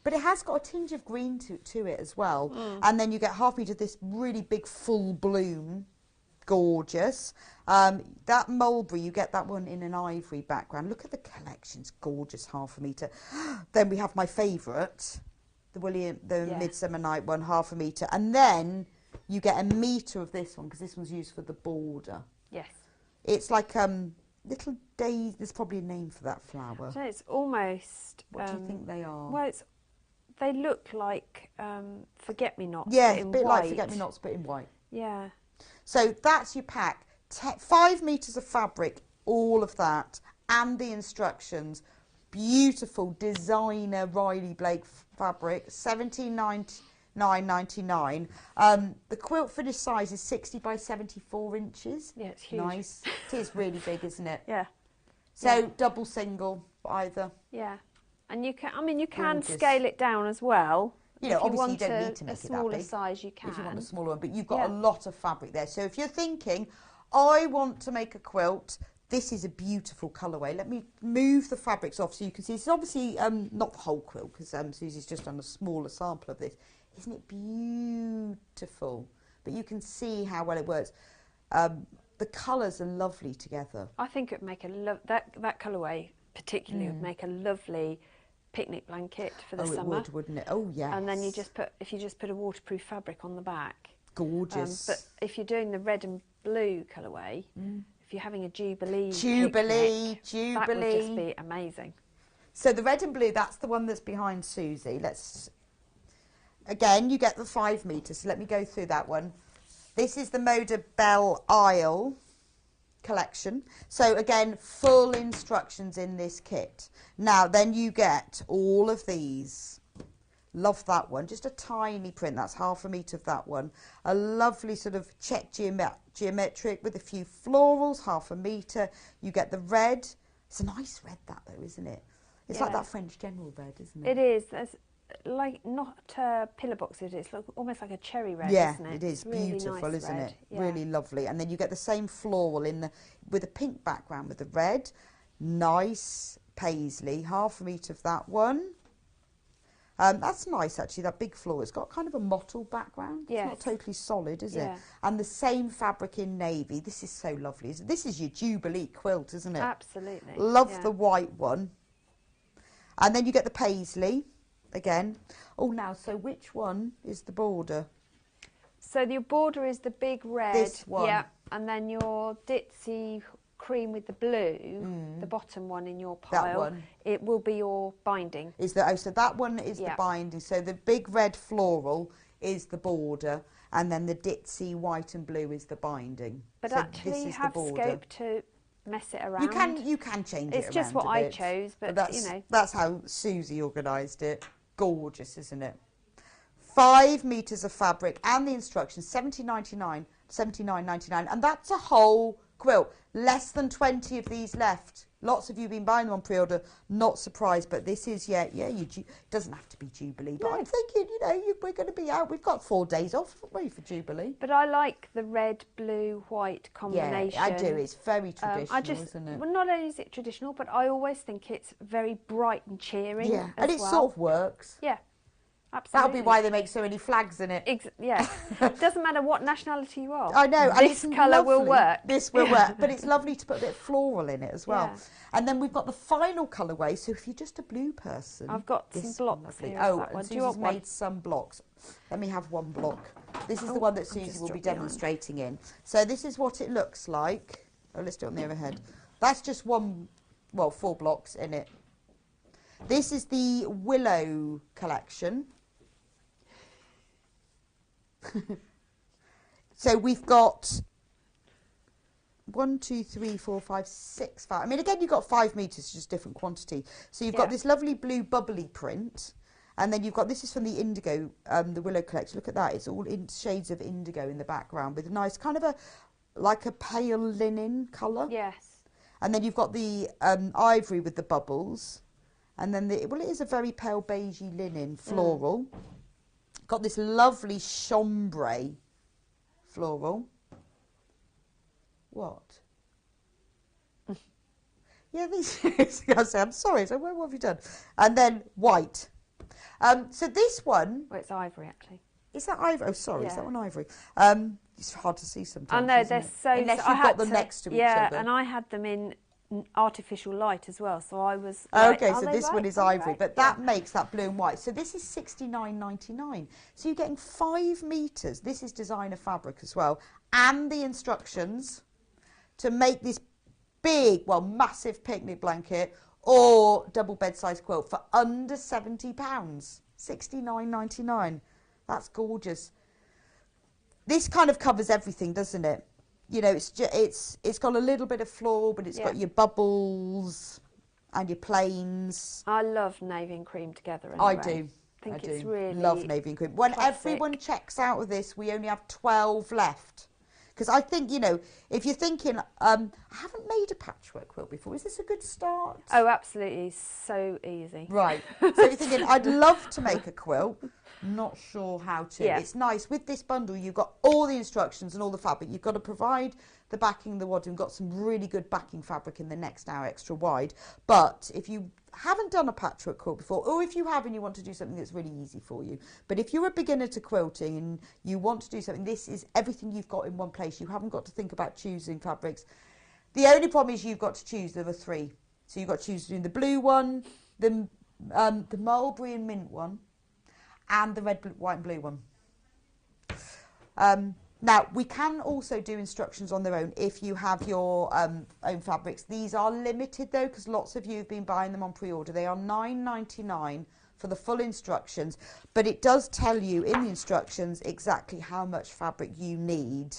But it has got a tinge of green to it as well. And then you get half a metre of this really big full bloom. Gorgeous. That mulberry, you get that one in an ivory background. Look at the collections, gorgeous, half a metre. Then we have my favourite, the Midsummer Night one, half a metre. And then you get a metre of this one, because this one's used for the border. Yes. It's like little daisy. There's probably a name for that flower. So it's almost... What do you think they are? Well, they look like forget-me-nots, Yeah, but it's in a bit white. like forget-me-nots, but in white. Yeah. So that's your pack. 5 metres of fabric, all of that, and the instructions. Beautiful designer Riley Blake fabric, $17.99.99. The quilt finish size is 60 by 74 inches. Yeah, it's huge. Nice. It is really big, isn't it? Yeah. So double, single, either. Yeah. And you can, you can Gorgeous. scale it down as well. You know, if you obviously want you don't need to make a it that smaller big. size, you can. If you want a smaller one, but you've got a Yeah. lot of fabric there. So if you're thinking, I want to make a quilt, this is a beautiful colourway. Let me move the fabrics off so you can see. It's obviously not the whole quilt, because Susie's just done a smaller sample of this. Isn't it beautiful? But you can see how well it works. The colours are lovely together. I think it would make that colourway particularly would make a lovely picnic blanket for the summer. It would, wouldn't it? Oh, yes. And then if you just put a waterproof fabric on the back. Gorgeous. But if you're doing the red and blue colourway, if you're having a Jubilee Jubilee, picnic, Jubilee. that would just be amazing. So the red and blue, that's the one that's behind Susie. Again, you get the 5 metres. So let me go through that one. This is the Moda Belle Isle collection. So again, full instructions in this kit. Now, then you get all of these. Love that one. Just a tiny print. That's half a metre of that one. A lovely sort of check geometric with a few florals, half a metre. You get the red. It's a nice red, that though, isn't it? It's like that French general red, isn't it? It is. There's like not pillar boxes. It's almost like a cherry red, yeah, isn't it? it is really beautiful, nice isn't red. it? Yeah. Really lovely. And then you get the same floral with a pink background with the red. Nice paisley, half a metre of that one. That's nice actually, that big floral. It's got kind of a mottled background. Yes. It's not totally solid, is Yeah. it? And the same fabric in navy. This is so lovely. This is your Jubilee quilt, isn't it? Absolutely. Love the white one. And then you get the paisley again. Oh, now, so which one is the border? So your border is the big red. This one. Yeah. And then your ditzy cream with the blue, the bottom one in your pile. That one. It will be your binding. So that one is the binding. So the big red floral is the border, and then the ditzy white and blue is the binding. But so actually, this you is have the border. scope to mess it around. You can change it It's just around what a I bit. chose, but that's, you know. That's how Susie organised it. Gorgeous, isn't it? 5 metres of fabric and the instructions, $79.99, and that's a whole quilt. Less than 20 of these left. Lots of you have been buying them on pre-order. Not surprised, but this is, it doesn't have to be Jubilee, but I'm thinking, we're going to be out. We've got 4 days off, haven't we, for Jubilee? But I like the red, blue, white combination. Yeah, I do. It's very traditional, isn't it? Well, not only is it traditional, but I always think it's very bright and cheering. Yeah, as and it well. sort of works. Yeah, absolutely. That'll be why they make so many flags in it. Yeah, it doesn't matter what nationality you are. I know. This colour will work. This will work, but it's lovely to put a bit of floral in it as well. Yeah. And then we've got the final colourway. So if you're just a blue person, I've got some blocks here. That one. And Do you want Susie's one? made some blocks. Let me have one block. This is the one that Susie will be demonstrating in. So this is what it looks like. Oh, let's do it on the overhead. That's just 4 blocks in it. This is the Willow collection. So we've got 1, 2, 3, 4, 5, 6 fabrics. I mean, again, you've got 5 metres, just different quantity. So you've got this lovely blue bubbly print. And then you've got, this is from the Indigo, the Willow collection. Look at that. It's all in shades of indigo in the background with a nice kind of like a pale linen colour. Yes. And then you've got the ivory with the bubbles. And then, it is a very pale beigey linen floral. Got this lovely chambray floral. What? Yeah, these. I'm sorry. So what have you done? And then white. So this one. Well, it's ivory actually. Is that ivory? Oh, sorry. Is that one ivory? It's hard to see sometimes. I know they're so. Unless you've got them next to each other. Yeah, and I had them in artificial light as well, so I was okay, so this one is ivory, but that makes that blue and white. So this is $69.99. So you're getting 5 meters. This is designer fabric as well, and the instructions to make this big, well, massive picnic blanket or double bed size quilt for under £70. $69.99. That's gorgeous. This kind of covers everything, doesn't it? You know, it's got a little bit of floral, but it's got your bubbles and your plains. I love navy and cream together. Anyway. I do. I think it's really love navy and cream. When everyone checks out of this, we only have 12 left. Because I think, you know, if you're thinking, I haven't made a patchwork quilt before, is this a good start? Oh, absolutely. So easy. Right. So you're thinking, I'd love to make a quilt. Not sure how to. Yeah. It's nice. With this bundle, you've got all the instructions and all the fabric. You've got to provide the backing, the wadding. We've got some really good backing fabric in the Next Hour Extra Wide. But if you haven't done a patchwork quilt before, or if you have and you want to do something that's really easy for you, but if you're a beginner to quilting and you want to do something, this is everything you've got in one place. You haven't got to think about choosing fabrics. The only problem is you've got to choose. There are 3. So you've got to choose between the blue one, the mulberry and mint one, and the red, white and blue one. Now, we can also do instructions on their own if you have your own fabrics. These are limited, though, because lots of you have been buying them on pre-order. They are $9.99 for the full instructions, but it does tell you in the instructions exactly how much fabric you need.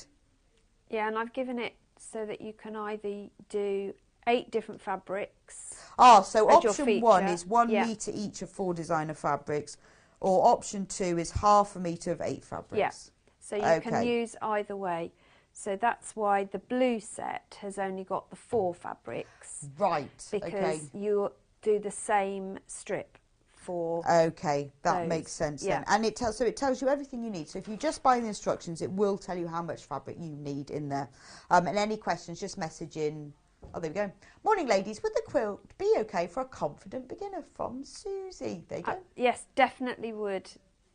Yeah, and I've given it so that you can either do 8 different fabrics. So option 1 is 1 metre each of 4 designer fabrics. Or option 2 is half a metre of 8 fabrics. Yeah, so you can use either way. So that's why the blue set has only got the 4 fabrics. Right, because you do the same strip for that those. Makes sense then. And it tells you everything you need. So if you just buy the instructions, it will tell you how much fabric you need in there. And any questions, just message in. Oh, there we go. Morning, ladies. Would the quilt be okay for a confident beginner? From Susie. There you go. Yes, definitely would.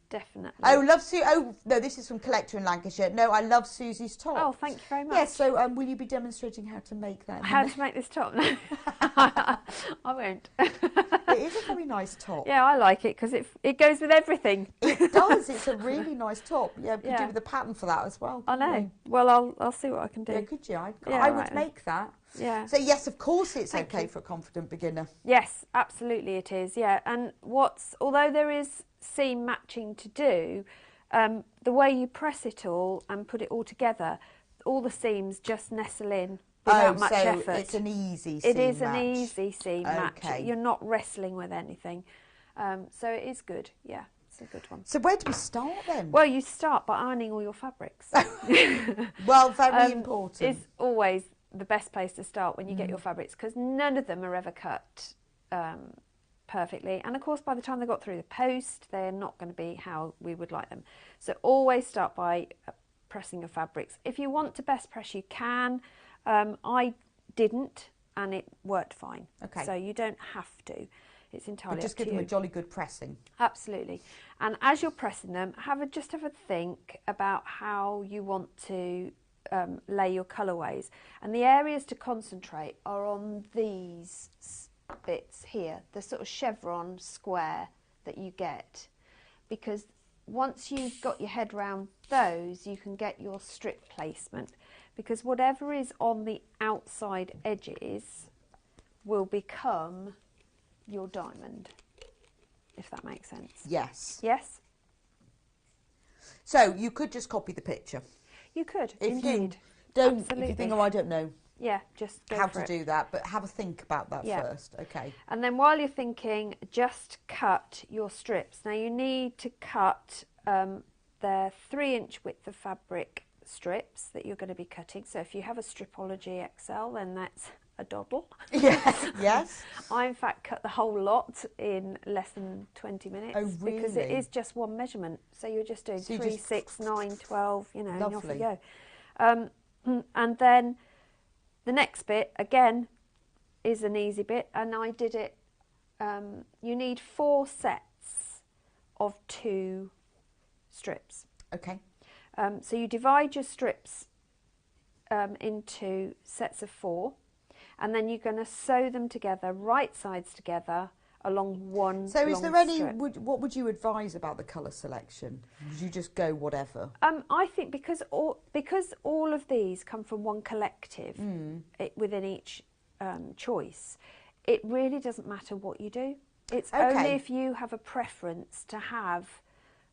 Definitely. Oh, love Susie. Oh, no, this is from Collector in Lancashire. No, I love Susie's top. Oh, thank you very much. Yes, so will you be demonstrating how to make that? How to make this top? No, I won't. It is a very nice top. Yeah, I like it because it goes with everything. It does. It's a really nice top. Yeah, we could do with a pattern for that as well. I know. Well, I'll see what I can do. Yeah, could you? I would make that. Yeah. So yes, of course it's okay for a confident beginner. Yes, absolutely it is. Yeah, and although there is seam matching to do, the way you press it all and put it all together, all the seams just nestle in without much effort. It's an easy seam It is match. an easy seam match. You're not wrestling with anything. So it is good. Yeah, it's a good one. So where do we start then? Well, you start by ironing all your fabrics. Well, very important. It's always the best place to start when you get your fabrics, because none of them are ever cut perfectly, and of course by the time they got through the post they're not going to be how we would like them. So always start by pressing your fabrics. If you want to best press, you can. I didn't, and it worked fine. Okay, so you don't have to. It's entirely up to you. Just give them a jolly good pressing. Absolutely. And as you're pressing them, just have a think about how you want to lay your colourways, and the areas to concentrate are on these bits here, the sort of chevron square that you get, because once you've got your head round those, you can get your strip placement, because whatever is on the outside edges will become your diamond, if that makes sense. Yes. Yes. So you could just copy the picture. You could, if indeed. If you Absolutely. think, oh, I don't know. Yeah, just go how for to it. do that, but have a think about that first. Okay. And then while you're thinking, just cut your strips. Now you need to cut the 3-inch width of fabric strips that you're going to be cutting. So if you have a Stripology XL, then that's a doddle. Yes. Yes. I in fact cut the whole lot in less than 20 minutes. Oh, really? Because it is just one measurement. So you're just doing 3, 6, 9, 12, you know, and off you go. And then the next bit, again, is an easy bit, and I did it, you need 4 sets of 2 strips. Okay. So you divide your strips into sets of 4, and then you're going to sew them together, right sides together, along one So is long there any, strip. what would you advise about the colour selection? Would you just go whatever? I think because all of these come from one collective within each choice, it really doesn't matter what you do. It's only if you have a preference to have,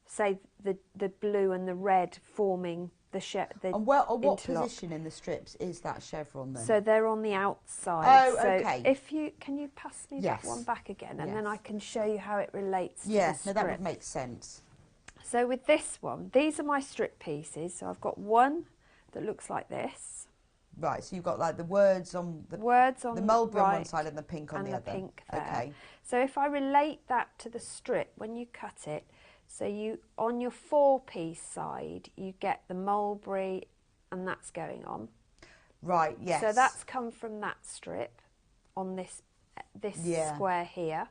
say, the blue and the red forming the and what interlock. position in the strips is that chevron then? So they're on the outside. Oh, so okay. If you can you pass me that one back again, and then I can show you how it relates to the strip. No, that would make sense. So with this one, these are my strip pieces. So I've got one that looks like this. Right, so you've got like the words on the mulberry on one side and the pink on the other. Pink there. Okay. So if I relate that to the strip, when you cut it, so you on your 4-piece side, you get the mulberry, and that's going on. Right. Yes. So that's come from that strip on this square here.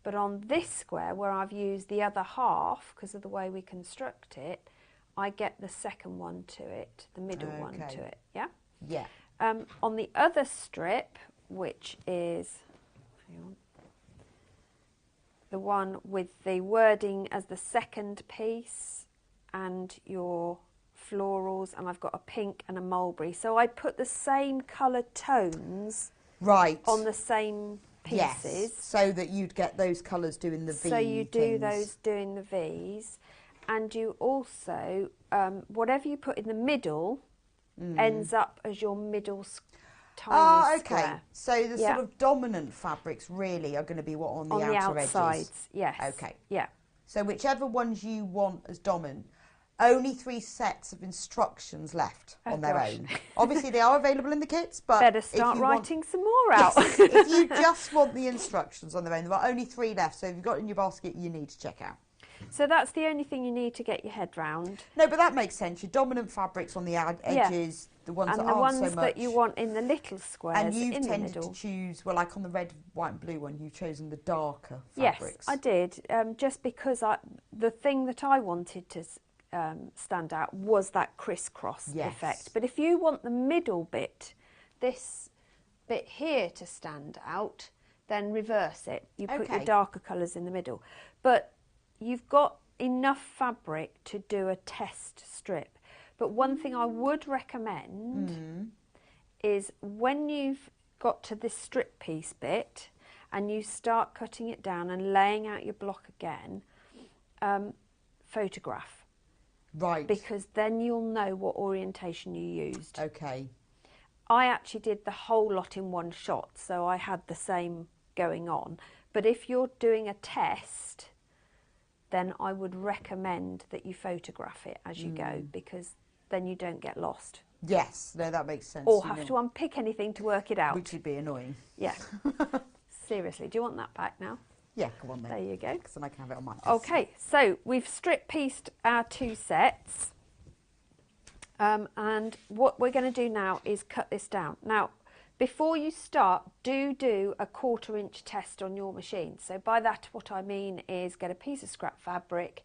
But on this square, where I've used the other half, because of the way we construct it, I get the second one to it, the middle one to it, yeah? Yeah. On the other strip, which is the one with the wording as the second piece and your florals, and I've got a pink and a mulberry. So I put the same colour tones on the same pieces. Yes, so that you'd get those colours doing the V. So you do those doing the V's, and you also, whatever you put in the middle ends up as your middle tiny square. So the sort of dominant fabrics really are going to be what on the outer outsides, edges? Yes. Okay. Yeah. So whichever ones you want as dominant, only 3 sets of instructions left on their own. Obviously, they are available in the kits, but better start writing some more out. Yes, if you just want the instructions on their own, there are only 3 left. So if you've got it in your basket, you need to check out. So that's the only thing you need to get your head round. No, but that makes sense. Your dominant fabrics on the edges, the ones that aren't so much. And the ones that you want in the little squares and you've in the tended middle. to choose, well, like on the red, white and blue one, you've chosen the darker fabrics. Yes, I did. Just because the thing that I wanted to stand out was that crisscross effect. But if you want the middle bit, this bit here to stand out, then reverse it. You put your darker colours in the middle. But you've got enough fabric to do a test strip. But one thing I would recommend is when you've got to this strip piece bit and you start cutting it down and laying out your block again, photograph. Right. Because then you'll know what orientation you used. Okay. I actually did the whole lot in one shot, so I had the same going on. But if you're doing a test, then I would recommend that you photograph it as you go, because then you don't get lost. Yes, no, that makes sense. Or have to unpick anything to work it out. Which would be annoying. Yeah. Seriously, do you want that back now? Yeah, come on then. There you go. Because then I can have it on my desk. Okay, so we've strip pieced our 2 sets. And what we're going to do now is cut this down. Now, before you start, do a 1/4 inch test on your machine. So by that, what I mean is get a piece of scrap fabric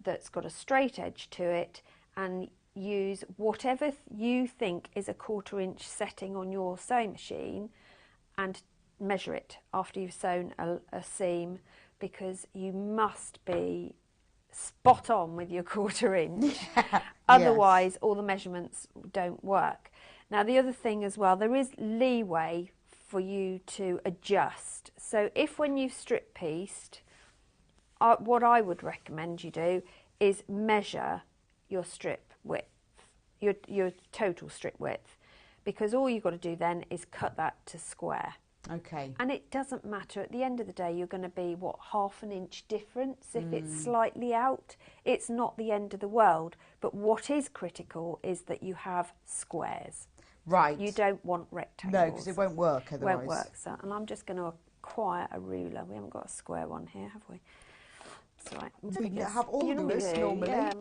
that's got a straight edge to it and use whatever you think is a 1/4 inch setting on your sewing machine and measure it after you've sewn a seam, because you must be spot on with your 1/4 inch. Otherwise, all the measurements don't work. Now, the other thing as well, there is leeway for you to adjust. So if when you've strip pieced, what I would recommend you do is measure your strip width, your total strip width, because all you've got to do then is cut that to square. Okay. And it doesn't matter. At the end of the day, you're going to be, what, half an inch difference? If it's slightly out, it's not the end of the world. But what is critical is that you have squares. Right. You don't want rectangles. No, because it won't work otherwise. Won't work. So, and I'm just going to acquire a ruler. We haven't got a square one here, have we? That's right. We have all rulers normally. Yeah.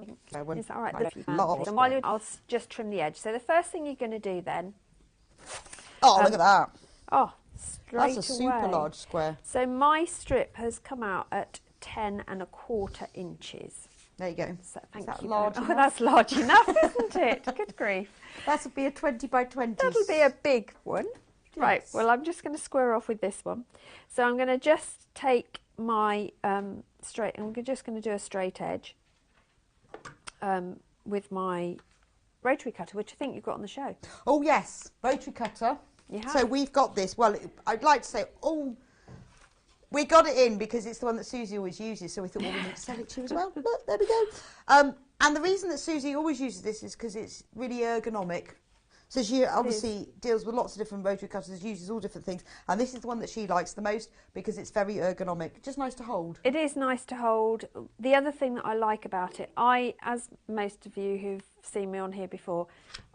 Is that all right? And while I'll just trim the edge. So the first thing you're going to do then... Oh, look at that. Oh, straight That's a away. super large square. So my strip has come out at 10¼ inches. There you go. So thank Is that you. large Oh, enough? that's large enough, isn't it? Good grief. That'll be a 20 by 20. That'll be a big one. Yes. Right, well, I'm just going to square off with this one. So I'm going to just take my straight, I'm just going to do a straight edge with my rotary cutter, which I think you've got on the show. Oh, yes, rotary cutter. You have. So we've got this. Well, I'd like to say, we got it in because it's the one that Susie always uses, so we thought, well, we need to sell it to you as well. Look, there we go. And the reason that Susie always uses this is because it's really ergonomic. So she obviously deals with lots of different rotary cutters, uses all different things, and this is the one that she likes the most because it's very ergonomic. Just nice to hold. It is nice to hold. The other thing that I like about it, as most of you who've seen me on here before,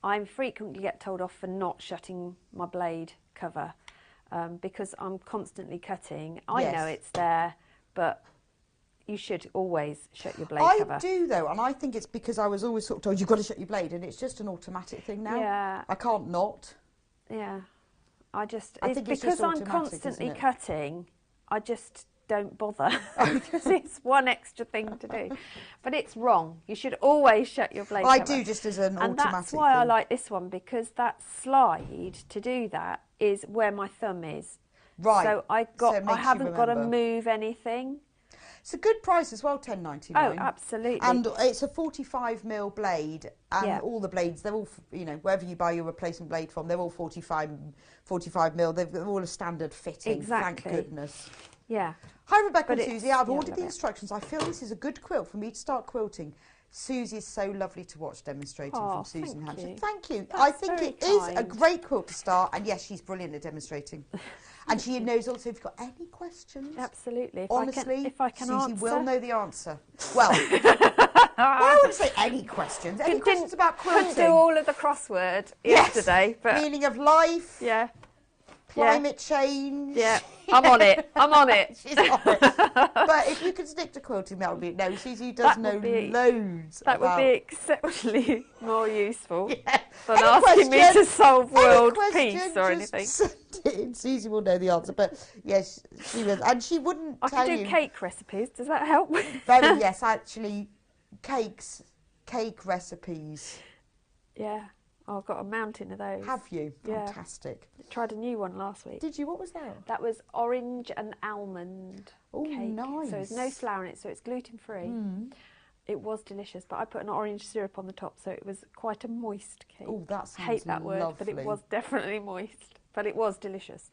I frequently get told off for not shutting my blade cover because I'm constantly cutting. I know it's there, but you should always shut your blade cover. I do, though, and I think it's because I was always sort of told you've got to shut your blade, and it's just an automatic thing now. Yeah. I can't not. Yeah. I think it's because just I'm constantly cutting, I just don't bother because it's one extra thing to do. But it's wrong. You should always shut your blade cover. I do, just as an automatic And that's why I thing. like this one, because that slide to do that is where my thumb is. Right. So I haven't got to move anything. It's a good price as well, $10.99. Oh, absolutely. And it's a 45mm blade, and all the blades, they're all, wherever you buy your replacement blade from, they're all 45mm. They're all a standard fitting. Exactly. Thank goodness. Yeah. Hi, Rebecca and Susie. I've ordered the instructions. I feel this is a good quilt for me to start quilting. Susie is so lovely to watch demonstrating from Susie in Hampshire. Thank you. I think it is a great quilt to start, and yes, she's brilliant at demonstrating. And she knows also if you've got any questions. Absolutely. Honestly, if I can Susie answer. will know the answer. Well, I wouldn't say any questions. Any questions about quilting? Couldn't do all of the crossword yesterday. But meaning of life. Yeah. Climate change. Yeah, I'm on it. I'm on it. She's on it. But if you could stick to quilting, that would be... No, Susie does know loads That about... would be exceptionally more useful than Any asking me to solve world question, peace or anything. Send it in. Susie will know the answer. But yes, she will. And she wouldn't I tell can you... do cake recipes. Does that help? Very, yes, actually, cake recipes. Yeah. Oh, I've got a mountain of those. Have you? Yeah. Fantastic. Tried a new one last week. Did you? What was that? That was orange and almond cake. Nice. So there's no flour in it, so it's gluten-free. It was delicious, but I put an orange syrup on the top, so it was quite a moist cake. Oh, that sounds I hate that word, lovely. but it was definitely moist. But it was delicious.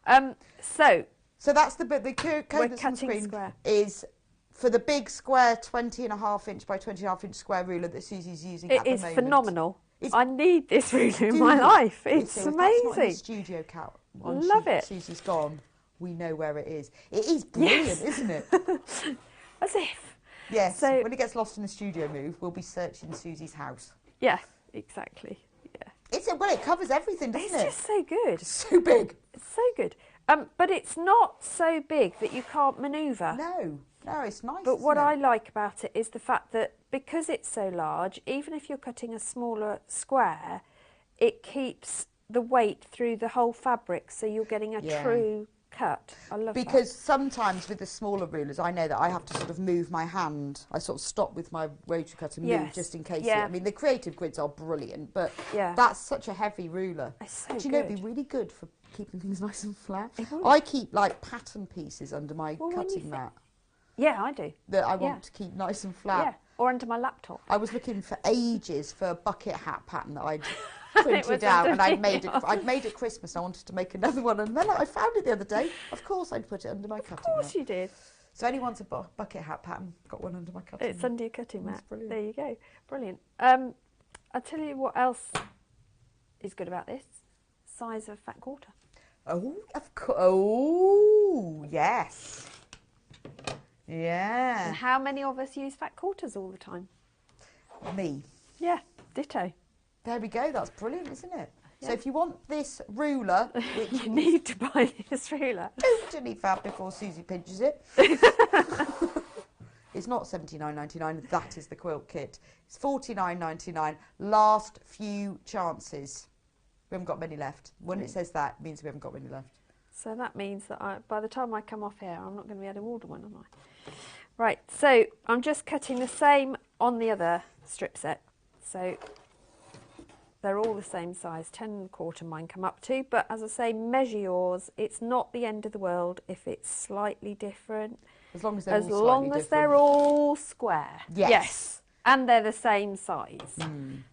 So that's the bit. The code that's on screen square. is for the big square 20.5 inch by 20.5 inch square ruler that Susie's using at the moment. It is phenomenal. I need this ruler in my life. It's amazing. That's not in the studio, Cat. I love it. Susie's gone. We know where it is. It is brilliant, isn't it? As if. Yes. So, when it gets lost in the studio move, we'll be searching Susie's house. Yeah, exactly. Yeah. It covers everything, doesn't it? It's just so good. So big. It's so good. But it's not so big that you can't manoeuvre. No, it's nice. But what I like about it is the fact that because it's so large, even if you're cutting a smaller square, it keeps the weight through the whole fabric, so you're getting a true cut. I love that. Because sometimes with the smaller rulers, I know that I have to sort of move my hand. I sort of stop with my rotary cutter and move just in case. I mean, the creative grids are brilliant, but that's such a heavy ruler. It's so Do you know, it'd be really good for keeping things nice and flat. I keep like pattern pieces under my cutting mat. Yeah, I do. That I want to keep nice and flat. Yeah, or under my laptop. I was looking for ages for a bucket hat pattern that I'd printed out, and I'd made it Christmas. I wanted to make another one, and then I found it the other day. Of course, I'd put it under my cutting mat. Of course you did. So anyone wants a bucket hat pattern, got one under my cutting mat. It's under your cutting mat. Brilliant. There you go. Brilliant. I'll tell you what else is good about this. size of fat quarter. Oh, of course. Oh, yes. Yeah. And how many of us use fat quarters all the time? Me. Yeah, ditto. There we go. That's brilliant, isn't it? Yeah. So if you want this ruler, which you need to buy this ruler. Totally fab before Susie pinches it. It's not $79.99. That is the quilt kit. It's $49.99. Last few chances. We haven't got many left. When it says that, it means we haven't got many left. So that means that by the time I come off here, I'm not going to be able to order one, am I? Right, so I'm just cutting the same on the other strip set. So they're all the same size, 10¼ mine come up to. But as I say, measure yours. It's not the end of the world if it's slightly different. As long as they're all square. Yes. And they're the same size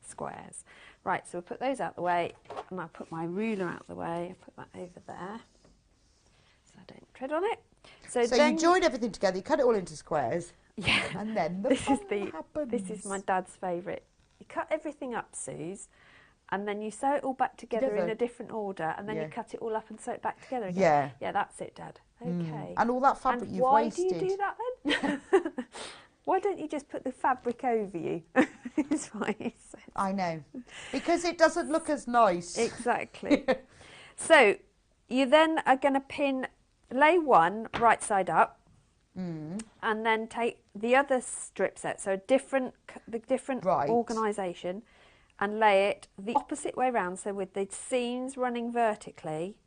squares. Right, so we'll put those out the way, and I'll put my ruler out the way. I'll put that over there, so I don't tread on it. So then you join everything together, you cut it all into squares, yeah, and then the fun happens. This is my dad's favourite. You cut everything up, Suze, and then you sew it all back together in a different order, and then you cut it all up and sew it back together again. Yeah. Yeah, that's it, Dad. Okay. And all that fabric you've wasted. Why do you do that then? Why don't you just put the fabric over you? Is what he says. I know. Because it doesn't look as nice. Exactly. So you then are going to lay one right side up, and then take the other strip set, so the different organisation, and lay it the opposite way round, so with the seams running vertically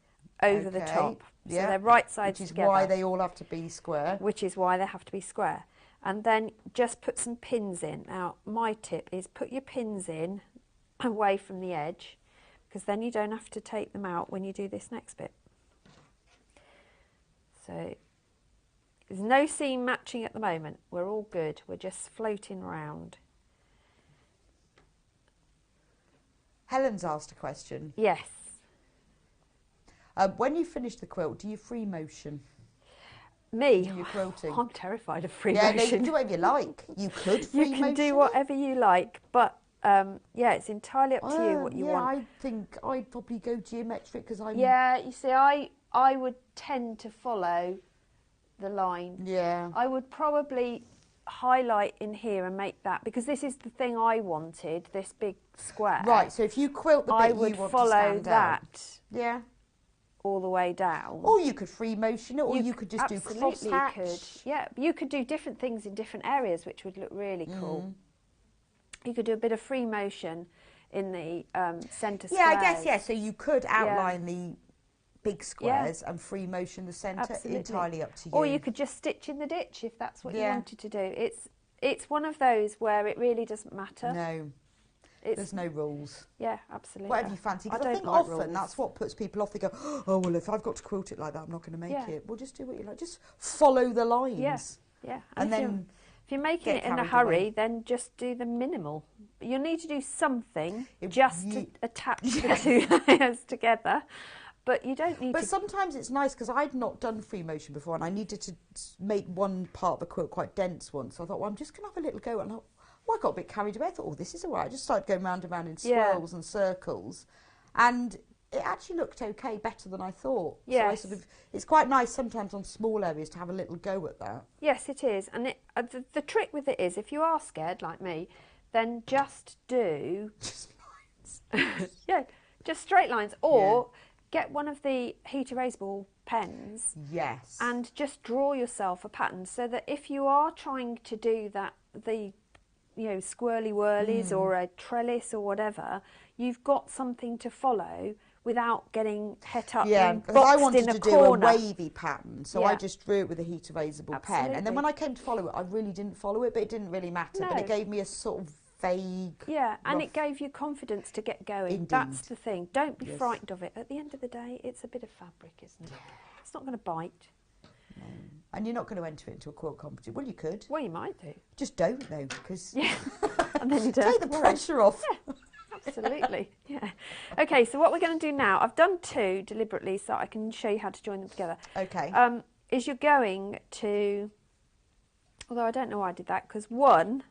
over the top. So they're right sides together. Which is why they all have to be square. Which is why they have to be square. And then just put some pins in. Now, my tip is put your pins in away from the edge, because then you don't have to take them out when you do this next bit. So there's no seam matching at the moment. We're all good. We're just floating round. Helen's asked a question. Yes. When you finish the quilt, do you free motion? Me? When you're quilting? I'm terrified of free motion. motion. Yeah, you can do whatever you like. You could free motion. You can do whatever you like, but yeah, it's entirely up to you what you want. I think I'd probably go geometric because I'm... Yeah, you see, I would tend to follow the line. Yeah. I would probably highlight in here and make that, because this is the thing I wanted, this big square. Right, so if you quilt the bit I you would want follow to stand that. out. Yeah. All the way down. Or you could free motion it, or you could just do crosshatch. Could. Yeah, you could do different things in different areas, which would look really cool. You could do a bit of free motion in the centre squares. Yeah, I guess, yeah. So you could outline the big squares and free motion the centre. Entirely up to you. Or you could just stitch in the ditch if that's what you wanted to do. It's one of those where it really doesn't matter. No. There's no rules. Yeah, absolutely. Whatever you fancy. Because I think often that's what puts people off. They go, oh, well, if I've got to quilt it like that, I'm not going to make it. Well, just do what you like. Just follow the lines. Yeah. And then if you're making it in a hurry, then just do the minimal. You'll need to do something to attach the two layers together. But you don't need to... But sometimes it's nice, because I'd not done free motion before, and I needed to make one part of the quilt quite dense once. So I thought, well, I'm just going to have a little go. And I got a bit carried away. I thought, oh, this is all right. I just started going round and round in swirls and circles. And it actually looked okay, better than I thought. Yes. So it's quite nice sometimes on small areas to have a little go at that. Yes, it is. And the trick with it is, if you are scared, like me, then just do... Just lines. Yeah, just straight lines. Or get one of the heat erasable pens. Yes. And just draw yourself a pattern, so that if you are trying to do the squirly whirlies or a trellis or whatever, you've got something to follow without getting het up and boxed in a corner. I wanted to do a wavy pattern, so I just drew it with a heat erasable pen. And then when I came to follow it, I really didn't follow it, but it didn't really matter. No. But it gave me a sort of vague... Yeah, and it gave you confidence to get going. Indeed. That's the thing. Don't be frightened of it. At the end of the day, it's a bit of fabric, isn't it? It's not going to bite. No. And you're not going to enter it into a quilt competition. Well, you could. Well, you might do. Just don't, though, because... Yeah. And then you don't take the pressure off. Yeah, absolutely. Yeah. Okay, so what we're going to do now, I've done two deliberately so I can show you how to join them together. Okay. Is you're going to... Although I don't know why I did that, because one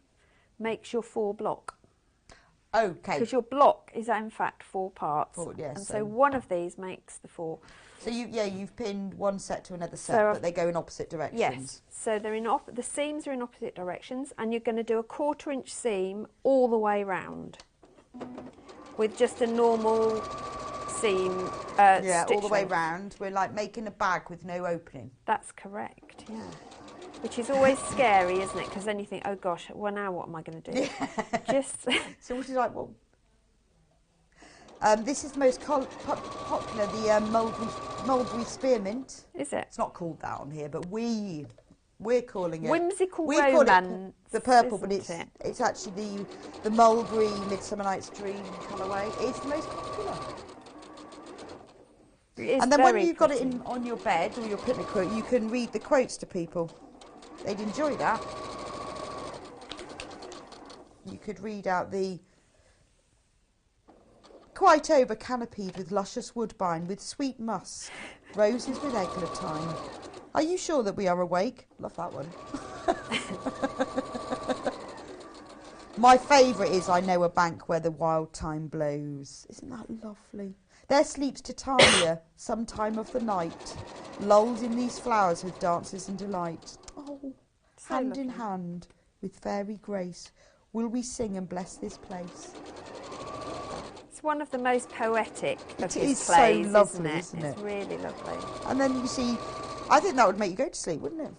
makes your 4 block. Okay. Because your block is in fact 4 parts. Yes, and so one of these makes the 4. So you've pinned one set to another set, So but they go in opposite directions. Yes. So they're the seams are in opposite directions, and you're going to do a 1/4 inch seam all the way round with just a normal seam. Yeah, all the way length. round. We're like making a bag with no opening. That's correct. Yeah. Which is always scary, isn't it? Because then you think, oh gosh, well now what am I going to do? Just. So what is like what? This is the most popular, the mulberry spearmint. Is it? It's not called that on here, but we're calling it Whimsical we call romance. It the purple, but isn't it's actually the mulberry Midsummer Night's Dream colourway. It's the most popular. And then when you've got it on your bed or your picnic quilt, you can read the quotes to people. They'd enjoy that. You could read out the quite over canopied with luscious woodbine, with sweet musk, roses with eglantine. Are you sure that we are awake? Love that one. My favourite is I know a bank where the wild thyme blows. Isn't that lovely? There sleeps Titania some time of the night, lulled in these flowers with dances and delight. Oh, so hand lovely. in hand with fairy grace will we sing and bless this place. It's one of the most poetic of his is so plays, lovely, isn't it? isn't It's really lovely. And then you see, I think that would make you go to sleep, wouldn't it?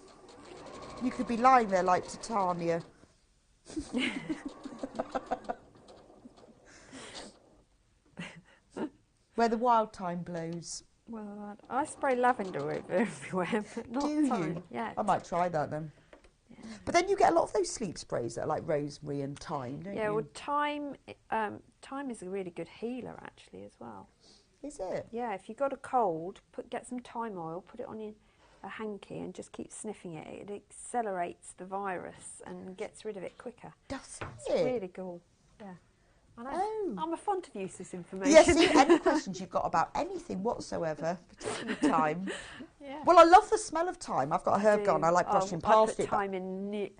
You could be lying there like Titania. Where the wild thyme blows. Well, I spray lavender everywhere, but not Do thyme. you? Yeah. I might try that then. Yeah. But then you get a lot of those sleep sprays that are like rosemary and thyme, don't Yeah, you? well, thyme is a really good healer actually as well. Is it? Yeah, if you've got a cold, get some thyme oil, put it on a hanky and just keep sniffing it. It accelerates the virus and gets rid of it quicker. Does It's it? really cool. Yeah. I know. Oh. I'm a fond to use this information. Yes, see, any questions you've got about anything whatsoever, particularly thyme. Yeah. Well, I love the smell of thyme. I've got a herb do. garden. I like brushing I past put it. thyme in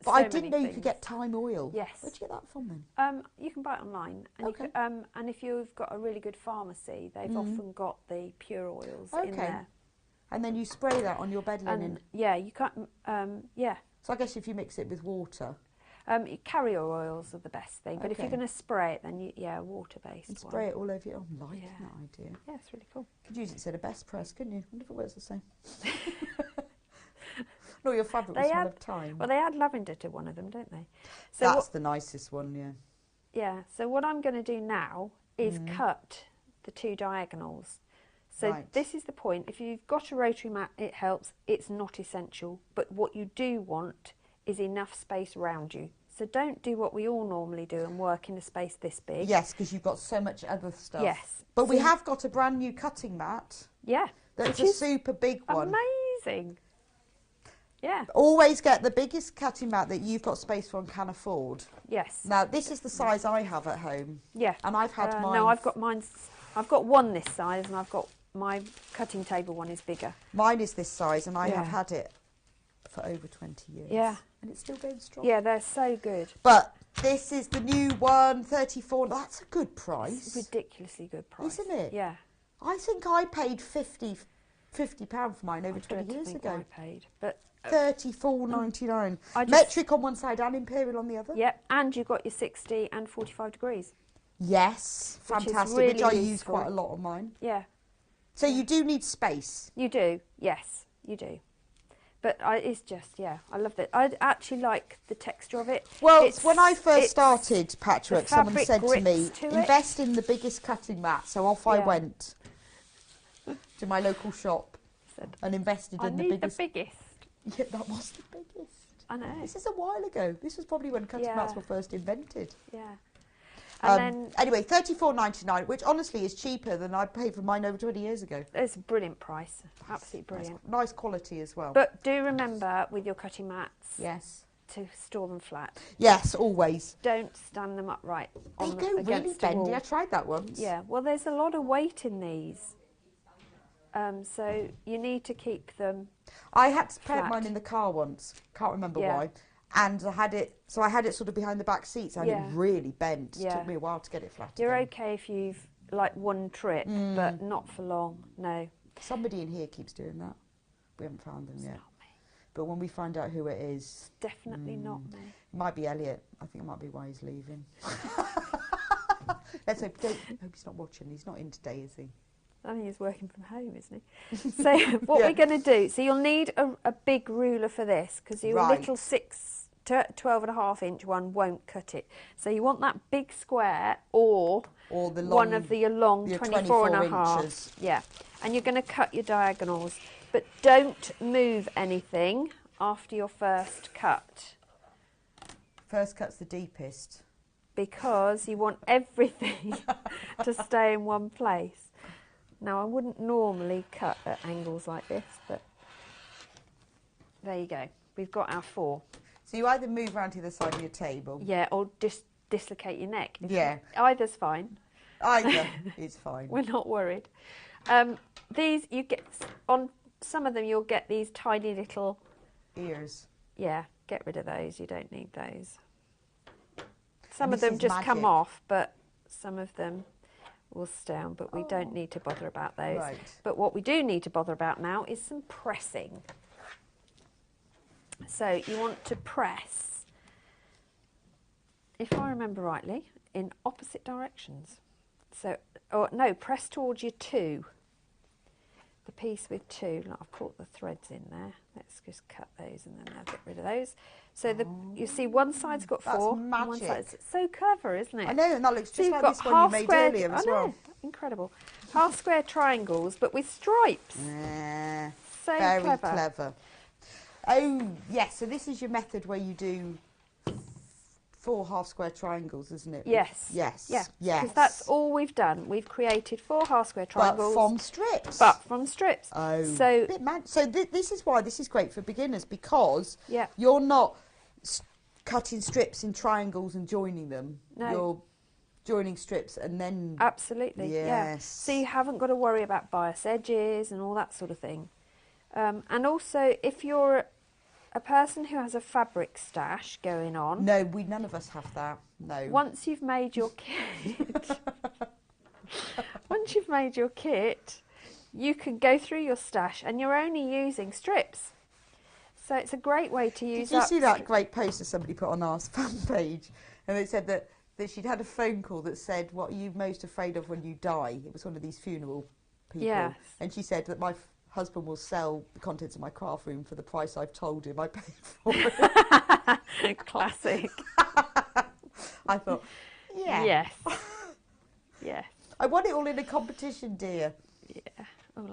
But I didn't know you could get thyme oil. Yes. Where'd you get that from then? You can buy it online, and Okay. you can, and if you've got a really good pharmacy, they've often got the pure oils in there. And then you spray that on your bed linen. And yeah, you can't. Yeah, So I guess if you mix it with water. carrier oils are the best thing, but if you're Okay. going to spray it, then water-based. And spray it all over you. Oh, I'm liking Yeah. that idea. Yeah, it's really cool. Could use it instead of best press, couldn't you? I wonder if it works the same. No, your fabric will smell of thyme. Well, they add lavender to one of them, don't they? So That's the nicest one, yeah. yeah. So what I'm going to do now is cut the 2 diagonals. So Right. this is the point. If you've got a rotary mat, it helps. It's not essential. But what you do want is enough space around you. So don't do what we all normally do and work in a space this big. Yes, because you've got so much other stuff. Yes. But we So- have got a brand new cutting mat. Yeah. That's which a is super big one. amazing. Yeah. Always get the biggest cutting mat that you've got space for and can afford. Yes. Now, this is the size I have at home. Yeah. And I've had mine. No, I've got mine's. I've got one this size, and I've got my cutting table one is bigger. Mine is this size, and I Yeah. have had it for over 20 years. Yeah. And it's still going strong. Yeah, they're so good. But this is the new one, 34. That's a good price. It's ridiculously good price, Isn't it? Yeah. I think I paid £50 for mine over I 20 don't years think ago. I paid, but $34.99. I just- Metric on one side and imperial on the other. yep. And you got your 60 and 45 degrees. Yes, Which is fantastic. really Which I use useful. quite a lot on mine. Yeah, So you do need space. you do. Yes, you do. But it's just, yeah, I love it. I actually like the texture of it. Well, when I first it's- started patchwork, the someone fabric said to me, grips to it. invest in the biggest cutting mat. So off I Yeah. went to my local shop Said, and invested I in the need biggest. the biggest. Yeah, that was the biggest. I know. This is a while ago. This was probably when cutting mats Yeah. were first invented. Yeah. And then Anyway, $34.99, which honestly is cheaper than I paid for mine over 20 years ago. it's a brilliant price. Absolutely brilliant. Nice quality as well. But do remember with your cutting mats yes. to store them flat. Yes, always. Don't stand them upright They on go really against the bendy. wall. I tried that once. Yeah, well, there's a lot of weight in these. So you need to keep them. I had to paint Flat. mine in the car once. Can't remember Yeah. why. And I had it sort of behind the back seat, so I had it really bent. It took me a while to get it flat. You're okay if you've like one trip, but not for long. No. Somebody in here keeps doing that. We haven't found them yet. Not me. But when we find out who it is, Definitely not me. It might be Elliot. I think it might be why he's leaving. Let's hope he's not watching. He's not in today, is he? I think he's working from home, isn't he? So what we're going to do, so you'll need a big ruler for this, because your little 6 to 12.5-inch one won't cut it. So you want that big square or the long, one of your long 24.5 inches. Yeah, and you're going to cut your diagonals, but don't move anything after your first cut. First cut's the deepest. Because you want everything to stay in one place. Now, I wouldn't normally cut at angles like this, but there you go. We've got our 4. So you either move around to the side of your table. Yeah, or just dislocate your neck. Either's fine. Either is fine. We're not worried. These, you get, on some of them, you'll get these tiny little... ears. Yeah, get rid of those. You don't need those. Some of them just come off, but some of them... will stay on, but we don't need to bother about those. Right. But what we do need to bother about now is some pressing. So you want to press, if I remember rightly, in opposite directions. So, or no, press towards your 2. The piece with 2. Look, I've caught the threads in there. Let's just cut those and then I'll get rid of those. So you see one side's got 4. That's one side's so clever, isn't it? I know, and that looks just so like this one you made earlier as well. Incredible. Half square triangles, but with stripes. So very clever. Oh, yes, so this is your method where you do 4 half square triangles, isn't it? Yes. Yes. Yeah. Yes. Because that's all we've done. We've created 4 half square triangles. But from strips. Oh. So this is why this is great for beginners, because you're not cutting strips in triangles and joining them. No. You're joining strips and then... Absolutely, yeah. So you haven't got to worry about bias edges and all that sort of thing. And also, if you're a person who has a fabric stash going on... No, none of us have that, no. Once you've made your kit, you can go through your stash and you're only using strips. So it's a great way to use... Did you see that great poster somebody put on our fan page? And they said that she'd had a phone call that said, what are you most afraid of when you die? It was one of these funeral people. Yes. And she said that my husband will sell the contents of my craft room for the price I've told him I paid for it. Classic. I thought, yeah. Yes. Yes. I want it all in a competition, dear. Yeah. Oh,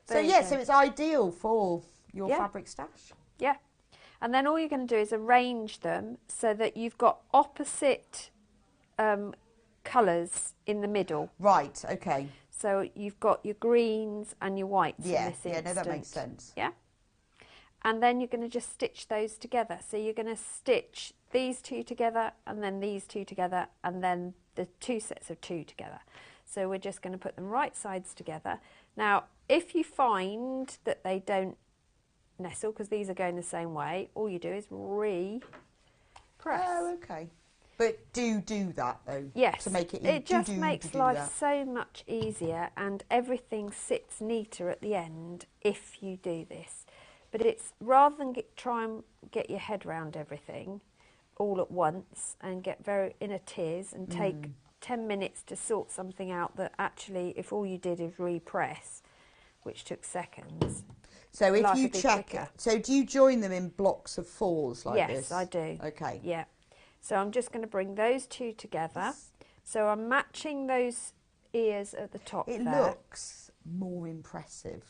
so it's ideal for your fabric stash. Yeah. And then all you're going to do is arrange them so that you've got opposite colours in the middle. Right, okay. So you've got your greens and your whites in this instance. Yeah, no, that makes sense. Yeah. And then you're going to just stitch those together. So you're going to stitch these 2 together and then these 2 together and then the 2 sets of 2 together. So we're just going to put them right sides together. Now, if you find that they don't nestle, because these are going the same way, all you do is re-press. Oh, okay. But do that, though. Yes. To make it It just makes life so much easier and everything sits neater at the end if you do this. But it's rather than try and get your head around everything all at once and get very in a tiz and take 10 minutes to sort something out that actually, if all you did is repress, which took seconds. So if you check, so do you join them in blocks of 4s like this? Yes, I do. Okay. Yeah. So I'm just going to bring those 2 together. So I'm matching those ears at the top. It there. looks more impressive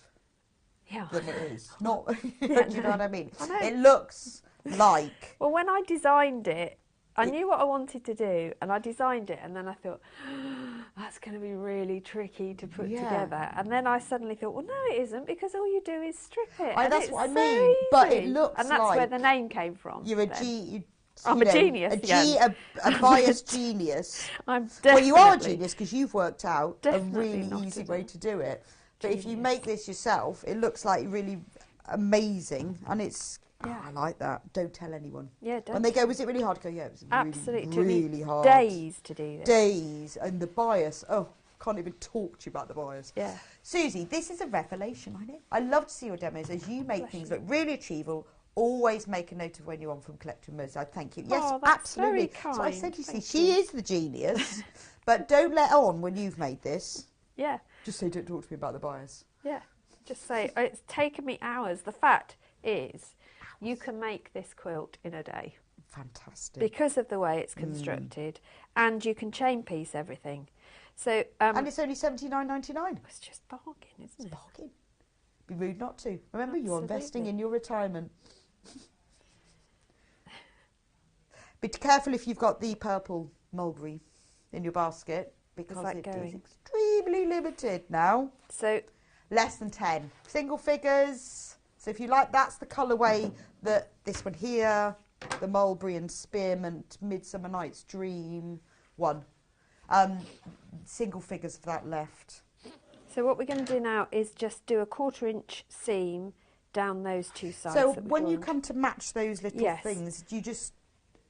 than it is. Not, do you know what I mean? I know. It looks like... Well, when I designed it, I knew what I wanted to do, and I designed it, and then I thought, that's going to be really tricky to put together. And then I suddenly thought, well, no, it isn't, because all you do is strip it. That's what I mean. Easy. But it looks and that's like where the name came from. You're I'm a genius. A biased genius. I'm definitely. Well, you are a genius because you've worked out Definitely a really easy way to do it. But if you make this yourself, it looks like really amazing, and it's Yeah. I like that. Don't tell anyone. Yeah, don't. When they go, was it really hard? Go, yeah, it was Absolutely. really hard. Days to do this. Days. And the bias, can't even talk to you about the bias. Yeah. Susie, this is a revelation, I know. I love to see your demos as you make things look really achievable. Always make a note of when you're on from Collector Muz. I thank you. Yes, that's absolutely. very kind. So I said, you see, Thank she you. is the genius, but don't let on when you've made this. Yeah. Just say, don't talk to me about the bias. Yeah. Just say, it's taken me hours. The fact is, you can make this quilt in a day. Fantastic. Because of the way it's constructed, and you can chain piece everything. So and it's only $79.99. It's just bargain, isn't it? Bargain. Be rude not to. Remember, you're Absolutely. investing in your retirement. Be careful if you've got the purple mulberry in your basket, because it is extremely limited now. So less than 10 single figures. So if you like, that's the colourway that this one here, the mulberry and spearmint Midsummer Night's Dream one. Single figures for that left. So what we're going to do now is just do a 1/4 inch seam down those two sides. So when you come to match those little things, do you just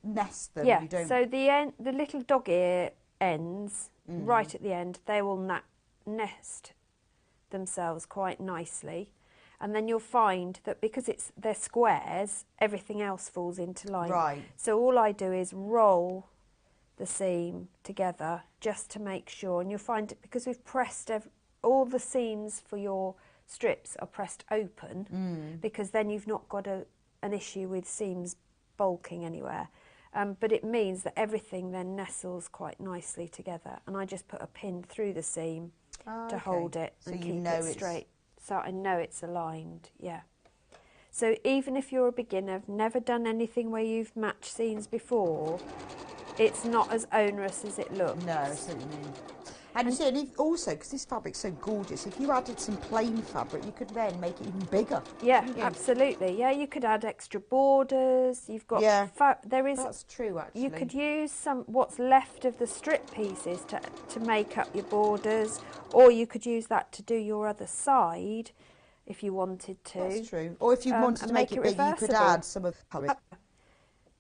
nest them? Yeah. You don't... So the little dog ear ends right at the end, they will nest themselves quite nicely, and then you'll find that because they're squares, everything else falls into line. Right. So all I do is roll the seam together just to make sure, and you'll find it because we've pressed all the seams for your strips are pressed open, because then you've not got an issue with seams bulking anywhere. But it means that everything then nestles quite nicely together, and I just put a pin through the seam to hold it and keep it straight. So I know it's aligned, yeah. So even if you're a beginner, never done anything where you've matched seams before, it's not as onerous as it looks. No, I see what you mean. And you see, and also, because this fabric's so gorgeous, if you added some plain fabric, you could then make it even bigger. Yeah, absolutely. Yeah, you could add extra borders. You've got that's true, actually. You could use what's left of the strip pieces to make up your borders, or you could use that to do your other side if you wanted to. That's true. Or if you wanted to make it big, you could add some of colour.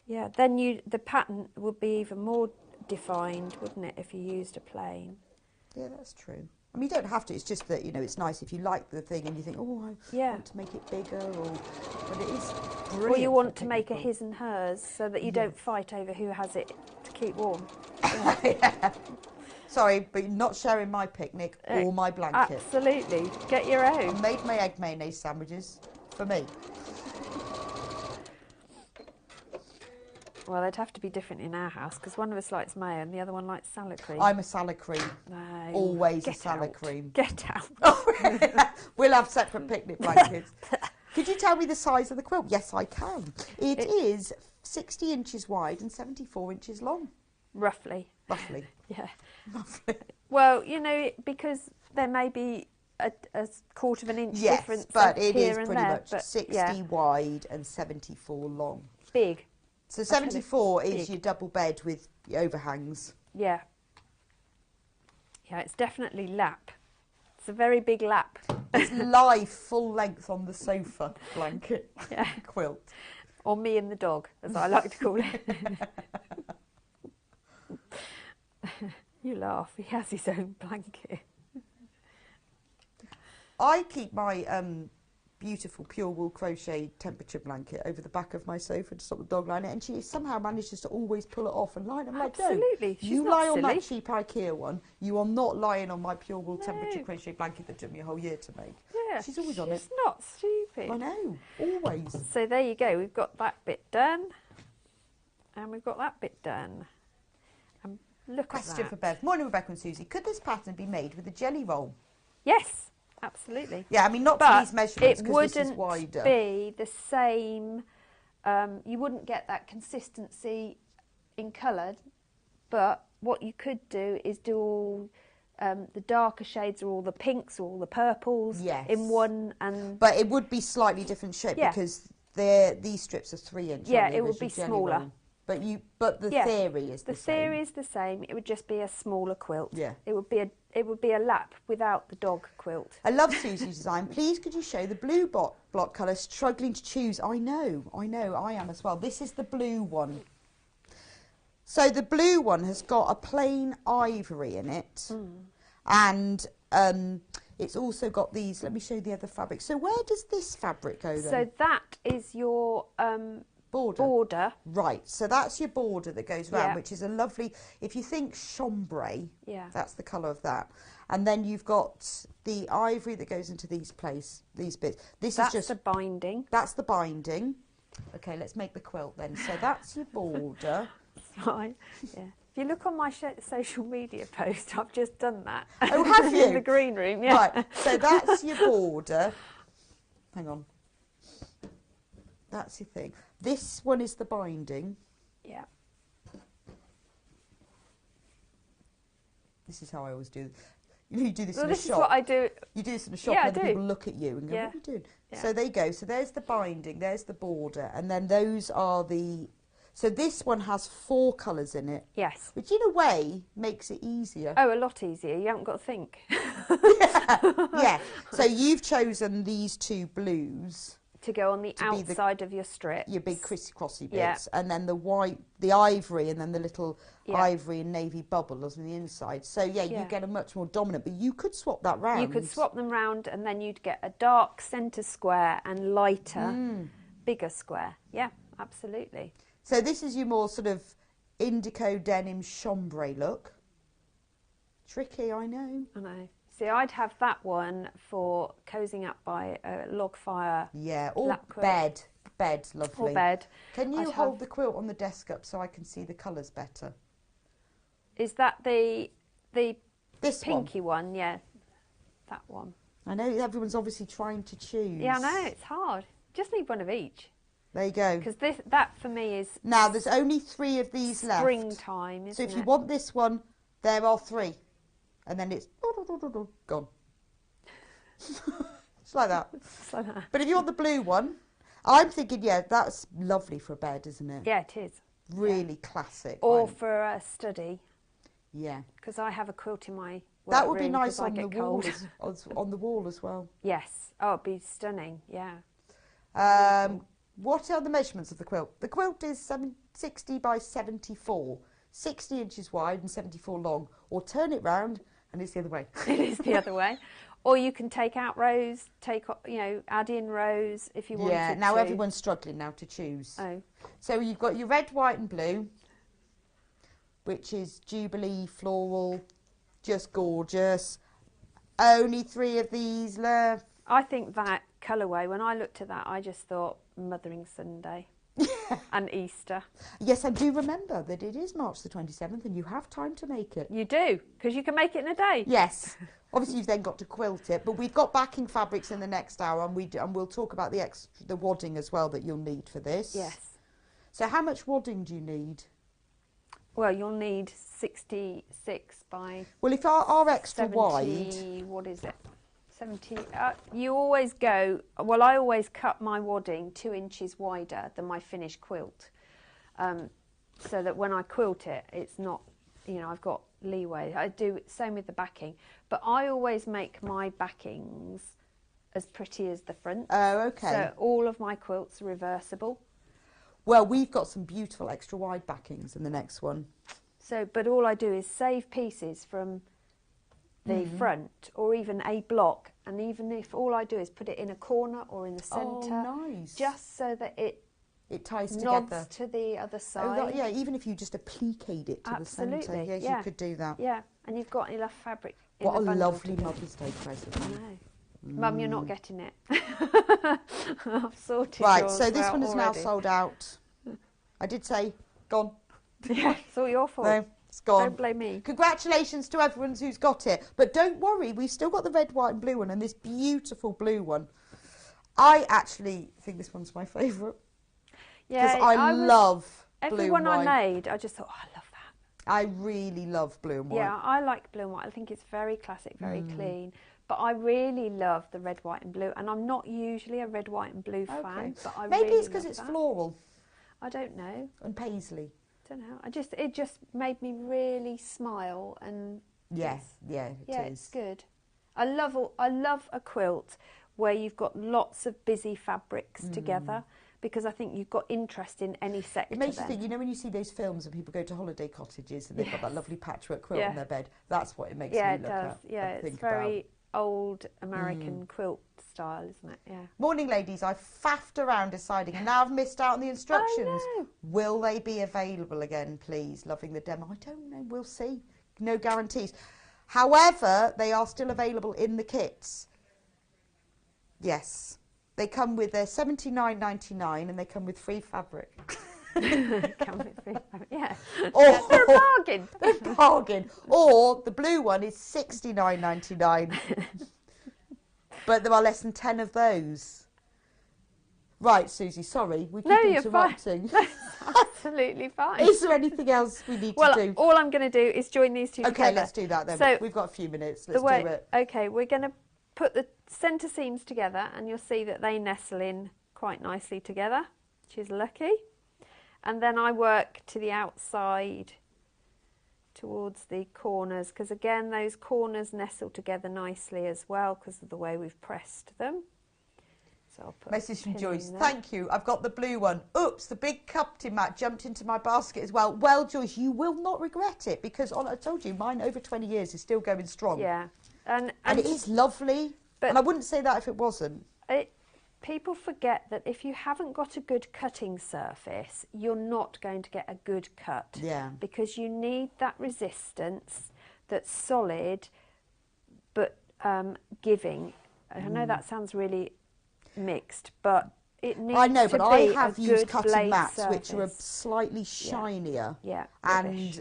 Yeah, then the pattern would be even more defined, wouldn't it, if you used a plain? Yeah, that's true. I mean, you don't have to. It's just that, it's nice if you like the thing and you think, I want to make it bigger, but it is brilliant. Or you want to make a his and hers so that you don't fight over who has it to keep warm. Yeah. Sorry, but you're not sharing my picnic or my blanket. Absolutely. Get your own. I made my egg mayonnaise sandwiches for me. Well, they'd have to be different in our house because one of us likes mayo and the other one likes salad cream. I'm a salad cream. No. Always a salad cream. Get out. We'll have separate picnic blankets. Could you tell me the size of the quilt? Yes, I can. It is 60 inches wide and 74 inches long. Roughly. Roughly. Yeah. Roughly. Well, because there may be a 1/4 of an inch difference. Yes, but it here is and pretty there, much 60 wide and 74 long. Big. So 74 is your double bed with your overhangs. Yeah. Yeah, it's definitely lap. It's a very big lap. It's lie full length on the sofa blanket quilt. Or me and the dog, as I like to call it. You laugh, he has his own blanket. I keep my beautiful pure wool crochet temperature blanket over the back of my sofa to stop the dog lying it, and she somehow manages to always pull it off and lie. I'm like, absolutely. No, you lie on that cheap IKEA one. You are not lying on my pure wool temperature crochet blanket that took me a whole year to make. Yeah, she's always on it. She's not stupid. I know, always. So there you go. We've got that bit done, and we've got that bit done. And look at that. Question for Bev. Morning, Rebecca and Susie. Could this pattern be made with a jelly roll? Yes. Absolutely. Yeah, I mean, not for these measurements because this is wider. It wouldn't be the same, you wouldn't get that consistency in colour, but what you could do is do all the darker shades or all the pinks or all the purples in one. But it would be slightly different shape because these strips are 3 inches. Yeah, it would be smaller. But the theory is the same. The theory is the same. It would just be a smaller quilt. Yeah. It would be a lap without the dog quilt. I love Susie's design. Please could you show the blue block colour? Struggling to choose. I know, I am as well. This is the blue one. So the blue one has got a plain ivory in it. And it's also got these, let me show you the other fabric. So where does this fabric go then? So that is your border. Right, so that's your border that goes around, which is a lovely, if you think chambray, that's the colour of that. And then you've got the ivory that goes into these bits. That's the binding. That's the binding. Okay, let's make the quilt then. So that's your border. Right, yeah. If you look on my social media post, I've just done that. Oh, have you? In the green room, yeah. Right, so that's your border. Hang on. That's your thing. This one is the binding. Yeah. This is how I always do. You know, you do this in a shop. This is what I do. You do this in a shop and people look at you and go, what are you doing? Yeah. So there you go. So there's the binding, there's the border, and then those are the... So this one has 4 colours in it. Yes. Which in a way makes it easier. Oh, a lot easier. You haven't got to think. Yeah. So you've chosen these 2 blues. To go on the outside of your strip. Your big crissy-crossy bits. And then the white, the ivory, and then the little ivory and navy bubbles on the inside. So, you get a much more dominant. But you could swap that round. You could swap them round and then you'd get a dark centre square and lighter, bigger square. Yeah, absolutely. So this is your more sort of indigo denim chambray look. Tricky, I know. I know. See, I'd have that one for cosing up by a log fire. Yeah, or bed, lovely. Or bed. Can you hold the quilt on the desk up so I can see the colours better? Is that this pinky one? Yeah, that one. I know everyone's obviously trying to choose. Yeah, I know, it's hard. Just need one of each. There you go. Because that for me is... Now, there's only 3 of these left. Springtime, isn't it? So if you want this one, there are 3. And then it's gone. It's like that. It's like that. But if you want the blue one, I'm thinking, that's lovely for a bed, isn't it? Yeah, it is. Really classic. Or for a study. Yeah. Because I have a quilt in my that would be nice on the wall, on the wall as well. Yes. Oh, it'd be stunning. Yeah. What are the measurements of the quilt? The quilt is 60 by 74, 60 inches wide and 74 long. Or turn it round and it's the other way. It is the other way. Or you can take out rows, add in rows if you want to. Yeah, now everyone's struggling now to choose. Oh. So you've got your red, white and blue, which is Jubilee, floral, just gorgeous. Only 3 of these left. I think that colourway, when I looked at that, I just thought Mothering Sunday and Easter. Yes, and do remember that it is March the 27th and you have time to make it. You do, because you can make it in a day. Yes. Obviously, you've then got to quilt it, but we've got backing fabrics in the next hour, and we'll talk about the wadding as well that you'll need for this. Yes. So how much wadding do you need? Well, you'll need 66 by... Well, if our extra 70, wide... What is it? 70... you always go... Well, I always cut my wadding 2 inches wider than my finished quilt, so that when I quilt it, it's not... I've got leeway. I do same with the backing, but I always make my backings as pretty as the front. Oh, okay. So all of my quilts are reversible. Well, we've got some beautiful extra wide backings in the next one. So, but all I do is save pieces from the front or even a block, and even if all I do is put it in a corner or in the centre, nice. Just so that it ties nods together to the other side. Oh, that, yeah, even if you just appliqued it to the centre. Yes, you could do that. Yeah, and you've got enough fabric in what the a bundle lovely Mother's Day present. I know. Mum, you're not getting it. I've sorted Right, so this one is already. now sold out. I did say, gone. Yeah, it's all your fault. No, it's gone. Don't blame me. Congratulations to everyone who's got it. But don't worry, we've still got the red, white and blue one and this beautiful blue one. I actually think this one's my favourite. Yeah, because I love blue and white. Every one I made, I just thought, I love that. I really love blue and white. Yeah, I like blue and white. I think it's very classic, very clean. But I really love the red, white and blue. And I'm not usually a red, white and blue fan. But I Maybe really it's because it's floral. I don't know. And paisley. Don't know. It just made me really smile and Yeah, it is. It's good. I love a quilt where you've got lots of busy fabrics together, because I think you've got interest in any sector. It makes you think, you know, when you see those films and people go to holiday cottages and they've got that lovely patchwork quilt on their bed, that's what it makes me look at. Yeah, it's very old American quilt style, isn't it? Yeah. Morning, ladies. I've faffed around deciding, and now I've missed out on the instructions. Oh, no. Will they be available again, please? Loving the demo. I don't know. We'll see. No guarantees. However, they are still available in the kits. Yes. They come with their $79.99 and they come with free fabric. Yeah. Or, they're a bargain. They're a bargain. Or the blue one is $69.99. But there are less than 10 of those. Right, Susie, sorry. We keep interrupting. You're fine. Absolutely fine. Is there anything else we need to do? Well, all I'm going to do is join these two together. Okay, let's do that then. So, we've got a few minutes. Let's do it. Okay, we're going to put the centre seams together, and you'll see that they nestle in quite nicely together, which is lucky. And then I work to the outside towards the corners, because again those corners nestle together nicely as well because of the way we've pressed them. So I'll put message from Joyce. Thank you. I've got the blue one. Oops, the big Quilting mat jumped into my basket as well. Well, Joyce, you will not regret it, because I told you mine over 20 years is still going strong. Yeah. And it is lovely. But and I wouldn't say that if it wasn't. People forget that if you haven't got a good cutting surface, you're not going to get a good cut. Yeah. Because you need that resistance that's solid but giving. I know that sounds really mixed, but it needs I know, but I have used cutting mats surface. which are slightly shinier. Yeah. And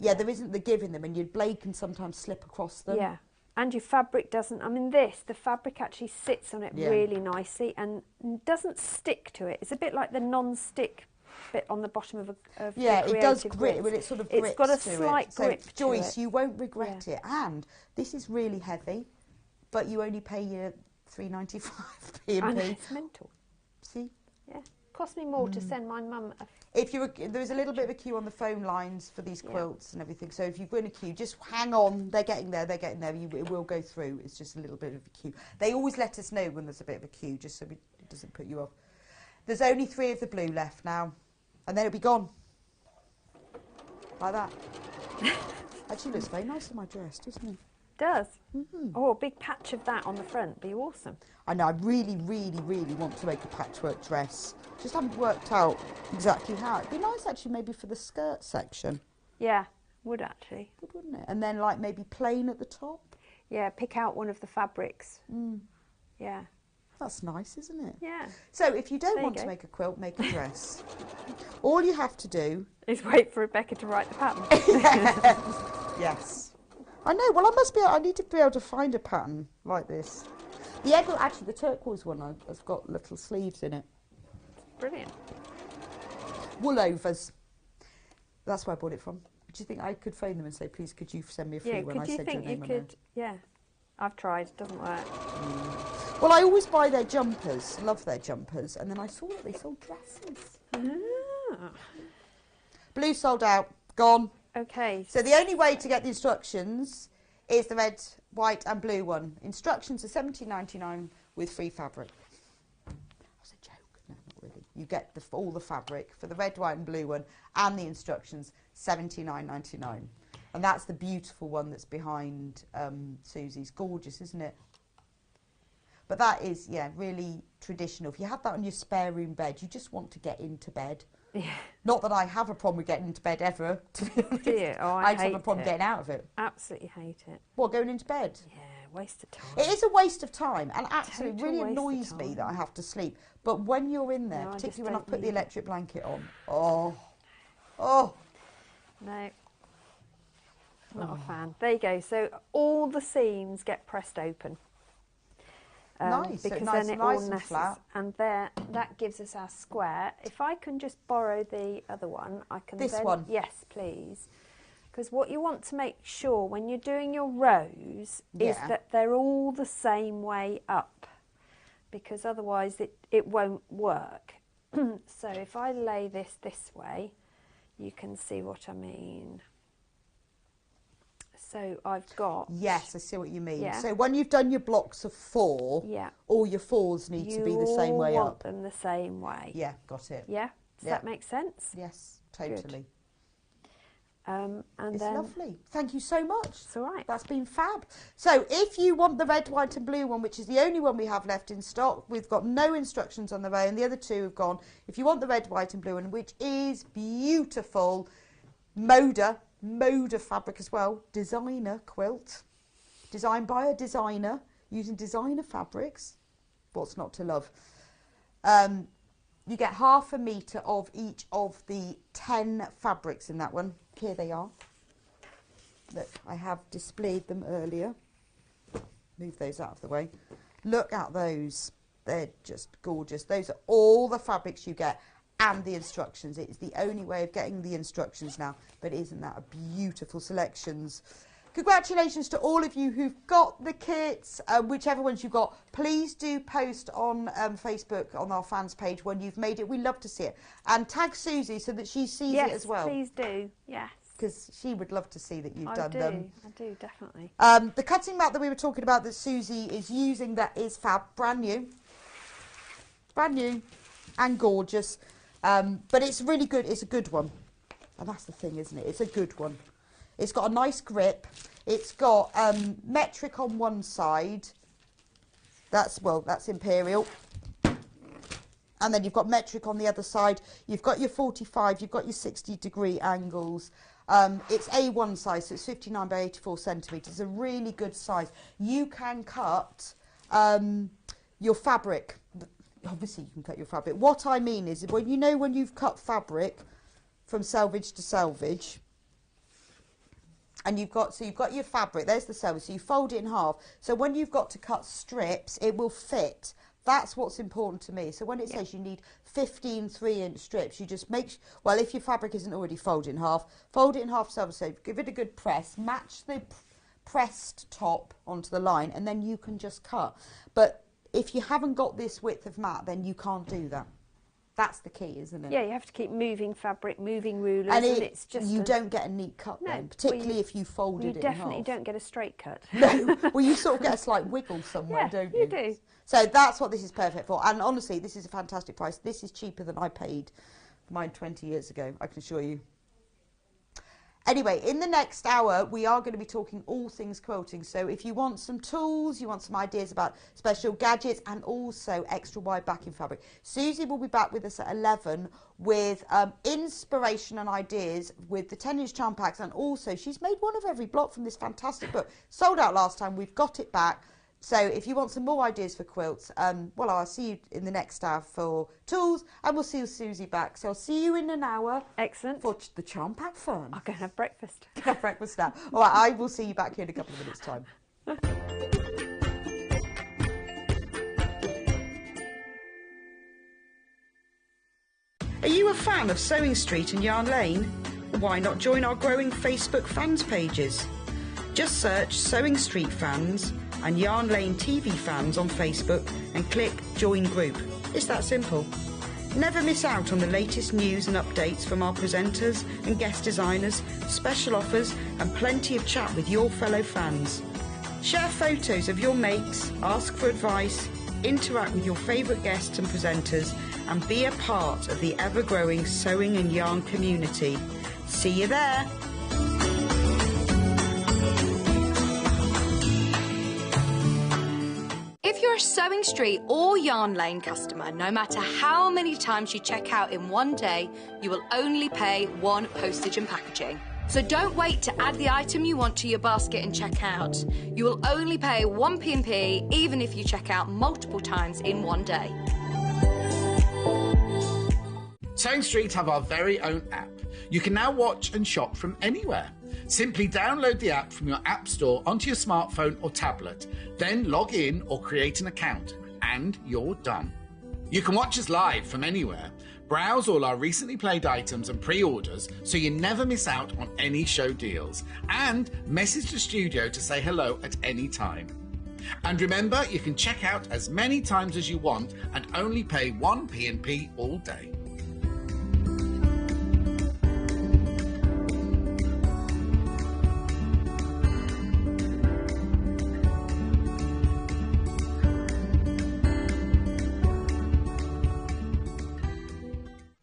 there isn't the give in them, and your blade can sometimes slip across them. Yeah. And your fabric doesn't, I mean the fabric actually sits on it really nicely and doesn't stick to it. It's a bit like the non-stick bit on the bottom of it does grit when it sort of grips. It's got a slight grip to it. Joyce, you won't regret it. And this is really heavy, but you only pay your £3.95 and it's mental. See? Yeah. Cost me more to send my mum there's a little bit of a queue on the phone lines for these quilts and everything, so if you've got in a queue, just hang on. They're getting there. It will go through. It's just a little bit of a queue. They always let us know when there's a bit of a queue, just so it doesn't put you off. There's only 3 of the blue left now, and then it'll be gone. Like that. Actually looks very nice on my dress, doesn't it? Does. Oh, a big patch of that on the front. Be awesome. I know. I really, really, really want to make a patchwork dress. Just haven't worked out exactly how. It'd be nice actually, maybe for the skirt section. Yeah, would actually. Good, wouldn't it? And then like maybe plain at the top. Yeah, pick out one of the fabrics. Yeah. That's nice, isn't it? Yeah. So if you don't want to make a quilt, make a dress. All you have to do is wait for Rebecca to write the pattern. Yes. I know. Well, I need to be able to find a pattern like this. The turquoise one has got little sleeves in it. Brilliant. Woolovers. That's where I bought it from. Do you think I could phone them and say, please, could you send me a free one? Could you think you could? Yeah. I've tried. It doesn't work. Well, I always buy their jumpers. Love their jumpers. And then I saw that they sold dresses. Blue sold out. Gone. Okay. So the only way to get the instructions is the red, white and blue one. Instructions are $17.99 with free fabric. That's a joke. No, not really. You get all the fabric for the red, white and blue one, and the instructions, $79.99. And that's the beautiful one that's behind Susie's. Gorgeous, isn't it? But that is, really traditional. If you had that on your spare room bed, you just want to get into bed. Yeah. Not that I have a problem with getting into bed ever, to be honest. Do you? Oh, I just have a problem getting out of it. Absolutely hate it. What, going into bed? Yeah, waste of time. It is a waste of time, and actually it really annoys me that I have to sleep. But when you're in there, particularly when I put the electric blanket on, No, not a fan. There you go. So all the seams get pressed open. Nice, because so nice, then it nice all and nesses, flat. and there that gives us our square. If I can just borrow the other one, I can. This one? Yes, please. Because what you want to make sure when you're doing your rows is that they're all the same way up, because otherwise it won't work. So if I lay this way, you can see what I mean. So I've got... Yes, I see what you mean. Yeah. So when you've done your blocks of 4, yeah, all your 4s need to be the same way want up. them the same way. Yeah, got it. Yeah? Does that make sense? Yes, totally. And it's then... lovely. Thank you so much. It's all right. That's been fab. So if you want the red, white and blue one, which is the only one we have left in stock, we've got no instructions on the way, and the other 2 have gone. If you want the red, white and blue one, which is beautiful, Moda fabric as well, designer quilt, designed by a designer using designer fabrics. What's not to love? You get half a metre of each of the 10 fabrics in that one. Here they are. Look, I have displayed them earlier. Move those out of the way. Look at those. They're just gorgeous. Those are all the fabrics you get and the instructions. It's the only way of getting the instructions now. But isn't that a beautiful selections? Congratulations to all of you who've got the kits, whichever ones you've got. Please do post on Facebook on our fans page when you've made it. We love to see it. And tag Susie so that she sees it as well. Yes, please do. Yes. Because she would love to see that you've done them. I do, definitely. The cutting mat that we were talking about that Susie is using, that is fab. Brand new. Brand new and gorgeous. But it's really good. It's a good one. And that's the thing, isn't it? It's a good one. It's got a nice grip. It's got metric on one side. That's imperial. And then you've got metric on the other side. You've got your 45, you've got your 60-degree angles. It's A1 size, so it's 59 by 84 centimetres. It's a really good size. You can cut your fabric. Obviously, you can cut your fabric. What I mean is, when you've cut fabric from selvage to selvage, and you've got your fabric, there's the selvage, so you fold it in half. So when you've got to cut strips, it will fit. That's what's important to me. So when it says you need 15 3-inch strips, you just well, if your fabric isn't already fold it in half selvage, so give it a good press, match the pressed top onto the line, and then you can just cut. But if you haven't got this width of mat, then you can't do that. That's the key, isn't it? Yeah, you have to keep moving fabric, moving rulers, and it's just... You don't get a neat cut then, particularly if you folded it in half. You definitely don't get a straight cut. No, well, you sort of get a slight wiggle somewhere, don't you? You do. So that's what this is perfect for. And honestly, this is a fantastic price. This is cheaper than I paid for mine 20 years ago, I can assure you. Anyway, in the next hour, we are going to be talking all things quilting. So if you want some tools, you want some ideas about special gadgets and also extra wide backing fabric, Susie will be back with us at 11 with inspiration and ideas with the 10-inch charm packs. And also, she's made one of every block from this fantastic book. Sold out last time. We've got it back. So if you want some more ideas for quilts, well, I'll see you in the next hour for tools, and we'll see Susie back. So I'll see you in an hour. Excellent. For the charm pack fun. I'll go and have breakfast. Have breakfast now. All right, I will see you back here in a couple of minutes' time. Are you a fan of Sewing Street and Yarn Lane? Why not join our growing Facebook fans pages? Just search Sewing Street Fans and Yarn Lane TV Fans on Facebook and click Join Group. It's that simple. Never miss out on the latest news and updates from our presenters and guest designers, special offers and plenty of chat with your fellow fans. Share photos of your makes, ask for advice, interact with your favourite guests and presenters and be a part of the ever-growing sewing and yarn community. See you there! If you're a Sewing Street or Yarn Lane customer, no matter how many times you check out in one day, you will only pay one postage and packaging. So don't wait to add the item you want to your basket and check out. You will only pay one P&P even if you check out multiple times in one day. Sewing Street have our very own app. You can now watch and shop from anywhere. Simply download the app from your app store onto your smartphone or tablet, then log in or create an account, and you're done. You can watch us live from anywhere, browse all our recently played items and pre-orders so you never miss out on any show deals, and message the studio to say hello at any time. And remember, you can check out as many times as you want and only pay 1 P&P all day.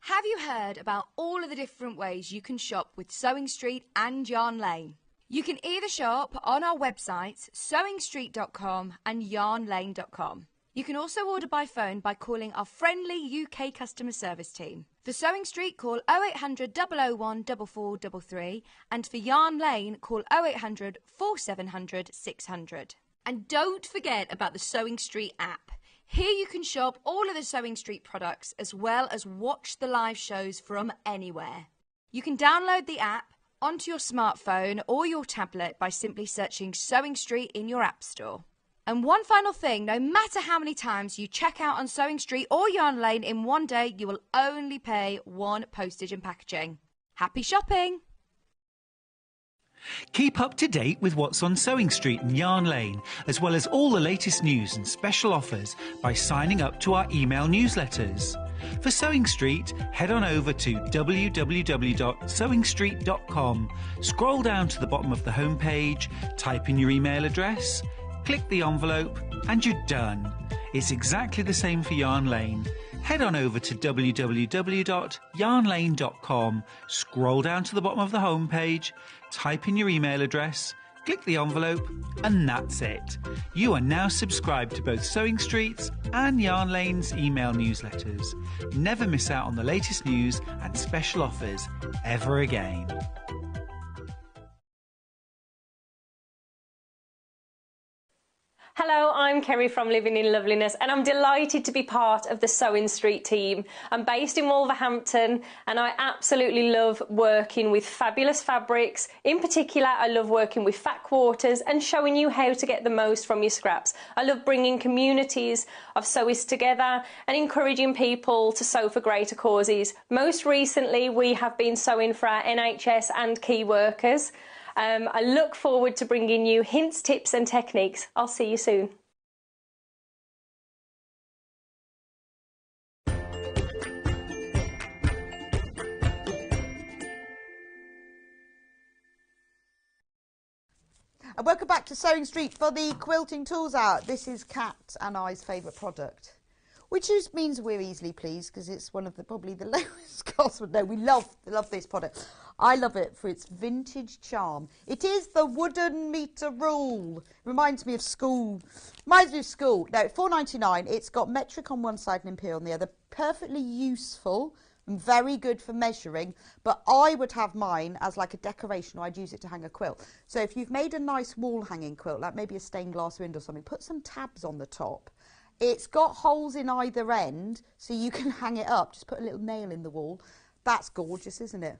Have you heard about all of the different ways you can shop with Sewing Street and Yarn Lane? You can either shop on our websites, sewingstreet.com and yarnlane.com. You can also order by phone by calling our friendly UK customer service team. For Sewing Street, call 0800 001 4433, and for Yarn Lane, call 0800 4700 600. And don't forget about the Sewing Street app. Here you can shop all of the Sewing Street products as well as watch the live shows from anywhere. You can download the app onto your smartphone or your tablet by simply searching Sewing Street in your app store. And one final thing, no matter how many times you check out on Sewing Street or Yarn Lane in one day, you will only pay 1 postage and packaging. Happy shopping! Keep up to date with what's on Sewing Street and Yarn Lane, as well as all the latest news and special offers by signing up to our email newsletters. For Sewing Street, head on over to www.sewingstreet.com, scroll down to the bottom of the homepage, type in your email address, click the envelope, and you're done. It's exactly the same for Yarn Lane. Head on over to www.yarnlane.com, scroll down to the bottom of the homepage, type in your email address, click the envelope, and that's it. You are now subscribed to both Sewing Street's and Yarn Lane's email newsletters. Never miss out on the latest news and special offers ever again. Hello, I'm Kerry from Living in Loveliness and I'm delighted to be part of the Sewing Street team. I'm based in Wolverhampton and I absolutely love working with fabulous fabrics. In particular, I love working with fat quarters and showing you how to get the most from your scraps. I love bringing communities of sewists together and encouraging people to sew for greater causes. Most recently, we have been sewing for our NHS and key workers. I look forward to bringing you hints, tips and techniques. I'll see you soon. And welcome back to Sewing Street for the quilting tools out. This is Kat and I's favourite product, which means we're easily pleased because it's one of the probably the lowest cost. But no, we love this product. I love it for its vintage charm. It is the wooden meter rule. Reminds me of school. Reminds me of school. No, $4.99. It's got metric on one side and imperial on the other. Perfectly useful and very good for measuring. But I would have mine as like a decoration, or I'd use it to hang a quilt. So if you've made a nice wall hanging quilt, like maybe a stained glass window or something, put some tabs on the top. It's got holes in either end, so you can hang it up. Just put a little nail in the wall. That's gorgeous, isn't it?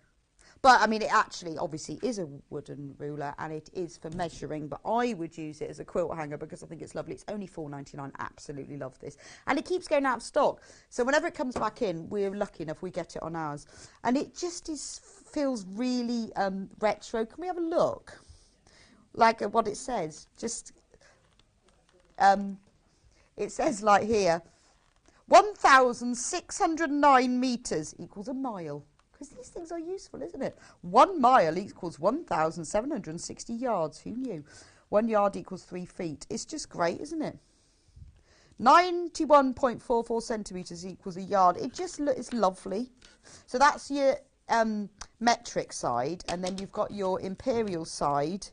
But, I mean, it actually obviously is a wooden ruler and it is for measuring, but I would use it as a quilt hanger because I think it's lovely. It's only $4.99. Absolutely love this. And it keeps going out of stock. So whenever it comes back in, we're lucky enough we get it on ours. And it just feels really retro. Can we have a look? Like what it says. Just, it says like here, 1,609 metres equals a mile. Because these things are useful, isn't it? 1 mile equals 1,760 yards. Who knew? 1 yard equals 3 feet. It's just great, isn't it? 91.44 centimetres equals a yard. It just it's lovely. So that's your metric side, and then you've got your imperial side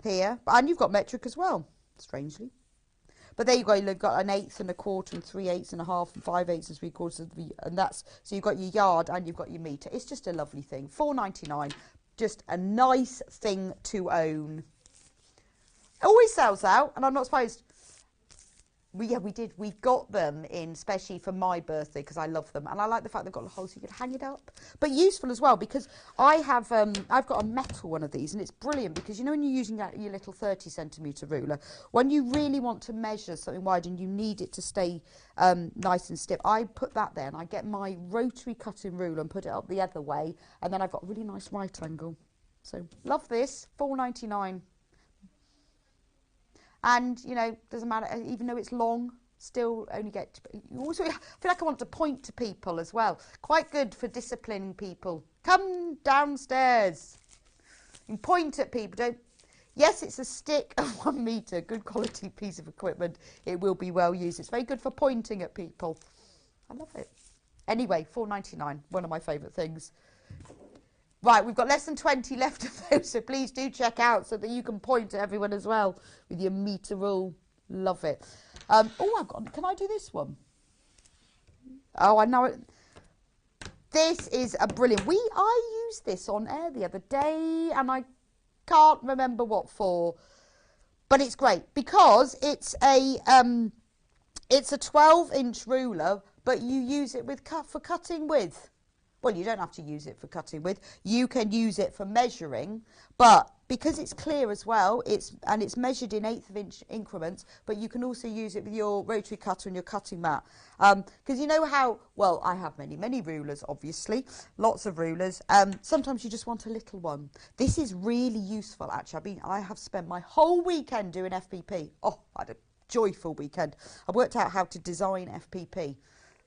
here, and you've got metric as well, strangely. But there you go, you've got 1/8 and 1/4 and 3/8 and 1/2 and 5/8 and 3/4, and that's, so you've got your yard and you've got your metre. It's just a lovely thing. $4.99, just a nice thing to own. It always sells out, and I'm not surprised. We did. We got them in, especially for my birthday, because I love them, and I like the fact they've got a hole so you can hang it up. But useful as well, because I've got a metal one of these, and it's brilliant because you know when you're using your little 30 centimetre ruler, when you really want to measure something wide and you need it to stay nice and stiff, I put that there, and I get my rotary cutting ruler and put it up the other way, and then I've got a really nice right angle. So love this. $4.99. And, you know, doesn't matter, even though it's long, still only get, you also, I feel like I want to point to people as well. Quite good for disciplining people. Come downstairs. You can point at people, don't. Yes, it's a stick of 1 metre, good quality piece of equipment. It will be well used. It's very good for pointing at people. I love it. Anyway, $4.99, one of my favourite things. Right, we've got less than 20 left of those, so please do check out so that you can point at everyone as well with your metre rule. Love it. Oh, I've got, can I do this one? Oh, I know it. This is a brilliant. I used this on air the other day and I can't remember what for, but it's great because it's a 12-inch ruler, but you use it for cutting with. Well, you don't have to use it for cutting with. You can use it for measuring, but because it's clear as well, it's measured in 1/8 inch increments, but you can also use it with your rotary cutter and your cutting mat. Because you know how, well, I have many rulers, obviously, lots of rulers. Sometimes you just want a little one. This is really useful, actually. I have spent my whole weekend doing FPP. Oh, I had a joyful weekend. I worked out how to design FPP,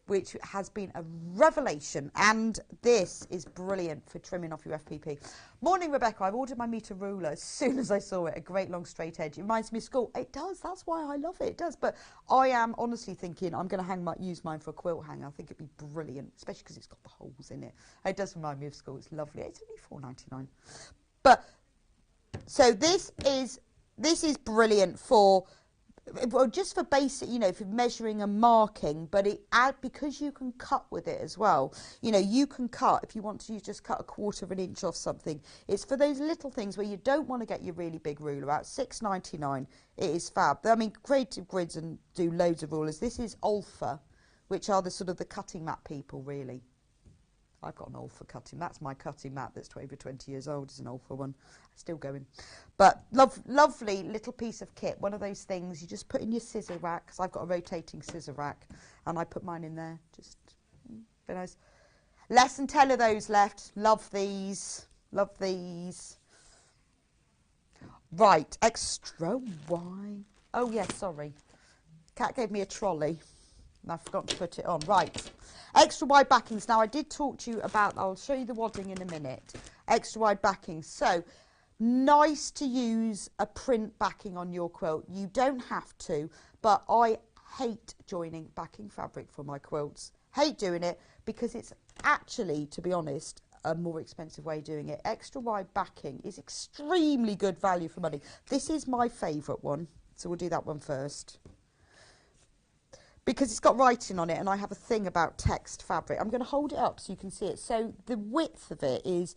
which has been a revelation, and this is brilliant for trimming off your FPP. Morning, Rebecca. I've ordered my metre ruler as soon as I saw it. A great long straight edge. It reminds me of school. It does. That's why I love it. It does. But I am honestly thinking I'm going to use mine for a quilt hanger. I think it'd be brilliant, especially because it's got the holes in it. It does remind me of school. It's lovely. It's only $4.99. But so this is brilliant for. Well, just for basic, you know, for measuring and marking, but because you can cut with it as well. You know, you can cut, if you want to, you just cut 1/4 inch off something. It's for those little things where you don't want to get your really big ruler out. $6.99. It is fab. I mean, Creative Grids and do loads of rulers. This is Olfa, which are the sort of the cutting mat people, really. I've got an Olfa cutting. That's my cutting mat that's over 20 years old. It's an Olfa one. Still going. But lovely little piece of kit. One of those things you just put in your scissor rack, because I've got a rotating scissor rack, and I put mine in there. Just very nice. Less than 10 of those left. Love these. Love these. Right. Extra wide. Oh, yes, sorry. Kat gave me a trolley. And I forgot to put it on. Right. Extra wide backings. Now, I did talk to you about, I'll show you the wadding in a minute. Extra wide backings. So, nice to use a print backing on your quilt. You don't have to, but I hate joining backing fabric for my quilts. Hate doing it because it's actually, to be honest, a more expensive way of doing it. Extra wide backing is extremely good value for money. This is my favourite one. So, we'll do that one first. Because it's got writing on it, and I have a thing about text fabric. I'm going to hold it up so you can see it. So the width of it is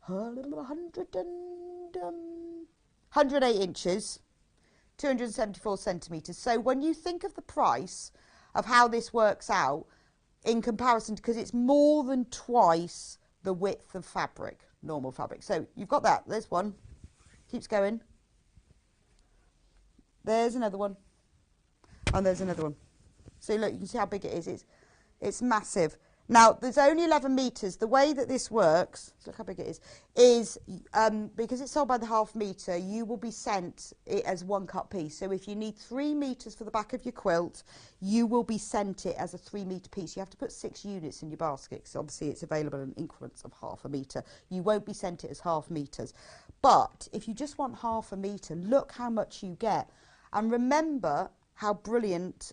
108 inches, 274 centimetres. So when you think of the price of how this works out in comparison, because it's more than twice the width of fabric, normal fabric. So you've got that. There's one. Keeps going. There's another one. And there's another one. So look, you can see how big it is. It's massive. Now, there's only 11 metres. The way that this works, look how big it is because it's sold by the ½ metre, you will be sent it as one cut piece. So if you need 3 metres for the back of your quilt, you will be sent it as a 3 metre piece. You have to put 6 units in your basket, because obviously it's available in increments of ½ metre. You won't be sent it as ½ metres. But if you just want ½ metre, look how much you get. And remember how brilliant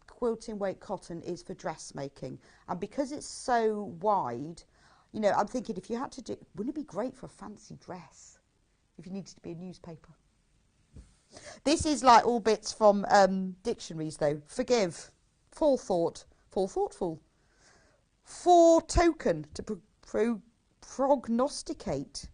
quilting weight cotton is for dressmaking. And because it's so wide, you know, I'm thinking if you had to do, wouldn't it be great for a fancy dress if you needed to be a newspaper? This is like all bits from dictionaries though. Forgive, forethought, forethoughtful, foretoken, to prognosticate.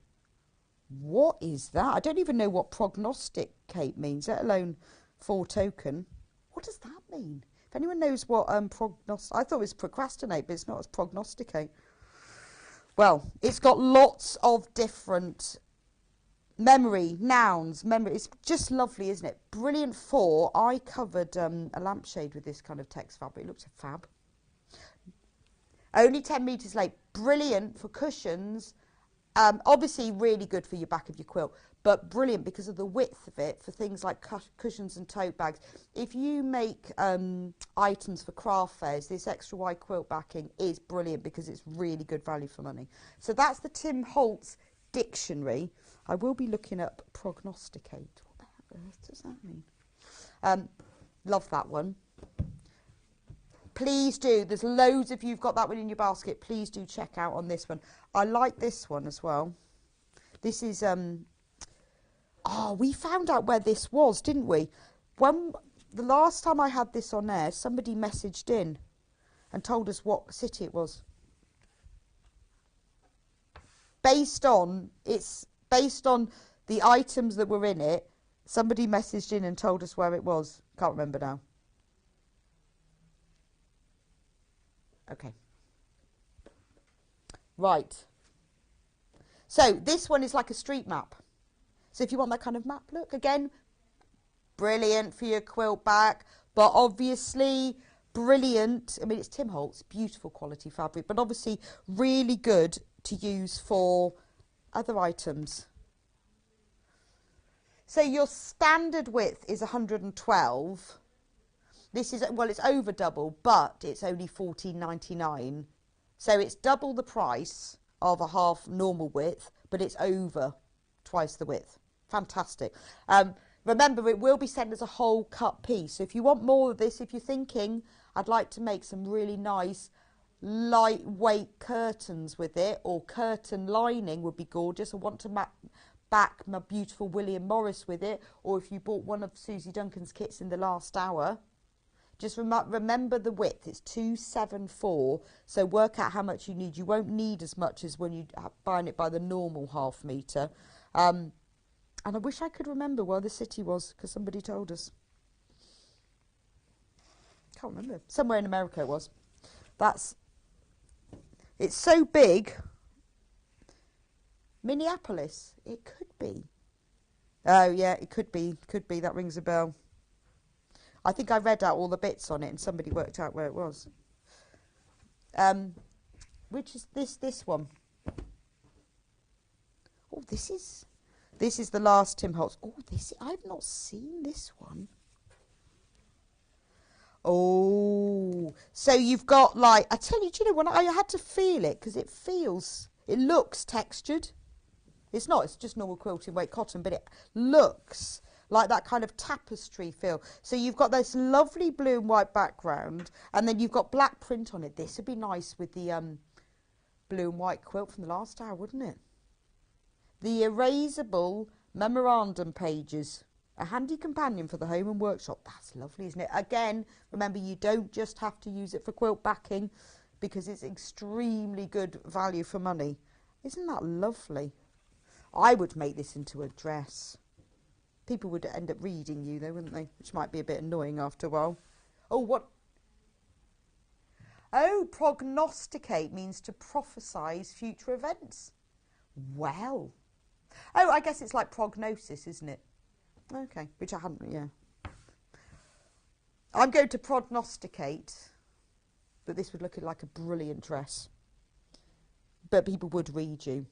What is that? I don't even know what prognosticate means, let alone foretoken. What does that mean? If anyone knows what I thought it was procrastinate, but it's not, as prognosticate. Well, it's got lots of different memory, nouns, it's just lovely, isn't it? Brilliant for, I covered a lampshade with this kind of text fabric. It looks fab. Only 10 metres late. Brilliant for cushions Obviously really good for your back of your quilt, but brilliant because of the width of it for things like cushions and tote bags. If you make items for craft fairs, this extra wide quilt backing is brilliant because it's really good value for money. So that's the Tim Holtz dictionary. I will be looking up prognosticate. What the hell does that mean? Love that one. Please do. There's loads of you've got that one in your basket. Please do check out on this one. I like this one as well. This is we found out where this was, didn't we? When the last time I had this on air, somebody messaged in and told us what city it was. Based on the items that were in it, somebody messaged in and told us where it was. Can't remember now. Okay. Right. So this one is like a street map. So if you want that kind of map look, again, brilliant for your quilt back, but obviously brilliant. I mean, it's Tim Holtz, beautiful quality fabric, but obviously really good to use for other items. So your standard width is 112. This is, well, it's over double, but it's only $14.99. So it's double the price of a half normal width, but it's over twice the width. Fantastic. Remember, it will be sent as a whole cut piece. So if you want more of this, if you're thinking, I'd like to make some really nice lightweight curtains with it, or curtain lining would be gorgeous. I want to back my beautiful William Morris with it, or if you bought one of Susie Duncan's kits in the last hour, just remember the width. It's 274, so work out how much you need. You won't need as much as when you buying it by the normal half metre. And I wish I could remember where the city was, because somebody told us. Can't remember. Somewhere in America it was. It's so big. Minneapolis. It could be. Oh yeah, it could be. Could be. That rings a bell. I think I read out all the bits on it and somebody worked out where it was. Which is this one. Oh, this is the last Tim Holtz. Oh, I've not seen this one. Oh, so you've got like, I tell you, do you know, when I had to feel it, because it looks textured. It's not, it's just normal quilting weight cotton, but it looks like that kind of tapestry feel. So you've got this lovely blue and white background, and then you've got black print on it. This would be nice with the blue and white quilt from the last hour, wouldn't it? The erasable memorandum pages. A handy companion for the home and workshop. That's lovely, isn't it? Again, remember, you don't just have to use it for quilt backing, because it's extremely good value for money. Isn't that lovely? I would make this into a dress. People would end up reading you, though, wouldn't they? Which might be a bit annoying after a while. Oh, what? Oh, prognosticate means to prophesise future events. Well. Oh, I guess it's like prognosis, isn't it? Okay, which I hadn't, yeah. I'm going to prognosticate that this would look like a brilliant dress. But people would read you.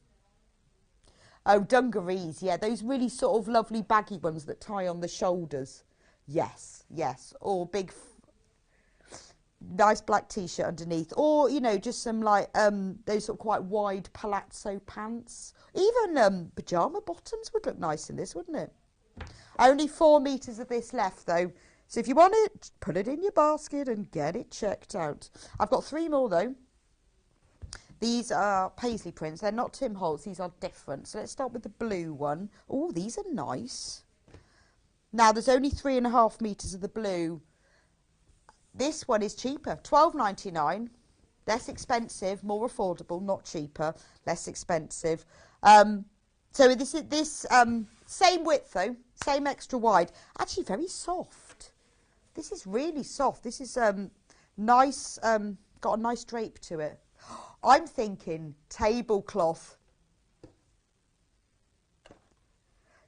Oh, dungarees, yeah, those really sort of lovely baggy ones that tie on the shoulders. Yes, yes. Or big, nice black t-shirt underneath. Or, you know, just some like, those sort of quite wide palazzo pants. Even pyjama bottoms would look nice in this, wouldn't it? Only 4 meters of this left, though. So if you want it, put it in your basket and get it checked out. I've got 3 more, though. These are paisley prints. They're not Tim Holtz. These are different. So let's start with the blue one. Oh, these are nice. Now, there's only 3.5 meters of the blue. This one is cheaper. $12.99. Less expensive, more affordable, not cheaper, less expensive. So this is same width, though. Same extra wide. Actually, very soft. This is really soft. This is nice, got a nice drape to it. I'm thinking tablecloth.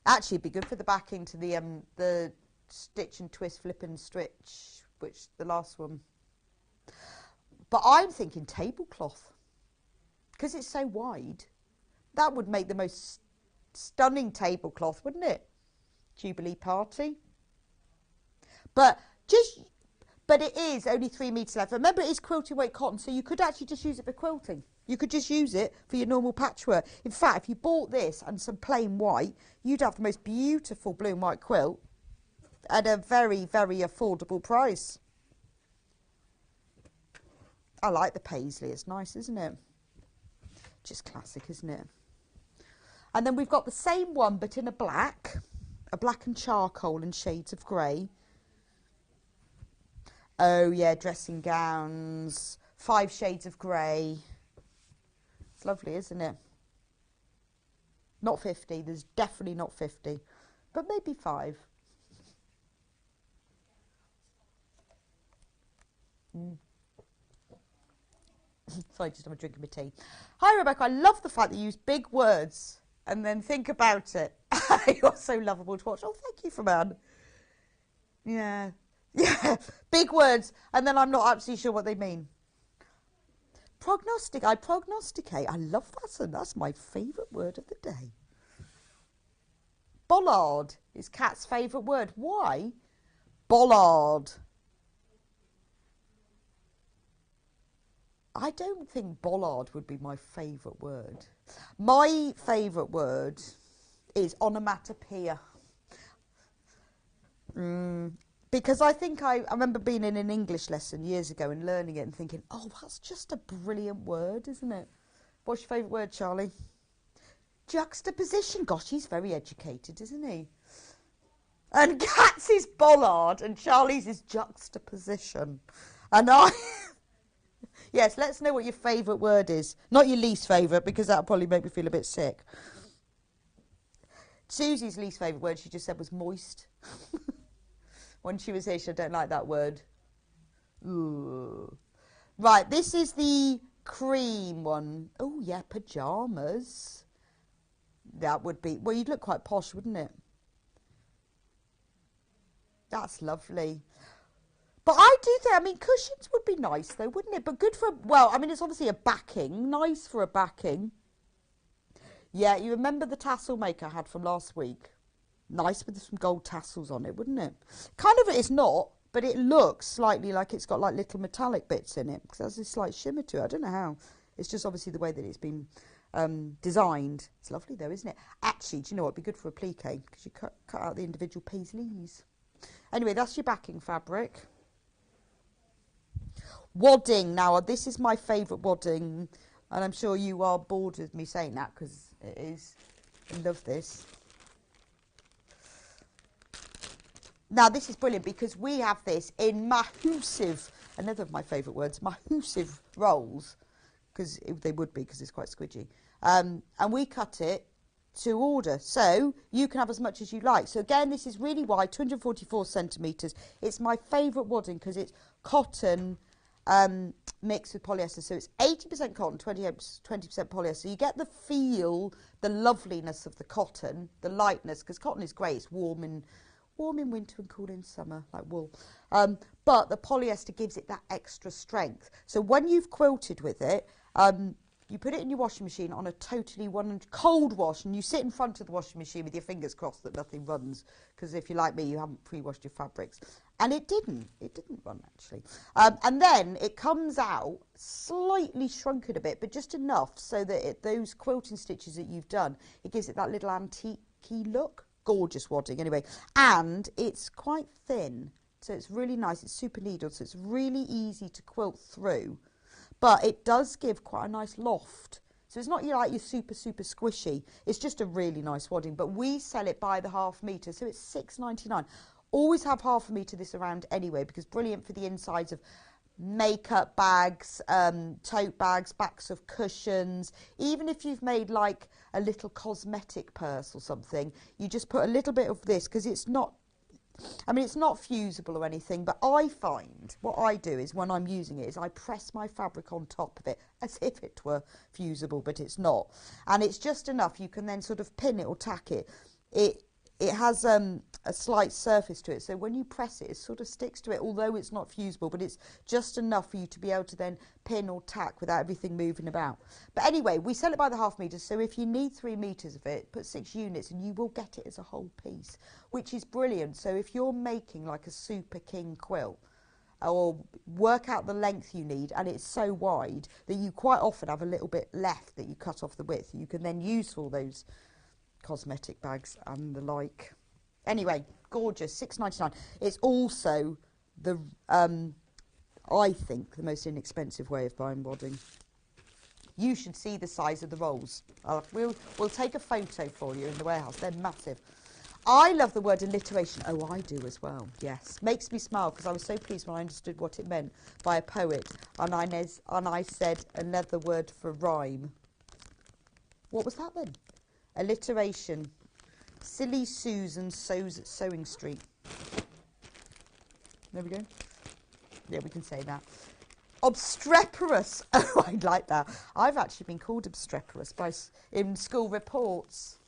Actually, it'd be good for the backing to the stitch and twist, flip and stitch, which the last one. But I'm thinking tablecloth, because it's so wide. That would make the most stunning tablecloth, wouldn't it? Jubilee party. But it is only 3 metres left. Remember, it is quilting weight cotton, so you could actually just use it for quilting. You could just use it for your normal patchwork. In fact, if you bought this and some plain white, you'd have the most beautiful blue and white quilt at a very, very affordable price. I like the paisley. It's nice, isn't it? Just classic, isn't it? And then we've got the same one, but in a black and charcoal and shades of grey. Oh, yeah, dressing gowns, 5 shades of grey. It's lovely, isn't it? Not 50. There's definitely not 50, but maybe 5. Sorry, just have a drink of my tea. Hi, Rebecca. I love the fact that you use big words and then think about it. You're so lovable to watch. Oh, thank you, Faman. Yeah. Yeah. Big words, and then I'm not absolutely sure what they mean. I prognosticate. I love that. That's my favourite word of the day. Bollard is Kat's favourite word. Why? Bollard. I don't think bollard would be my favourite word. My favourite word is onomatopoeia. Because I think I remember being in an English lesson years ago and learning it and thinking, oh, that's just a brilliant word, isn't it? What's your favourite word, Charlie? Juxtaposition. Gosh, he's very educated, isn't he? And Kat's is bollard and Charlie's is juxtaposition. And I... Yes, let's know what your favourite word is. Not your least favourite, because that'll probably make me feel a bit sick. Susie's least favourite word, she just said, was moist. When she was here, she said, I don't like that word. Ooh. Right, this is the cream one. Oh, yeah, pyjamas. That would be... Well, you'd look quite posh, wouldn't it? That's lovely. But I do think, I mean, cushions would be nice though, wouldn't it? But good for, well, I mean, it's obviously a backing. Nice for a backing. Yeah, you remember the tassel maker I had from last week? Nice with some gold tassels on it, wouldn't it? Kind of, it's not, but it looks slightly like it's got like little metallic bits in it. Because there's this slight shimmer to it. I don't know how. It's just obviously the way that it's been designed. It's lovely though, isn't it? Actually, do you know what? It'd be good for a plique, because you cut out the individual paisleys. Anyway, that's your backing fabric. Wadding. Now, this is my favourite wadding, and I'm sure you are bored with me saying that because it is. I love this. Now, this is brilliant because we have this in mahoosive, another of my favourite words, mahoosive rolls, because they would be because it's quite squidgy. And we cut it to order, so you can have as much as you like. So again, this is really wide, 244 centimetres. It's my favourite wadding because it's cotton mixed with polyester, so it's 80% cotton, 20% polyester. You get the feel, the loveliness of the cotton, the lightness, because cotton is great. It's warm in winter and cool in summer, like wool. But the polyester gives it that extra strength. So when you've quilted with it, you put it in your washing machine on a totally cold wash, and you sit in front of the washing machine with your fingers crossed that nothing runs, because if you're like me, you haven't pre-washed your fabrics. And it didn't run actually. And then it comes out slightly shrunken a bit, but just enough so that those quilting stitches that you've done, it gives it that little antique-y look. Gorgeous wadding anyway. And it's quite thin, so it's really nice. It's super needled, so it's really easy to quilt through. But it does give quite a nice loft. So it's not like you're super, super squishy. It's just a really nice wadding. But we sell it by the ½ metre, so it's £6.99. Always have ½ metre this around anyway, because brilliant for the insides of makeup bags, tote bags, backs of cushions. Even if you've made like a little cosmetic purse or something, you just put a little bit of this, because it's not, I mean, it's not fusible or anything, but I find what I do is when I'm using it is I press my fabric on top of it as if it were fusible, but it's not. And it's just enough. You can then sort of pin it or tack it. it has a slight surface to it, so when you press it, it sort of sticks to it, although it's not fusible, but it's just enough for you to be able to then pin or tack without everything moving about. But anyway, we sell it by the half metre, so if you need 3 metres of it, put 6 units and you will get it as a whole piece, which is brilliant. So if you're making like a super king quilt, or work out the length you need, and it's so wide that you quite often have a little bit left that you cut off the width, you can then use for those cosmetic bags and the like. Anyway, gorgeous, £6.99. It's also the I think the most inexpensive way of buying wadding. You should see the size of the rolls. We'll take a photo for you in the warehouse. They're massive. I love the word alliteration. Oh, I do as well, yes. Makes me smile because I was so pleased when I understood what it meant by a poet. And I said another word for rhyme. What was that then? Alliteration. Silly Susan sews at Sewing Street. There we go. Yeah, we can say that. Obstreperous. Oh, I like that. I've actually been called obstreperous in school reports.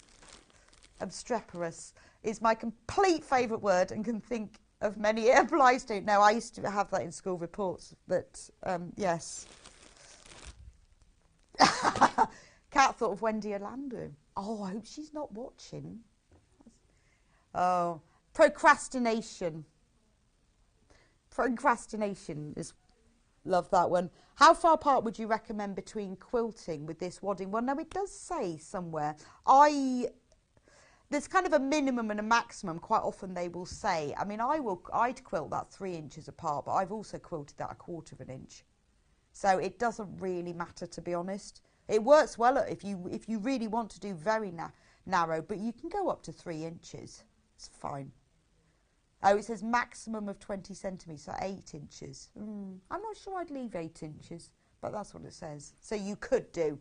Obstreperous is my complete favourite word and can think of many it applies to. No, I used to have that in school reports, but yes. Kat thought of Wendy Orlando. Oh, I hope she's not watching. Oh, procrastination. Procrastination is, love that one. How far apart would you recommend between quilting with this wadding? Well, no, it does say somewhere. There's kind of a minimum and a maximum. Quite often they will say, I mean, I'd quilt that 3 inches apart, but I've also quilted that 1/4 of an inch. So it doesn't really matter, to be honest. It works well if you really want to do very narrow, but you can go up to 3 inches. It's fine. Oh, it says maximum of 20 centimetres, so 8 inches. I'm not sure I'd leave 8 inches, but that's what it says. So you could do.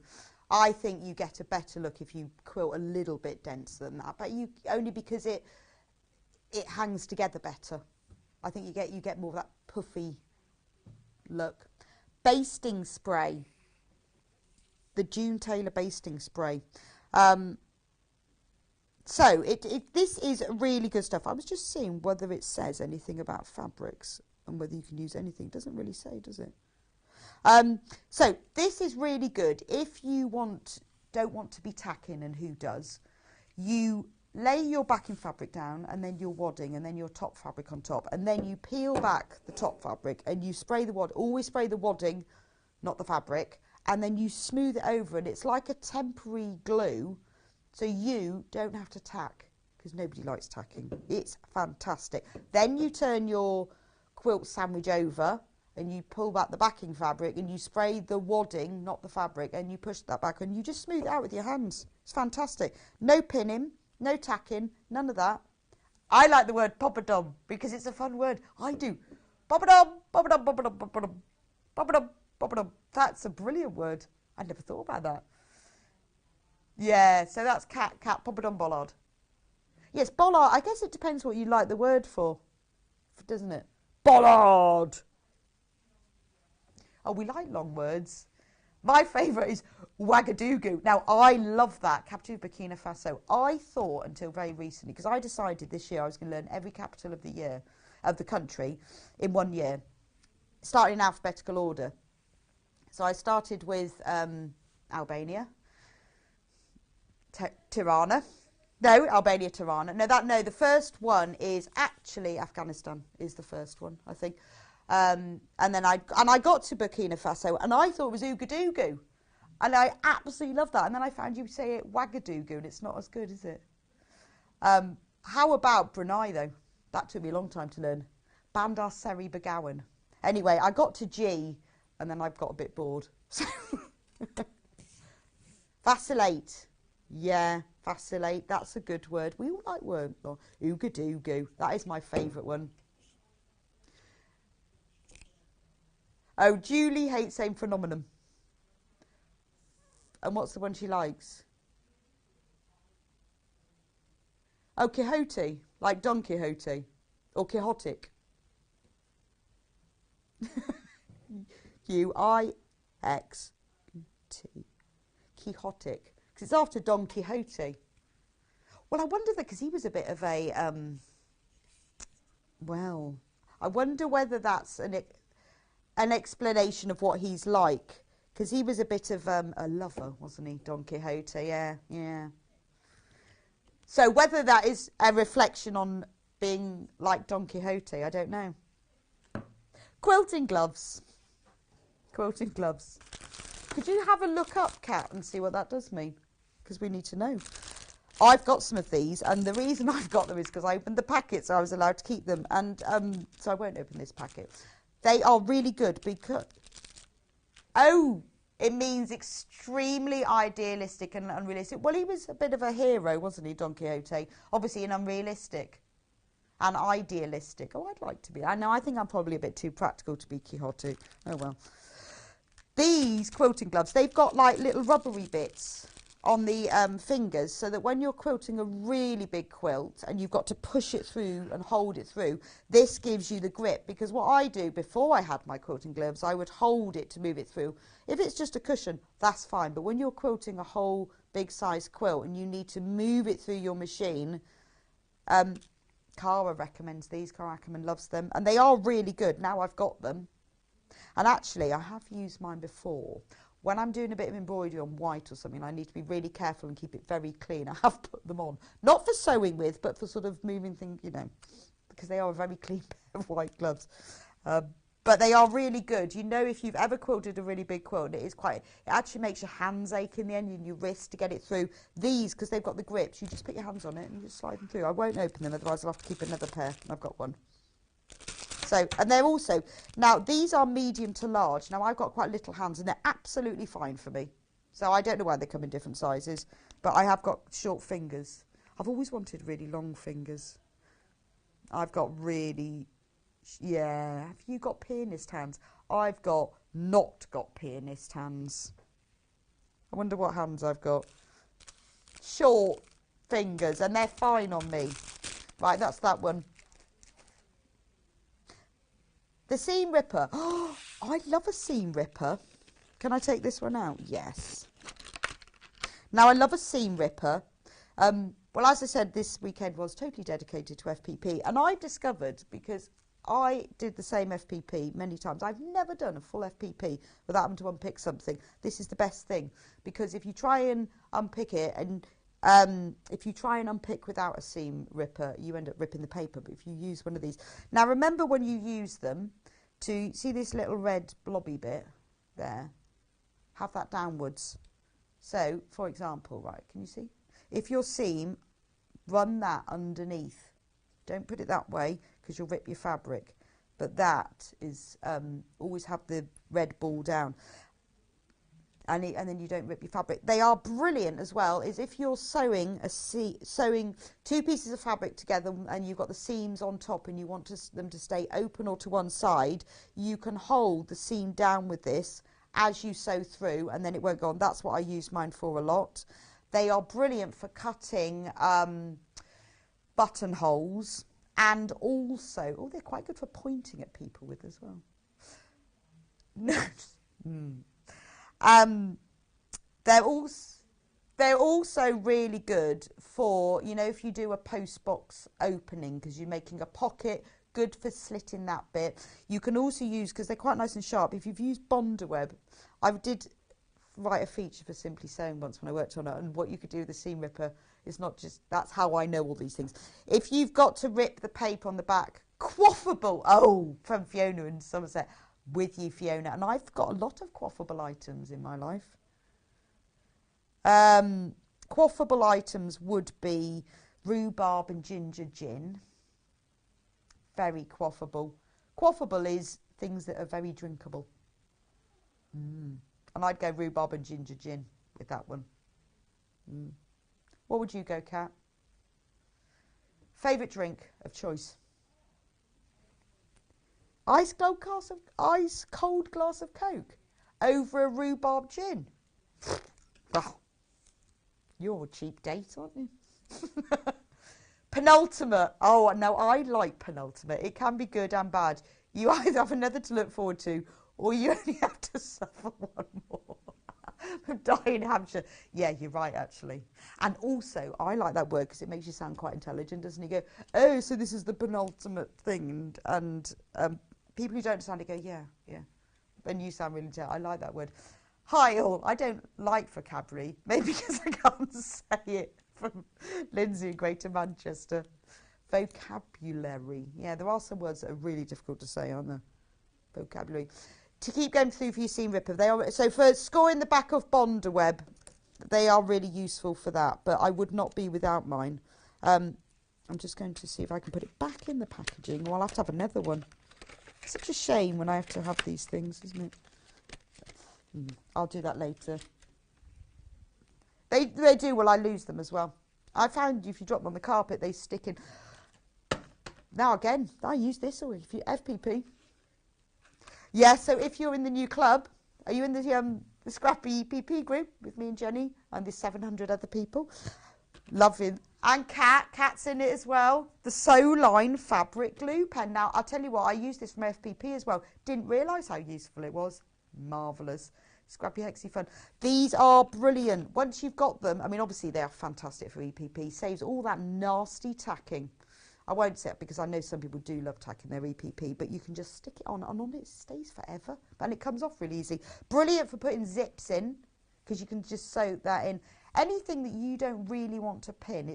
I think you get a better look if you quilt a little bit denser than that, but only because it hangs together better. I think you get more of that puffy look. Basting spray. The June Taylor basting spray. So this is really good stuff. I was just seeing whether it says anything about fabrics and whether you can use anything. It doesn't really say, does it? So this is really good if you don't want to be tacking, and who does. You lay your backing fabric down and then your wadding and then your top fabric on top, and then you peel back the top fabric and you spray the wadding. Always spray the wadding, not the fabric, and then you smooth it over, and it's like a temporary glue, so you don't have to tack, because nobody likes tacking. It's fantastic. Then you turn your quilt sandwich over and you pull back the backing fabric and you spray the wadding, not the fabric, and you push that back and you just smooth it out with your hands. It's fantastic. No pinning, no tacking, none of that. I like the word poppadom because it's a fun word. I do. Poppadom, poppadom, poppadom, poppadom, poppadom, poppadom. That's a brilliant word. I never thought about that. Yeah, so that's cat, poppadom, bollard. Yes, bollard. I guess it depends what you like the word for, doesn't it? Bollard. Oh, we like long words. My favourite is Ouagadougou. Now, I love that. Capital of Burkina Faso. I thought until very recently, because I decided this year I was going to learn every capital of the country in 1 year, starting in alphabetical order. So I started with Albania, Tirana. No, Albania, Tirana. No, the first one is actually Afghanistan is the first one, I think. And then I got to Burkina Faso and I thought it was Ouagadougou, and I absolutely love that. And then I found you say it Ouagadougou, and it's not as good, is it? How about Brunei though? That took me a long time to learn. Bandar Seri Begawan. Anyway, I got to G, and then I got a bit bored. Vacillate. Yeah, vacillate. That's a good word. We all like words. Ouagadougou. That is my favourite one. Oh, Julie hates same phenomenon. And what's the one she likes? Oh, Quixote, like Don Quixote, or Quixotic. Quixote. Quixotic, because it's after Don Quixote. Well, I wonder that because he was a bit of a, well, I wonder whether that's an explanation of what he's like. Because he was a bit of a lover, wasn't he, Don Quixote? Yeah, yeah. So whether that is a reflection on being like Don Quixote, I don't know. Quilting gloves. Quilting gloves. Could you have a look up, Kat, and see what that does mean? Because we need to know. I've got some of these, and the reason I've got them is because I opened the packet, so I was allowed to keep them. And so I won't open this packet. They are really good because... Oh, it means extremely idealistic and unrealistic. Well, he was a bit of a hero, wasn't he, Don Quixote? Obviously, an unrealistic and idealistic. Oh, I'd like to be. I know, I think I'm probably a bit too practical to be Quixote. Oh, well. These quilting gloves, they've got like little rubbery bits on the fingers, so that when you're quilting a really big quilt and you've got to push it through and hold it through, this gives you the grip. Because what I do before I had my quilting gloves, I would hold it to move it through. If it's just a cushion, that's fine. But when you're quilting a whole big size quilt and you need to move it through your machine, Cara recommends these. Cara Ackerman loves them, and they are really good. Now I've got them, and actually I have used mine before. When I'm doing a bit of embroidery on white or something, I need to be really careful and keep it very clean. I have put them on, not for sewing with, but for sort of moving things, you know, because they are a very clean pair of white gloves. But they are really good. You know, if you've ever quilted a really big quilt, it actually makes your hands ache in the end and your wrist to get it through. These, because they've got the grips, you just put your hands on it and you just slide them through. I won't open them, otherwise I'll have to keep another pair, and I've got one. So, and they're also, now these are medium to large. Now I've got quite little hands and they're absolutely fine for me. So I don't know why they come in different sizes, but I have got short fingers. I've always wanted really long fingers. I've got really, yeah. Have you got pianist hands? I've not got pianist hands. I wonder what hands I've got. Short fingers, and they're fine on me. Right, that's that one. The seam ripper. Oh, I love a seam ripper. Can I take this one out? Yes. Now, I love a seam ripper. Well, as I said, this weekend was totally dedicated to FPP. And I discovered, because I did the same FPP many times, I've never done a full FPP without having to unpick something. This is the best thing. Because if you try and unpick it, and if you try and unpick without a seam ripper, you end up ripping the paper. But if you use one of these... Now, remember when you use them, to see this little red blobby bit there, have that downwards. So, for example, right, can you see? If your seam, run that underneath. Don't put it that way, because you'll rip your fabric. But that is, always have the red ball down. And then you don't rip your fabric. They are brilliant as well, is if you're sewing two pieces of fabric together and you've got the seams on top and you want them to stay open or to one side, you can hold the seam down with this as you sew through, and then it won't go on. That's what I use mine for a lot. They are brilliant for cutting buttonholes, and also, oh, they're quite good for pointing at people with as well. They're also really good for, you know, if you do a post box opening because you're making a pocket, good for slitting that bit. You can also use, because they're quite nice and sharp, if you've used Bondaweb. I did write a feature for Simply Sewing once when I worked on it, and what you could do with the seam ripper is not just, that's how I know all these things. If you've got to rip the paper on the back, quaffable, oh, from Fiona in Somerset. With you, Fiona. And I've got a lot of quaffable items in my life. Quaffable items would be rhubarb and ginger gin. Very quaffable. Quaffable is things that are very drinkable. And I'd go rhubarb and ginger gin with that one. What would you go, Kat? Favourite drink of choice? Ice cold glass of Coke over a rhubarb gin. Oh, you're a cheap date, aren't you? Penultimate. Oh, no, I like penultimate. It can be good and bad. You either have another to look forward to, or you only have to suffer one more. Die in Hampshire. Yeah, you're right, actually. And also, I like that word because it makes you sound quite intelligent, doesn't it? You go, oh, so this is the penultimate thing. And people who don't understand it go, yeah. And you sound really intelligent. I like that word. Hi, all. I don't like vocabulary, maybe because I can't say it from Lindsay in Greater Manchester. Vocabulary. Yeah, there are some words that are really difficult to say, aren't there? Vocabulary. To keep going through for your seam ripper, they are so for scoring the back of Bonderweb, they are really useful for that, but I would not be without mine. I'm just going to see if I can put it back in the packaging, or I'll have to have another one. It's such a shame when I have to have these things, isn't it? I'll do that later. They do, well, I lose them as well. I found if you drop them on the carpet, they stick in. Now again, I use this, or if you FPP. Yeah, so if you're in the new club, are you in the Scrappy EPP group with me and Jenny and there's 700 other people? Loving. And Kat's in it as well. The Sew Line fabric glue pen. Now, I'll tell you what, I use this from FPP as well. Didn't realise how useful it was. Marvellous. Scrappy Hexy Fun. These are brilliant. Once you've got them, I mean, obviously they are fantastic for EPP. Saves all that nasty tacking. I won't say it because I know some people do love tacking their EPP, but you can just stick it on and on it stays forever. And it comes off really easy. Brilliant for putting zips in because you can just sew that in. Anything that you don't really want to pin,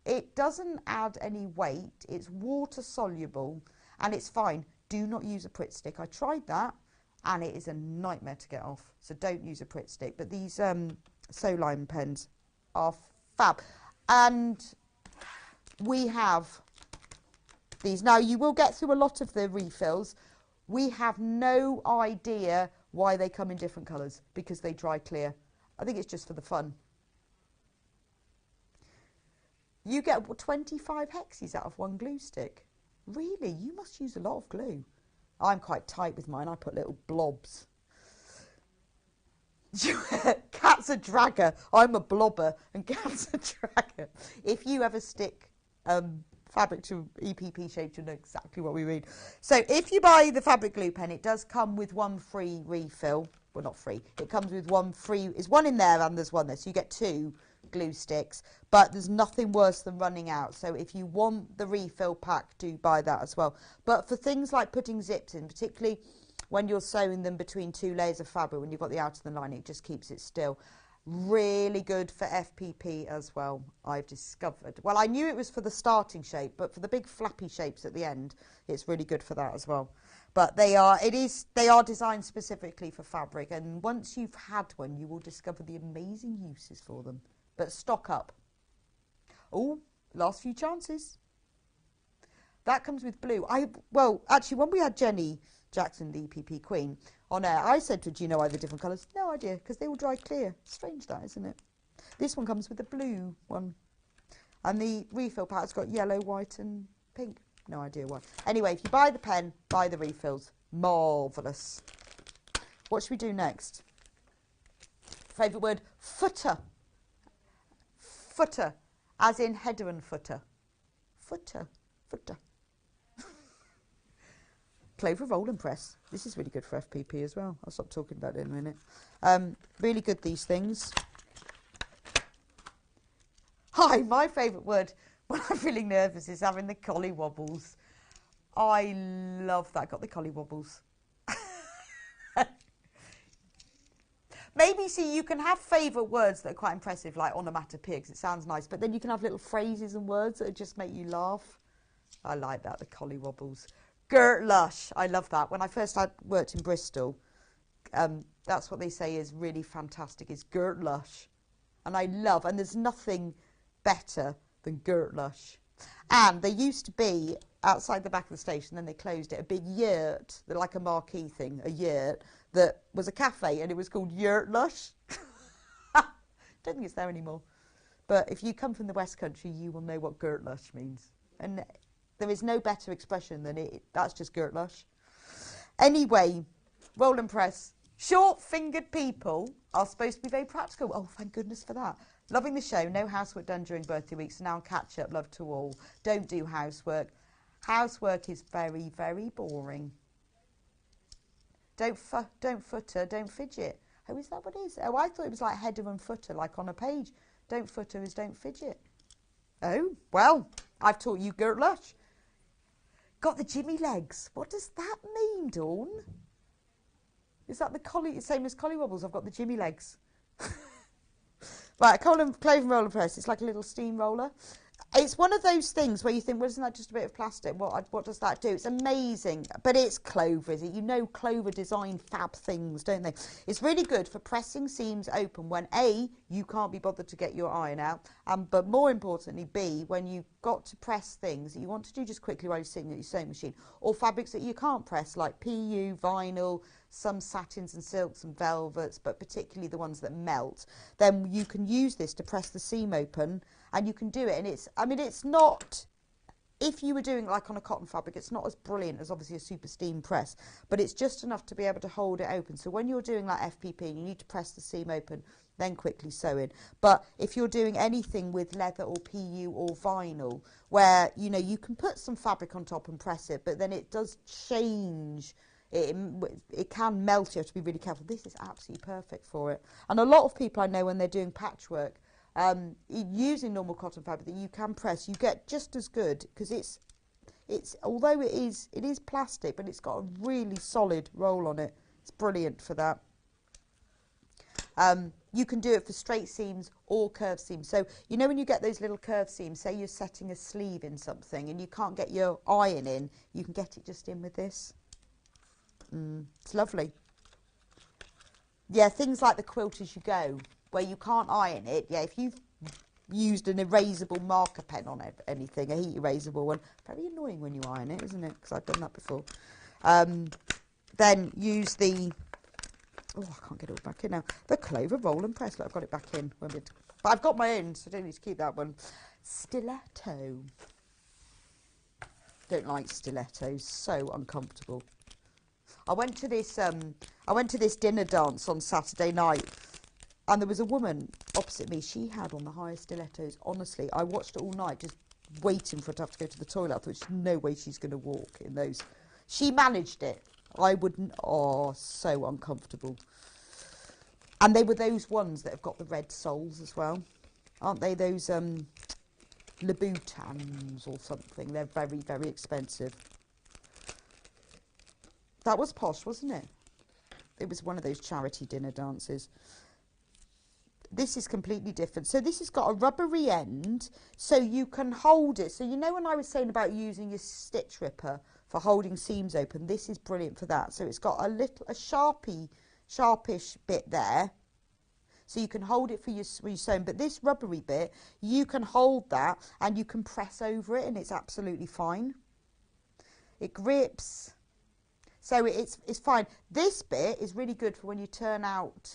it doesn't add any weight. It's water soluble and it's fine. Do not use a Pritt stick. I tried that and it is a nightmare to get off. So don't use a Pritt stick. But these Sew Line pens are fab. And we have these. Now, you will get through a lot of the refills. We have no idea why they come in different colours because they dry clear. I think it's just for the fun. You get 25 hexes out of one glue stick. Really? You must use a lot of glue. I'm quite tight with mine. I put little blobs. Cat's a dragger. I'm a blobber and Cat's a dragger. If you ever stick fabric to EPP shape, you'll know exactly what we mean. So if you buy the fabric glue pen, it does come with one free refill. Well, not free. It comes with one free. There's one in there and there's one there. So you get 2 glue sticks. But there's nothing worse than running out. So if you want the refill pack, do buy that as well. But for things like putting zips in, particularly when you're sewing them between 2 layers of fabric, when you've got the outer and the lining, it just keeps it still. Really good for FPP as well, I've discovered. Well, I knew it was for the starting shape, but for the big flappy shapes at the end, it's really good for that as well. But they are designed specifically for fabric, and once you've had one, you will discover the amazing uses for them. But stock up. Oh, last few chances. That comes with blue. Well, actually, when we had Jenny Jackson, the EPP Queen, on air, I said to her, do you know why they're different colours? No idea, because they all dry clear. Strange that, isn't it? This one comes with the blue one. And the refill pack's got yellow, white and pink. No idea why. Anyway, if you buy the pen, buy the refills. Marvellous. What should we do next? Favourite word, footer. Footer, as in header and footer. Footer. Clover roll and press. This is really good for FPP as well. I'll stop talking about it in a minute. Really good, these things. Hi, my favourite word when I'm feeling nervous is having the collie wobbles. I love that. Got the collie wobbles. Maybe, see, you can have favourite words that are quite impressive, like onomatopoeia, because it sounds nice, but then you can have little phrases and words that just make you laugh. I like that, the collie wobbles. Girt lush, I love that. When I first worked in Bristol, that's what they say is really fantastic, is girt lush. And I love, and there's nothing better than girt lush. And there used to be, outside the back of the station, then they closed it, a big yurt, like a marquee thing, a yurt, that was a cafe, and it was called Yurt Lush. Don't think it's there anymore. But if you come from the West Country, you will know what girt lush means. And there is no better expression than it. That's just girt lush. Anyway, roll and press. Short-fingered people are supposed to be very practical. Oh, thank goodness for that. Loving the show. No housework done during birthday week, so now catch up. Love to all. Don't do housework. Housework is very, very boring. Don't footer, don't fidget. Oh, is that what it is? Oh, I thought it was like header and footer, like on a page. Don't footer is don't fidget. Oh, well, I've taught you Gert Lush. Got the Jimmy legs. What does that mean, Dawn? Is that the same as collie wobbles? I've got the Jimmy legs. Right, cloven roller press. It's like a little steam roller. It's one of those things where you think, well, isn't that just a bit of plastic? What does that do? It's amazing. But it's Clover, is it? You know Clover design fab things, don't they? It's really good for pressing seams open when, A, you can't be bothered to get your iron out, but more importantly, B, when you've got to press things that you want to do just quickly while you're sitting at your sewing machine, or fabrics that you can't press, like PU, vinyl, some satins and silks and velvets, but particularly the ones that melt, then you can use this to press the seam open, and you can do it. And it's not, if you were doing like on a cotton fabric, it's not as brilliant as obviously a super steam press, but it's just enough to be able to hold it open. So when you're doing like FPP, you need to press the seam open, then quickly sew in. But if you're doing anything with leather or PU or vinyl, where, you know, you can put some fabric on top and press it, but then it does change. It can melt. You have to be really careful. This is absolutely perfect for it. And a lot of people I know, when they're doing patchwork, using normal cotton fabric that you can press, you get just as good, because it's although it is plastic, but it's got a really solid roll on it. It's brilliant for that. You can do it for straight seams or curved seams. So you know when you get those little curved seams, say you're setting a sleeve in something and you can't get your iron in, you can get it just in with this. It's lovely. Yeah, things like the Quilt As You Go, where you can't iron it. Yeah, if you've used an erasable marker pen on anything, a heat erasable one, very annoying when you iron it, isn't it? Because I've done that before. Then use the, oh, I can't get it all back in now, the Clover Roll and Press. Look, I've got it back in. But I've got my own, so I don't need to keep that one. Stiletto. Don't like stilettos, so uncomfortable. I went to this dinner dance on Saturday night, and there was a woman opposite me. She had on the highest stilettos. Honestly, I watched it all night, just waiting for her to have to go to the toilet. I thought, there's no way she's going to walk in those. She managed it. I wouldn't. Oh, so uncomfortable. And they were those ones that have got the red soles as well, aren't they? Those Louboutins or something. They're very, very expensive. That was posh, wasn't it? It was one of those charity dinner dances. This is completely different. So this has got a rubbery end, so you can hold it. So you know when I was saying about using your stitch ripper for holding seams open, this is brilliant for that. So it's got a sharpish bit there. So you can hold it for your sewing. But this rubbery bit, you can hold that and you can press over it and it's absolutely fine. It grips. So it's fine. This bit is really good for when you turn out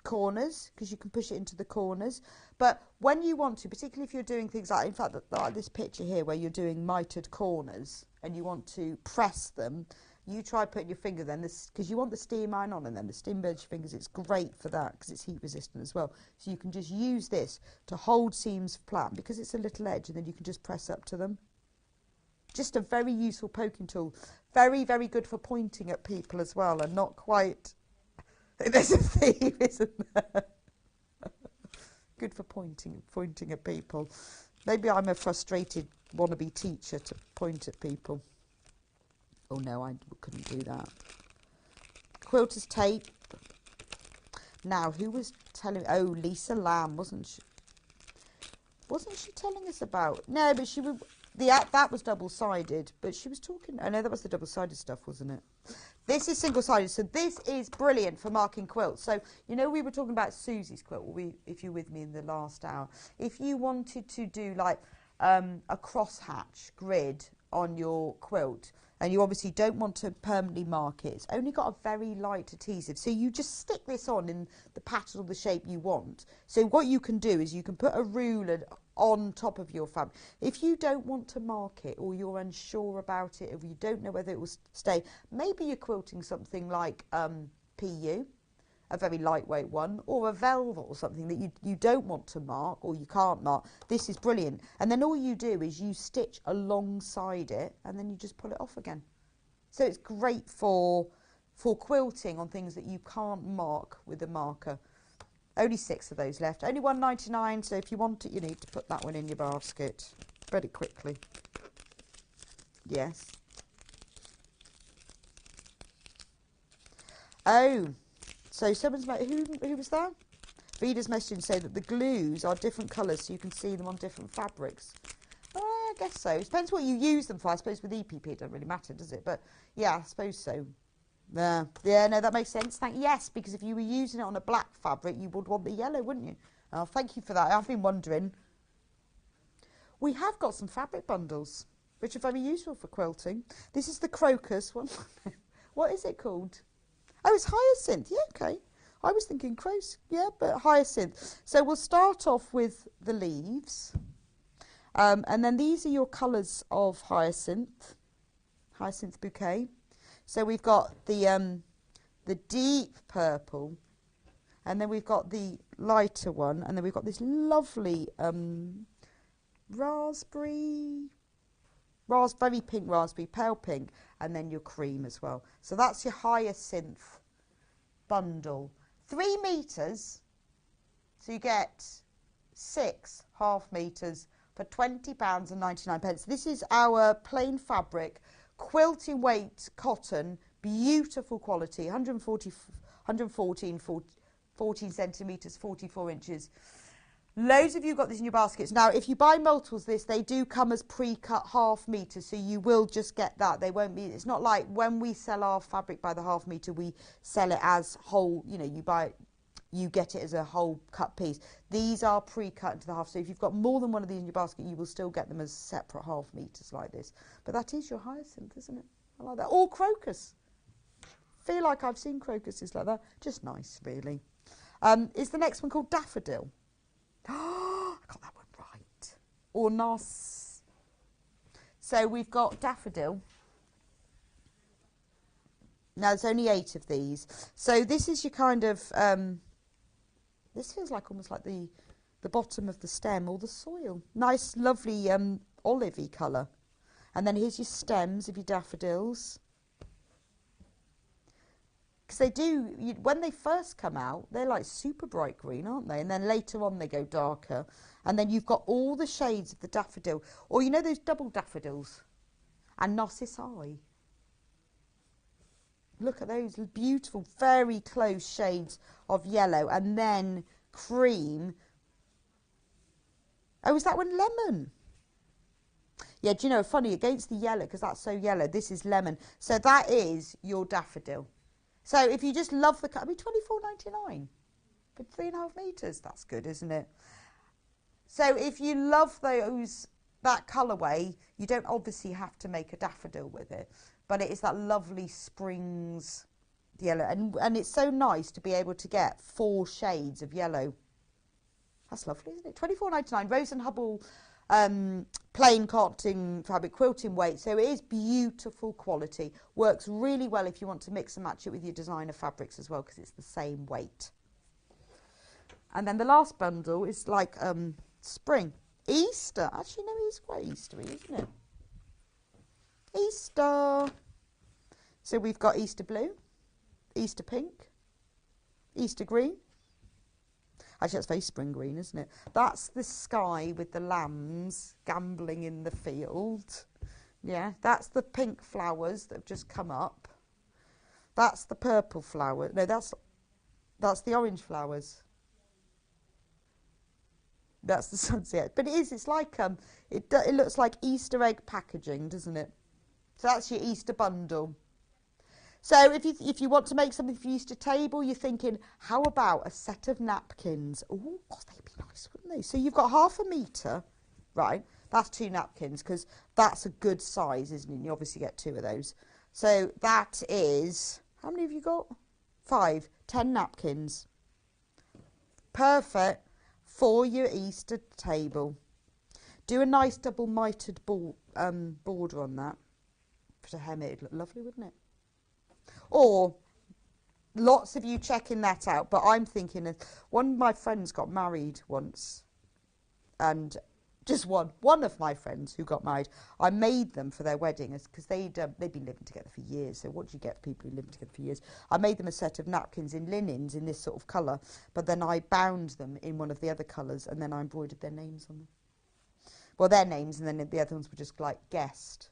corners, because you can push it into the corners. But when you want to, particularly if you're doing things like, in fact, like this picture here where you're doing mitered corners and you want to press them, you try putting your finger then, because you want the steam iron on, and then the steam burns your fingers. It's great for that because it's heat resistant as well. So you can just use this to hold seams flat because it's a little edge, and then you can just press up to them. Just a very useful poking tool. Very, very good for pointing at people as well, and not quite... There's a theme, isn't there? Good for pointing at people. Maybe I'm a frustrated wannabe teacher to point at people. Oh no, I couldn't do that. Quilter's tape. Now, who was telling... Oh, Lisa Lamb, wasn't she? Wasn't she telling us about... No, but she would... That was double-sided, but she was talking... I know that was the double-sided stuff, wasn't it? This is single-sided, so this is brilliant for marking quilts. So, you know, we were talking about Susie's quilt, if you're with me in the last hour. If you wanted to do, like, a crosshatch grid on your quilt, and you obviously don't want to permanently mark it, it's only got a very light adhesive. So you just stick this on in the pattern or the shape you want. So what you can do is you can put a ruler on top of your fabric. If you don't want to mark it, or you're unsure about it, or you don't know whether it will stay, maybe you're quilting something like PU, a very lightweight one, or a velvet or something that you don't want to mark or you can't mark. This is brilliant. And then all you do is you stitch alongside it and then you just pull it off again. So it's great for for quilting on things that you can't mark with a marker. Only 6 of those left. Only £1.99, so if you want it, you need to put that one in your basket very quickly. Yes. Oh, so someone's made, who was that? Vida's messaging saying that the glues are different colours, so you can see them on different fabrics. I guess so. It depends what you use them for. I suppose with EPP it doesn't really matter, does it? But yeah, I suppose so. Yeah, no, that makes sense. Yes, because if you were using it on a black fabric, you would want the yellow, wouldn't you? Oh, thank you for that. I've been wondering. We have got some fabric bundles, which are very useful for quilting. This is the crocus one. What is it called? Oh, it's hyacinth. Yeah, okay. I was thinking crocus. Yeah, but hyacinth. So we'll start off with the leaves. And then these are your colours of hyacinth bouquet. So we've got the deep purple, and then we've got the lighter one, and then we've got this lovely very pink raspberry, pale pink, and then your cream as well. So that's your hyacinth bundle. 3 metres, so you get 6 half metres for £20.99. This is our plain fabric, quilting weight cotton, beautiful quality, 14 centimetres, 44 inches. Loads of you got this in your baskets. Now, if you buy multiples of this, they do come as pre-cut half metres, so you will just get that. They won't be, it's not like when we sell our fabric by the half metre, we sell it as whole, you know, you get it as a whole cut piece. These are pre-cut into the half, so if you've got more than one of these in your basket, you will still get them as separate half metres like this. But that is your hyacinth, isn't it? I like that. Or crocus. Feel like I've seen crocuses like that. Just nice, really. Is the next one called daffodil? Oh, I got that one right. Or nas. So we've got daffodil. Now, there's only 8 of these. So this is your kind of... this feels like almost like the bottom of the stem or the soil. Nice, lovely olivey colour. And then here's your stems of your daffodils. Because they do, when they first come out, they're like super bright green, aren't they? And then later on they go darker. And then you've got all the shades of the daffodil. Or you know those double daffodils? And narcissi. Look at those beautiful, very close shades of yellow. And then cream. Oh, is that one lemon? Yeah, do you know, funny, against the yellow, because that's so yellow, this is lemon. So that is your daffodil. So if you just love the cut, I mean, £24.99 for 3.5 metres. That's good, isn't it? So if you love that colourway, you don't obviously have to make a daffodil with it, but it is that lovely springs yellow, and it's so nice to be able to get 4 shades of yellow. That's lovely, isn't it? £24.99. Rose and Hubble plain cotton fabric quilting weight, so it is beautiful quality. Works really well if you want to mix and match it with your designer fabrics as well, because it's the same weight. And then the last bundle is like spring, Easter. Actually, no, it's quite Eastery, isn't it? Easter. So we've got Easter blue, Easter pink, Easter green. Actually, that's very spring green, isn't it? That's the sky with the lambs gambling in the field. Yeah, that's the pink flowers that have just come up. That's the purple flower. No, that's the orange flowers. That's the sunset. But it's like it looks like Easter egg packaging, doesn't it? So that's your Easter bundle. So if you want to make something for your Easter table, you're thinking, how about a set of napkins? Oh, they'd be nice, wouldn't they? So you've got 1/2 metre, right? That's 2 napkins, because that's a good size, isn't it? You obviously get 2 of those. So that is, how many have you got? 5, 10 napkins. Perfect for your Easter table. Do a nice double mitered border on that. For a hem, it'd look lovely, wouldn't it? Or lots of you checking that out, but I'm thinking of one of my friends got married once, and just one of my friends who got married, I made them for their wedding because they'd been living together for years. So what do you get for people who live together for years? I made them a set of napkins in linens in this sort of colour, but then I bound them in one of the other colours, and then I embroidered their names on them. Well, their names, and then the other ones were just like guest.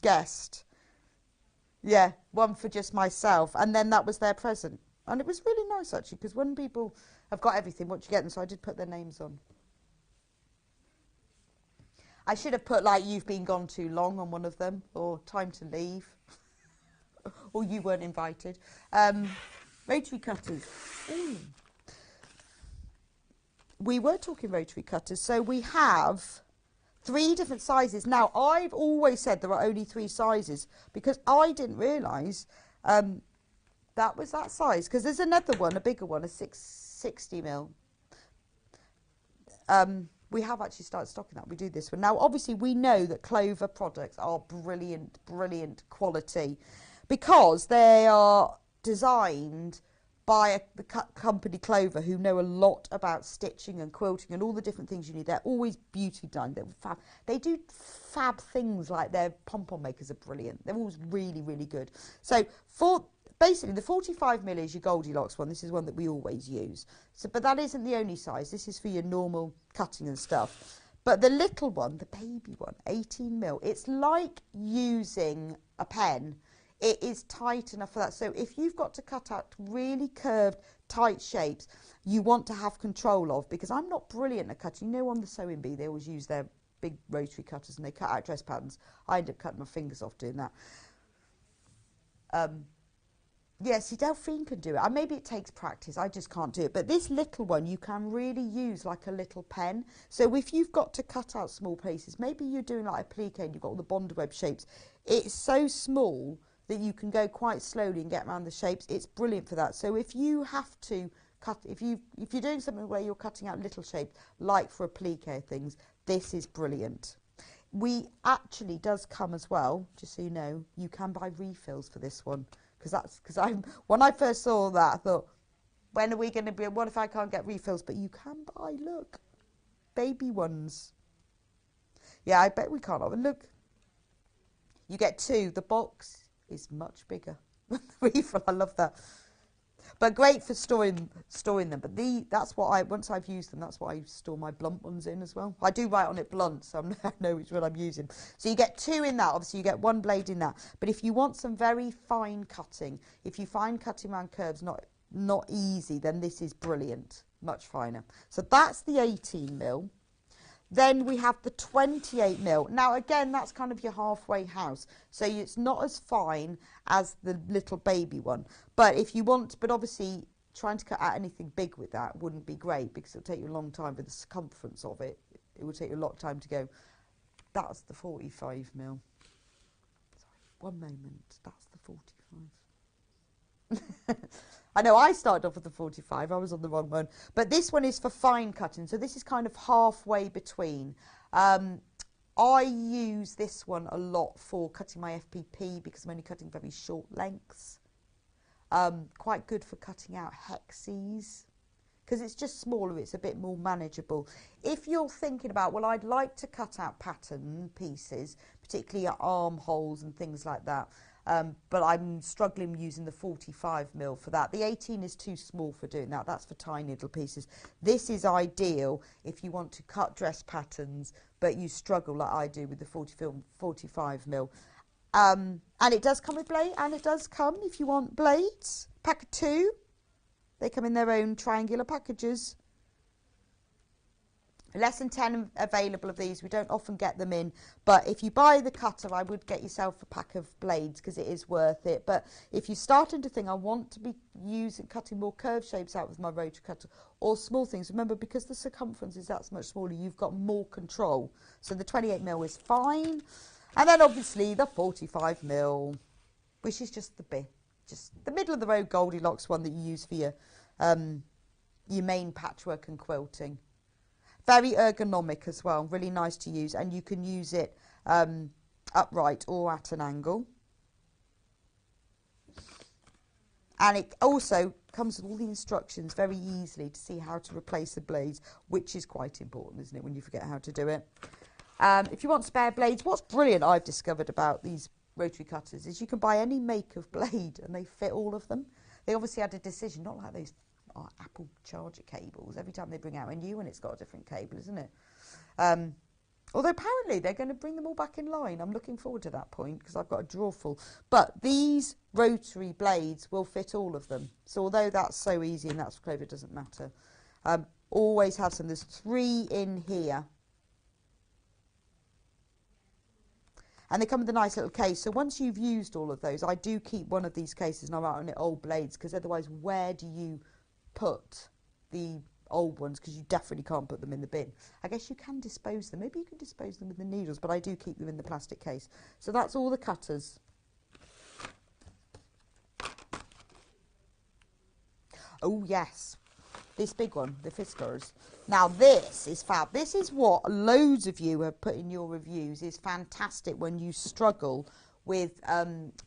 Guest. Yeah, one for just myself, and then that was their present. And it was really nice, actually, because when people have got everything, what do you get them? So I did put their names on. I should have put, like, you've been gone too long on one of them, or time to leave, or you weren't invited. Rotary cutters. Ooh. We were talking rotary cutters, so we have 3 different sizes. Now, I've always said there are only 3 sizes, because I didn't realise that was that size, because there's another one, a bigger one, a 660mm. We have actually started stocking that. We do this one. Now, obviously, we know that Clover products are brilliant, brilliant quality because they are designed by the company Clover, who know a lot about stitching and quilting and all the different things you need. They're always beauty designed. They're fab. They do fab things like their pom-pom makers are brilliant. They're always really, really good. So basically, the 45mm is your Goldilocks one. This is one that we always use. So, but that isn't the only size. This is for your normal cutting and stuff. But the little one, the baby one, 18mm, it's like using a pen. It is tight enough for that. So if you've got to cut out really curved, tight shapes, you want to have control of, because I'm not brilliant at cutting. You know, on the sewing bee, they always use their big rotary cutters and they cut out dress patterns. I end up cutting my fingers off doing that. Yeah, see, Delphine can do it. Maybe it takes practice. I just can't do it. But this little one, you can really use like a little pen. So if you've got to cut out small places, maybe you're doing like a plique and you've got all the bond web shapes. It's so small that you can go quite slowly and get around the shapes. It's brilliant for that. So if you have to cut, if you're doing something where you're cutting out little shapes, like for a plique things, this is brilliant. We actually does come as well, just so you know, you can buy refills for this one. Because when I first saw that, I thought, when are we going to be, what if I can't get refills? But you can buy, look, baby ones. Yeah, I bet we can't. Look, you get 2. The box is much bigger than the refill. I love that. But great for storing them. But that's what once I've used them, that's what I store my blunt ones in as well. I do write on it blunt, so I know which one I'm using. So you get 2 in that. Obviously, you get 1 blade in that. But if you want some very fine cutting, if you find cutting around curves not easy, then this is brilliant. Much finer. So that's the 18mm. Then we have the 28mm. Now, again, that's kind of your halfway house. So it's not as fine as the little baby one. But if you want, but obviously trying to cut out anything big with that wouldn't be great because it'll take you a long time with the circumference of it. It will take you a lot of time to go. That's the 45mm. Sorry, one moment. That's the 45. I know I started off with the 45, I was on the wrong one. But this one is for fine cutting, so this is kind of halfway between. I use this one a lot for cutting my FPP because I'm only cutting very short lengths. Quite good for cutting out hexes because it's just smaller, it's a bit more manageable. If you're thinking about, well, I'd like to cut out pattern pieces, particularly armholes and things like that, but I'm struggling using the 45mm for that. The 18 is too small for doing that. That's for tiny little pieces. This is ideal if you want to cut dress patterns, but you struggle like I do with the 45mm. And it does come with blade, and it does come if you want blades. Pack of 2. They come in their own triangular packages. Less than 10 available of these. We don't often get them in, but if you buy the cutter, I would get yourself a pack of blades because it is worth it. But if you're starting to think, I want to be cutting more curved shapes out with my rotary cutter or small things, remember, because the circumference is that much smaller, you've got more control. So the 28mm is fine. And then obviously the 45mm, which is just the middle of the road Goldilocks one that you use for your main patchwork and quilting. Very ergonomic as well, really nice to use, and you can use it upright or at an angle. And it also comes with all the instructions very easily to see how to replace the blades, which is quite important, isn't it, when you forget how to do it. If you want spare blades, what's brilliant I've discovered about these rotary cutters is you can buy any make of blade and they fit all of them. They obviously had a decision, not like those Apple charger cables. Every time they bring out a new one, it's got a different cable, isn't it? Although apparently they're going to bring them all back in line. I'm looking forward to that point because I've got a drawer full. But these rotary blades will fit all of them. So although that's so easy and that's clever, it doesn't matter. Always have some. There's 3 in here. And they come with a nice little case. So once you've used all of those, I do keep one of these cases and I'm out on it old blades because otherwise where do you put the old ones, because you definitely can't put them in the bin. I guess you can dispose them. Maybe you can dispose them with the needles, but I do keep them in the plastic case. So that's all the cutters. Oh yes, this big one, the Fiskars. Now this is fab. This is what loads of you have put in your reviews is fantastic when you struggle with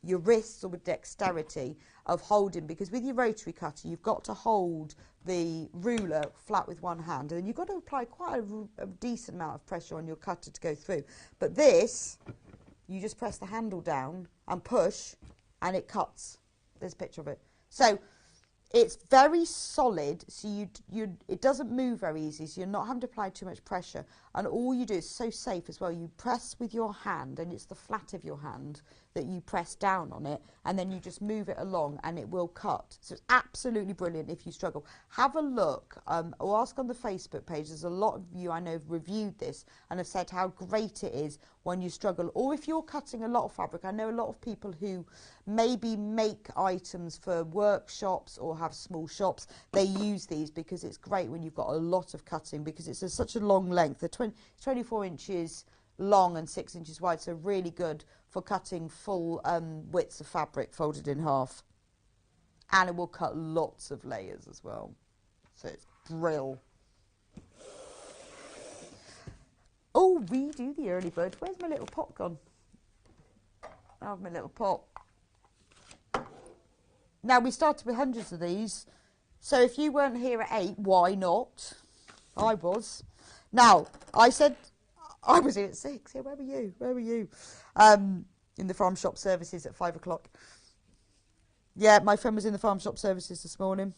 your wrists or with dexterity of holding, because with your rotary cutter you've got to hold the ruler flat with one hand and you've got to apply quite a decent amount of pressure on your cutter to go through. But this, you just press the handle down and push and it cuts. There's a picture of it. So it's very solid, so it doesn't move very easy, so you're not having to apply too much pressure. And all you do is so safe as well. You press with your hand, and it's the flat of your hand that you press down on it, and then you just move it along, and it will cut. So it's absolutely brilliant if you struggle. Have a look, or ask on the Facebook page. There's a lot of you I know have reviewed this and have said how great it is when you struggle. Or if you're cutting a lot of fabric, I know a lot of people who maybe make items for workshops or have small shops, they use these because it's great when you've got a lot of cutting, because it's such a long length. They're 24 inches long and 6 inches wide, so really good for cutting full widths of fabric folded in half. And it will cut lots of layers as well. So it's brill. Oh, redo the early bird. Where's my little pot gone? I have my little pot. Now, we started with hundreds of these. So if you weren't here at 8, why not? I was. Now, I said I was here at 6. Yeah, where were you? Where were you? In the farm shop services at 5 o'clock. Yeah, my friend was in the farm shop services this morning.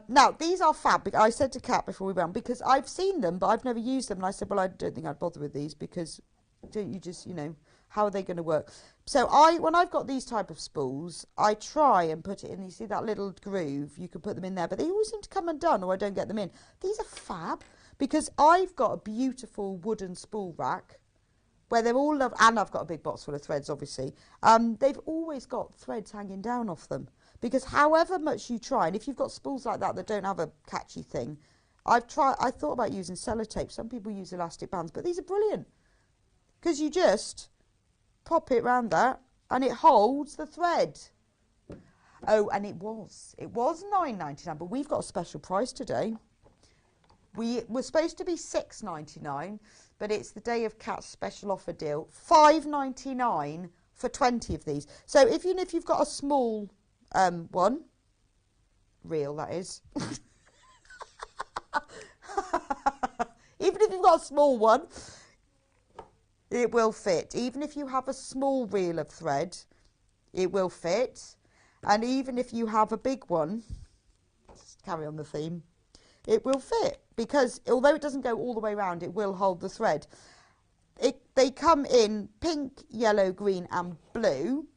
Now, these are fab. I said to Kat before we went, because I've seen them, but I've never used them. And I said, well, I don't think I'd bother with these because don't you just, you know, how are they going to work? So when I've got these type of spools, I try and put it in. You see that little groove? You can put them in there, but they always seem to come undone or I don't get them in. These are fab because I've got a beautiful wooden spool rack where they're all loved, and I've got a big box full of threads, obviously. They've always got threads hanging down off them. Because however much you try, and if you've got spools like that that don't have a catchy thing, I thought about using sellotape. Some people use elastic bands, but these are brilliant. Because you just pop it round that and it holds the thread. Oh, and it was $9.99, but we've got a special price today. We were supposed to be $6.99, but it's the day of Cat's special offer deal. $5.99 for 20 of these. So if you've got a small one, reel that is. Even if you've got a small one, it will fit. Even if you have a small reel of thread, it will fit. And even if you have a big one, let's carry on the theme, it will fit. Because although it doesn't go all the way around, it will hold the thread. They come in pink, yellow, green and blue.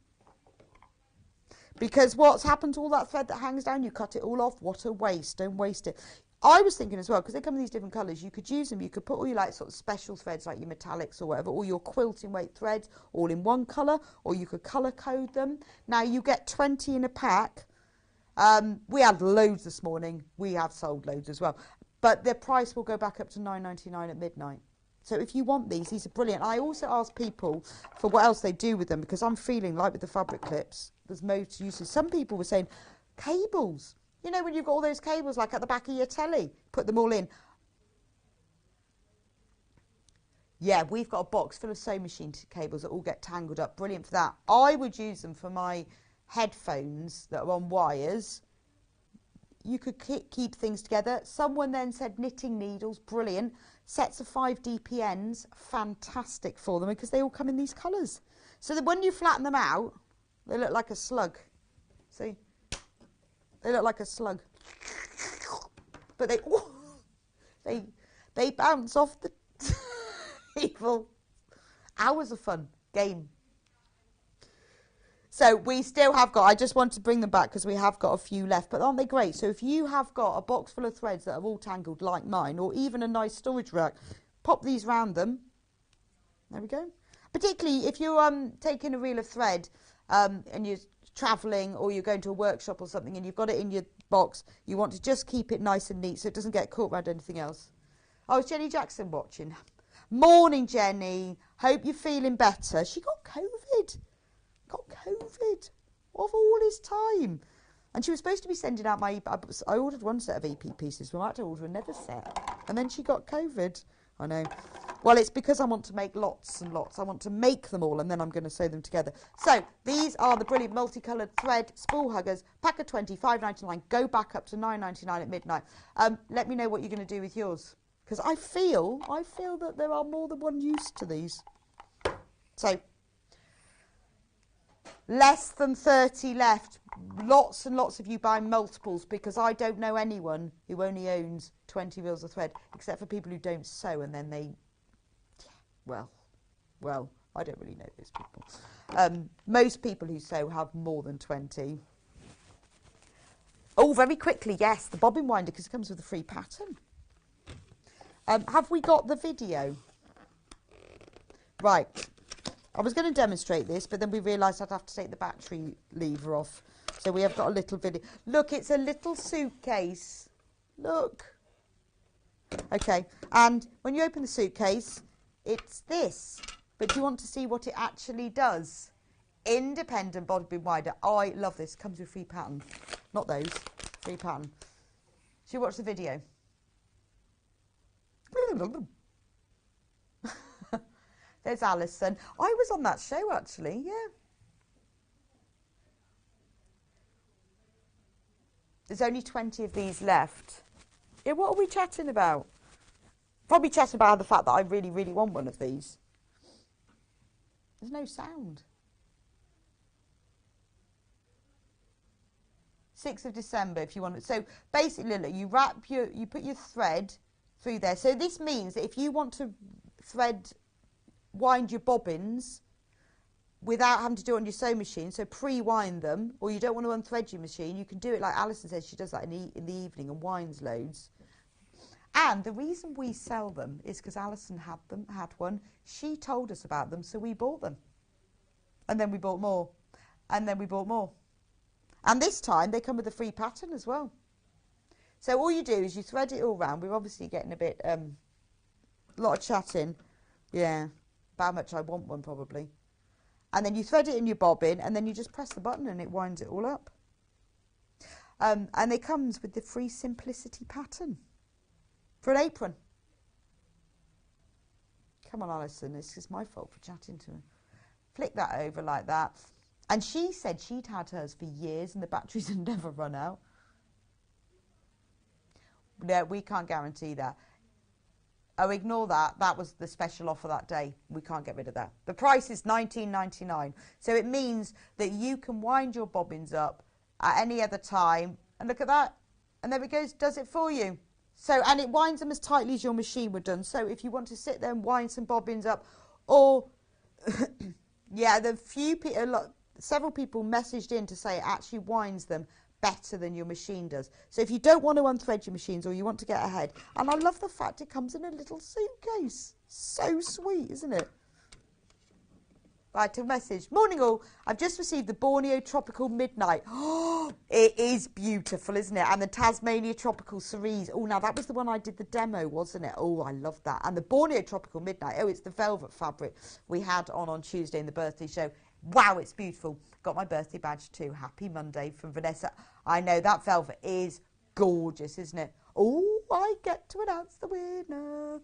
Because what's happened to all that thread that hangs down? You cut it all off. What a waste. Don't waste it. I was thinking as well, because they come in these different colours, you could use them. You could put all your like sort of special threads, like your metallics or whatever, or your quilting weight threads, all in one colour, or you could colour code them. Now you get 20 in a pack. We had loads this morning. We have sold loads as well. But the price will go back up to $9.99 at midnight. So if you want these are brilliant. I also ask people for what else they do with them, because I'm feeling like with the fabric clips, there's most uses. Some people were saying cables. You know, when you've got all those cables like at the back of your telly, put them all in. Yeah, we've got a box full of sewing machine cables that all get tangled up. Brilliant for that. I would use them for my headphones that are on wires. You could keep things together. Someone then said knitting needles, brilliant. Sets of 5 DPNs, fantastic for them because they all come in these colours. So that when you flatten them out, they look like a slug. See? They look like a slug. But they bounce off the people. Hours of fun. Game. So we still have got, I just want to bring them back because we have got a few left, but aren't they great? So if you have got a box full of threads that are all tangled like mine, or even a nice storage rack, pop these round them. There we go. Particularly if you're taking a reel of thread and you're travelling or you're going to a workshop or something and you've got it in your box, you want to just keep it nice and neat so it doesn't get caught around anything else. Oh, is Jenny Jackson watching? Morning, Jenny. Hope you're feeling better. She got COVID. Got COVID of all his time. And she was supposed to be sending out my... I ordered one set of EP pieces. We might have to order another set. And then she got COVID. I know. Well, it's because I want to make lots and lots. I want to make them all and then I'm going to sew them together. So these are the brilliant multicoloured thread spool huggers. Pack of 20, $5.99. Go back up to $9.99 at midnight. Let me know what you're going to do with yours. Because I feel that there are more than one use to these. So... less than 30 left. Lots and lots of you buy multiples because I don't know anyone who only owns 20 reels of thread, except for people who don't sew and then they, well, I don't really know those people. Most people who sew have more than 20. Oh, very quickly, yes, the bobbin winder because it comes with a free pattern. Have we got the video? Right. I was going to demonstrate this, but then we realised I'd have to take the battery lever off. So we have got a little video. Look, it's a little suitcase. Look. Okay, and when you open the suitcase, it's this. But do you want to see what it actually does? Independent bobbin winder. I love this. Comes with free pattern. Not those. Free pattern. Should you watch the video? There's Alison. I was on that show, actually, yeah. There's only 20 of these left. Yeah, what are we chatting about? Probably chatting about the fact that I really, really want one of these. There's no sound. 6th of December, if you want it. So basically, look, you put your thread through there. So this means that if you want to wind your bobbins without having to do it on your sewing machine, so pre-wind them, or you don't want to unthread your machine, you can do it like Alison says she does that in the evening and winds loads. And the reason we sell them is because Alison had one. She told us about them, so we bought them. And then we bought more. And then we bought more. And this time they come with a free pattern as well. So all you do is you thread it all round. We're obviously getting a bit, a lot of chatting. Yeah, about how much I want one probably. And then you thread it in your bobbin and then you just press the button and it winds it all up. And it comes with the free Simplicity pattern for an apron. Come on, Alison, this is my fault for chatting to her. Flick that over like that. And she said she'd had hers for years and the batteries had never run out. No, we can't guarantee that. Oh, ignore that. That was the special offer that day. We can't get rid of that. The price is $19.99. So it means that you can wind your bobbins up at any other time. And look at that. And there it goes, does it for you. So, and it winds them as tightly as your machine would done. So if you want to sit there and wind some bobbins up, or, yeah, several people messaged in to say it actually winds them better than your machine does. So if you don't want to unthread your machines or you want to get ahead, and I love the fact it comes in a little suitcase. So sweet, isn't it? Right, a message. Morning all. I've just received the Borneo Tropical Midnight. Oh, it is beautiful, isn't it? And the Tasmania Tropical Cerise. Oh, now that was the one I did the demo, wasn't it? Oh, I love that. And the Borneo Tropical Midnight. Oh, it's the velvet fabric we had on Tuesday in the birthday show. Wow, it's beautiful. Got my birthday badge too. Happy Monday from Vanessa. I know that velvet is gorgeous, isn't it? Oh, I get to announce the winner.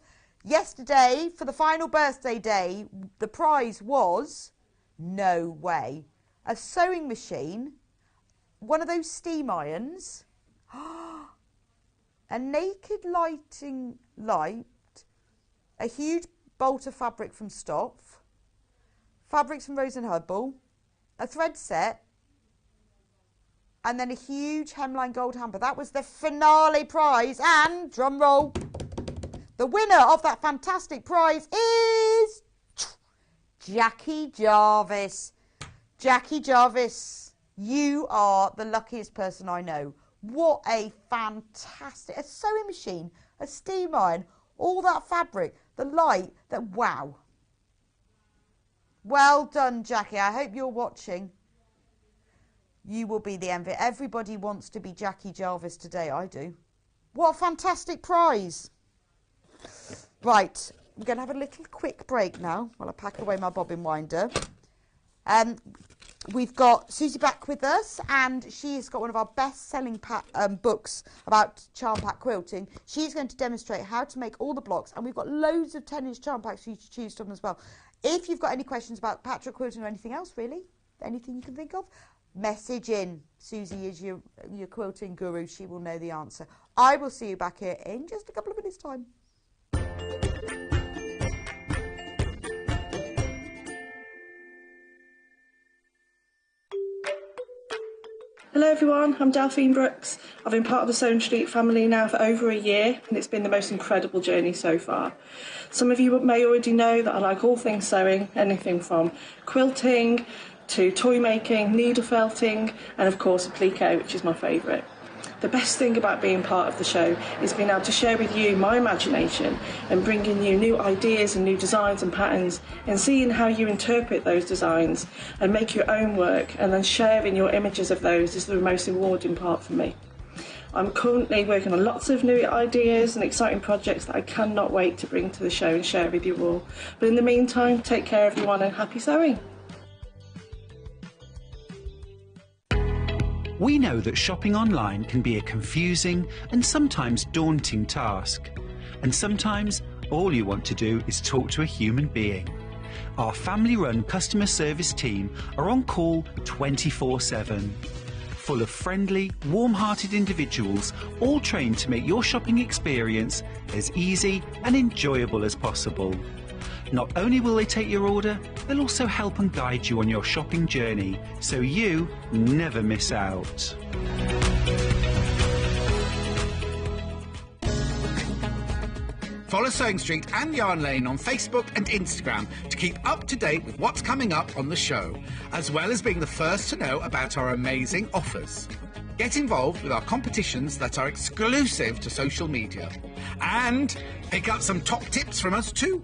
Yesterday, for the final birthday day, the prize was, no way, a sewing machine, one of those steam irons, a naked lighting light, a huge bolt of fabric from Stopf, fabrics from Rose and Hubble, a thread set, and then a huge hemline gold hamper. That was the finale prize, and drum roll, the winner of that fantastic prize is Jackie Jarvis. Jackie Jarvis, you are the luckiest person I know. What a fantastic, a sewing machine, a steam iron, all that fabric, the light, wow. Well done, Jackie. I hope you're watching. You will be the envy. Everybody wants to be Jackie Jarvis today. I do. What a fantastic prize. Right, we're going to have a little quick break now while I pack away my bobbin winder. We've got Susie back with us, and she's got one of our best-selling books about charm pack quilting. She's going to demonstrate how to make all the blocks, and we've got loads of 10-inch charm packs for you to choose from as well. If you've got any questions about patchwork quilting or anything else, really, anything you can think of, message in. Susie is your quilting guru. She will know the answer. I will see you back here in just a couple of minutes' time. Hello everyone, I'm Delphine Brooks. I've been part of the Sewing Street family now for over a year, and it's been the most incredible journey so far. Some of you may already know that I like all things sewing, anything from quilting to toy making, needle felting, and of course applique, which is my favourite. The best thing about being part of the show is being able to share with you my imagination and bringing you new ideas and new designs and patterns, and seeing how you interpret those designs and make your own work, and then sharing your images of those is the most rewarding part for me. I'm currently working on lots of new ideas and exciting projects that I cannot wait to bring to the show and share with you all. But in the meantime, take care everyone and happy sewing! We know that shopping online can be a confusing and sometimes daunting task. And sometimes all you want to do is talk to a human being. Our family-run customer service team are on call 24/7. Full of friendly, warm-hearted individuals, all trained to make your shopping experience as easy and enjoyable as possible. Not only will they take your order, they'll also help and guide you on your shopping journey, so you never miss out. Follow Sewing Street and Yarn Lane on Facebook and Instagram to keep up to date with what's coming up on the show, as well as being the first to know about our amazing offers. Get involved with our competitions that are exclusive to social media, and pick up some top tips from us too.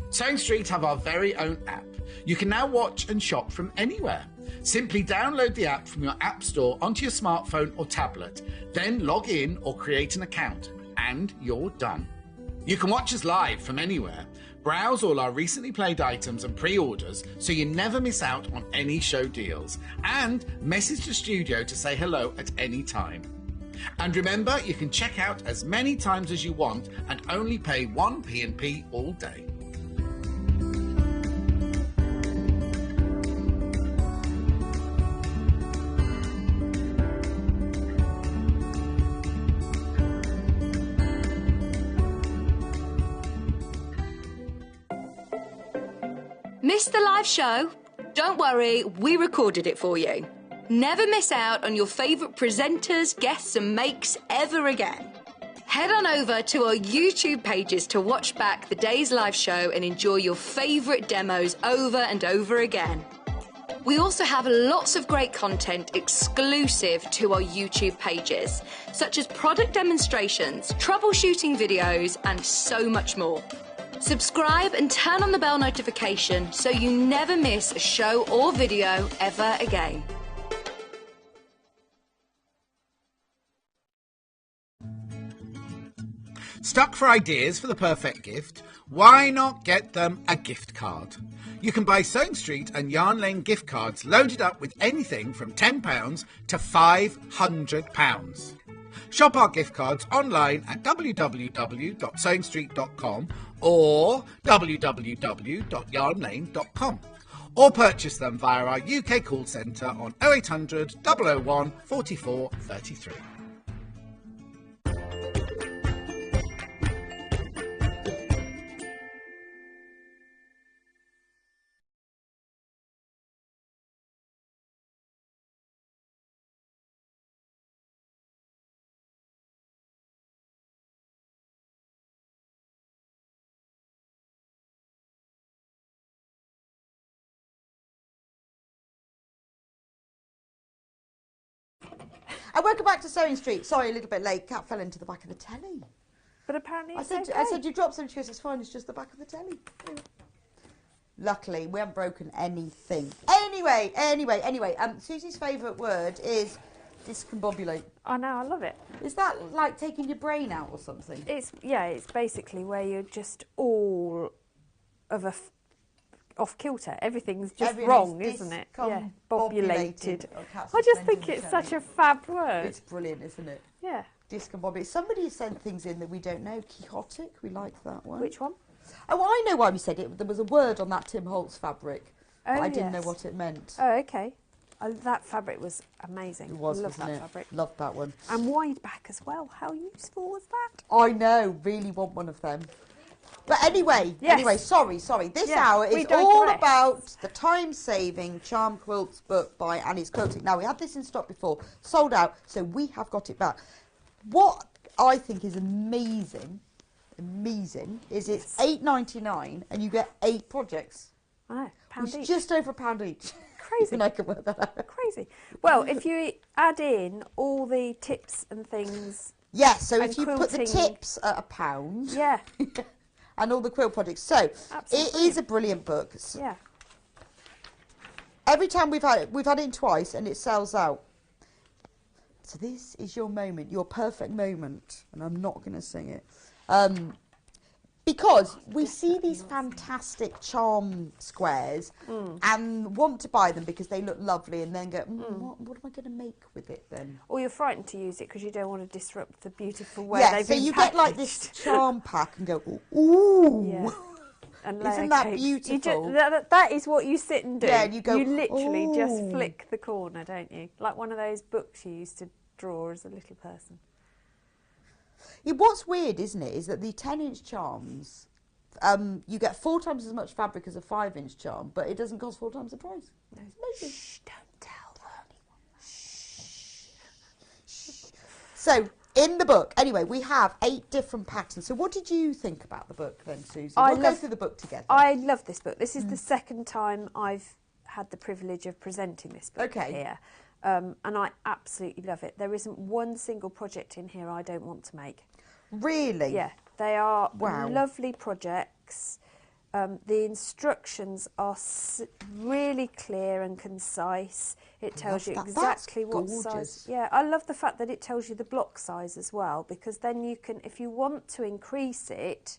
Sewing Street have our very own app. You can now watch and shop from anywhere. Simply download the app from your app store onto your smartphone or tablet, then log in or create an account, and you're done. You can watch us live from anywhere, browse all our recently played items and pre-orders so you never miss out on any show deals, and message the studio to say hello at any time. And remember, you can check out as many times as you want and only pay 1 P&P all day. Missed the live show? Don't worry, we recorded it for you. Never miss out on your favourite presenters, guests and makes ever again. Head on over to our YouTube pages to watch back the day's live show and enjoy your favourite demos over and over again. We also have lots of great content exclusive to our YouTube pages, such as product demonstrations, troubleshooting videos and so much more. Subscribe and turn on the bell notification so you never miss a show or video ever again. Stuck for ideas for the perfect gift? Why not get them a gift card? You can buy Sewing Street and Yarn Lane gift cards loaded up with anything from £10 to £500. Shop our gift cards online at www.sewingstreet.com or www.yarnlane.com, or purchase them via our UK call centre on 0800 001 44 33. And welcome back to Sewing Street. Sorry, a little bit late. Cat fell into the back of the telly. But apparently it's I okay. said you dropped something. She goes, it's fine. It's just the back of the telly. Luckily, we haven't broken anything. Anyway. Susie's favourite word is discombobulate. I know, I love it. Is that like taking your brain out or something? It's basically where you're just all of a off kilter. Everything's just wrong, isn't it? Yeah, bobulated. I just think it's such a fab word. It's brilliant, isn't it? Yeah. Discombobulate. Somebody sent things in that we don't know. Quixotic, we like that one. Which one? Oh, I know why we said it. There was a word on that Tim Holtz fabric. Oh, but I didn't know what it meant. Oh, okay. That fabric was amazing. It was, Love wasn't that it? fabric. Loved that one. And wide back as well. How useful was that? I know. Really want one of them. But anyway, sorry. This hour is all about the time-saving Charm Quilts book by Annie's Quilting. Now, we had this in stock before, sold out, so we have got it back. What I think is amazing, is it's £8.99 and you get 8 projects. Oh, £1 each. Just over £1 each. Crazy. And I can work that out. Crazy. Well, if you add in all the tips and things. Yes, so if you put the tips at £1. Yeah. And all the quilt projects. So it is a brilliant book. Yeah. Every time we've had it in twice and it sells out. So this is your moment, your perfect moment. And I'm not going to sing it. Because we see these fantastic charm squares and want to buy them because they look lovely and then go, what am I going to make with it then? Or you're frightened to use it because you don't want to disrupt the beautiful way they've been packaged. Get like this charm pack and go, ooh. Yeah. And isn't that beautiful? That is what you sit and do. Yeah, and you go, you literally just flick the corner, don't you? Like one of those books you used to draw as a little person. Yeah, what's weird, isn't it, is that the 10-inch charms, you get 4 times as much fabric as a 5-inch charm, but it doesn't cost 4 times the price. No. It's amazing. Shh, don't tell them. Shh. So, in the book, anyway, we have 8 different patterns. So what did you think about the book then, Susie? We'll go through the book together. I love this book. This is the second time I've had the privilege of presenting this book here. And I absolutely love it. There isn't one single project in here I don't want to make. Really? Yeah, they are lovely projects. The instructions are really clear and concise. It tells you exactly what size. Yeah, I love the fact that it tells you the block size as well, because then you can, if you want to increase it,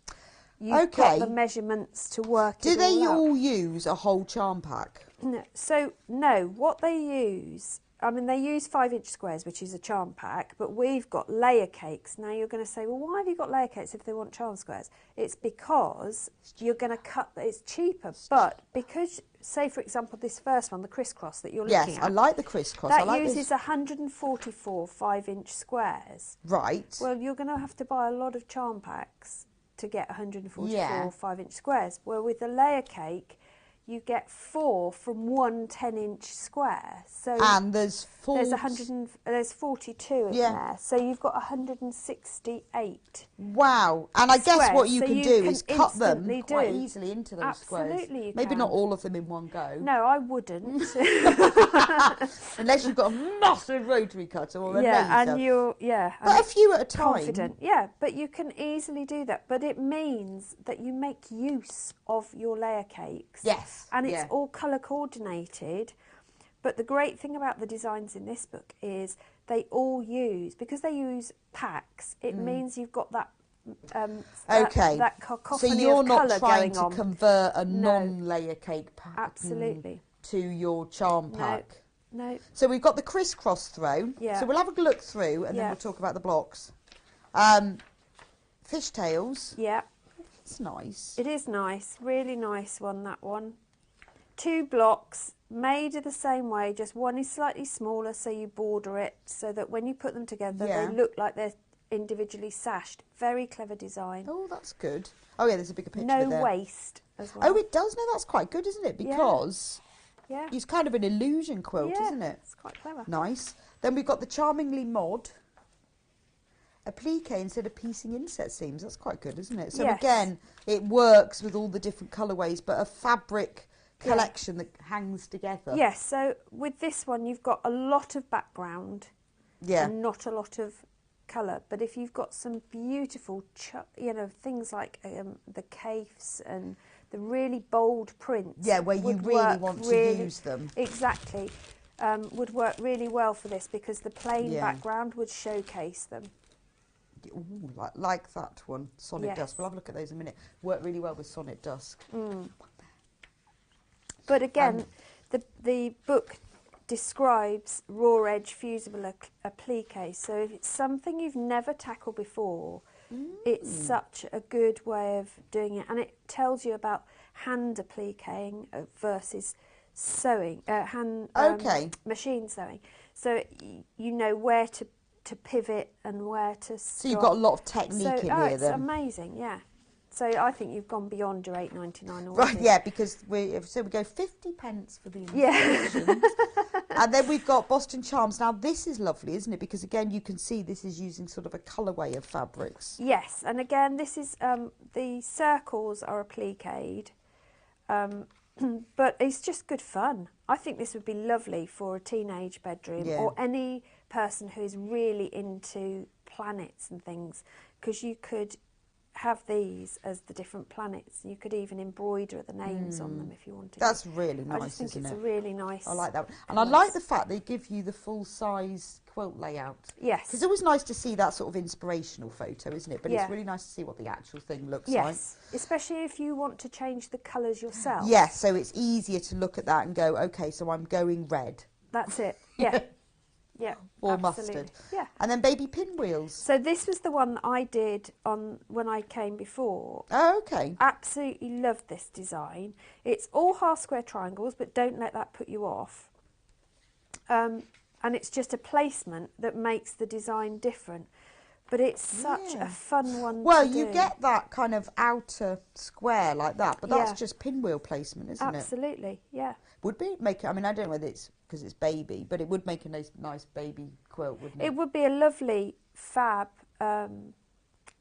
you've got the measurements to work it all out. Do they all use a whole charm pack? No. So, no, what they use... I mean, they use 5-inch squares, which is a charm pack, but we've got layer cakes. Now, you're going to say, well, why have you got layer cakes if they want charm squares? It's because you're going to cut... It's cheaper, but because, say, for example, this first one, the crisscross that you're looking at... Yes, I like the crisscross. That uses 144 5-inch squares. Right. Well, you're going to have to buy a lot of charm packs to get 144 5-inch squares. Well, with the layer cake... you get 4 from one 10-inch square. So and there's 42 in there. So you've got 168. Wow. And I guess what you can do is cut them quite easily into those squares. Absolutely, you Maybe can. Not all of them in one go. No, I wouldn't. Unless you've got a massive rotary cutter or a laser. And you're but a few at a time. Confident. Yeah, but you can easily do that. But it means that you make use of your layer cakes. Yes. And it's all colour coordinated. But the great thing about the designs in this book is they all use, because they use packs, it means you've got that Okay. that So cacophony you're of not colour trying going to on. convert a No. non-layer cake pattern Absolutely. to your charm pack. No. So we've got the crisscross throw. Yeah. So we'll have a look through and then Yeah. we'll talk about the blocks. Fishtails. Yeah. It's nice. It is nice. Really nice one, that one. 2 blocks made the same way, just one is slightly smaller, so you border it so that when you put them together, Yeah. they look like they're individually sashed. Very clever design. Oh, that's good. Oh, yeah, there's a bigger picture No there. waste as well. Oh, it does? No, that's quite good, isn't it? Because Yeah. it's kind of an illusion quilt, Yeah, isn't it? It's quite clever. Nice. Then we've got the Charmingly Mod. Applique instead of piecing inset seams. That's quite good, isn't it? So Yes. again, it works with all the different colourways, but a fabric collection that hangs together. Yes, so with this one, you've got a lot of background and not a lot of colour. But if you've got some beautiful, things like the caifs and the really bold prints. Yeah, where you really want to use them. Exactly. Would work really well for this because the plain background would showcase them. Ooh, like that one, Sonnet Dusk. We'll have a look at those in a minute. Work really well with Sonnet Dusk. But again, the book describes raw edge fusible applique. So if it's something you've never tackled before, it's such a good way of doing it. And it tells you about hand appliquing versus sewing, machine sewing. So you know where to pivot and where to stop. So you've got a lot of technique in here it's then. amazing, yeah. So I think you've gone beyond your £8.99 already. Right, yeah, because we go 50 pence for the instructions. And then we've got Boston Charms. Now this is lovely, isn't it? Because again, you can see this is using sort of a colourway of fabrics. Yes, and again, this is the circles are appliqued, but it's just good fun. I think this would be lovely for a teenage bedroom or any person who's really into planets and things, because you could have these as the different planets. You could even embroider the names on them if you wanted. That's really nice, I just think isn't it's it? a really nice. I like that one. And I like the fact they give you the full-size quilt layout. Yes. Because it's always nice to see that sort of inspirational photo, isn't it? But Yeah. it's really nice to see what the actual thing looks Yes, especially if you want to change the colours yourself. like. Yes, so it's easier to look at that and go, okay, so I'm going red. That's it. Yeah. Yeah, or absolutely. mustard. Yeah. And then baby pinwheels. So this was the one that I did on when I came before. Oh, okay. Absolutely loved this design. It's all half square triangles, but don't let that put you off. And it's just a placement that makes the design different. But it's such a fun one Well, to you do. get that kind of outer square like that, but that's Yeah. just pinwheel placement, isn't it? Absolutely, yeah. Would be make it. I mean, I don't know whether it's because it's baby, but it would make a nice baby quilt, wouldn't it? It would be a lovely fab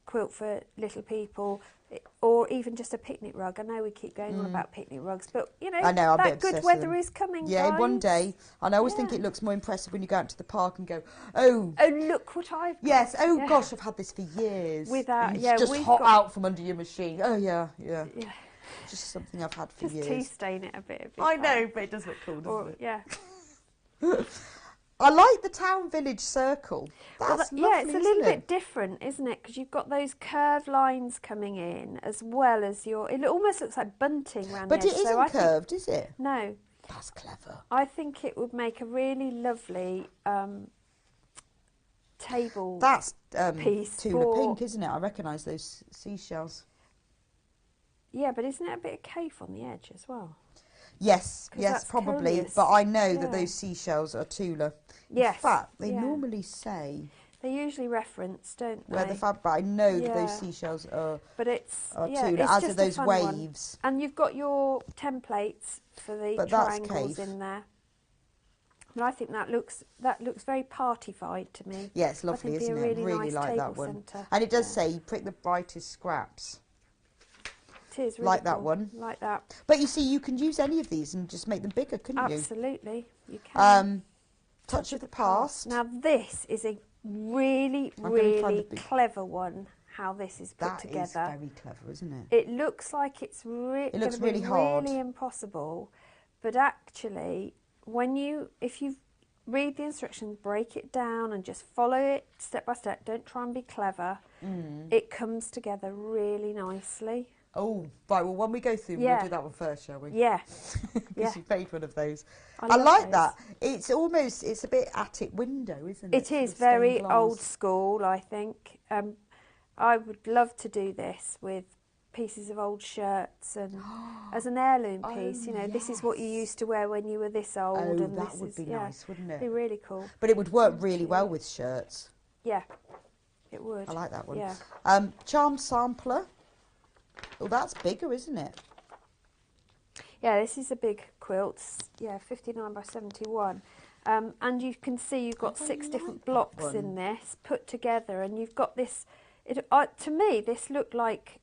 quilt for little people, or even just a picnic rug. I know we keep going on about picnic rugs, but you know, I know, I'm a bit that good obsessed with weather them. is coming. Yeah, guys. one day. And I always think it looks more impressive when you go out to the park and go, oh, look what I've got. yes, oh Yeah. gosh, I've had this for years. Without, And it's yeah, just we've hot got- out from under your machine. Oh yeah. Yeah. Just something I've had for Just years. tea stain it a bit. I know, but it does look cool, doesn't Or, it? Yeah. I like the town village circle. Well, That's yeah, lovely, it's a isn't little it? bit different, isn't it? Because you've got those curved lines coming in as well as your. It almost looks like bunting around But the it edge. isn't so I think- curved, is it? No. That's clever. I think it would make a really lovely table. That's piece Tula for- pink, isn't it? I recognise those seashells. Yeah, but isn't it a bit of cave on the edge as well? Yes, 'Cause yes, that's probably. curious. But I know that Yeah. those seashells are Tula. Yes, In fact, they yeah. normally say They usually reference, don't they? where the fabric. But I know that Yeah. those seashells are. But it's are yeah, Tula, it's as just are a those fun waves. one. And you've got your templates for the But that's triangles cave. in there. And I think that looks very party-fied to me. Yeah, it's I lovely, think it'd isn't be a it? really Really nice like that table one. centre. And it does say you prick the brightest scraps. It is really Like that cool. one. Like that. But you see, you can use any of these and just make them bigger, couldn't you? Absolutely, you can. Touch of the Past. Now this is a really, I'm gonna find really a big- clever one. How this is put That is together. very clever, isn't it? It looks like it's It looks gonna really be hard. really impossible, but actually, if you read the instructions, break it down and just follow it step by step. Don't try and be clever. It comes together really nicely. Oh, right, well, when we go through, we'll do that one first, shall we? Yeah. Because you made one of those. I like those. that. It's almost, it's a bit attic window, isn't it? It is very old school, I think. I would love to do this with pieces of old shirts and as an heirloom piece. You know, this is what you used to wear when you were this old. Oh, and that this would is, be nice, wouldn't it? Be really cool. But it would work really well with shirts. Yeah, it would. I like that one. Yeah. Charm sampler. Oh, that's bigger, isn't it? Yeah, this is a big quilt. Yeah, 59 by 71. And you can see you've got 6 different blocks in this put together, and you've got this. To me, this looked like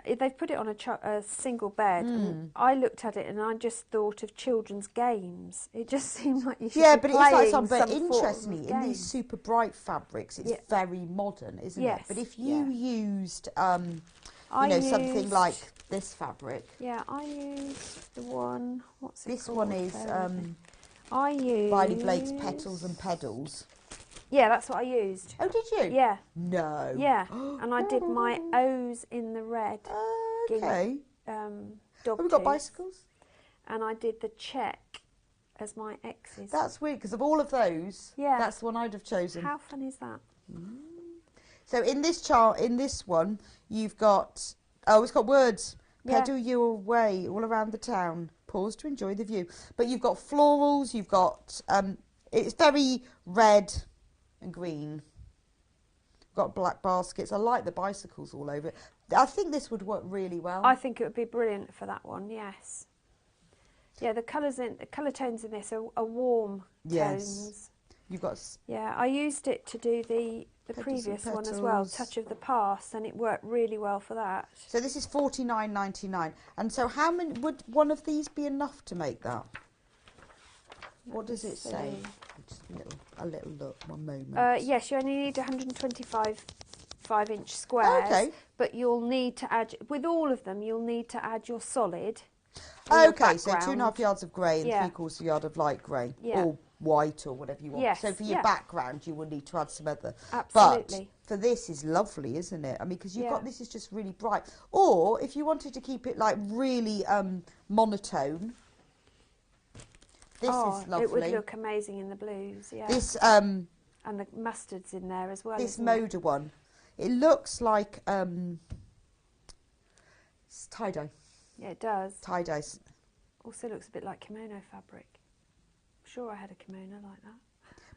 they've put it on a single bed. And I looked at it and I just thought of children's games. It just seemed like you should be playing some but form interestingly, of in game. these super bright fabrics, it's very modern, isn't it? But if you used, something like this fabric. Yeah, I used the one. What's it this called? This one is I used Riley Blake's Petals and Pedals. Yeah, that's what I used. Oh, did you? Yeah. No. Yeah, and I did my O's in the red. Okay. Dog Have we got tooth. bicycles? And I did the check as my X's. That's weird, because of all of those, that's the one I'd have chosen. How fun is that? So in this chart, in this one, you've got, it's got words. Pedal you away all around the town. Pause to enjoy the view. But you've got florals, you've got, it's very red and green. Got black baskets. I like the bicycles all over it. I think this would work really well. I think it would be brilliant for that one, yes. Yeah, the colour tones in this are warm tones. You've got... Yeah, I used it to do the previous one as well, Touch of the Past, and it worked really well for that. So this is $49.99. And so how many, would one of these be enough to make that? What does it say? Just a little look, one moment. Yes, you only need 125 5-inch squares, but you'll need to add, with all of them, you'll need to add your solid. Okay, so 2.5 yards of grey and 3/4 yard of light grey, or white or whatever you want. Yes, so for your background, you will need to add some other. Absolutely. But for this is lovely, isn't it? I mean, because you've got, this is just really bright. Or if you wanted to keep it like really monotone, this is lovely. It would look amazing in the blues, This and the mustard's in there as well. This Moda one, it looks like it's tie-dye. Yeah, it does. Tie-dye. Also looks a bit like kimono fabric. I'm sure I had a kimono like that.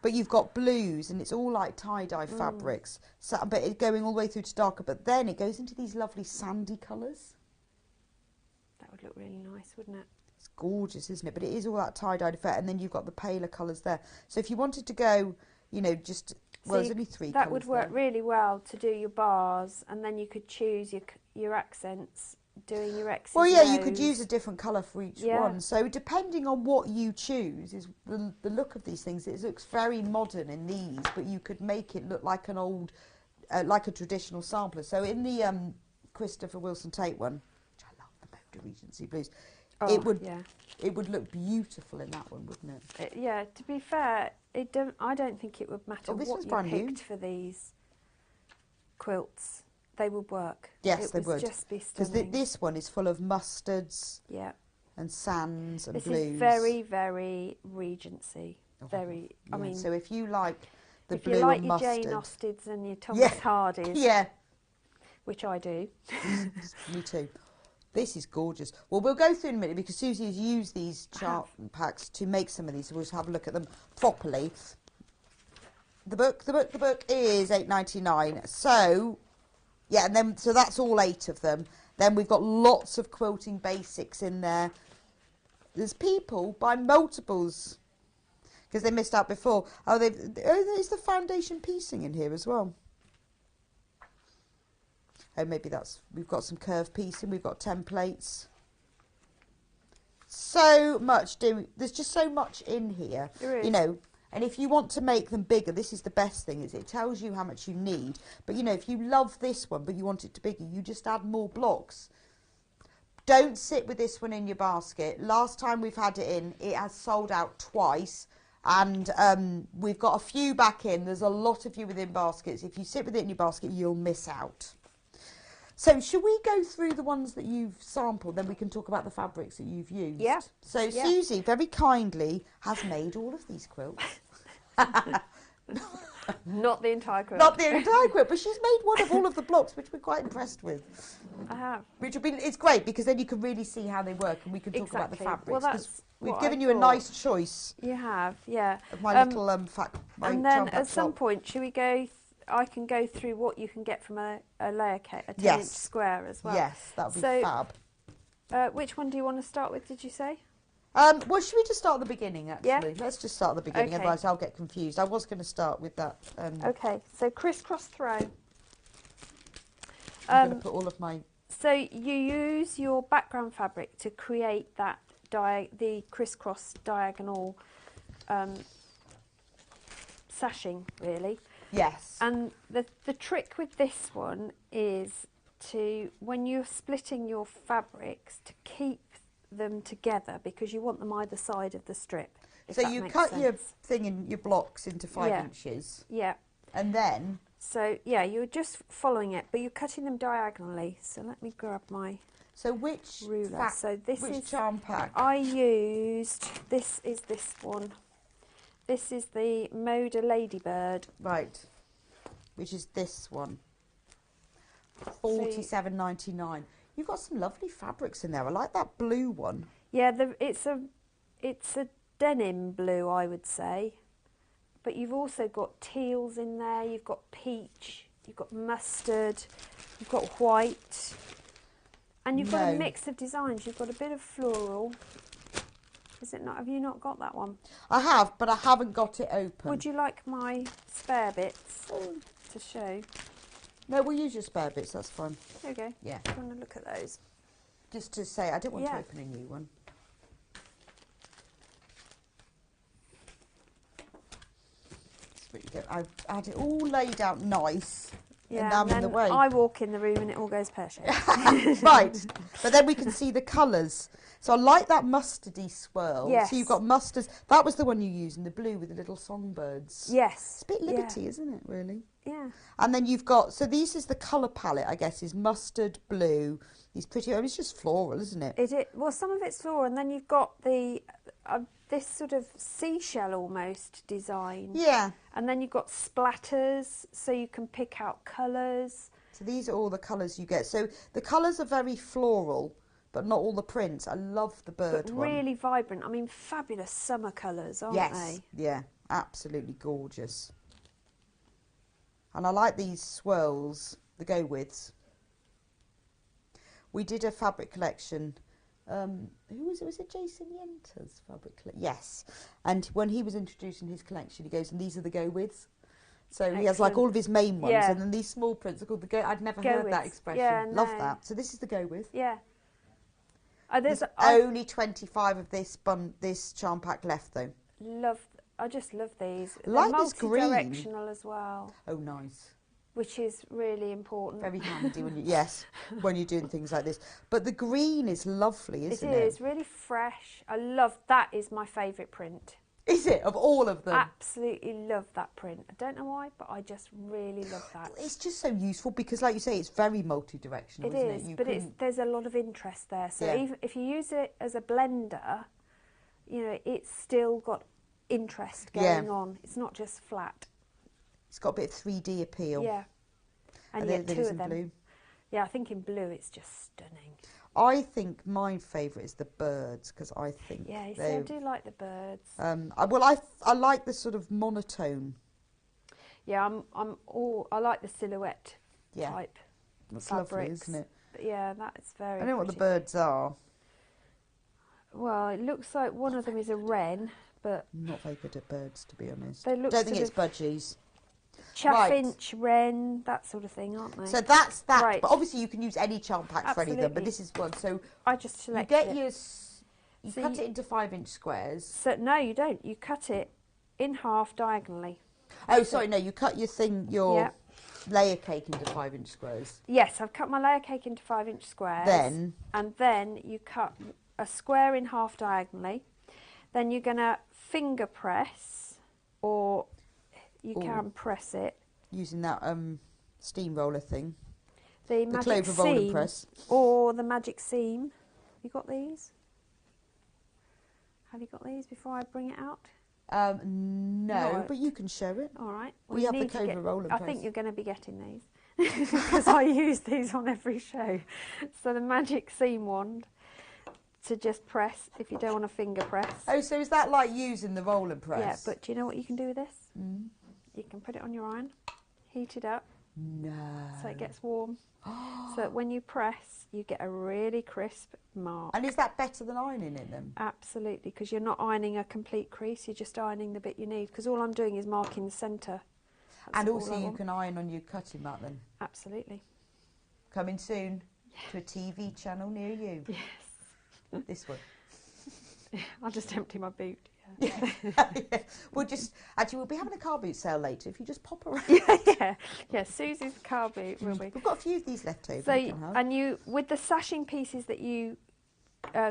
But you've got blues, and it's all like tie-dye fabrics. So, but it's going all the way through to darker. But then it goes into these lovely sandy colours. That would look really nice, wouldn't it? It's gorgeous, isn't it? But it is all that tie-dyed effect, and then you've got the paler colours there. So if you wanted to go, just... Well, there's only 3 that would work there. really well to do your bars, and then you could choose your accents, doing your X's. Well, yeah, you could use a different colour for each one. So depending on what you choose, is the look of these things. It looks very modern in these, but you could make it look like an old, like a traditional sampler. So in the Christopher Wilson Tate one, which I love, the Moda Regency Blues, it would look beautiful in that one, wouldn't it? Yeah. To be fair, I don't think it would matter what you picked for these quilts. They would work. Yes, they would. Just be because stunning. This one is full of mustards, and sands and this blues. This is very, very Regency. Very. I mean, so if you like the if blue you like and your mustard, Jane Austeds and your Thomas Hardys, which I do. Me too. This is gorgeous. Well, we'll go through in a minute because Susie has used these chart packs to make some of these, so we'll just have a look at them properly. The book is $8.99. So, yeah, and then so that's all 8 of them. Then we've got lots of quilting basics in there. There's people buying multiples because they missed out before. There's the foundation piecing in here as well. Oh, maybe we've got some curved piecing, we've got templates. So much there's just so much in here. There is. And if you want to make them bigger, this is the best thing, is it tells you how much you need. But if you love this one, but you want it to bigger, you just add more blocks. Don't sit with this one in your basket. Last time we've had it in, it has sold out twice. And we've got a few back in. There's a lot of you within baskets. If you sit with it in your basket, you'll miss out. So should we go through the ones that you've sampled, then we can talk about the fabrics that you've used? Yeah. So Yeah. Susie very kindly has made all of these quilts. Not the entire quilt. Not the entire quilt, but she's made one of all of the blocks, which we're quite impressed with. I have. Which will be, it's great because then you can really see how they work and we can talk about the Exactly. fabrics. Well, 'cause that's we've what given I you a thought. nice choice. You have, yeah. Of my little my and then charm at pack some shop. point, should we go? I can go through what you can get from a layer cake, a 10-inch Yes. square as well. Yes, that would be So, fab. Which one do you want to start with? Did you say? Well, should we just start at the beginning, actually? Yeah. Let's just start at the beginning, Okay. otherwise I'll get confused. I was going to start with that. Okay, so crisscross throw. I'm going to put all of my... So you use your background fabric to create that the crisscross diagonal sashing, really. Yes. And the trick with this one is to, when you're splitting your fabrics, to keep them together because you want them either side of the strip. So you cut your thing in your blocks into 5 Yeah. inches. Yeah. And then... So, yeah, you're just following it, but you're cutting them diagonally. So let me grab my ruler. So this which is charm pack? I used, this is this one. This is the Moda Ladybird. Right. Which is this one. $47.99. You've got some lovely fabrics in there. I like that blue one. Yeah, it's a denim blue, I would say. But you've also got teals in there, you've got peach, you've got mustard, you've got white. And you've got a mix of designs. You've got a bit of floral. Is it not? Have you not got that one? I have, but I haven't got it open. Would you like my spare bits to show? No, we'll use your spare bits, that's fine. Okay. Yeah. Do you want to look at those? Just to say, I don't want to open a new one. I've had it all laid out nice, Yeah, and now I'm in the way. I walk in the room and it all goes pear-shaped. Right, but then we can see the colours. So I like that mustardy swirl. Yes. So you've got mustards. That was the one you used in the blue with the little songbirds. Yes. It's a bit Liberty, isn't it, really? Yeah. And then you've got, so this is the colour palette, I guess, is mustard, blue. These pretty, it's just floral, isn't it? Well, some of it's floral, and then you've got the this sort of seashell almost design. Yeah. And then you've got splatters, so you can pick out colours. So these are all the colours you get. So the colours are very floral, but not all the prints. I love the bird But one. really vibrant. I mean, fabulous summer colours, aren't Yes. they? Yeah, absolutely gorgeous. And I like these swirls, the go-withs. We did a fabric collection. Who was it? Was it Jason Yenter's fabric collection? Yes. And when he was introducing his collection, he goes, and these are the go-withs. So he has like all of his main ones, and then these small prints are called the go. I'd never heard that expression. Yeah, Love no. that. So this is the go-with. Yeah. There's only 25 of this charm pack left, though. I just love these. Like They're this green. multi-directional as well. Oh, nice. Which is really important. Very handy when when you're doing things like this. But the green is lovely, isn't it? It is really fresh. I love that. Is my favourite print. Is it, of all of them? Absolutely love that print. I don't know why, but I just really love that. It's just so useful because, like you say, it's very multi-directional, isn't it? It is, but there's a lot of interest there. So even if you use it as a blender, you know, it's still got interest going on. It's not just flat. It's got a bit of 3D appeal. Yeah. And you yet get two in of them. blue. Yeah, I think in blue it's just stunning. I think my favourite is the birds because I think I do like the birds. I like the sort of monotone. Yeah, I like the silhouette type. That's fabrics. lovely, isn't it? But yeah, that's very. I don't know what the pretty. birds are. Well, it looks like one of them is a wren, but I'm not very good at birds, to be honest. They look don't think sort it's budgies. Chaffinch, wren, that sort of thing, aren't they? So that's that. Right. But obviously you can use any charm pack for any of them. But Absolutely. this is one. So I just selected you get it. you cut it into 5-inch squares. So no, you don't. You cut it in half diagonally. Oh, sorry, no. You cut your layer cake into 5-inch squares. Yes, I've cut my layer cake into 5-inch squares. Then? And then you cut a square in half diagonally. Then you're going to finger press, or you can press it. Using that steamroller thing. The magic clover roll and seam, press. or the magic seam. You got these? Have you got these before I bring it out? No, but you can show it. All right. We have the clover roll and press. I think you're going to be getting these because I use these on every show. So the magic seam wand to just press if you don't want to finger press. Oh, so is that like using the roll and press? Yeah, but do you know what you can do with this? You can put it on your iron, heat it up. No. So it gets warm. So that when you press, you get a really crisp mark. And is that better than ironing in them? Absolutely, because you're not ironing a complete crease, you're just ironing the bit you need. Because all I'm doing is marking the centre. And also you can iron on your cutting mat then? Absolutely. Coming soon to a TV channel near you? Yes. This one? I'll just empty my boot. Yeah. We'll be having a car boot sale later. If you just pop around. Yeah. Susie's car boot will be. We've got a few of these left over. So and you with the sashing pieces that you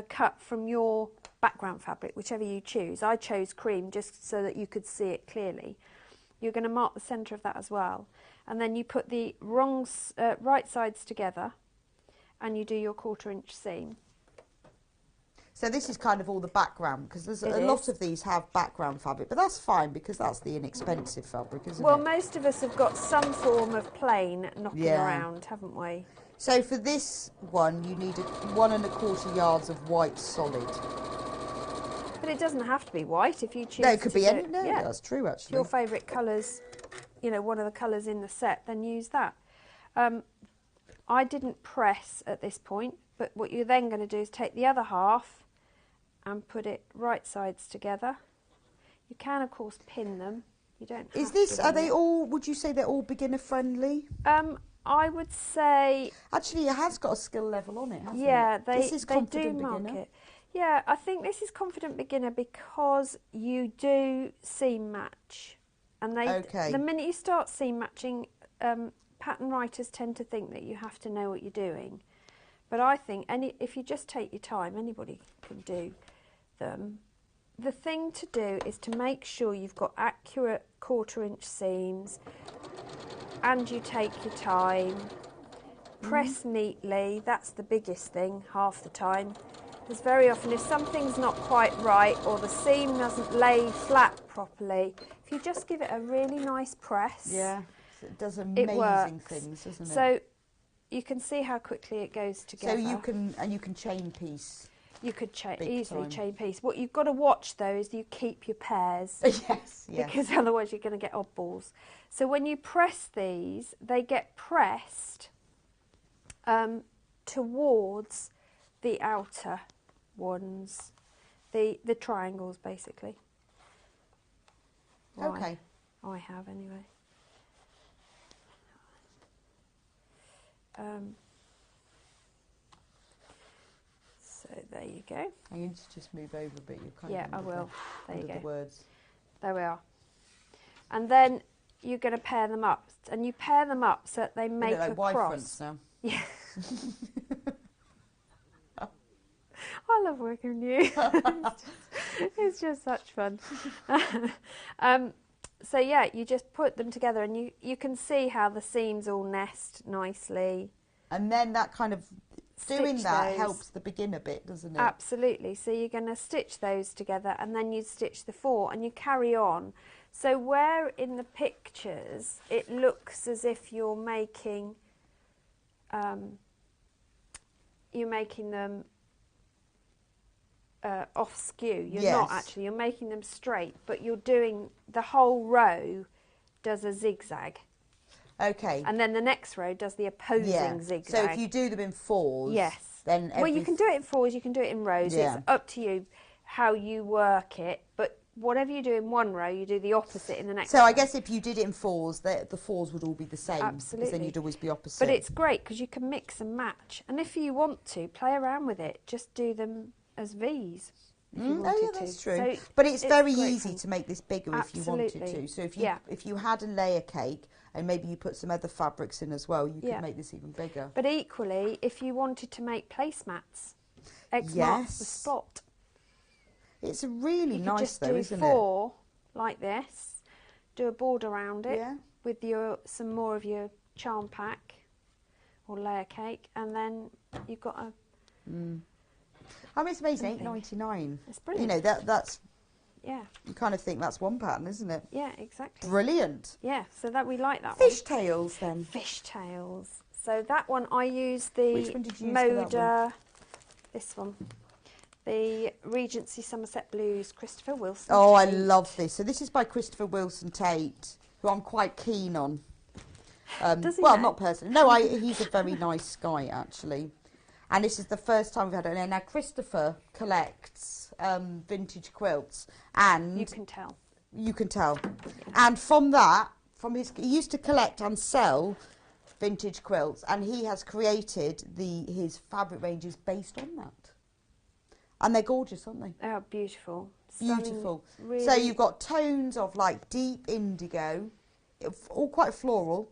cut from your background fabric, whichever you choose. I chose cream just so that you could see it clearly. You're going to mark the centre of that as well, and then you put the right sides together, and you do your 1/4 inch seam. So this is kind of all the background, because there's a lot of these have background fabric, but that's fine because that's the inexpensive fabric, isn't it? Well, most of us have got some form of plain knocking around, haven't we? So for this one, you need 1 1/4 yards of white solid. But it doesn't have to be white if you choose. No, it could be any. No, that's true actually. Your favourite colours, you know, one of the colours in the set, then use that. I didn't press at this point, but what you're then going to do is take the other half and put it right sides together. You can, of course, pin them. You don't. Is this? Are they all? Would you say they're all beginner friendly? I would say. Actually, it has got a skill level on it, hasn't it? Yeah, This is they do confident mark beginner. it. Yeah, I think this is confident beginner because you do seam match, and the minute you start seam matching, pattern writers tend to think that you have to know what you're doing. But I think if you just take your time, anybody can do them. The thing to do is to make sure you've got accurate 1/4 inch seams, and you take your time. Press neatly, that's the biggest thing half the time. Because very often if something's not quite right or the seam doesn't lay flat properly, if you just give it a really nice press, it does amazing things, doesn't it? So you can see how quickly it goes together. So you can chain piece. You could easily chain piece. What you've got to watch though is you keep your pairs. Yes. Because otherwise you're going to get oddballs. So when you press these, they get pressed towards the outer ones, the triangles basically. Okay. I have anyway. So there you go. I need to just move over a bit. You're kind yeah, of I will. There you go. The words. There we are. And then you're going to pair them up, and you pair them up so that they make like a Y cross. fronts now. Yeah. I love working with you. It's just such fun. So yeah, you just put them together and you can see how the seams all nest nicely. And then that kind of doing that helps the beginner bit, doesn't it? Absolutely. So you're going to stitch those together and then you stitch the 4 and you carry on. So where in the pictures it looks as if you're making them off skew. You're not actually. You're making them straight, but you're doing the whole row does a zigzag. Okay. And then the next row does the opposing zigzag. So if you do them in 4s, then well, you can do it in 4s. You can do it in rows. Yeah. It's up to you how you work it, but whatever you do in one row, you do the opposite in the next row. So I guess if you did it in 4s, the 4s would all be the same. Absolutely. Because then you'd always be opposite. But it's great because you can mix and match. And if you want to, play around with it. Just do them as V's. Oh yeah, that's true. So but it's very easy to make this bigger if you wanted to. So if you had a layer cake and maybe you put some other fabrics in as well, you could make this even bigger. But equally, if you wanted to make placemats, X marks the spot. It's really you nice, could just though, do isn't 4 like this, do a border around it Yeah. with some more of your charm pack or layer cake, and then you've got a... I mean, it's amazing, £8.99. It's brilliant. You know, that's... Yeah. You kind of think that's one pattern, isn't it? Yeah, exactly. Brilliant. Yeah, so that we like that one. Fishtails, then. Fishtails. So that one I used the Which one did you use for that one? This one. The Regency Somerset Blues, Christopher Wilson. Oh, I Tate. love this. So this is by Christopher Wilson Tate, who I'm quite keen on. Does he well, know? not personally. No, he's a very nice guy, actually. And this is the first time we've had it. Now, Christopher collects vintage quilts. And you can tell. You can tell. And from that, he used to collect and sell vintage quilts. And he has created his fabric ranges based on that. And they're gorgeous, aren't they? They are beautiful. Beautiful. Stunning, really. So you've got tones of like deep indigo, all quite floral.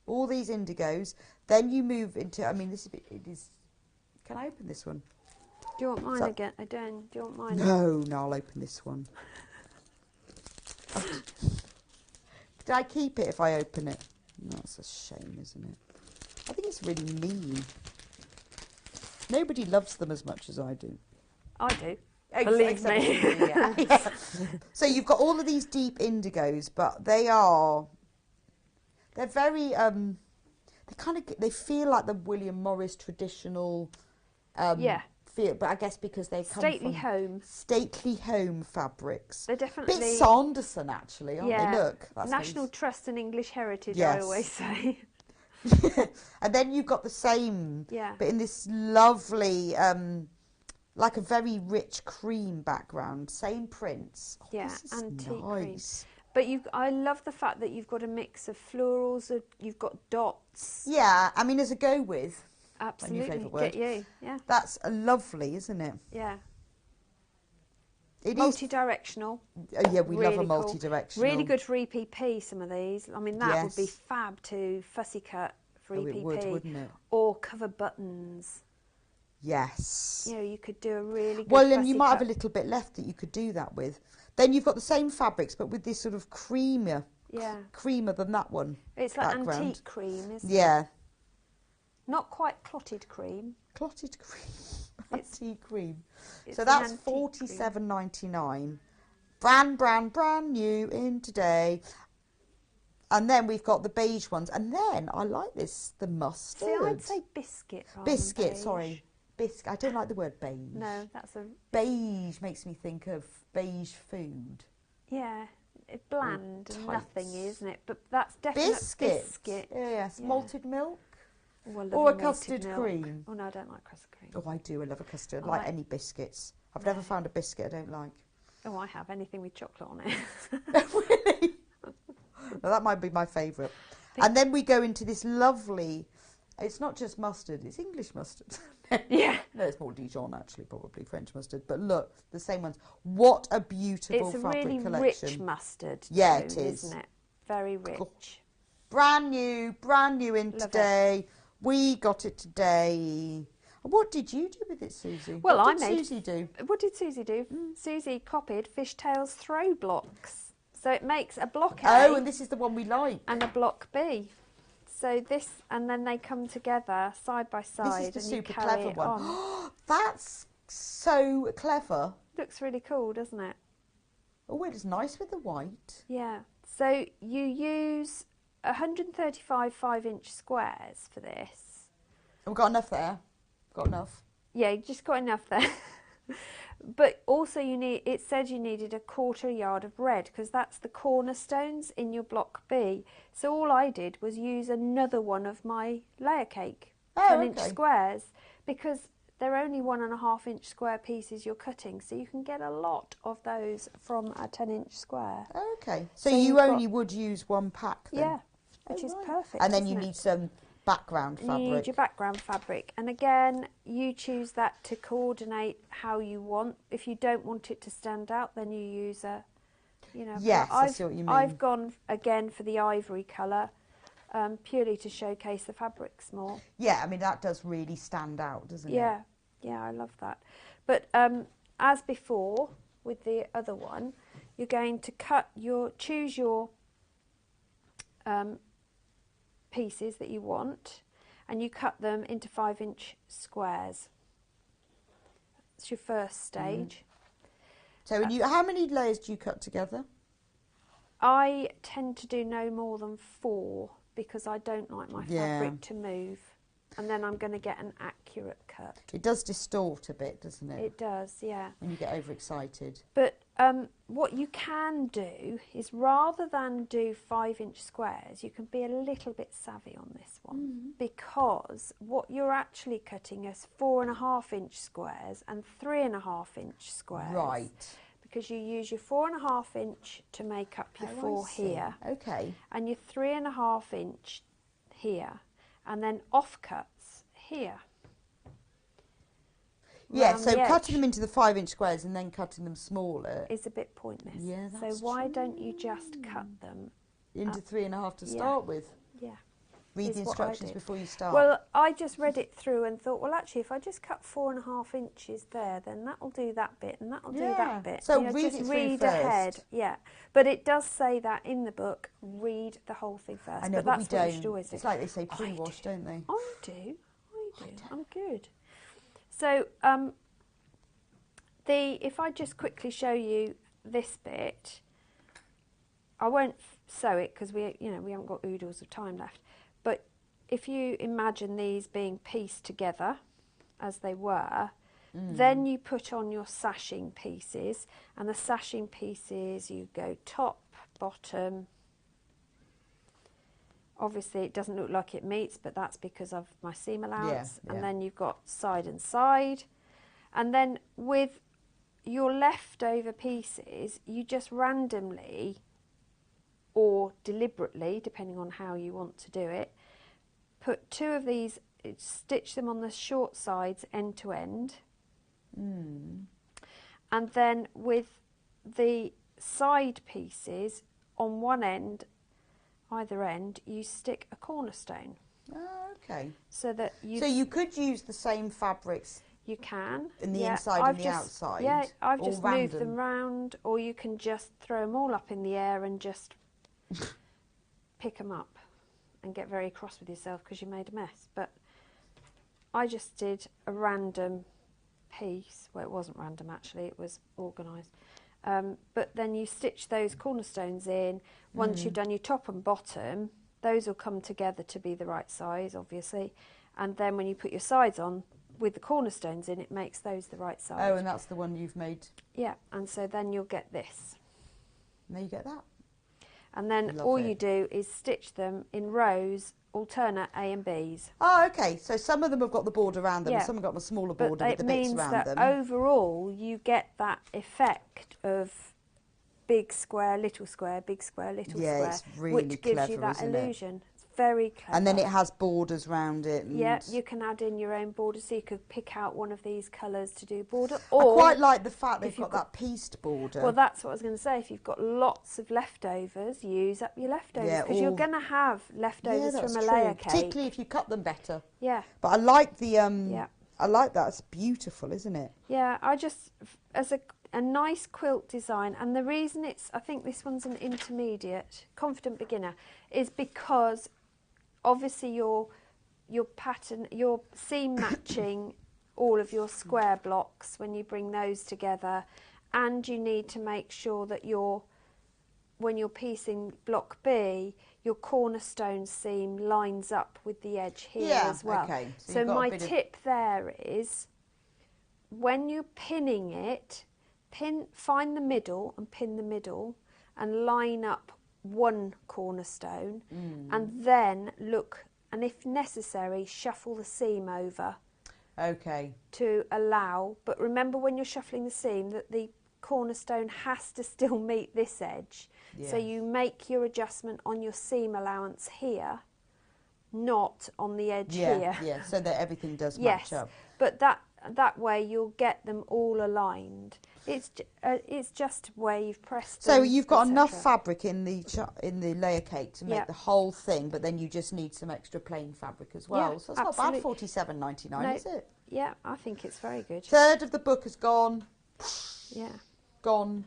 All these indigos. Then you move into, I mean, it is. Can I open this one? Do you want mine again? Do you want mine? No, I'll open this one. Did I keep it if I open it? No, that's a shame, isn't it? I think it's really mean. Nobody loves them as much as I do. I do. Believe me. Yeah. So you've got all of these deep indigos, but they're very, they feel like the William Morris traditional feel, but I guess because they come from stately home fabrics. They're definitely... Bit Sanderson, actually, aren't they? Look. That's National Trust and English Heritage, yes. I always say. And then you've got the same, yeah. but in this lovely, like a very rich cream background. Same prints. Oh, yeah, this is antique nice. cream. But I love the fact that you've got a mix of florals, you've got dots. Yeah, I mean, as a go with. Absolutely. My new favourite word. Get you, yeah. That's lovely, isn't it? Yeah. It multi-directional. Yeah, we really love a cool. multi-directional. Really good for EPP, some of these. I mean, that would be fab to fussy cut for EPP. It would, wouldn't it? Or cover buttons. Yes. You know, you could do a really good Well, and you might have a little bit left that you could do that with. Then you've got the same fabrics, but with this sort of creamier than that one. It's like background. antique cream, isn't it? Yeah. Not quite clotted cream. Clotted cream. Antique cream. It's so that's $47.99. Brand new in today. And then we've got the beige ones. And then I like this, the mustard. See, I'd say biscuit. Biscuit, sorry. Biscuit. I don't like the word beige. No, that's a... Beige makes me think of beige food. Yeah, it's bland and nothing, isn't it? But that's definitely biscuit. Yes, malted milk. Oh, or a custard cream. Oh, no, I don't like custard cream. Oh, I do. I love a custard. I like any biscuits. I've never found a biscuit I don't like. Oh, I have. Anything with chocolate on it. Really? Well, that might be my favourite. And then we go into this lovely... It's not just mustard, it's English mustard. Yeah. No, it's more Dijon, actually, probably French mustard. But look, the same ones. What a beautiful fabric really collection. It's a rich mustard. Yeah, too, it is. Isn't it? Very rich. Brand new in Love today. it. We got it today. What did you do with it, Susie? Well, what did Susie do? What did Susie do? Susie copied Fishtails throw blocks. So it makes a block A. Oh, and this is the one we like. And a block B. So this, and then they come together side by side. This is the and super you carry clever it one. On. That's so clever. Looks really cool, doesn't it? Oh, it is nice with the white. Yeah. So you use 135 5-inch squares for this. We've got enough there. Got enough. Yeah, you just got enough there. But also it said you needed a 1/4 yard of red because that's the cornerstones in your block B. So all I did was use another one of my layer cake 10-inch squares because they're only 1.5-inch square pieces you're cutting, so you can get a lot of those from a 10-inch square. Okay, so you only would use one pack then? Yeah, which is perfect. And then you need some background fabric. You need your background fabric, and again you choose that to coordinate how you want. If you don't want it to stand out, then you use a, yes, I see what you mean. I've gone again for the ivory colour, purely to showcase the fabrics more. Yeah, I mean that does really stand out, doesn't it? Yeah, I love that. But as before with the other one, you're going to choose your pieces that you want, and you cut them into 5-inch squares. It's your first stage. So how many layers do you cut together? I tend to do no more than 4 because I don't like my fabric to move, and then I'm going to get an accurate cut. It does distort a bit, doesn't it? It does, yeah. When you get overexcited. But what you can do is, rather than do 5-inch squares, you can be a little bit savvy on this one, because what you're actually cutting is 4.5-inch squares and 3.5-inch squares. Right. Because you use your 4.5-inch to make up your 4 here. Okay. And your 3.5-inch here, and then offcuts here. Yeah, so cutting them into the 5-inch squares and then cutting them smaller is a bit pointless. Yeah, that's so why don't you just cut them into 3.5 to start with? Yeah. Read the instructions before you start. Well, I just read it through and thought, well, actually, if I just cut 4.5 inches there, then that'll do that bit and that'll do that bit. So you know, read just it read through ahead. first. Yeah, but it does say that in the book. Read the whole thing first. I know, but we that's what don't. you should always do. It's like they say pre-wash, don't they? I do. I'm good. So if I just quickly show you this bit, I won't sew it because we haven't got oodles of time left. But if you imagine these being pieced together as they were, then you put on your sashing pieces, and the sashing pieces, you go top, bottom. Obviously it doesn't look like it meets, but that's because of my seam allowance. And then you've got side and side. And then with your leftover pieces, you just randomly or deliberately, depending on how you want to do it, put 2 of these, stitch them on the short sides end to end. And then with the side pieces on one end, either end, you stick a cornerstone. Oh, okay. So that So you could use the same fabrics. You can. In the inside and the outside. Yeah, I've or just random. moved them round, or you can just throw them all up in the air and just pick them up and get very cross with yourself because you made a mess. But I just did a random piece. Well, it wasn't random actually, it was organised. But then you stitch those cornerstones in. Once you've done your top and bottom, those will come together to be the right size, obviously. And then when you put your sides on with the cornerstones in, it makes those the right size. Oh, and that's the one you've made. Yeah, and so then you'll get this. And there you get that. And then all you do is stitch them in rows, alternate A and Bs. Oh, okay. So some of them have got the border around them, and some have got a smaller border with the bits around them. It means that overall you get that effect of big square, little square, big square, little square, it's really which gives you that illusion. It's very clever. And then it has borders round it. And yeah, you can add in your own border, so you could pick out one of these colours to do border. I quite like the fact they've got that pieced border. Well, that's what I was going to say. If you've got lots of leftovers, use up your leftovers, because you're going to have leftovers from a layer cake. Particularly if you cut them better. Yeah. But I like the I like that. It's beautiful, isn't it? Yeah, I just, as a nice quilt design, and the reason I think this one's an intermediate, confident beginner, is because obviously your pattern, you're seam matching all of your square blocks when you bring those together, and you need to make sure that when you're piecing block B, your cornerstone seam lines up with the edge here as well. Okay. So my tip there is, when you're pinning it, find the middle and pin the middle and line up one cornerstone, and then look, and if necessary, shuffle the seam over. Okay. To allow, but remember when you're shuffling the seam that the cornerstone has to still meet this edge. Yeah. So you make your adjustment on your seam allowance here, not on the edge here. Yeah, so that everything does match up. But that way you'll get them all aligned. It's just where you've pressed. So you've got enough fabric in the layer cake to make the whole thing, but then you just need some extra plain fabric as well. Yeah, so it's not bad, $47.99, is it? Yeah, I think it's very good. Third of the book has gone. Yeah. Gone.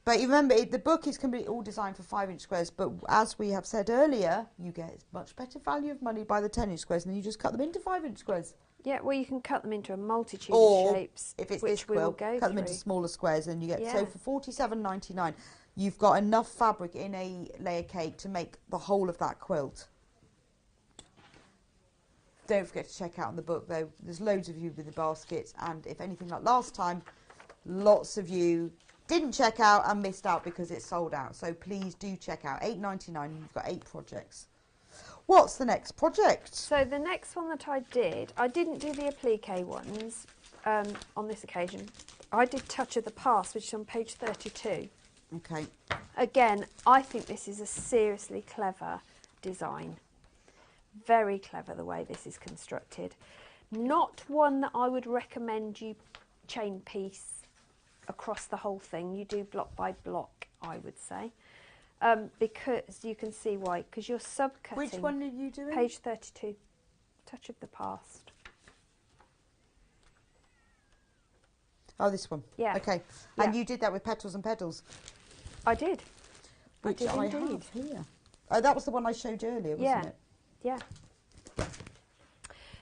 But you remember, the book is completely all designed for 5-inch squares, but as we have said earlier, you get much better value of money by the 10-inch squares, and then you just cut them into 5-inch squares. Yeah, well, you can cut them into a multitude Or, of shapes, if it's which this we will quilt, go cut them through. into smaller squares, and you get, Yeah. so for $47.99, you've got enough fabric in a layer cake to make the whole of that quilt. Don't forget to check out on the book, though. There's loads of you with the baskets, and if anything like last time, lots of you didn't check out and missed out because it's sold out. So please do check out. $8.99, and you've got 8 projects. What's the next project? So the next one that I didn't do the applique ones on this occasion. I did Touch of the Past, which is on page 32. Okay. Again, I think this is a seriously clever design. Very clever the way this is constructed. Not one that I would recommend you chain piece across the whole thing. You do block by block, I would say, because you can see why, because you're subcutting. Which one are you doing? Page 32, Touch of the Past. Oh, this one. Yeah. Okay. Yeah. And you did that with Petals and Pedals. I did. Which I I did indeed. have here. Oh, that was the one I showed earlier, wasn't it? Yeah.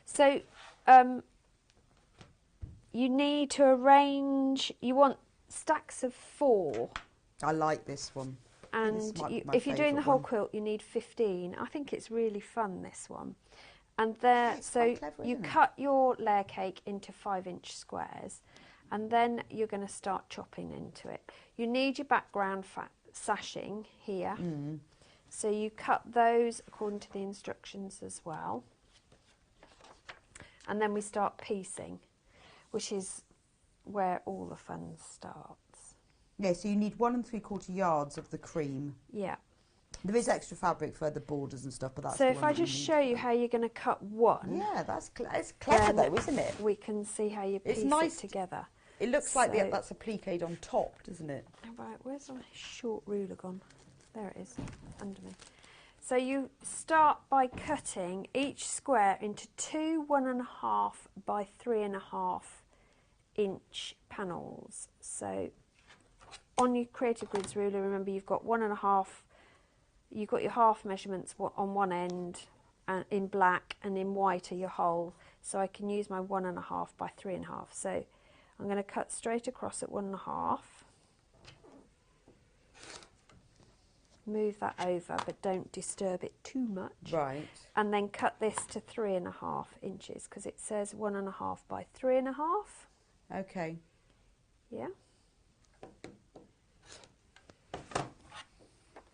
So, you need to arrange, you want stacks of 4. I like this one. And This might be my if you're doing the whole one. quilt, you need 15. I think it's really fun, this one. And there, It's so quite clever, you isn't it? cut your layer cake into 5-inch squares, and then you're going to start chopping into it. You need your background sashing here. Mm. So you cut those according to the instructions as well. And then we start piecing, which is where all the fun starts. Yeah, so you need 1 3/4 yards of the cream. Yeah. There is extra fabric for the borders and stuff, but that's So the if one I that you just need. show you how you're going to cut one. Yeah, it's clever then though, isn't it? We can see how you piece It's nice it together. It looks like So- that's appliqued on top, doesn't it? Right, where's my short ruler gone? There it is, under me. So you start by cutting each square into 2 1.5 by 3.5 inch panels. So on your Creative Grids ruler, remember you've got 1.5, you've got your half measurements on one end, and in black, and in white are your whole. So I can use my 1.5 by 3.5. So I'm going to cut straight across at 1.5. Move that over, but don't disturb it too much. Right. And then cut this to 3.5 inches, because it says 1.5 by 3.5. Okay. Yeah.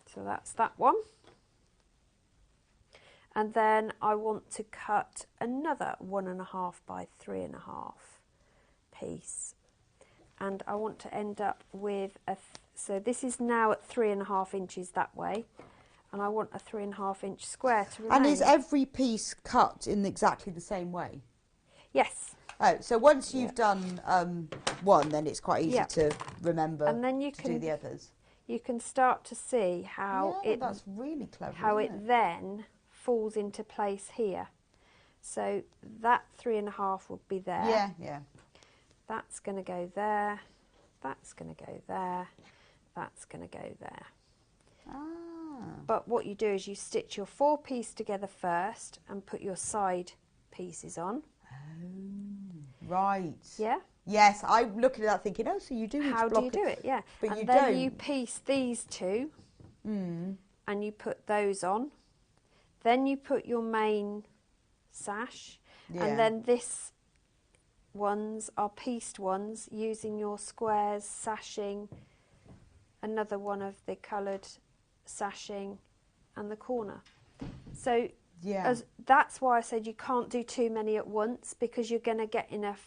So that's that one. And then I want to cut another 1.5 by 3.5 piece. And I want to end up with so this is now at 3.5 inches that way, and I want a 3.5 inch square to remain. And is every piece cut in exactly the same way? Yes. Oh, so once you've done one, then it's quite easy to remember and then you to can do the others. You can start to see how that's really clever. How isn't it then falls into place here. So that 3.5 would be there. Yeah, yeah. That's going to go there. That's going to go there. That's going to go there. Ah. But what you do is you stitch your 4 pieces together first and put your side pieces on. Oh, right. Yeah. Yes, I'm looking at that thinking, oh, so you do need How to do block you do it? Yeah. But and you then don't. you piece these 2 Mm. and you put those on. Then you put your main sash, Yeah. and then this ones are pieced ones using your squares sashing, another one of the coloured sashing, and the corner. So Yeah. that's why I said you can't do too many at once, because you're going to get in a I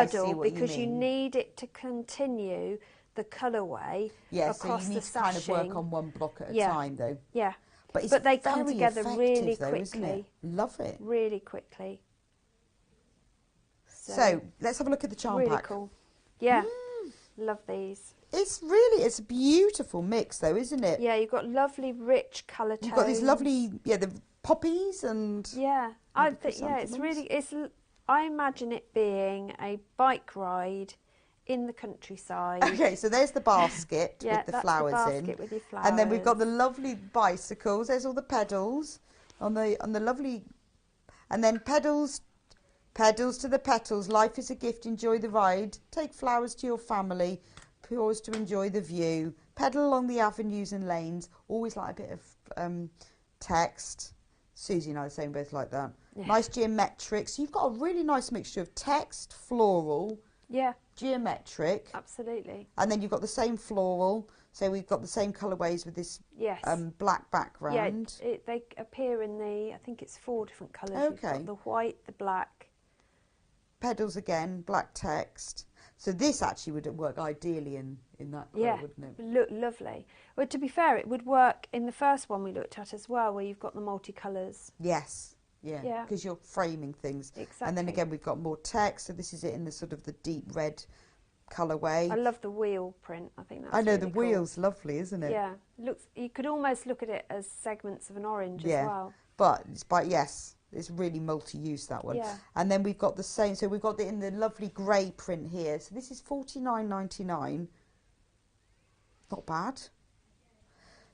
see muddle, what you because you mean. need it to continue the colourway Yeah, so across you need the to kind of work sashing. on one block at a Yeah. time, though. Yeah. But, it's they come very together effective, really though, isn't quickly. it? Love it. Really quickly. So let's have a look at the charm really pack. Cool. Yeah. Love these. It's a beautiful mix, though, isn't it? Yeah, you've got lovely, rich colour tones. You've got these lovely, the poppies and Yeah, I think it's chrysanthemums. really. I imagine it being a bike ride in the countryside. Okay, so there's the basket Yeah, with the that's flowers the basket in. with your flowers. And then we've got the lovely bicycles. There's all the pedals on the lovely, and then pedals to the petals. Life is a gift, enjoy the ride. Take flowers to your family. Pause to enjoy the view. Pedal along the avenues and lanes. Always like a bit of text. Susie and I are saying both like that. Yeah. Nice geometric. So you've got a really nice mixture of text, floral, geometric. Absolutely. And then you've got the same floral. So we've got the same colourways with this black background. Yeah, they appear in the, I think it's 4 different colours. Okay. You've got the white, the black. Pedals again, black text. So this actually would work ideally in that colour, wouldn't it? Look lovely. Well, to be fair, it would work in the first one we looked at as well, where you've got the multicolours. Yes, yeah, because you're framing things. Exactly. And then again, we've got more text. So this is it in the sort of the deep red colourway. I love the wheel print. I think that's I know, really the cool. wheel's lovely, isn't it? Yeah, looks. You could almost look at it as segments of an orange as well. But yes, it's really multi-use, that one. Yeah. And then we've got the same. So we've got it in the lovely grey print here. So this is $49.99. Not bad.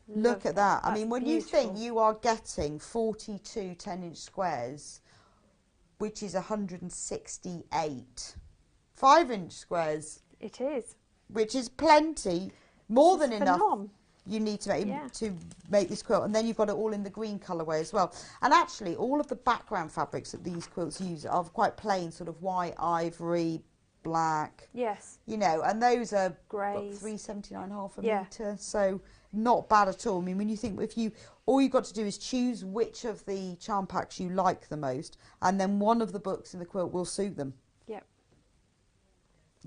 Look at that. I mean, when you think you are getting 42 10-inch squares, which is 168 5-inch squares. It is. Which is plenty, more than enough. Phenomenal. You need to make this quilt, and then you've got it all in the green colourway as well. And actually, all of the background fabrics that these quilts use are quite plain, sort of white, ivory, black. Yes. You know, and those are greys. $3.79 half a metre, so not bad at all. I mean, when you think all you've got to do is choose which of the charm packs you like the most, and then one of the books in the quilt will suit them. Yep.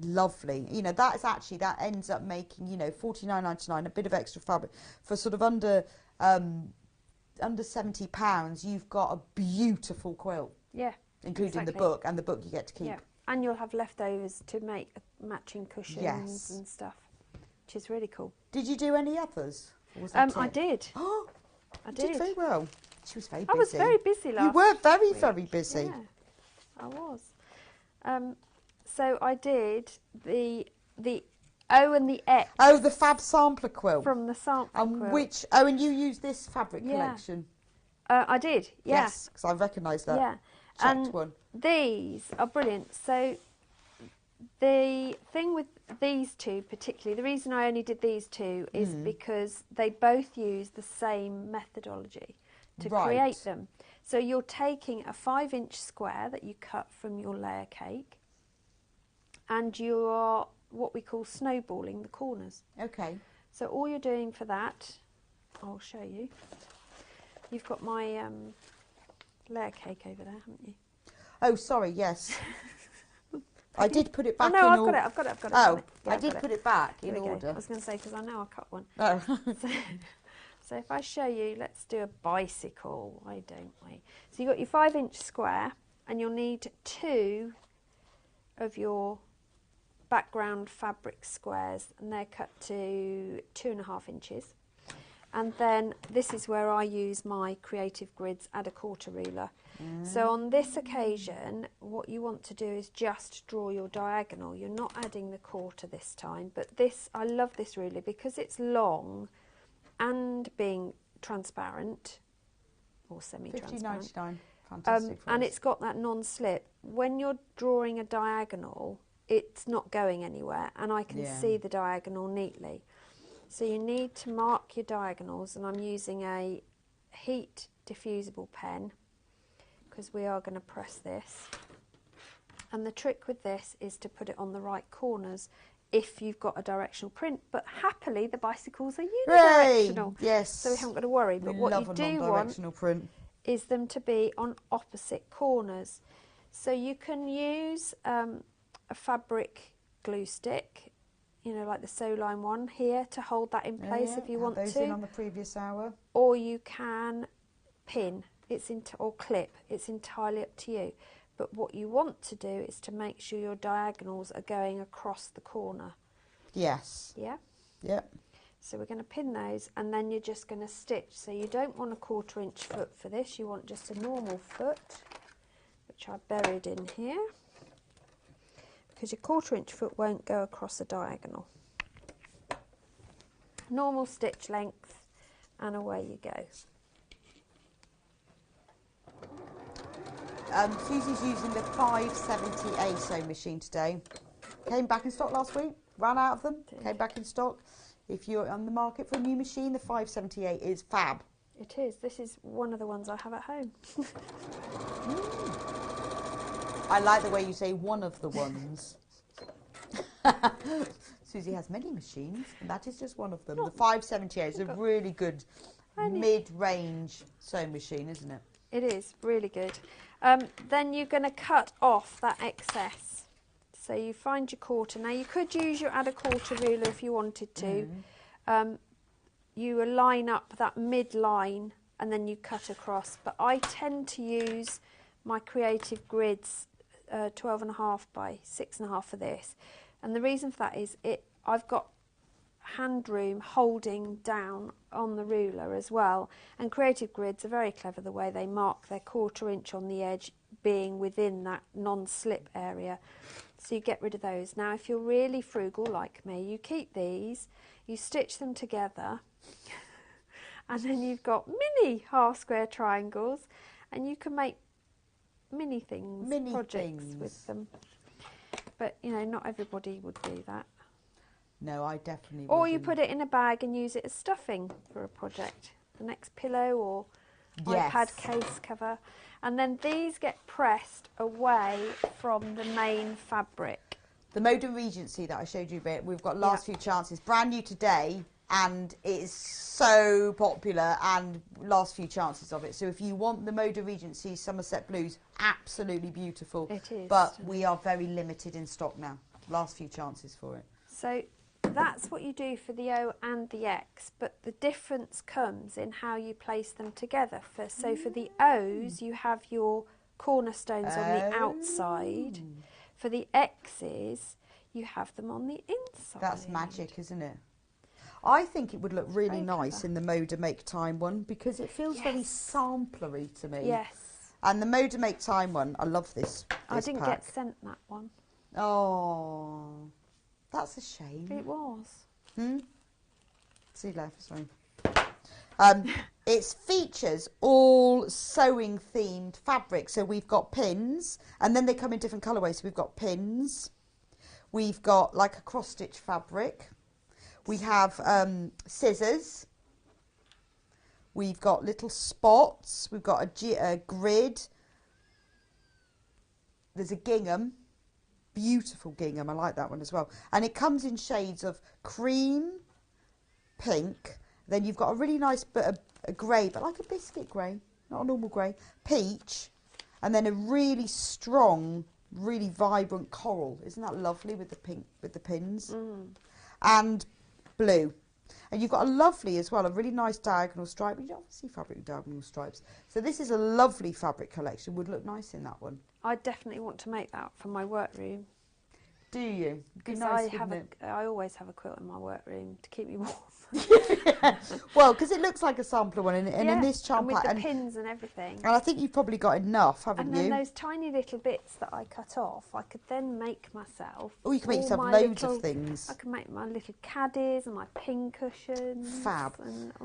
Lovely. You know, that ends up making, you know, $49.99, a bit of extra fabric for sort of under £70. You've got a beautiful quilt. Yeah. Including the book, and the book you get to keep. Yeah. And you'll have leftovers to make matching cushions and stuff, which is really cool. Did you do any others? Or was that I it? did. Oh, I did very well. She was very busy. I was very busy last You were very, week. very busy. Yeah, I was. So I did the O and the X. Oh, the Fab Sampler quilt. From the sampler quilt. And you used this fabric collection? I did, yeah. Yes, because I recognised that. Yeah. Checked one. These are brilliant. So the thing with these two particularly, the reason I only did these two is because they both use the same methodology to create them. So you're taking a 5-inch square that you cut from your layer cake, and you are what we call snowballing the corners. Okay. So all you're doing for that, I'll show you. You've got my layer cake over there, haven't you? Oh, sorry, yes. I did put it back in order. I've got it. Oh, I did put it back in order. I was going to say, because I know I cut one. Oh. So if I show you, let's do a bicycle. Why don't we? So you've got your 5-inch square, and you'll need 2 of your background fabric squares, and they're cut to 2.5 inches. And then this is where I use my Creative Grids Add a Quarter ruler. So on this occasion, what you want to do is just draw your diagonal. You're not adding the quarter this time, but this, I love this ruler because it's long and being transparent or semi-transparent. $50.99. Fantastic. And it's got that non-slip. When you're drawing a diagonal, it's not going anywhere, and I can see the diagonal neatly. So you need to mark your diagonals, and I'm using a heat diffusible pen because we are going to press this. And the trick with this is to put it on the right corners if you've got a directional print, but happily the bicycles are unidirectional. Yes. So we haven't got to worry. But what you do want is them to be on opposite corners. So you can use a fabric glue stick, you know, like the Soline one here, to hold that in place if you want those to. in on the previous hour. Or you can pin, or clip. It's entirely up to you. But what you want to do is to make sure your diagonals are going across the corner. Yes. Yeah? Yep. So we're going to pin those, and then you're just going to stitch. So you don't want a 1/4 inch foot for this, you want just a normal foot, which which I buried in here, because your 1/4 inch foot won't go across a diagonal. Normal stitch length, and away you go. Susie's using the 570A sewing machine today. Came back in stock last week, ran out of them, came back in stock. If you're on the market for a new machine, the 570A is fab. It is. This is one of the ones I have at home. I like the way you say one of the ones. Susie has many machines, and that is just one of them. The 570A is a really good mid-range sewing machine, isn't it? It is, really good. Then you're going to cut off that excess. So you find your 1/4. Now you could use your add a 1/4 ruler if you wanted to. You line up that mid-line and then you cut across. But I tend to use my Creative Grids 12.5 by 6.5 for this. And the reason for that is I've got hand room holding down on the ruler as well, and Creative Grids are very clever the way they mark their 1/4 inch on the edge being within that non-slip area, so you get rid of those. Now if you're really frugal like me, you keep these, you stitch them together and then you've got mini half square triangles, and you can make mini projects with them. But you know, not everybody would do that. No, I definitely Or wouldn't. you put it in a bag and use it as stuffing for a project. The next pillow or iPad case cover. And then these get pressed away from the main fabric. The Moda Regency that I showed you a bit, we've got last few chances. Brand new today, and it is so popular, and last few chances of it. So if you want the Moda Regency Somerset Blues, absolutely beautiful. It is. But we are very limited in stock now. Last few chances for it. So that's what you do for the O and the X, but the difference comes in how you place them together. So for the O's, you have your cornerstones on the outside. For the X's, you have them on the inside. That's magic, isn't it? I think it would look really nice in the Moda Make Time one, because it feels very samplery to me. Yes. And the Moda Make Time one, I love this I didn't pack. get sent that one. Oh, that's a shame. It was. See left, sorry. It features all sewing themed fabric. So we've got pins, and then they come in different colourways. So we've got pins, we've got like a cross stitch fabric, we have scissors, we've got little spots, we've got a grid, there's a gingham. Beautiful gingham, I like that one as well. And it comes in shades of cream, pink, then you've got a really nice bit of a grey, but like a biscuit grey, not a normal grey, peach, and then a really strong, really vibrant coral. Isn't that lovely with the pink, with the pins? And blue. And you've got a lovely as well, a really nice diagonal stripe. You don't see fabric with diagonal stripes. So this is a lovely fabric collection, would look nice in that one. I definitely want to make that for my workroom. Do you? Because nice, I always have a quilt in my workroom to keep me warm. Well, because it looks like a sampler one, and in this charm and with pack, the pins and everything. And I think you've probably got enough, haven't you? And then those tiny little bits that I cut off, I could then make myself. Oh, you can make yourself loads of things. I can make my little caddies and my pin cushions. Fab.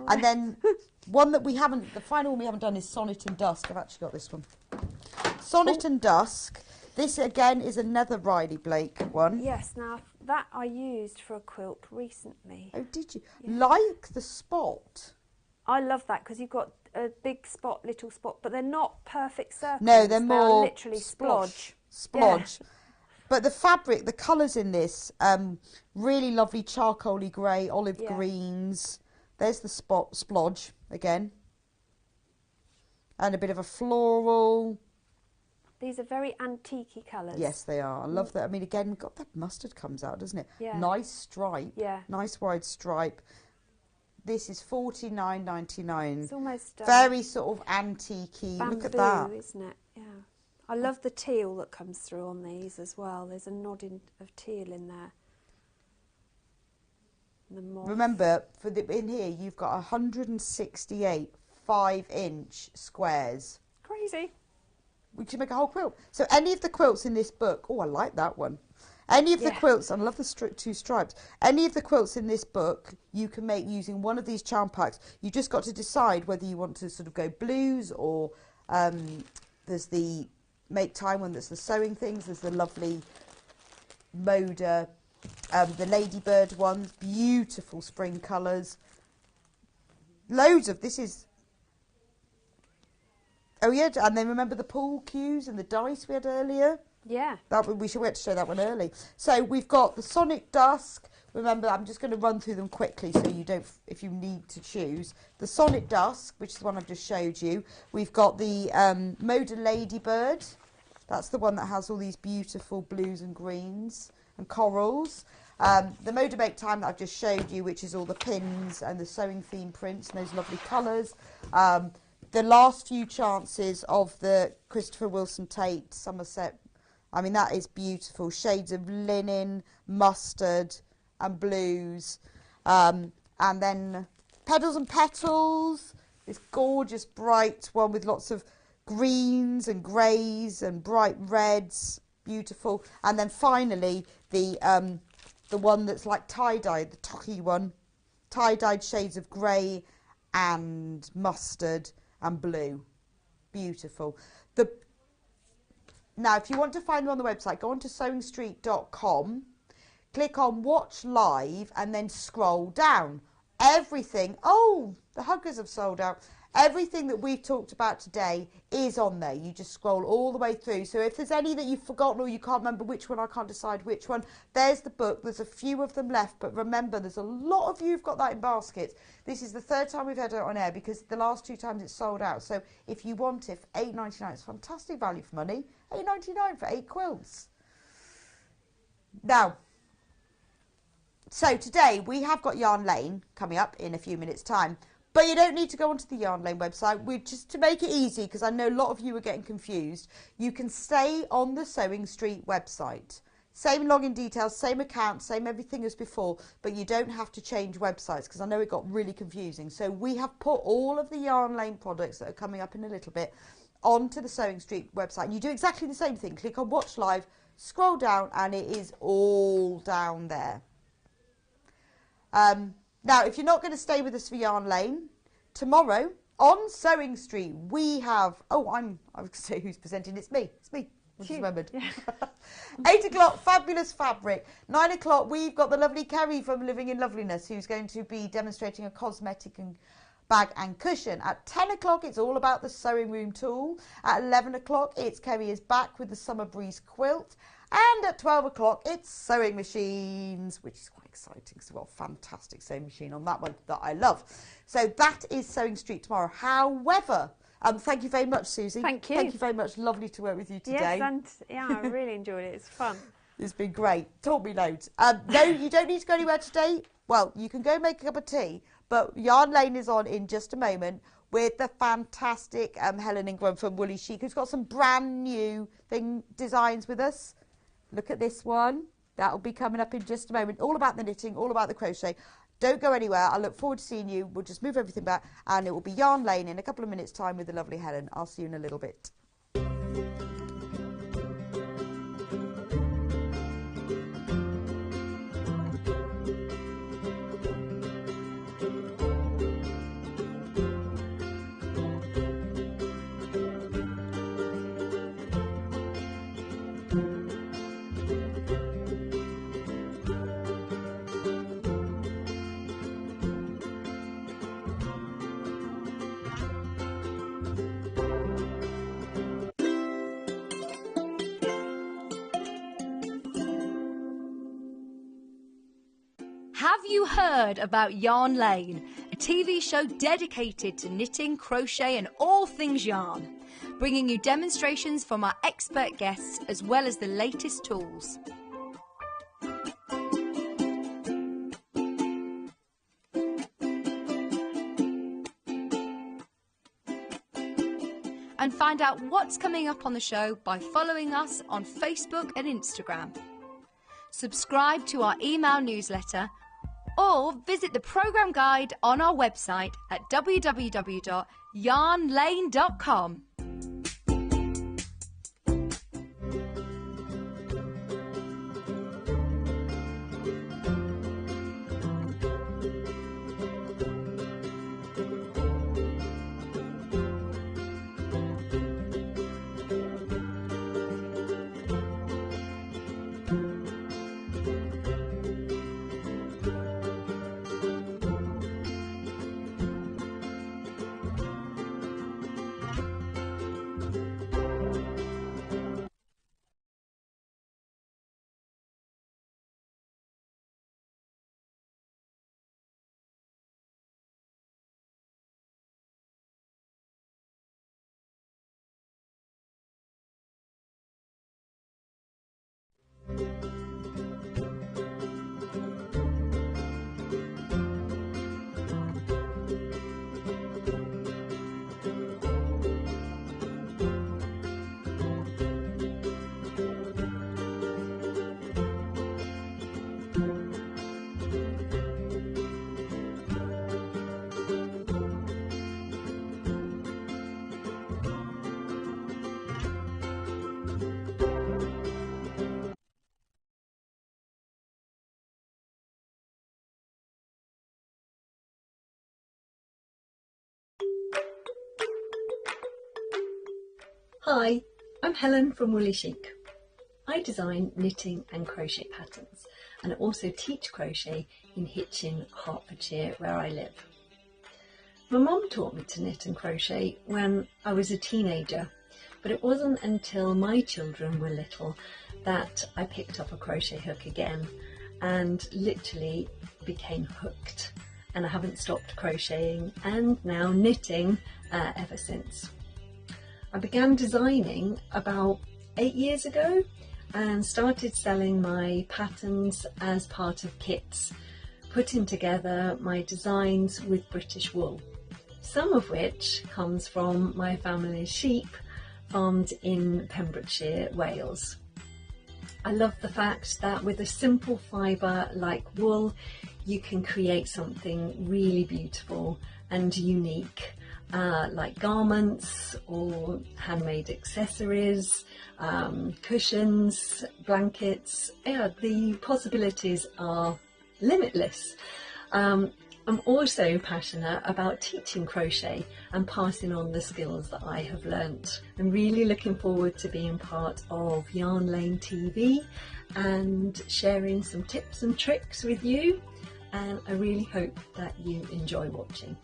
And then one that we haven't, the final one we haven't done is Sonnet and Dusk. I've actually got this one. Sonnet and Dusk. This again is another Riley Blake one. Yes, now that I used for a quilt recently. Oh, did you? Yeah. Like the spot. I love that because you've got a big spot, little spot, but they're not perfect circles. No, they're more literally splodge. Splodge. Yeah. But the fabric, the colours in this, really lovely charcoaly grey, olive greens. There's the splodge again. And a bit of a floral. These are very antique-y colours. Yes, they are. I love that. I mean, again, we've got that mustard comes out, doesn't it? Yeah. Nice stripe. Yeah. Nice wide stripe. This is $49.99. It's almost very sort of antique-y. Look at that, isn't it? Yeah. I love the teal that comes through on these as well. There's a nod of teal in there. The remember, in here you've got 168 5-inch squares. Crazy. we can make a whole quilt. So any of the quilts in this book, oh, I like that one. Any of the quilts, I love the two stripes. Any of the quilts in this book you can make using one of these charm packs. You've just got to decide whether you want to sort of go blues or there's the Make Time one that's the sewing things. There's the lovely Moda, the Ladybird ones, beautiful spring colours. Loads of, this is, oh yeah, and then remember the pool cues and the dice we had earlier? Yeah. We should wait to show that one early. So we've got the Sonic Dusk. Remember, I'm just going to run through them quickly so you don't, if you need to choose. The Sonic Dusk, which is the one I've just showed you. We've got the Moda Ladybird. That's the one that has all these beautiful blues and greens and corals. The Moda Make Time that I've just showed you, which is all the pins and the sewing theme prints and those lovely colours. The last few chances of the Christopher Wilson Tate Somerset. I mean, that is beautiful. Shades of linen, mustard and blues. And then Petals and Petals, this gorgeous bright one with lots of greens and greys and bright reds. Beautiful. And then finally, the one that's like tie-dyed, the Toki one. Tie-dyed shades of grey and mustard and blue. Beautiful. Now, if you want to find them on the website, go on to sewingstreet.com, click on Watch Live, and then scroll down. Everything, oh, the huggers have sold out. Everything that we've talked about today is on there. You just scroll all the way through. So if there's any that you've forgotten or you can't remember which one, I can't decide which one, there's the book. There's a few of them left. But remember, there's a lot of you who've got that in baskets. This is the third time we've had it on air because the last two times it's sold out. So if you want it for $8.99, it's fantastic value for money. $8.99 for 8 quilts. Now, so today we have got Yarn Lane coming up in a few minutes' time. But you don't need to go onto the Yarn Lane website. Just to make it easy, because I know a lot of you are getting confused, you can stay on the Sewing Street website. Same login details, same account, same everything as before, but you don't have to change websites, because I know it got really confusing. So we have put all of the Yarn Lane products that are coming up in a little bit onto the Sewing Street website. And you do exactly the same thing. Click on Watch Live, scroll down, and it is all down there. Now, if you're not going to stay with us for Yarn Lane, tomorrow on Sewing Street we have, I was going to say who's presenting, it's me. I just remembered. Yeah. 8 o'clock, Fabulous Fabric. 9 o'clock, we've got the lovely Kerry from Living in Loveliness who's going to be demonstrating a cosmetic and bag and cushion. At 10 o'clock, it's all about the sewing room tool. At 11 o'clock, it's Kerry is back with the Summer Breeze quilt. And at 12 o'clock, it's sewing machines, which is quite exciting because we've got a fantastic sewing machine on that one that I love. So that is Sewing Street tomorrow. However, thank you very much, Susie. Thank you. Thank you very much. Lovely to work with you today. Yes, and yeah, I really enjoyed it. It's fun. It's been great. Taught me loads. No, you don't need to go anywhere today. Well, you can go make a cup of tea, but Yarn Lane is on in just a moment with the fantastic Helen Ingram from Woolly Chic, who's got some brand new designs with us. Look at this one. That'll be coming up in just a moment. All about the knitting, all about the crochet. Don't go anywhere. I look forward to seeing you. We'll just move everything back and it will be Yarn Lane in a couple of minutes' time with the lovely Helen. I'll see you in a little bit. Have you heard about Yarn Lane, a TV show dedicated to knitting, crochet and all things yarn, bringing you demonstrations from our expert guests as well as the latest tools. And find out what's coming up on the show by following us on Facebook and Instagram. Subscribe to our email newsletter or visit the programme guide on our website at www.yarnlane.com. Hi, I'm Helen from Woolly Chic. I design knitting and crochet patterns, and I also teach crochet in Hitchin, Hertfordshire, where I live. My mum taught me to knit and crochet when I was a teenager, but it wasn't until my children were little that I picked up a crochet hook again and literally became hooked, and I haven't stopped crocheting and now knitting ever since. I began designing about 8 years ago and started selling my patterns as part of kits, putting together my designs with British wool, some of which comes from my family's sheep farmed in Pembrokeshire, Wales. I love the fact that with a simple fibre like wool, you can create something really beautiful and unique, like garments or handmade accessories, cushions, blankets. Yeah, the possibilities are limitless. I'm also passionate about teaching crochet and passing on the skills that I have learnt. I'm really looking forward to being part of Yarn Lane TV and sharing some tips and tricks with you, and I really hope that you enjoy watching.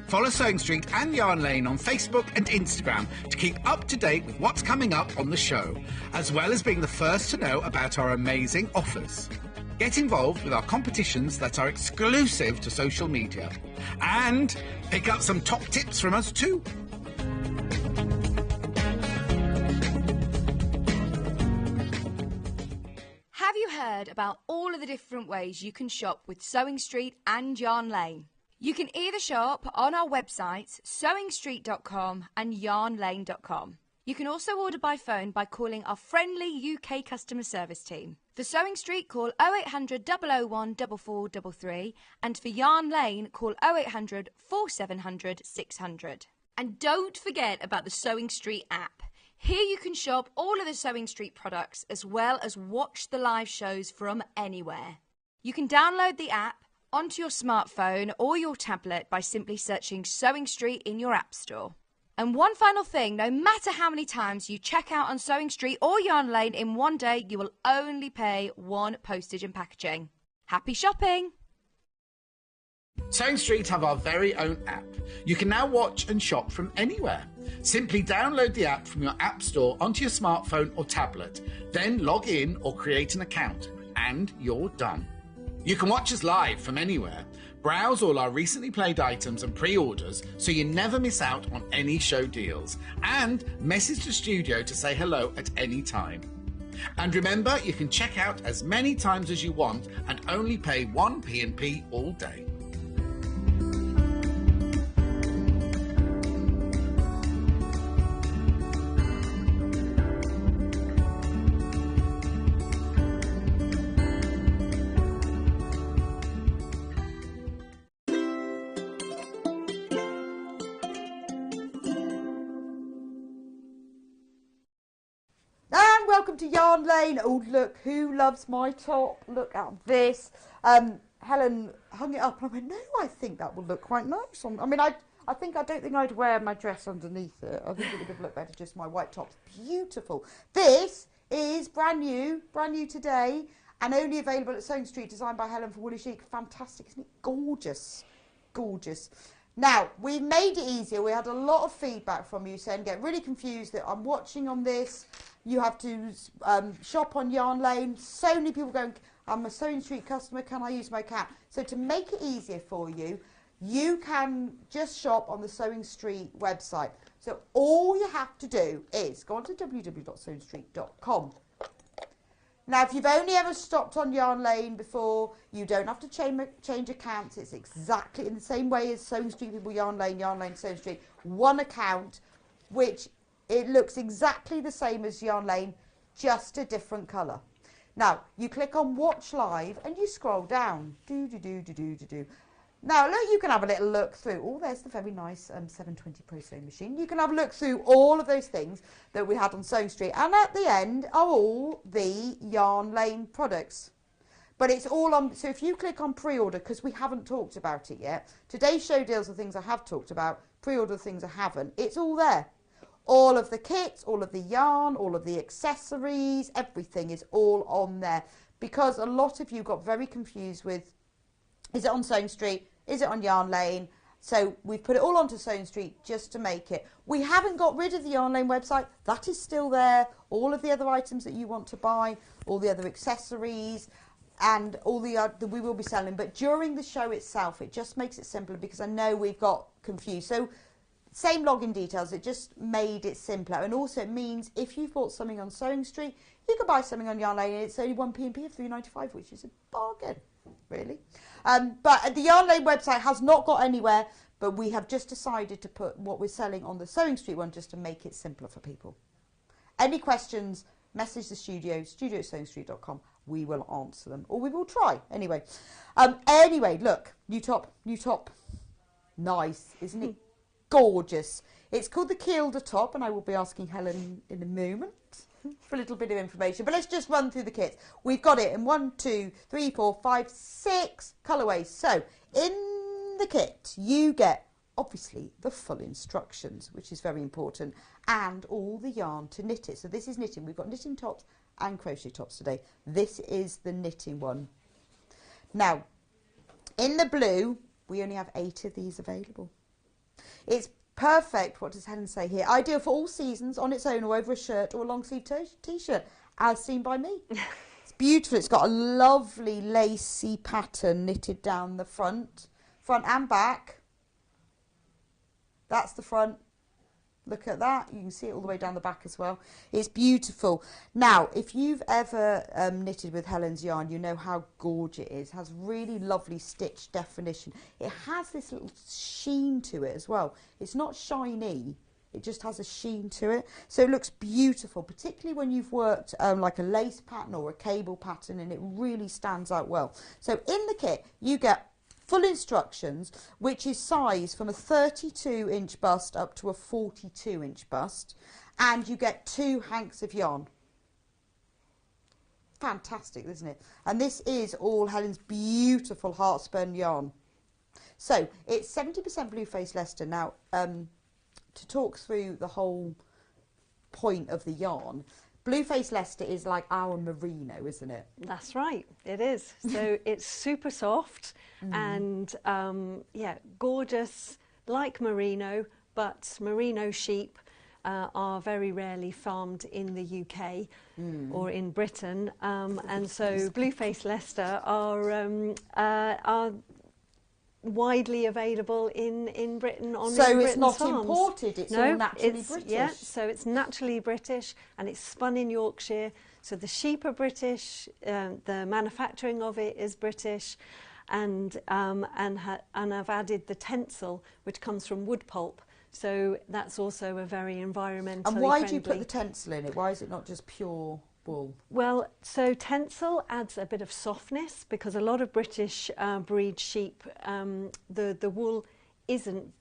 Follow Sewing Street and Yarn Lane on Facebook and Instagram to keep up to date with what's coming up on the show, as well as being the first to know about our amazing offers. Get involved with our competitions that are exclusive to social media, and pick up some top tips from us too. Have you heard about all of the different ways you can shop with Sewing Street and Yarn Lane? You can either shop on our websites, sewingstreet.com and yarnlane.com. You can also order by phone by calling our friendly UK customer service team. For Sewing Street, call 0800 001 4433, and for Yarn Lane, call 0800 4700 600. And don't forget about the Sewing Street app. Here you can shop all of the Sewing Street products as well as watch the live shows from anywhere. You can download the app onto your smartphone or your tablet by simply searching Sewing Street in your app store. And one final thing, no matter how many times you check out on Sewing Street or Yarn Lane in one day, you will only pay one postage and packaging. Happy shopping! Sewing Street have our very own app. You can now watch and shop from anywhere. Simply download the app from your app store onto your smartphone or tablet, then log in or create an account, and you're done. You can watch us live from anywhere, browse all our recently played items and pre-orders so you never miss out on any show deals, and message the studio to say hello at any time. And remember, you can check out as many times as you want and only pay one P&P all day. Welcome to Yarn Lane. Oh, look, who loves my top? Look at this. Helen hung it up and I went, no, I think that will look quite nice. I don't think I'd wear my dress underneath it. I think it would have looked better just my white top. Beautiful. This is brand new today, and only available at Sewing Street, designed by Helen for Woolly Chic. Fantastic, isn't it? Gorgeous. Gorgeous. Now, we've made it easier. We had a lot of feedback from you saying, get really confused that I'm watching on this. You have to shop on Yarn Lane. So many people going, I'm a Sewing Street customer, can I use my account? So to make it easier for you, you can just shop on the Sewing Street website. So all you have to do is go on to www.sewingstreet.com. Now, if you've only ever stopped on Yarn Lane before, you don't have to change accounts. It's exactly in the same way as Sewing Street people, Yarn Lane, Sewing Street. One account, which it looks exactly the same as Yarn Lane, just a different colour. Now, you click on Watch Live and you scroll down. Now, look, you can have a little look through. Oh, there's the very nice 720 Pro sewing machine. You can have a look through all of those things that we had on Sewing Street. And at the end are all the Yarn Lane products. But it's all on, so if you click on pre-order, because we haven't talked about it yet, today's show deals with things I have talked about, pre-order things I haven't, it's all there. All of the kits, all of the yarn, all of the accessories, everything is all on there. Because a lot of you got very confused with, is it on Sewing Street? Is it on Yarn Lane? So we've put it all onto Sewing Street just to make it. We haven't got rid of the Yarn Lane website. That is still there. All of the other items that you want to buy, all the other accessories, and all the that we will be selling. But during the show itself, it just makes it simpler because I know we've got confused. So same login details, it just made it simpler. And also it means if you've bought something on Sewing Street, you can buy something on Yarn Lane and it's only 1p&p of £3.95, which is a bargain, really. But the Yarn Lane website has not got anywhere, but we have just decided to put what we're selling on the Sewing Street one just to make it simpler for people. Any questions, message the studio@sewingstreet.com. We will answer them, or we will try. Anyway, look, new top. Nice, isn't it? Gorgeous. It's called the Kilda top, and I will be asking Helen in a moment for a little bit of information. But let's just run through the kits. We've got it in 1, 2, 3, 4, 5, 6 colourways. So in the kit, you get obviously the full instructions, which is very important, and all the yarn to knit it. So this is knitting. We've got knitting tops and crochet tops today. This is the knitting one. Now, in the blue, we only have 8 of these available. It's perfect, what does Helen say here? Ideal for all seasons, on its own or over a shirt or a long sleeve t-shirt, as seen by me. It's beautiful. It's got a lovely lacy pattern knitted down the front and back. That's the front. Look at that. You can see it all the way down the back as well. It's beautiful. Now, if you've ever knitted with Helen's yarn, you know how gorgeous it is. It has really lovely stitch definition. It has this little sheen to it as well. It's not shiny. It just has a sheen to it. So it looks beautiful, particularly when you've worked like a lace pattern or a cable pattern, and it really stands out well. So in the kit, you get full instructions, which is size from a 32-inch bust up to a 42-inch bust, and you get 2 hanks of yarn. Fantastic, isn't it? And this is all Helen's beautiful heartspun yarn. So it's 70% Blue Face Leicester. Now, to talk through the whole point of the yarn, Blue Face Leicester is like our merino, isn't it? That's right, it is. So it's super soft and yeah, gorgeous, like merino, but merino sheep are very rarely farmed in the UK or in Britain, and so Blue Face Leicester are widely available in Britain on So Britain's it's not farms. imported, it's all naturally British. Yeah, so it's naturally British and it's spun in Yorkshire. So the sheep are British, the manufacturing of it is British, and I've added the tencel, which comes from wood pulp. So that's also a very environmentally friendly. And why do you put the tencel in it? Why is it not just pure wool? Well, so tencel adds a bit of softness because a lot of British breed sheep, the wool isn't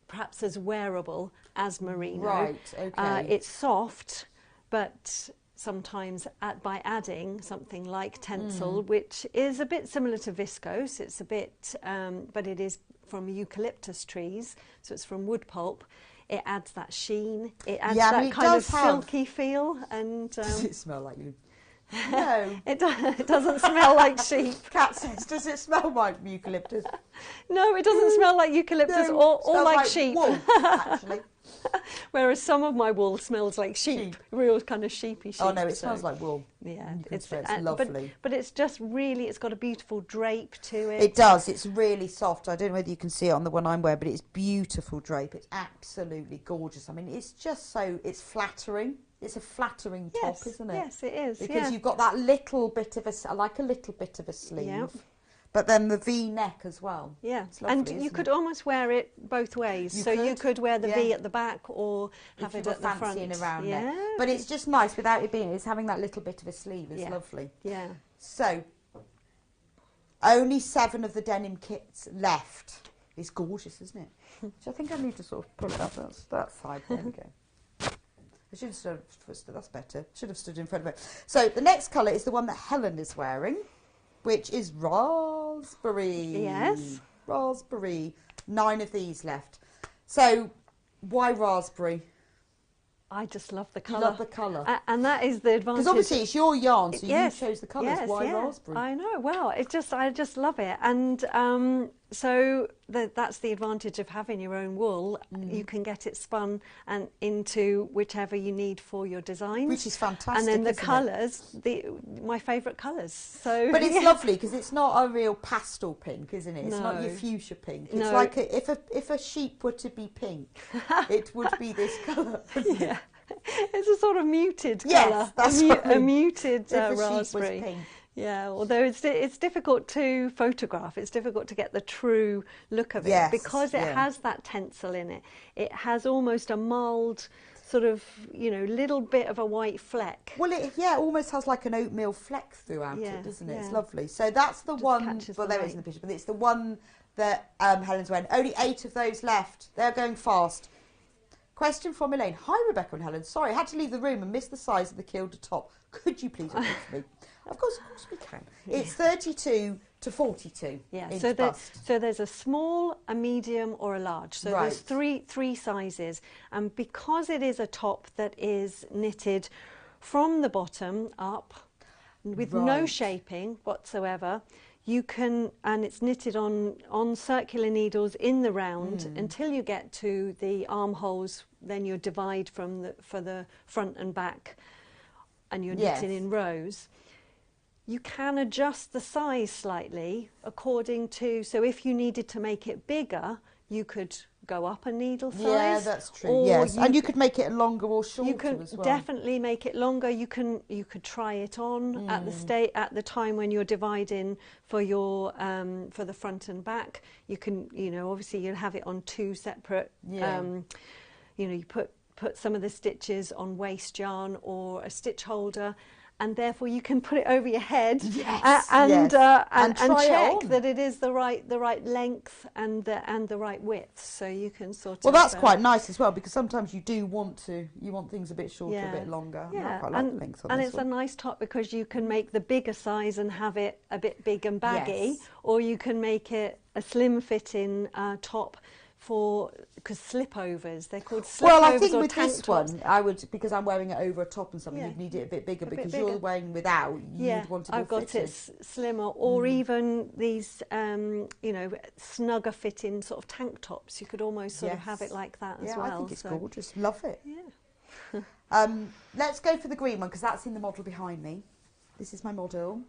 perhaps as wearable as merino. Right, okay. It's soft, but sometimes by adding something like tencel, which is a bit similar to viscose, it's a bit, but it is from eucalyptus trees, so it's from wood pulp. It adds that sheen. It adds that kind of silky feel. And does it smell like you? No, it doesn't smell like sheep. Cats. Does it smell like eucalyptus? No, it doesn't smell like eucalyptus or like sheep. Wool, actually. Whereas some of my wool smells like sheep. Real kind of sheepy sheep. Oh no, it smells like wool. Yeah, it's lovely. But it's just really, it's got a beautiful drape to it. It does. It's really soft. I don't know whether you can see it on the one I'm wearing, but it's beautiful drape. It's absolutely gorgeous. I mean, it's just so, it's flattering. It's a flattering top, isn't it? Yes, it is. Because you've got that little bit of a, like a little bit of a sleeve. Yep. But then the V-neck as well. Yeah, it's lovely, and you could almost wear it both ways. You could wear the V at the back or have it at the front. In a round neck. But it's just nice without it being, it's having that little bit of a sleeve. It's lovely. Yeah. So, only 7 of the denim kits left. It's gorgeous, isn't it? So I think I need to sort of pull it up that side. There we go. I should have stood, that's better. Should have stood in front of it. So the next colour is the one that Helen is wearing. which is raspberry. Yes. Raspberry. 9 of these left. So, why raspberry? I just love the You colour. love the colour. And that is the advantage. Because obviously it's your yarn, so Yes, you chose the colours. yes, Why yeah. raspberry? I know. Well, I just love it. And so that's the advantage of having your own wool. You can get it spun and into whichever you need for your designs. Which is fantastic, And then the isn't it? colours, my favourite colours. So, But it's yeah. lovely because it's not a real pastel pink, isn't it? It's not your No. fuchsia pink. It's No. like if a sheep were to be pink, it would be this colour. Yeah. It's a sort of muted Yes, colour. that's a right. muted If a sheep was raspberry. pink. Yeah, although it's difficult to photograph. It's difficult to get the true look of it Yes, because it yeah. has that tencel in it. It has almost a mild sort of, little bit of a white fleck. Well, it almost has like an oatmeal fleck throughout Yeah, it, doesn't it? It's yeah. lovely. So that's the Just one. catches Well, the there it is light. in the picture, but it's the one that Helen's wearing. Only 8 of those left. They're going fast. Question from Elaine. Hi, Rebecca and Helen. Sorry, I had to leave the room and missed the size of the kilder top. Could you please repeat for me? Of course we can. It's 32 to 42 Yeah, inch so bust. there's a small, a medium, or a large. So there's three sizes, and because it is a top that is knitted from the bottom up, with no Right. shaping whatsoever, you can, and it's knitted on circular needles in the round until you get to the armholes. Then you divide for the front and back, and you're Yes. knitting in rows. You can adjust the size slightly according to, so if you needed to make it bigger, you could go up a needle size. Yeah, that's true. Or Yes, and you could make it longer or shorter you can as well. definitely make it longer. You could try it on at the time when you're dividing for your for the front and back. You can, obviously you'll have it on 2 separate. Yeah. You put some of the stitches on waste yarn or a stitch holder. And therefore, you can put it over your head and try it check on. that it is the right length and the right width. So you can sort of. Well, that's quite nice as well because sometimes you want things a bit shorter, Yeah. a bit longer. Yeah, I quite like the length on and this it's one. a nice top because you can make the bigger size and have it a bit big and baggy, Yes. or you can make it a slim fitting top because slipovers, they're called slipovers. Well, I think or with tank this tops. one, I would, because I'm wearing it over a top and something, Yeah. you'd need it a bit bigger A bit because bigger. you're wearing without, you'd want it more I've got fitted. it slimmer, or even these, snugger fitting sort of tank tops. You could almost sort of have it like that as well. I think it's so. gorgeous. Love it. Yeah. Let's go for the green one because that's in the model behind me. This is my model.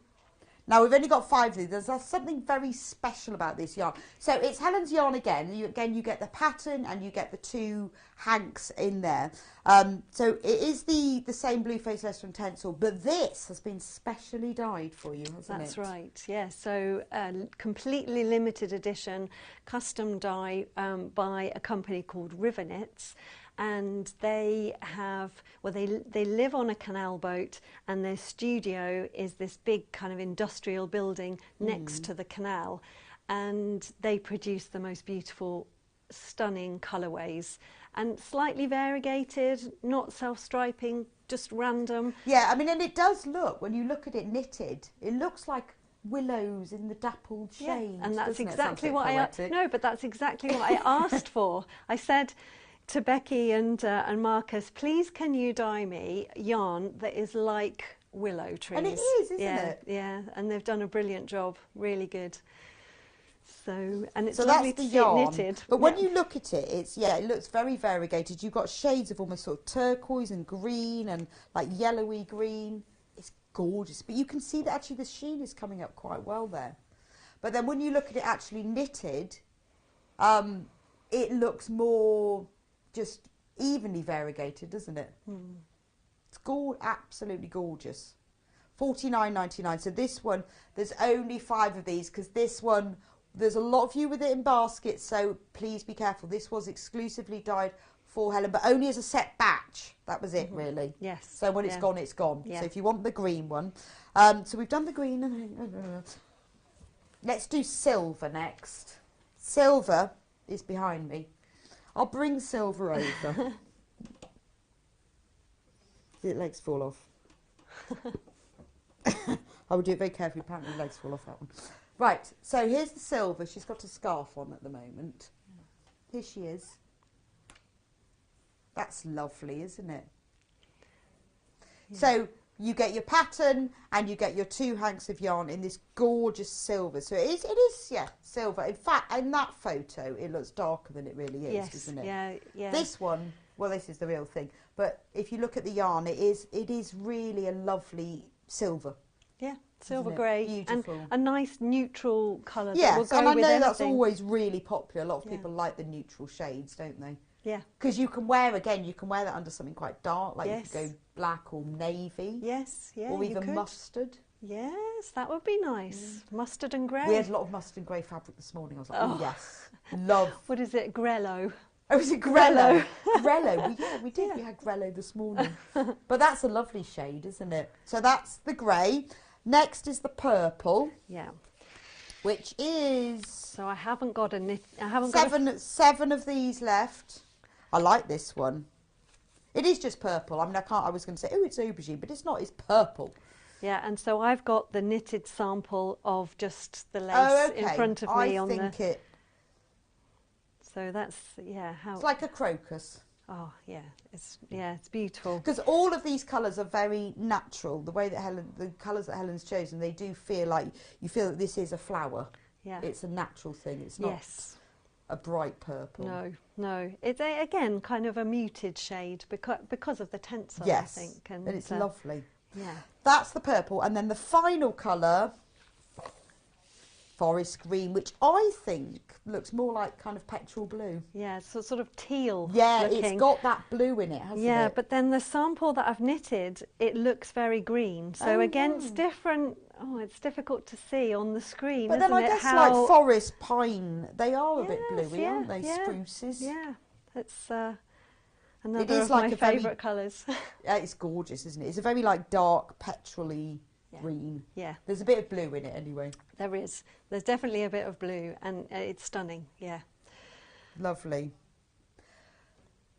Now, we've only got 5 of these. There's something very special about this yarn. So it's Helen's yarn again. You get the pattern and you get the 2 hanks in there. So it is the same blue face Leicester and Tencel, but this has been specially dyed for you, hasn't it? That's right, yeah. So completely limited edition, custom dye by a company called River Knits. And they they live on a canal boat, and their studio is this big kind of industrial building next to the canal, and they produce the most beautiful, stunning colourways, and slightly variegated, not self-striping, just random. Yeah, I mean, and it does look, when you look at it knitted, it looks like willows in the dappled shades. And that's doesn't it? exactly Sounds what a bit poetic. no, but that's exactly what I asked for. I said to Becky and Marcus, please can you dye me yarn that is like willow trees? And it is, isn't yeah, it? Yeah, and they've done a brilliant job, really good. So, and it's So lovely that's to the see it yarn. knitted. But when you look at it, it looks very variegated. You've got shades of almost sort of turquoise and green and like yellowy green. It's gorgeous. But you can see that actually the sheen is coming up quite well there. But then when you look at it actually knitted, it looks more just evenly variegated, doesn't it? It's absolutely gorgeous. $49.99. So this one, there's only 5 of these because this one, there's a lot of you with it in baskets, so please be careful. This was exclusively dyed for Helen, but only as a set batch. That was it, really. Yes. So when it's gone, it's gone. Yeah. So if you want the green one. So we've done the green. Let's do silver next. Silver is behind me. I'll bring silver over. Did legs fall off? I would do it very carefully. Apparently, the legs fall off that one. Right, so here's the silver. She's got a scarf on at the moment. Here she is. That's lovely, isn't it? Yeah. So you get your pattern and you get your 2 hanks of yarn in this gorgeous silver. So it is, yeah, silver. In fact, in that photo, it looks darker than it really is, doesn't it? Yeah, yeah. This one, well, this is the real thing. But if you look at the yarn, it is really a lovely silver. Yeah, silver grey. Beautiful. And a nice neutral colour. Yes, that will go and I know with that's anything. always really popular. A lot of people like the neutral shades, don't they? Yeah. Because you can wear that under something quite dark, like you could go black or navy. Yes, yeah. Or you even could. mustard. Yes, that would be nice. Mustard and grey. We had a lot of mustard and grey fabric this morning. I was like, oh yes, love. What is it? Grello. Oh, is it Grello? Grello. We did. Yeah. We had Grello this morning. But that's a lovely shade, isn't it? So that's the grey. Next is the purple. Yeah. Which is... So I haven't got a knit... Seven of these left. I like this one. It is just purple. I mean, I was going to say, oh, it's aubergine, but it's not. It's purple. Yeah, and so I've got the knitted sample of just the lace in front of me on the... I think it... So that's, yeah, how... It's like a crocus. Oh, yeah, it's beautiful. Because all of these colours are very natural. The way that the colours that Helen's chosen, they do feel like, you feel that this is a flower. Yeah. It's a natural thing. It's not a bright purple. No. It's, again, kind of a muted shade because of the tencel, yes. I think. And it's lovely. Yeah. That's the purple. And then the final colour, forest green, which I think looks more like kind of petrol blue. Yeah, so sort of teal looking. It's got that blue in it, hasn't it? Yeah, but then the sample that I've knitted, it looks very green. So again, it's different. Oh, it's difficult to see on the screen, but isn't then I it? guess like forest, pine, they are a bit bluey, aren't they? Yeah. Spruces. Yeah, it's another it is of like my favourite colours. It's gorgeous, isn't it? It's a very like dark petrol-y green. Yeah. There's a bit of blue in it anyway. There is. There's definitely a bit of blue and it's stunning, yeah. Lovely.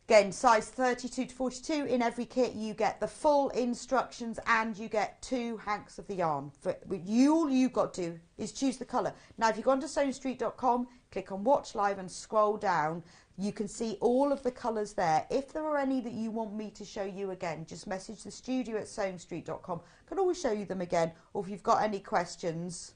Again, size 32 to 42. In every kit you get the full instructions and you get 2 hanks of the yarn. All you've got to do is choose the colour. Now if you go onto sewingstreet.com, click on watch live and scroll down, you can see all of the colours there. If there are any that you want me to show you again, just message the studio at sewingstreet.com. I can always show you them again, or if you've got any questions.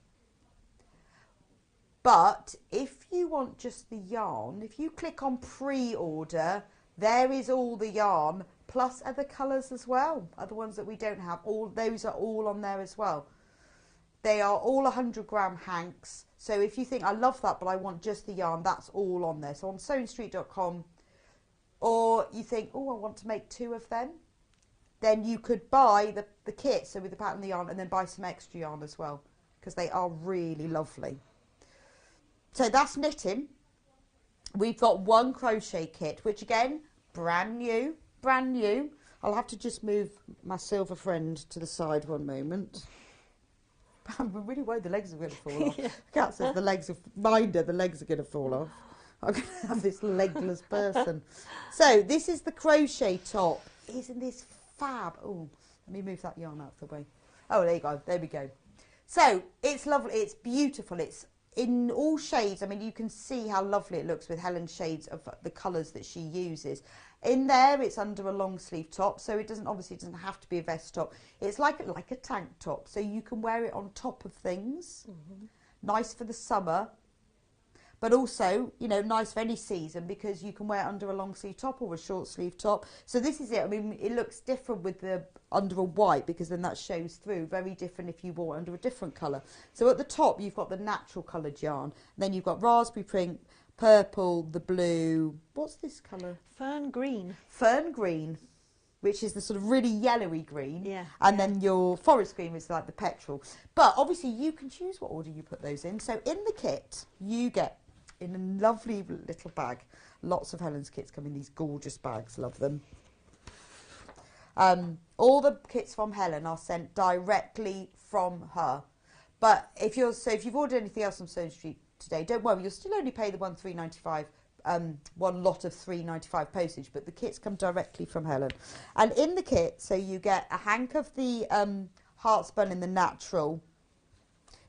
But if you want just the yarn, if you click on pre-order, there is all the yarn, plus other colours as well, other ones that we don't have. All those are all on there as well. They are all 100-gram hanks. So if you think, I love that, but I want just the yarn, that's all on there. So on sewingstreet.com, or you think, oh, I want to make 2 of them, then you could buy the kit, so with the pattern and the yarn, and then buy some extra yarn as well, because they are really lovely. So that's knitting. We've got 1 crochet kit, which again, brand new. I'll have to just move my silver friend to the side one moment. I'm really worried the legs are going to fall off. The cat says the legs are going to fall off. I'm going to have this legless person. So this is the crochet top. Isn't this fab? Oh, let me move that yarn out of the way. Oh, there you go. There we go. So it's lovely. It's beautiful. It's in all shades. I mean, you can see how lovely it looks with Helen's shades of the colours that she uses. In there, it's under a long sleeve top, so it doesn't have to be a vest top. It's like a tank top, so you can wear it on top of things. Mm-hmm. Nice for the summer, but also, you know, nice for any season because you can wear it under a long sleeve top or a short sleeve top. So this is it. I mean, it looks different with the under a white because then that shows through. Very different if you wore it under a different colour. So at the top, you've got the natural coloured yarn. Then you've got raspberry print, purple, the blue. What's this colour? Fern green. Fern green, which is the sort of really yellowy green. Yeah. And then your forest green is like the petrol. But obviously you can choose what order you put those in. So in the kit, you get in a lovely little bag. Lots of Helen's kits come in these gorgeous bags. Love them. All the kits from Helen are sent directly from her. But if you've ordered anything else on Sewing Street today, don't worry, you'll still only pay the $3.95, one lot of $3.95 postage, but the kits come directly from Helen. And in the kit, so you get a hank of the heart spun in the natural.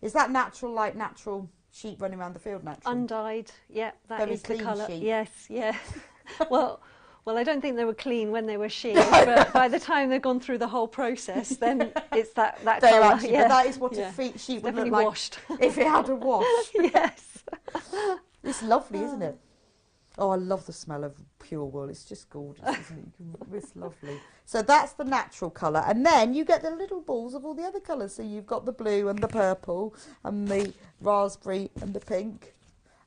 Is that natural, like natural sheep running around the field natural? Undyed, yeah, that Very is the clean colour. sheep. Yes, yeah. Well, I don't think they were clean when they were sheep, but by the time they've gone through the whole process, then it's that colour. Actually, but that is what a sheep would look like washed. if it had a wash. Yes. It's lovely, isn't it? Oh, I love the smell of pure wool. It's just gorgeous, isn't it? It's lovely. So that's the natural colour. And then you get the little balls of all the other colours. So you've got the blue and the purple and the raspberry and the pink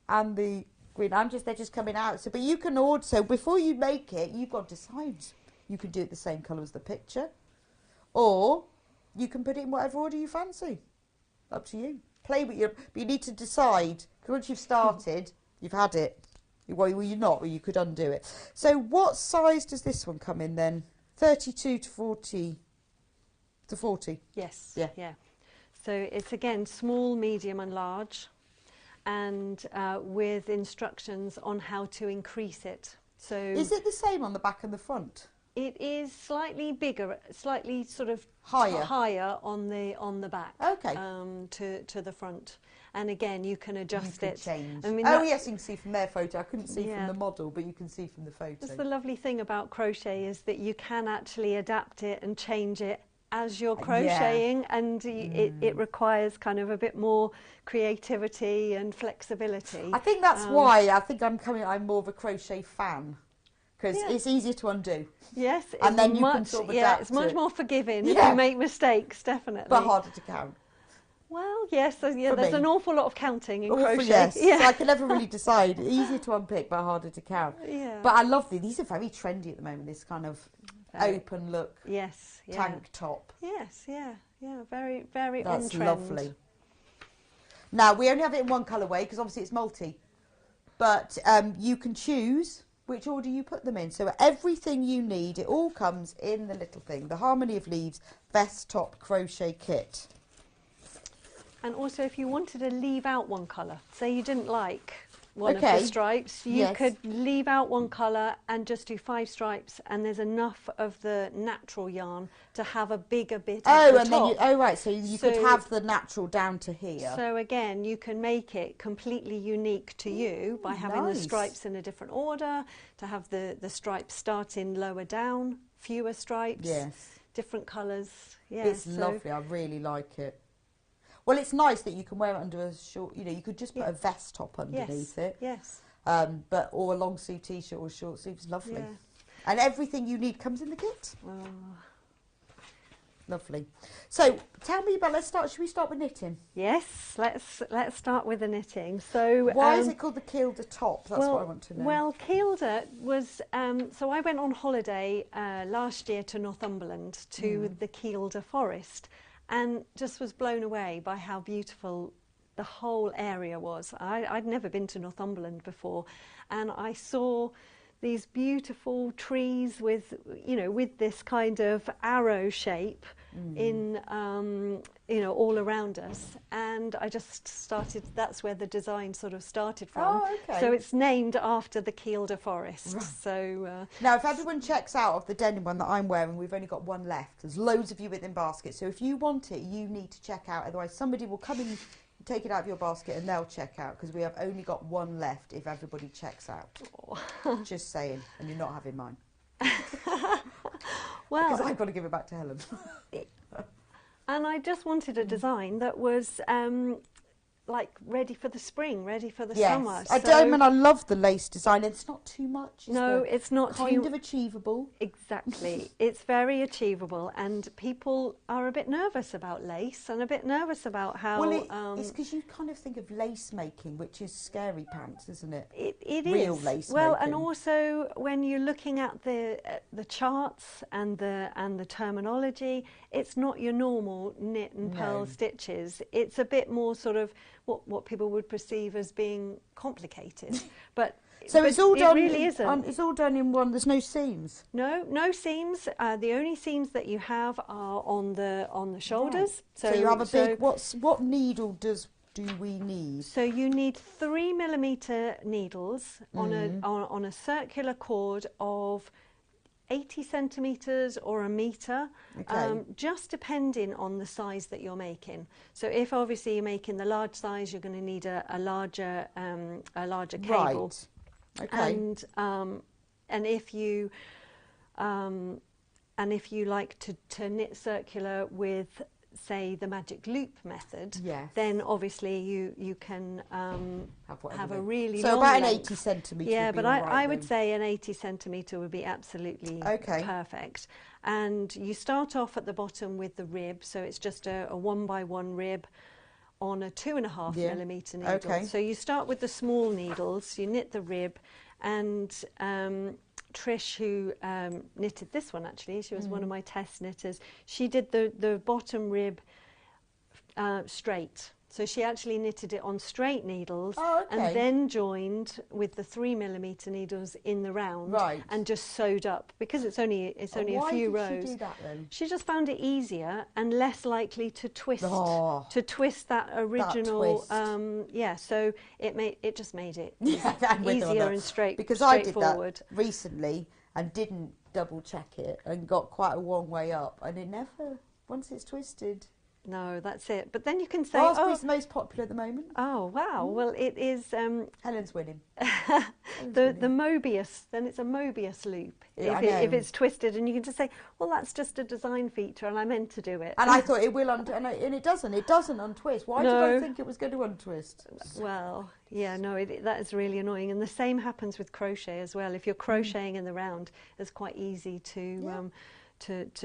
and the green. They're just coming out. So, but you can order, so before you make it, you've got to decide. You can do it the same colour as the picture, or you can put it in whatever order you fancy. Up to you. Play with but you need to decide, because once you've started, you've had it. Well, you're not, or you could undo it. So what size does this one come in then? 32 to 40? To 40? Yes. Yeah. So it's again small, medium and large, and with instructions on how to increase it. So is it the same on the back and the front? It is slightly bigger, slightly sort of higher on the back. Okay. To the front, and again you can adjust it. Change. I mean, yes, you can see from their photo. I couldn't see from the model, but you can see from the photo. That's the lovely thing about crochet, is that you can actually adapt it and change it as you're crocheting, and it requires kind of a bit more creativity and flexibility. I think that's why I'm more of a crochet fan. Because it's easier to undo. Yes, and then you can sort of adapt it's much more forgiving if Yeah. you make mistakes, definitely. But harder to count. Well, yes, there's an awful lot of counting in crochet. Yes, yeah. so I can never really decide. Easier to unpick, but harder to count. Yeah. But I love these are very trendy at the moment, this kind of open look tank top. Yes, very, very on trend. That's lovely. Now, we only have it in one colourway, because obviously it's multi. But you can choose which order you put them in. So everything you need, it all comes in the little thing, the Harmony of Leaves vest top crochet kit. And also, if you wanted to leave out one colour, say you didn't like one of the stripes, you could leave out one colour and just do 5 stripes, and there's enough of the natural yarn to have a bigger bit at the top. Then so you could have the natural down to here. So again, you can make it completely unique to you by having the stripes in a different order, to have the stripes starting lower down, fewer stripes, different colours. Yeah, it's lovely. I really like it. Well, it's nice that you can wear it under a short, you could just put a vest top underneath it. Yes. Or a long sleeve t-shirt or a short sleeve. It's lovely. Yeah. And everything you need comes in the kit. Oh. Lovely. So tell me about, should we start with knitting? Yes, let's start with the knitting. So why is it called the Kielder top? That's what I want to know. Well, Kielder was, so I went on holiday last year to Northumberland to the Kielder forest, and just was blown away by how beautiful the whole area was. I'd never been to Northumberland before, and I saw these beautiful trees with, with this kind of arrow shape in, all around us. And I just started, that's where the design sort of started from. Oh, okay. So it's named after the Kielder forest. Right. So now, if everyone checks out of the denim one that I'm wearing, we've only got one left. There's loads of you within basket. So if you want it, you need to check out. Otherwise, somebody will come in, take it out of your basket, and they'll check out, because we have only got one left if everybody checks out. Just saying, and you're not having mine. Well, because I've got to give it back to Helen. And I just wanted a design that was like ready for the spring, ready for the summer. I love the lace design. It's not too much. It's not kind of achievable. Exactly. It's very achievable, and people are a bit nervous about lace and a bit nervous about how. Well, it's because you kind of think of lace making, which is scary pants, isn't it? It is real lace well, making. and also when you're looking at the charts and the terminology, it's not your normal knit and purl stitches. It's a bit more sort of what people would perceive as being complicated, but it's all done. It really isn't. It's all done in one. There's no seams. No seams. The only seams that you have are on the shoulders. Right. So you have a big. What needle do we need? So you need 3mm needles on a circular cord of 80 centimetres or a metre, just depending on the size that you're making. So if obviously you're making the large size, you're going to need a larger cable. Right. Okay. And if you like to knit circular with, say, the magic loop method, then obviously you can have a really long about length. an 80 centimetre. Yeah, but I would say an 80 centimetre would be absolutely perfect. And you start off at the bottom with the rib, so it's just a 1x1 rib on a 2.5 millimetre needle. So you start with the small needles, you knit the rib, and Trish, who knitted this one actually, she was one of my test knitters, she did the bottom rib straight. So she actually knitted it on straight needles and then joined with the 3 millimetre needles in the round and just sewed up, because it's only a few rows. Why did she do that then? She just found it easier and less likely to twist that original. So it just made it easier and straightforward. Because I did that recently and didn't double check it and got quite a long way up, and it never, once it's twisted. No, that's it. But then you can say, Raspberry's the most popular at the moment. Oh, wow. Well, it is... Helen's winning. The Mobius, then it's a Mobius loop. If it's twisted, and you can just say, well, that's just a design feature, and I meant to do it. And I thought it will, and it doesn't. It doesn't untwist. Why did I think it was going to untwist? Well, yeah, no, that is really annoying. And the same happens with crochet as well. If you're crocheting in the round, it's quite easy to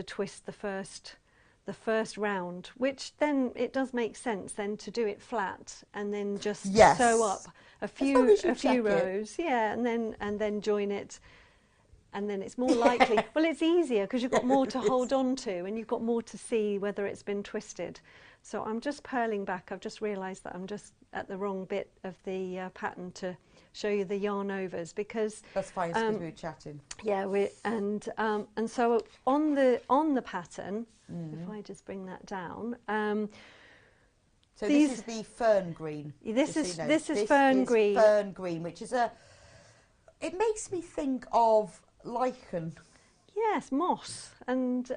twist the first round, which then it does make sense then to do it flat and then just sew up a few rows, and then join it, and then it's more likely. Well, it's easier because you've got more to hold on to, and you've got more to see whether it's been twisted. So I'm just purling back. I've just realised that I'm just at the wrong bit of the pattern to show you the yarn overs, because that's fine, because we were chatting. Yeah, and so on the pattern, if I just bring that down. So this is the fern green. This is fern green. Fern green, which is it makes me think of lichen. Yes, moss, and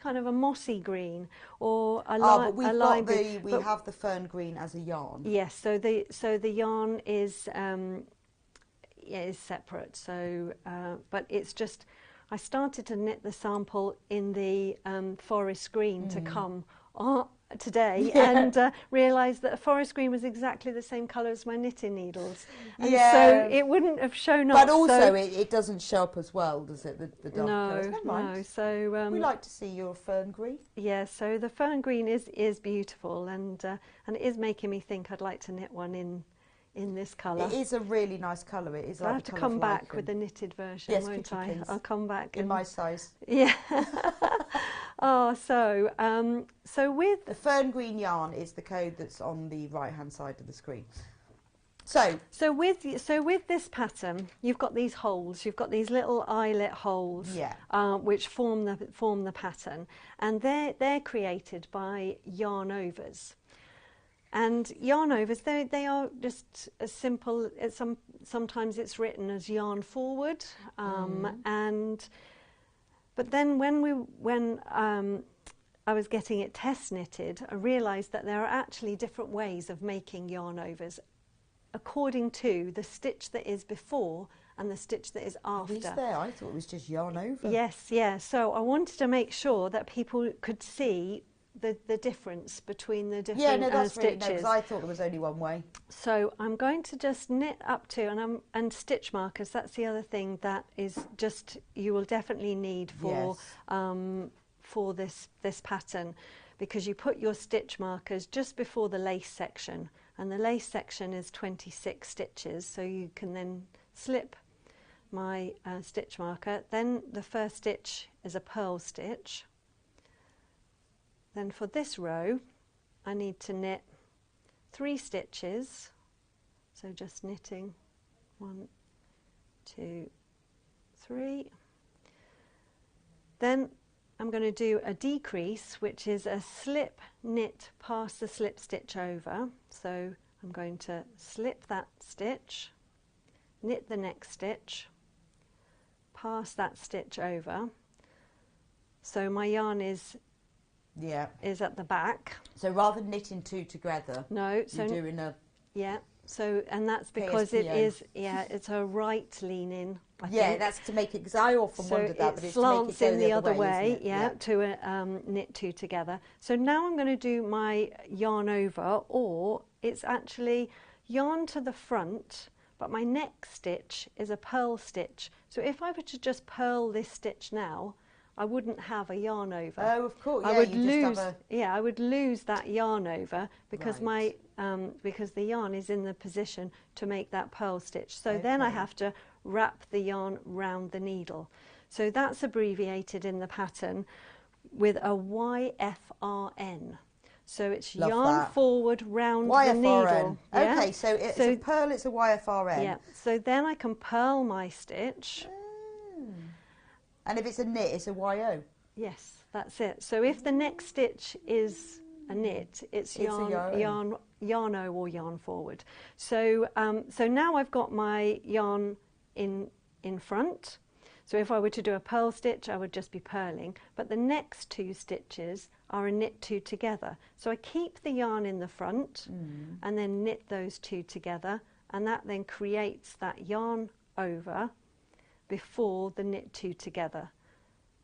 kind of a mossy green, or a but lime green. We have the fern green as a yarn. Yes, so the yarn is separate. So, but it's just, I started to knit the sample in the forest green to come today, and realised that a forest green was exactly the same colour as my knitting needles, and so it wouldn't have shown up. But also, it doesn't show up as well, does it? The dark colours? Never mind. No. So we like to see your fern green. Yeah. So the fern green is beautiful, and it is making me think I'd like to knit one in this colour. It is a really nice colour. It is. I'll have to come back with the knitted version, won't I? Please. I'll come back in my size. Yeah. So with the fern green yarn is the code that's on the right hand side of the screen. So with this pattern, you've got these holes. You've got these little eyelet holes, which form the pattern, and they're created by yarn overs. And yarn overs, they are just as simple as sometimes it's written as yarn forward, but then when I was getting it test knitted, I realised that there are actually different ways of making yarn overs according to the stitch that is before and the stitch that is after. Is there? I thought it was just yarn over. Yes, yeah. So I wanted to make sure that people could see the difference between the different that's stitches. Really, because I thought there was only one way. So I'm going to just knit up to, and stitch markers, that's the other thing that is just, you will definitely need for this pattern, because you put your stitch markers just before the lace section, and the lace section is 26 stitches, so you can then slip my stitch marker. Then the first stitch is a purl stitch. Then for this row, I need to knit 3 stitches, so just knitting 1, 2, 3. Then I'm going to do a decrease, which is a slip knit past the slip stitch over. So I'm going to slip that stitch, knit the next stitch, pass that stitch over. So my yarn is at the back. So rather than knitting two together, no, so you're doing a So, and that's because KSPO. it is, it's a right leaning. I yeah, think. that's to make it, because I often wondered that, but it's to make it slants go in the other way, isn't it? to knit two together. So now I'm going to do my yarn over, or it's actually yarn to the front, but my next stitch is a purl stitch. So if I were to just purl this stitch now, I wouldn't have a yarn over. Oh, of course. I Yeah, would you lose. just have I would lose that yarn over because Right. because the yarn is in the position to make that purl stitch. So then I Okay. have to wrap the yarn round the needle. So that's abbreviated in the pattern with a YFRN. So it's Love yarn that. forward round the YFRN. needle. Yeah? Okay, so it's a purl, it's a YFRN. Yeah. So then I can purl my stitch. And if it's a knit, it's a YO. Yes, that's it. So if the next stitch is a knit, it's a yarno or yarn forward. So so now I've got my yarn in front. So if I were to do a purl stitch, I would just be purling. But the next two stitches are a knit two together. So I keep the yarn in the front and then knit those two together, and that then creates that yarn over before the knit two together.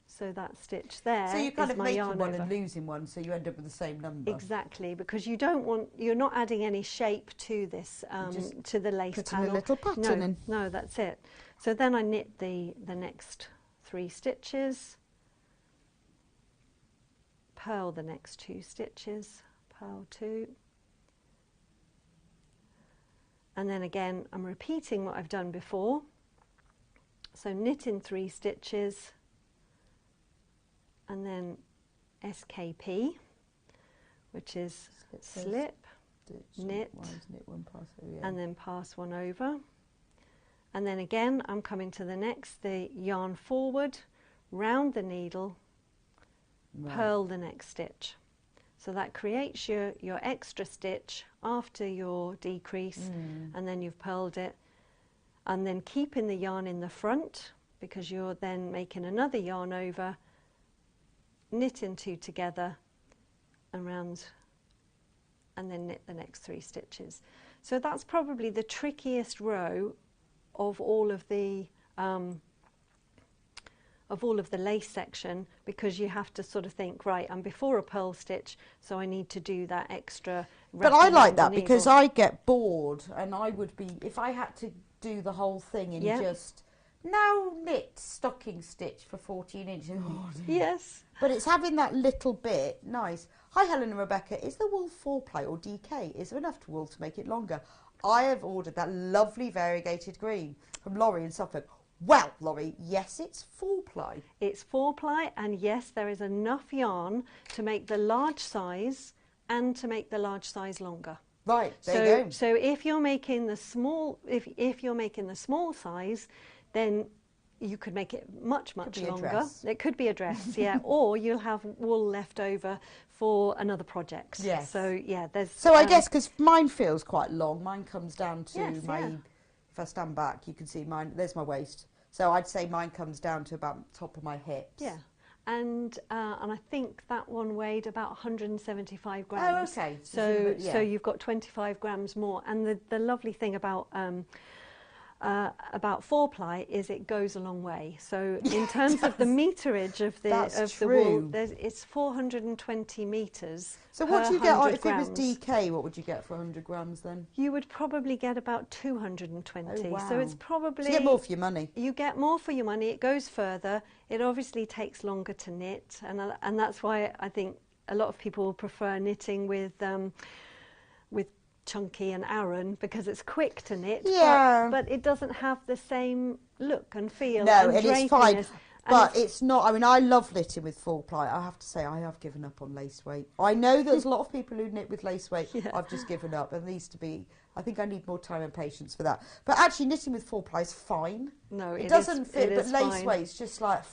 So that stitch there So you kind is of my making yarn one over. and losing one, so you end up with the same number. Exactly, because you don't want, you're not adding any shape to this, to the lace putting panel. a little pattern in. No, that's it. So then I knit the next 3 stitches, purl the next 2 stitches, purl 2, and then again I'm repeating what I've done before. So knit in 3 stitches, and then SKP, which is slip, knit, and then pass one over. And then again, I'm coming to the next, the yarn forward, round the needle, purl the next stitch. So that creates your extra stitch after your decrease, and then you've purled it. And then keeping the yarn in the front, because you're then making another yarn over, knitting 2 together and round, and then knit the next 3 stitches. So that's probably the trickiest row of all of the lace section, because you have to sort of think, right, I'm before a purl stitch, so I need to do that extra. But I like that because I get bored, and I would be, if I had to do the whole thing in just now knit stocking stitch for 14 inches. Oh, yes. But it's having that little bit nice. Hi Helen and Rebecca, is the wool 4-ply or DK? Is there enough wool to make it longer? I have ordered that lovely variegated green from Laurie in Suffolk. Well, Laurie, yes, it's 4-ply. It's 4-ply, and yes, there is enough yarn to make the large size and to make the large size longer. Right, there you go. So if you're making the small, if you're making the small size, then you could make it much longer. It could be a dress, yeah, or you'll have wool left over for another project. Yes. So yeah, there's. So I guess because mine feels quite long, mine comes down to my. Yeah. If I stand back, you can see mine. There's my waist. So I'd say mine comes down to about top of my hips. Yeah. And I think that one weighed about 175 grams. Oh, okay. So you've got 25 grams more. And the lovely thing about 4-ply is it goes a long way. So in terms of the meterage of the wool, it's 420 meters. So what do you get if grams. it was DK? What would you get for 100 grams then? You would probably get about 220. Oh, wow. So it's probably you get more for your money. You get more for your money. It goes further. It obviously takes longer to knit, and that's why I think a lot of people prefer knitting with Chunky and Aran, because it's quick to knit, but it doesn't have the same look and feel. No, and it is fine. drapiness. But it's not, I mean, I love knitting with 4-ply. I have to say, I have given up on lace weight. I know there's a lot of people who knit with lace weight. Yeah. I've just given up. And needs to be, I think I need more time and patience for that. But actually, knitting with 4-ply is fine. No, it doesn't fit, but lace fine. weight's just like...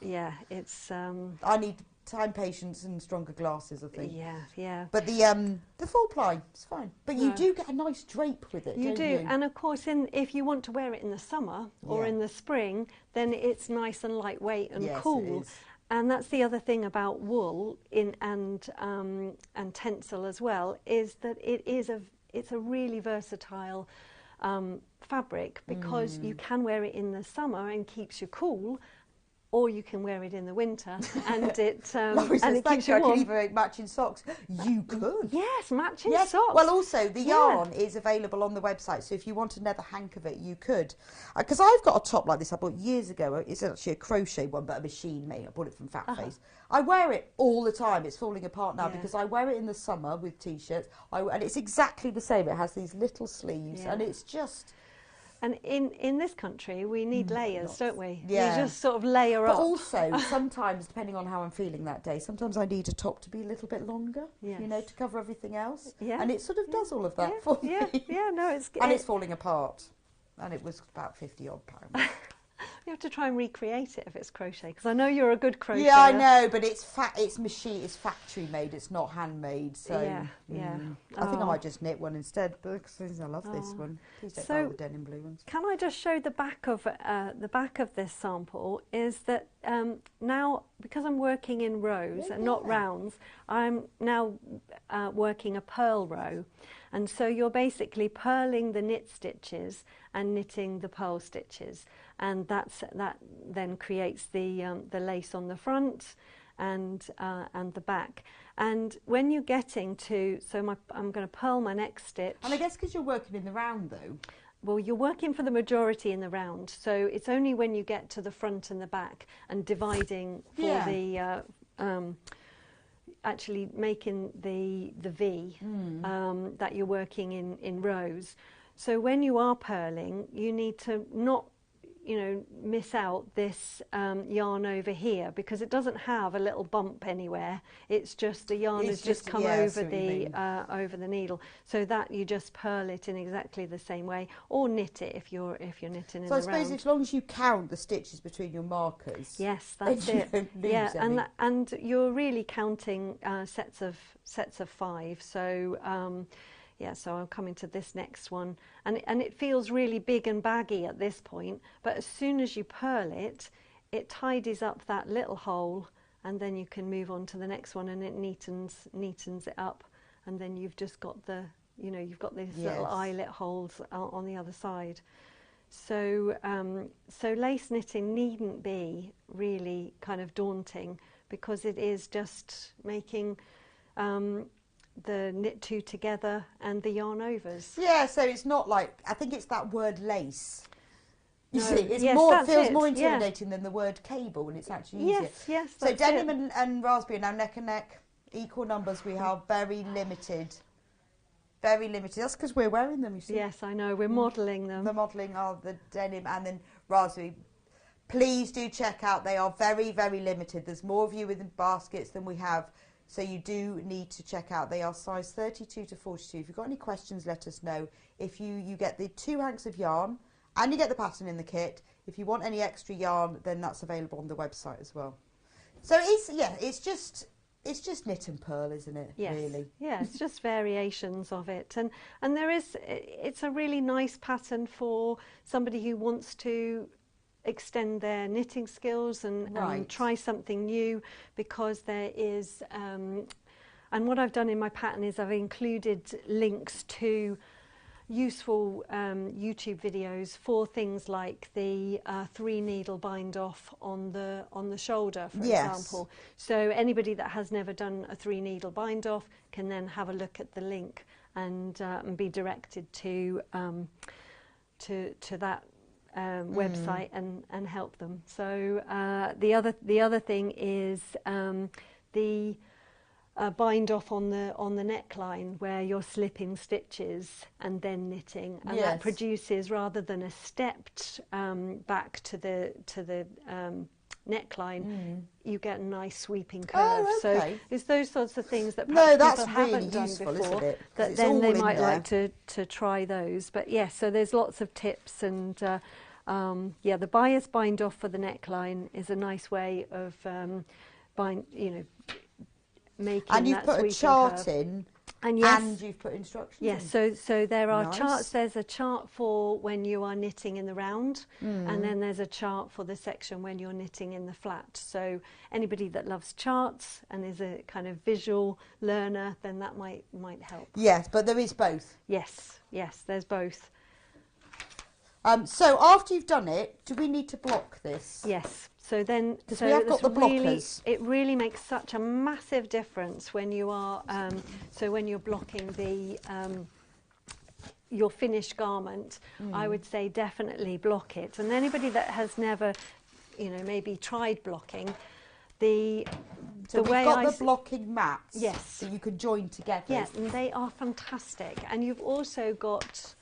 Yeah, it's... I need time patience and stronger glasses, I think. Yeah, yeah. But the full ply is fine. But you No. do get a nice drape with it, You don't do, you? and of course, if you want to wear it in the summer or Yeah. in the spring, then it's nice and lightweight and Yes, cool. it is. And that's the other thing about wool and tencel as well, is that it's a really versatile fabric, because you can wear it in the summer and keeps you cool, or you can wear it in the winter and it Laurie says, and it thank keeps you, you I could warm. even make matching socks. You could. Yes, matching Yes. socks. Well, also, the Yeah. yarn is available on the website, so if you want another hank of it, you could. Because I've got a top like this I bought years ago. It's actually a crochet one, but a machine made. I bought it from Fat Face. I wear it all the time. It's falling apart now because I wear it in the summer with T-shirts, and it's exactly the same. It has these little sleeves, and it's just... And in this country, we need layers, don't we? Yeah. You just sort of layer But up. also, sometimes, depending on how I'm feeling that day, sometimes I need a top to be a little bit longer, you know, to cover everything else. Yeah. And it sort of does all of that for me. Yeah, no, it's... And it's falling apart. And it was about 50 odd pounds. You have to try and recreate it if it's crochet, because I know you're a good crocheter. Yeah, I know, but it's machine, it's factory made, it's not handmade. So yeah. I think I might just knit one instead, because I love this one. Please don't buy all the denim blue ones. Can I just show the back of this sample? Is that now, because I'm working in rows and not rounds, I'm now working a purl row, and so you're basically purling the knit stitches and knitting the purl stitches, and that then creates the lace on the front and the back. And when you're getting to, I'm going to purl my next stitch. And I guess because you're working in the round though. Well, you're working for the majority in the round, so it's only when you get to the front and the back and dividing for the actually making the V that you're working in rows. So when you are purling, you need to not, miss out this yarn over here, because it doesn't have a little bump anywhere. It's just the yarn has just come over the needle, so that you just purl it in exactly the same way, or knit it if you're knitting in the round. So I suppose as long as you count the stitches between your markers. Yes, that's it. And you're really counting sets of 5. So. So I'm coming to this next one, and it feels really big and baggy at this point, but as soon as you purl it, it tidies up that little hole, and then you can move on to the next one, and it neatens it up, and then you've just got you've got these little eyelet holes on the other side. So so lace knitting needn't be really kind of daunting, because it is just making the knit two together and the yarn overs. Yeah, so it's not like, I think it's that word lace. You No, see, it's yes, more, that's feels it, more yeah. intimidating than the word cable, and it's actually easier. Yes, So that's denim it. and raspberry are now neck and neck, equal numbers. We have very limited. Very limited. That's because we're wearing them, you see. Yes, I know, we're modelling them. The modelling of the denim and then raspberry. Please do check out, they are very, very limited. There's more of you with baskets than we have. So you do need to check out. They are size 32 to 42. If you've got any questions, let us know. If you get the 2 hanks of yarn and you get the pattern in the kit. If you want any extra yarn, then that's available on the website as well. So it's just knit and purl, isn't it? Yes. Really. Yeah, it's just variations of it, and it's a really nice pattern for somebody who wants to extend their knitting skills and try something new, because there is and what I've done in my pattern is I've included links to useful YouTube videos for things like the 3 needle bind off on the shoulder, for example. So anybody that has never done a 3 needle bind off can then have a look at the link and be directed to that website and help them. So the other thing is the bind off on the neckline, where you're slipping stitches and then knitting, and that produces, rather than a stepped back to the neckline, you get a nice sweeping curve. So it's those sorts of things that perhaps people haven't done before, that then they might like to try those. But yes, so there's lots of tips, and the bias bind off for the neckline is a nice way of bind, you know, making and you've that put a sweeping chart curve. in. And yes, and you've put instructions yes, in. so there are Nice. charts. There's a chart for when you are knitting in the round, Mm. and then there's a chart for the section when you're knitting in the flat. So anybody that loves charts and is a kind of visual learner, then that might help. Yes, but there is both. Yes, there's both. So after you've done it, do we need to block this? Yes. So then, because we have got the blockers. It really makes such a massive difference when you are, so when you're blocking the your finished garment. I would say definitely block it. And anybody that has never, you know, maybe tried blocking, so we've way got the blocking mats. Yes. That you can join together. Yes, and they are fantastic. And you've also got.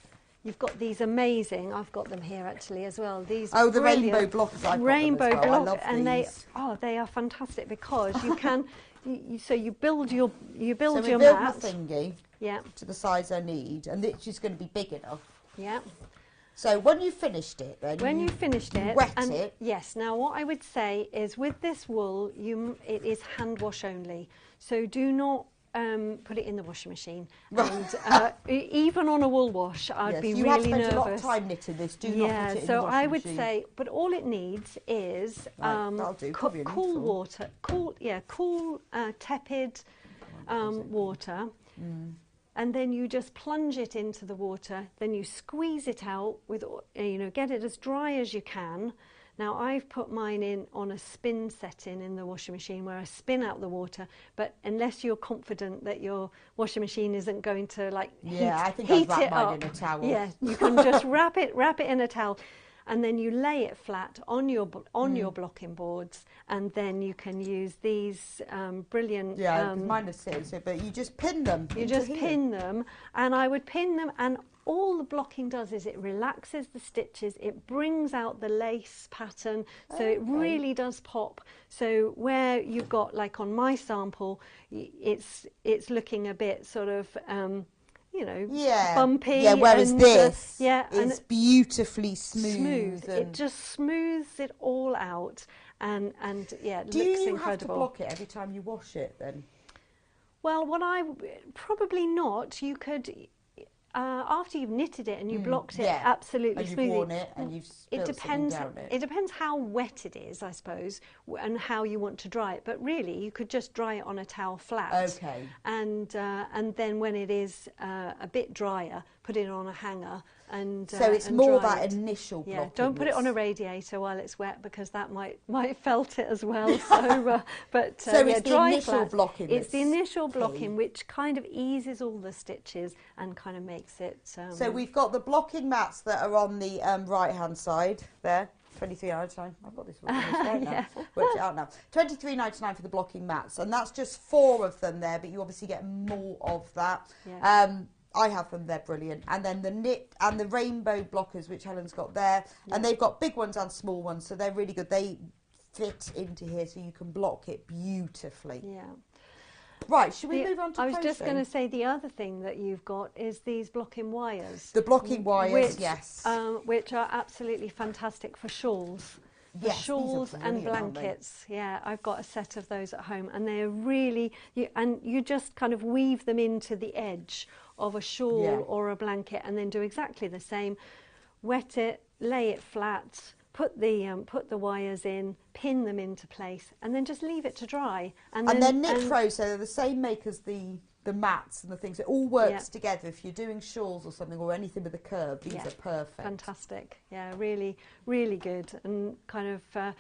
You've got these amazing. I've got them here actually as well. These the rainbow blockers. I've rainbow got them as well. block, and they are fantastic because you can. So you build your so your build mat. my thingy. Yeah. To the size I need, and it's just going to be big enough. Yeah. So when you finished it, then you finished it, wet and it. Yes. Now what I would say is with this wool, it is hand wash only. So do not. Put it in the washing machine, and even on a wool wash, I'd be really nervous. You have spent a lot of time knitting this. Do not put it in the washing machine. So I would say, but all it needs is cool water, cool, tepid water, and then you just plunge it into the water. Then you squeeze it out with, get it as dry as you can. Now, I've put mine in on a spin setting in the washing machine where I spin out the water, but unless you're confident that your washing machine isn't going to heat it up. In a towel. Yeah, you can just wrap it in a towel, and then you lay it flat on your blocking boards, and then you can use these brilliant. Yeah, mine is so, but you just pin them. Pin them, and I would pin them and. All the blocking does is it relaxes the stitches, it brings out the lace pattern, so it really does pop. So where you've got, like on my sample, it's looking a bit sort of, bumpy. Yeah, whereas this is beautifully smooth. It just smooths it all out, and it Do looks you incredible. have to block it every time you wash it then? Well, probably not. You could. After you've knitted it and you blocked it absolutely and smoothly. You've worn it and you've spilled something down it. It depends how wet it is, I suppose, and how you want to dry it. But really, you could just dry it on a towel flat. Okay. And then when it is a bit drier, put it on a hanger and so it's and more dry that it. Initial blocking. Yeah, don't put it on a radiator while it's wet because that might felt it as well. So, it's the initial blocking. It's the initial blocking which kind of eases all the stitches and kind of makes it. So we've got the blocking mats that are on the right hand side there. £23.99. I've got this one right now. Worked it out now. £23.99 for the blocking mats, and that's just 4 of them there. But you obviously get more of that. Yeah. I have them, they're brilliant. And then the knit and the rainbow blockers, which Helen's got there. And they've got big ones and small ones, so they're really good. They fit into here so you can block it beautifully. Yeah. Right, should we move on to I was crochet? just going to say the other thing that you've got is these blocking wires. The blocking wires, yes. Which are absolutely fantastic for shawls. Yes, shawls and blankets. Yeah, I've got a set of those at home, and they're really you just kind of weave them into the edge of a shawl or a blanket, and then do exactly the same. Wet it, lay it flat, put the wires in, pin them into place, and then just leave it to dry. And they're knit pro, so they're the same make as the mats and the things. It all works together. If you're doing shawls or something or anything with a curve, these are perfect. Fantastic. Yeah, really, really good, and kind of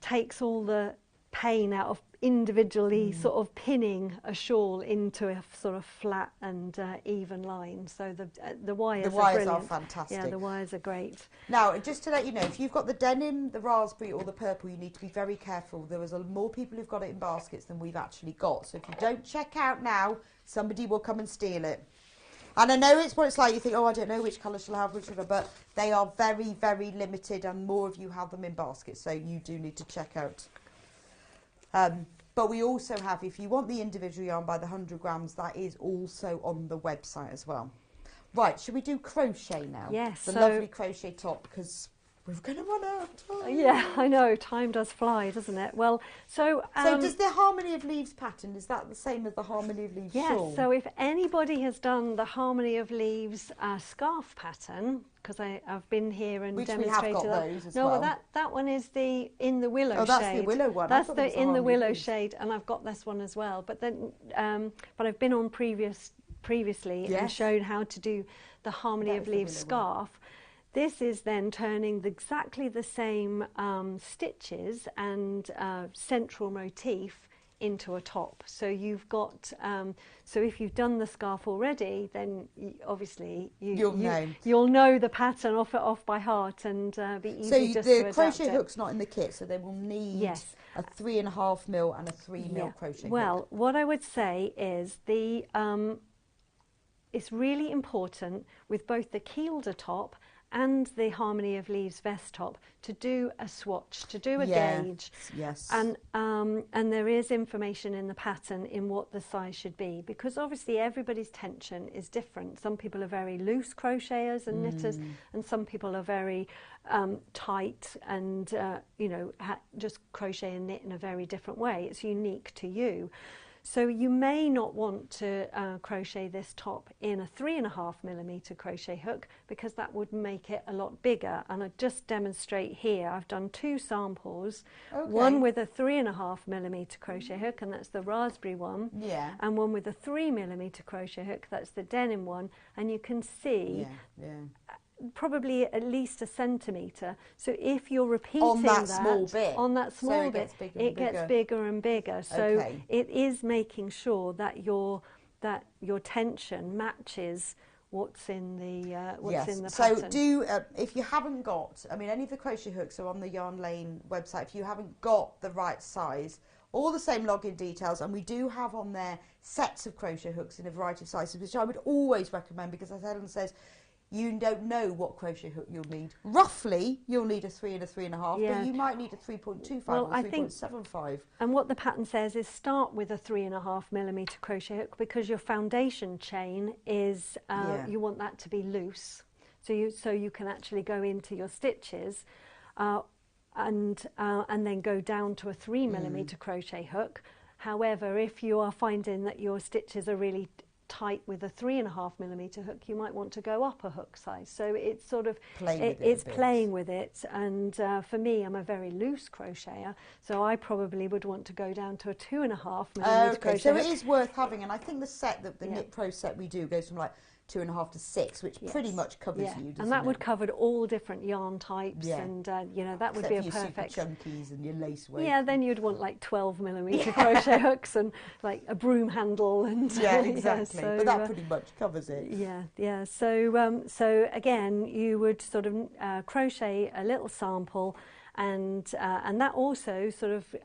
takes all the pain out of individually sort of pinning a shawl into a sort of flat and even line. So the wires are brilliant. Are fantastic. Yeah, the wires are great. Now, just to let you know, if you've got the denim, the raspberry or the purple, you need to be very careful. There was more people who've got it in baskets than we've actually got. So if you don't check out now, somebody will come and steal it. And I know it's what it's like. You think, oh, I don't know which colour she'll have, which colour, but they are very, very limited, and more of you have them in baskets, so you do need to check out. But we also have, if you want the individual yarn by the 100 grams, that is also on the website as well. Right, should we do crochet now? Yes. The lovely crochet top, because We're going to run out of time. Yeah, I know. Time does fly, doesn't it? Well, so does the Harmony of Leaves pattern, is that the same as the Harmony of Leaves shawl? Yes, so if anybody has done the Harmony of Leaves scarf pattern, because I've been here and demonstrated we have got those as no, well. that one is the in the willow shade. Oh, that's the willow one. That's the in the willow shade, and I've got this one as well. But then, but I've been on previously and shown how to do the Harmony of Leaves scarf. This is then turning exactly the same stitches and central motif into a top. So you've got, so if you've done the scarf already, then obviously you'll know the pattern off by heart and be easy just to adapt it. So the crochet hook's not in the kit, so they will need a 3.5 mil and a 3 mil crochet hook. Well, what I would say is it's really important with both the Kielder top and the Harmony of Leaves vest top to do a swatch, to do a gauge. Yes. And there is information in the pattern in what the size should be, because obviously everybody's tension is different. Some people are very loose crocheters and knitters, and some people are very tight and just crochet and knit in a very different way. It's unique to you. So you may not want to crochet this top in a 3.5 millimeter crochet hook, because that would make it a lot bigger. And I just demonstrate here, I've done 2 samples, one with a 3.5 millimeter crochet hook, and that's the raspberry one, and one with a 3 millimeter crochet hook, that's the denim one, and you can see probably at least a centimetre. So if you're repeating on that small bit, it gets bigger and bigger. So it is making sure that your tension matches what's in the pattern. So do if you haven't got, I mean, any of the crochet hooks are on the Yarn Lane website. If you haven't got the right size, all the same login details, and we do have on there sets of crochet hooks in a variety of sizes, which I would always recommend, because as Helen says, you don't know what crochet hook you'll need. Roughly, you'll need a 3 and a 3.5, but you might need a 3.25 or 3.75. And what the pattern says is start with a 3.5 millimeter crochet hook, because your foundation chain is, you want that to be loose. So you can actually go into your stitches and then go down to a 3 millimeter crochet hook. However, if you are finding that your stitches are really tight with a 3.5 millimeter hook, you might want to go up a hook size. So it's sort of playing with it. And for me, I'm a very loose crocheter, so I probably would want to go down to a 2.5 millimeter crochet so hook. it is worth having, and I think the set that the Knit Pro set we do goes from like 2.5 to 6, which pretty much covers you, and that would cover all different yarn types, and that would be a perfect. Super chunkies and your lace weight. Yeah, then you'd want like 12 millimeter crochet hooks and like a broom handle and exactly. But that pretty much covers it. Yeah. So again, you would sort of crochet a little sample. And that also sort of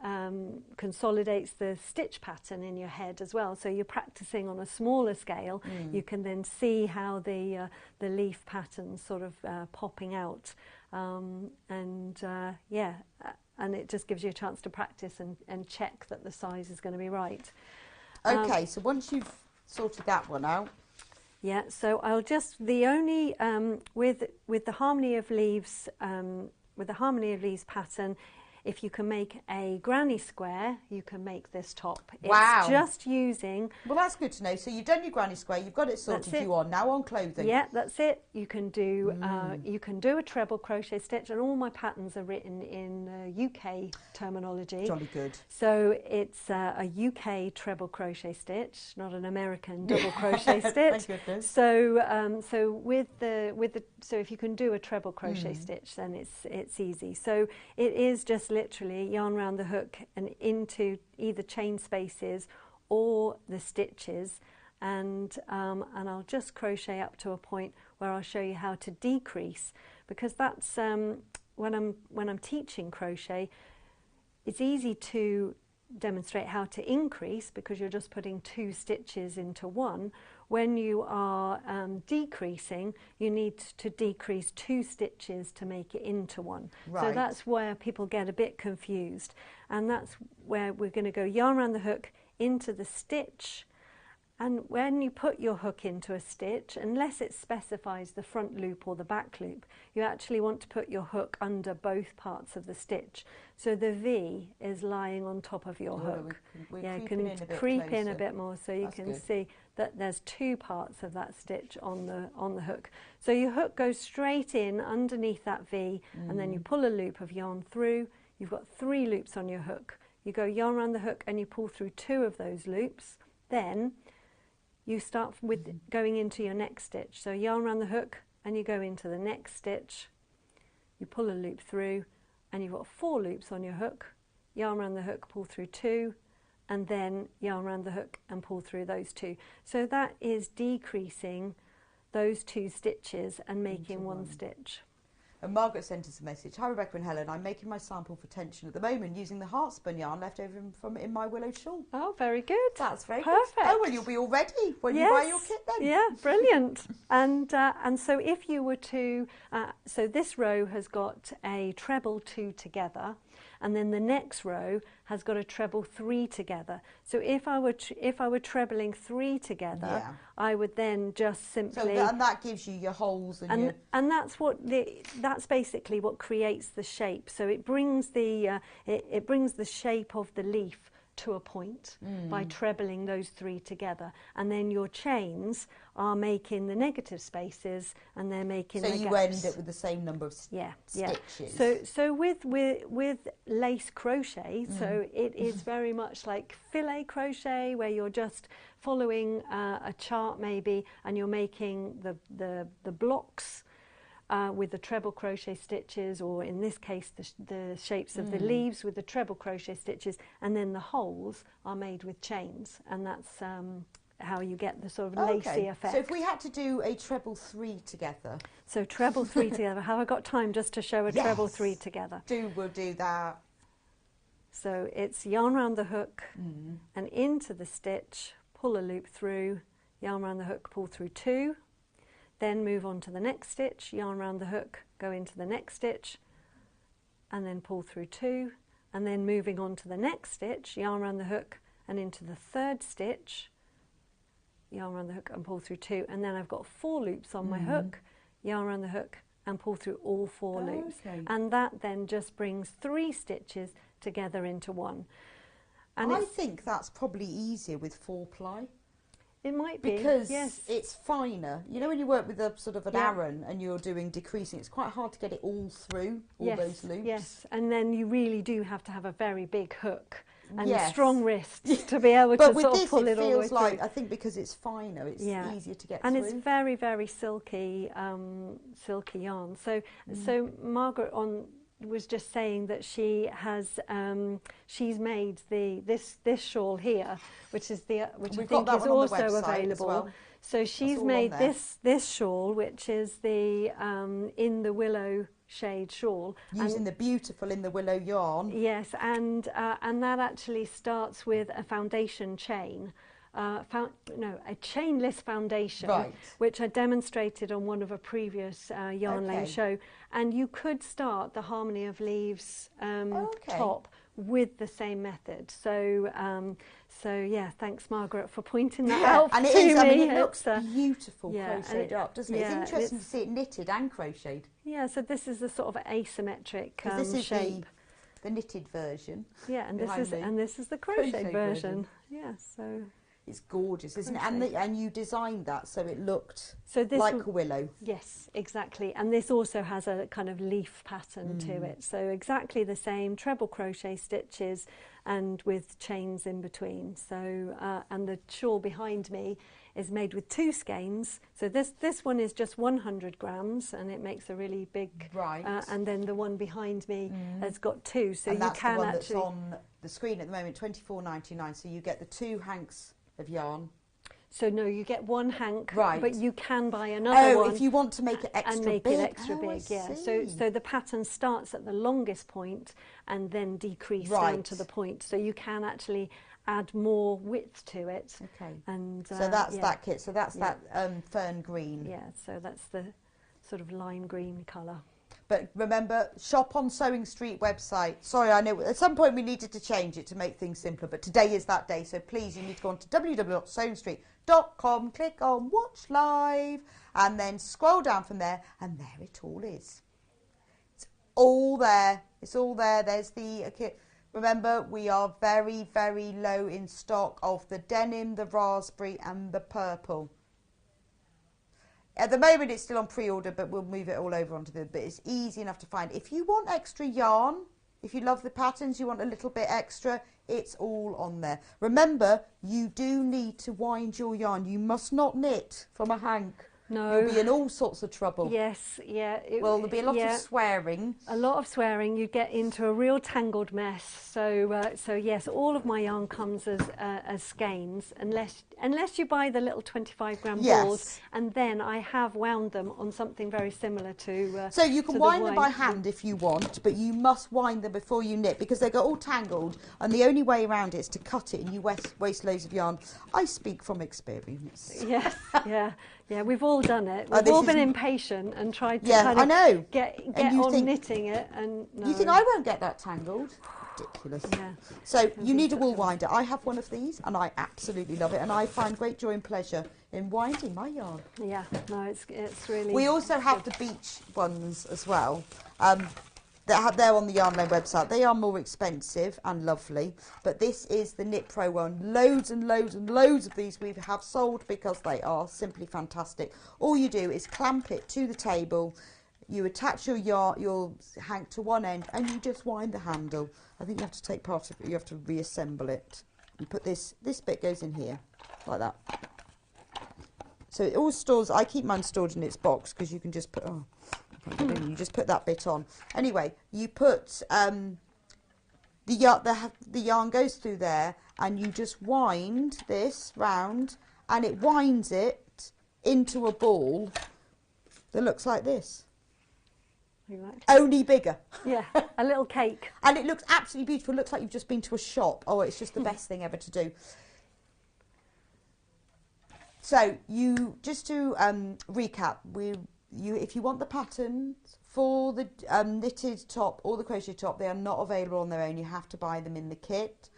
consolidates the stitch pattern in your head as well. So you're practicing on a smaller scale. You can then see how the leaf pattern's sort of popping out, and it just gives you a chance to practice and check that the size is going to be right. Okay, so once you've sorted that one out. Yeah, so I'll just, the only, with the Harmony of Leaves, with the Harmony of Leaves pattern, if you can make a granny square, you can make this top. Wow. It's just using... Well, that's good to know. So you've done your granny square, you've got it sorted, you are now on clothing. Yeah, that's it. You can do a treble crochet stitch, and all my patterns are written in UK terminology. Jolly good. So it's a UK treble crochet stitch, not an American double crochet stitch. Thank goodness. So so if you can do a treble crochet stitch, then it's easy. So it is just literally yarn around the hook and into either chain spaces or the stitches, and I'll just crochet up to a point where I'll show you how to decrease, because that's when I'm teaching crochet, it's easy to demonstrate how to increase because you're just putting 2 stitches into one. When you are decreasing, you need to decrease 2 stitches to make it into one. Right. So that's where people get a bit confused, and that's where we're going to go yarn around the hook into the stitch, And when you put your hook into a stitch, unless it specifies the front loop or the back loop, you actually want to put your hook under both parts of the stitch. So the V is lying on top of your hook. We're you can creep in a bit more so you can see that there's two parts of that stitch on the hook. So your hook goes straight in underneath that V, and then you pull a loop of yarn through. You've got 3 loops on your hook. You go yarn around the hook and you pull through 2 of those loops. Then you start with going into your next stitch. So yarn around the hook and you go into the next stitch. You pull a loop through and you've got 4 loops on your hook. Yarn around the hook, pull through 2, and then yarn around the hook and pull through those 2. So that is decreasing those 2 stitches and making one stitch. And Margaret sent us a message. Hi Rebecca and Helen, I'm making my sample for tension at the moment using the heartspun yarn left over from in my willow shawl. Oh, very good. That's very perfect. Good. Oh, well, you'll be all ready when you buy your kit then. Yeah, brilliant. and so if you were to, so this row has got a treble 2 together, and then the next row has got a treble 3 together. So if I were trebling 3 together, I would then just simply. So and that gives you your holes and that's basically what creates the shape. So it brings the it brings the shape of the leaf to a point by trebling those 3 together, and then your chains are making the negative spaces and they're making the gaps. So you end up with the same number of stitches. So with lace crochet, so it is very much like filet crochet, where you're just following a chart maybe, and you're making the blocks with the treble crochet stitches, or in this case the shapes of the leaves with the treble crochet stitches, and then the holes are made with chains, and that's how you get the sort of lacy effect. So if we had to do a treble 3 together. So treble 3 together. Have I got time just to show a treble 3 together? We'll do that. So it's yarn around the hook and into the stitch, pull a loop through, yarn around the hook, pull through 2, then move on to the next stitch, yarn around the hook, go into the next stitch, and then pull through 2, and then moving on to the next stitch, yarn around the hook and into the 3rd stitch, yarn around the hook and pull through 2, and then I've got 4 loops on my hook, yarn around the hook and pull through all 4 loops, and that then just brings 3 stitches together into one. And I think that's probably easier with 4-ply. It might be, because it's finer. You know, when you work with a sort of an Aran and you're doing decreasing, it's quite hard to get it all through all those loops. Yes, and then you really do have to have a very big hook and strong wrists to be able to sort of pull it all the way through. But with this, it feels like, I think because it's finer, it's easier to get through. And it's very, very silky, silky yarn. So, so Margaret was just saying that she has she's made this shawl here, which is which I think is also available. Well. So she's made this shawl, which is the in the willow shade shawl, using the beautiful in the willow yarn. Yes, and that actually starts with a foundation chain. A chainless foundation, which I demonstrated on one of a previous Yarn Lane show, and you could start the Harmony of Leaves top with the same method. So, yeah, thanks Margaret for pointing that out and to me. I mean, it looks beautiful crocheted up, doesn't it? It's interesting to see it knitted and crocheted. Yeah, so this is the sort of asymmetric this is shape. The knitted version. Yeah, and this is the crochet version. Yeah, so. It's gorgeous, isn't it? And you designed that so it looked like a willow. Yes, exactly. And this also has a kind of leaf pattern to it. So exactly the same treble crochet stitches and with chains in between. So and the shawl behind me is made with 2 skeins. So this one is just 100 grams and it makes a really big. Right. And then the one behind me has got 2. So and you that's can the one actually. That's on the screen at the moment, $24.99. So you get the 2 hanks of yarn. So no, you get 1 hank, but you can buy another one. Oh, if you want to make it extra big. And make it extra big, yeah. So the pattern starts at the longest point and then decrease down to the point. So you can actually add more width to it. Okay. And so that's that kit. So that's that fern green. Yeah. So that's the sort of lime green colour. But remember, shop on Sewing Street website. Sorry, I know at some point we needed to change it to make things simpler, but today is that day. So please, you need to go on to www.sewingstreet.com sewingstreet.com, click on watch live, and then scroll down from there, and there it all is. It's all there. It's all there. There's the kit. Remember, we are very, very low in stock of the denim, the raspberry, and the purple. At the moment, it's still on pre-order, but we'll move it all over onto the. But it's easy enough to find. If you want extra yarn, if you love the patterns, you want a little bit extra, it's all on there. Remember, you do need to wind your yarn. You must not knit from a hank. No. You'll be in all sorts of trouble. Yes, yeah. Well, there'll be a lot of swearing. A lot of swearing. You get into a real tangled mess. So, so yes, all of my yarn comes as skeins, unless you buy the little 25-gram balls, and then I have wound them on something very similar to. So you can wind them by hand if you want, but you must wind them before you knit because they get all tangled, and the only way around it is to cut it, and you waste loads of yarn. I speak from experience. Yes, yeah. Yeah, we've all done it. We've all been impatient and tried to kind of get on knitting it. And no. You think I won't get that tangled? Ridiculous. Yeah. So you need a wool winder. I have one of these and I absolutely love it, and I find great joy and pleasure in winding my yarn. Yeah, no, it's really. We also have the beach ones as well. They're on the Yarn Lane website. They are more expensive and lovely, but this is the Knit Pro one. Loads and loads and loads of these we have sold because they are simply fantastic. All you do is clamp it to the table, you attach your yarn, your hank to one end, and you just wind the handle. I think you have to take part of it, you have to reassemble it. You put this bit goes in here, like that. So it all stores, I keep mine stored in its box because you can just put, you just put that bit on. Anyway, you put the yarn goes through there, and you just wind this round, and it winds it into a ball that looks like this. Exactly. Only bigger. Yeah, a little cake. And it looks absolutely beautiful. It looks like you've just been to a shop. Oh, it's just the best thing ever to do. So you just to recap, if you want the patterns for the knitted top or the crochet top, they are not available on their own. You have to buy them in the kit.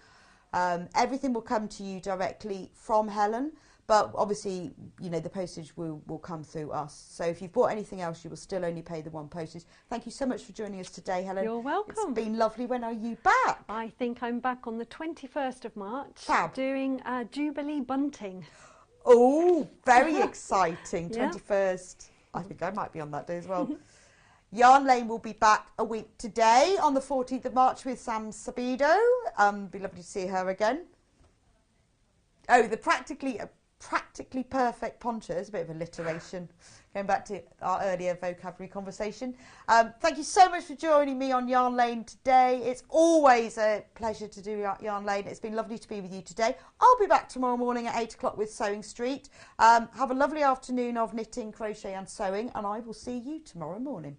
Everything will come to you directly from Helen, but obviously, you know, the postage will come through us. So if you've bought anything else, you will still only pay the one postage. Thank you so much for joining us today, Helen. You're welcome. It's been lovely. When are you back? I think I'm back on the 21st of March. Fab. Doing Jubilee bunting. Oh, very exciting. Yeah. 21st. I think I might be on that day as well. Yarn Lane will be back a week today on the 14th of March with Sam Sabido. Be lovely to see her again. Oh, the practically perfect poncho is a bit of alliteration. Going back to our earlier vocabulary conversation. Thank you so much for joining me on Yarn Lane today. It's always a pleasure to do Yarn Lane. It's been lovely to be with you today. I'll be back tomorrow morning at 8 o'clock with Sewing Street. Have a lovely afternoon of knitting, crochet and sewing, and I will see you tomorrow morning.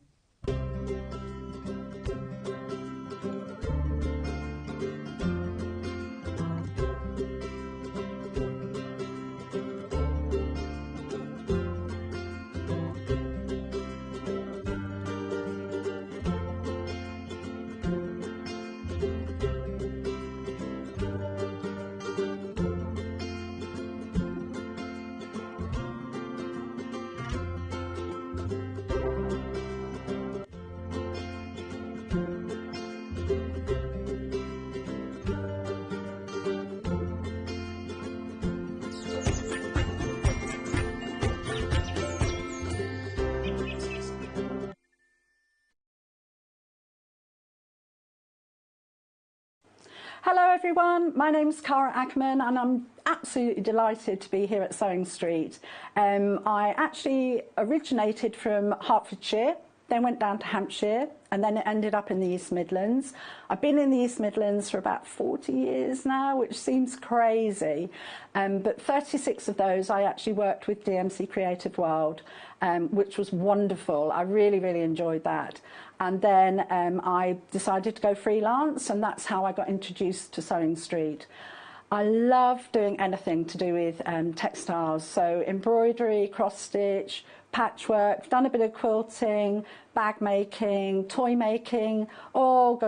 Hello everyone, my name's Cara Ackerman and I'm absolutely delighted to be here at Sewing Street. I actually originated from Hertfordshire, then went down to Hampshire and then it ended up in the East Midlands. I've been in the East Midlands for about 40 years now, which seems crazy, but 36 of those I actually worked with DMC Creative World, which was wonderful. I really, really enjoyed that. And then I decided to go freelance, and that's how I got introduced to Sewing Street. I love doing anything to do with textiles, so embroidery, cross stitch, patchwork, done a bit of quilting, bag making, toy making, all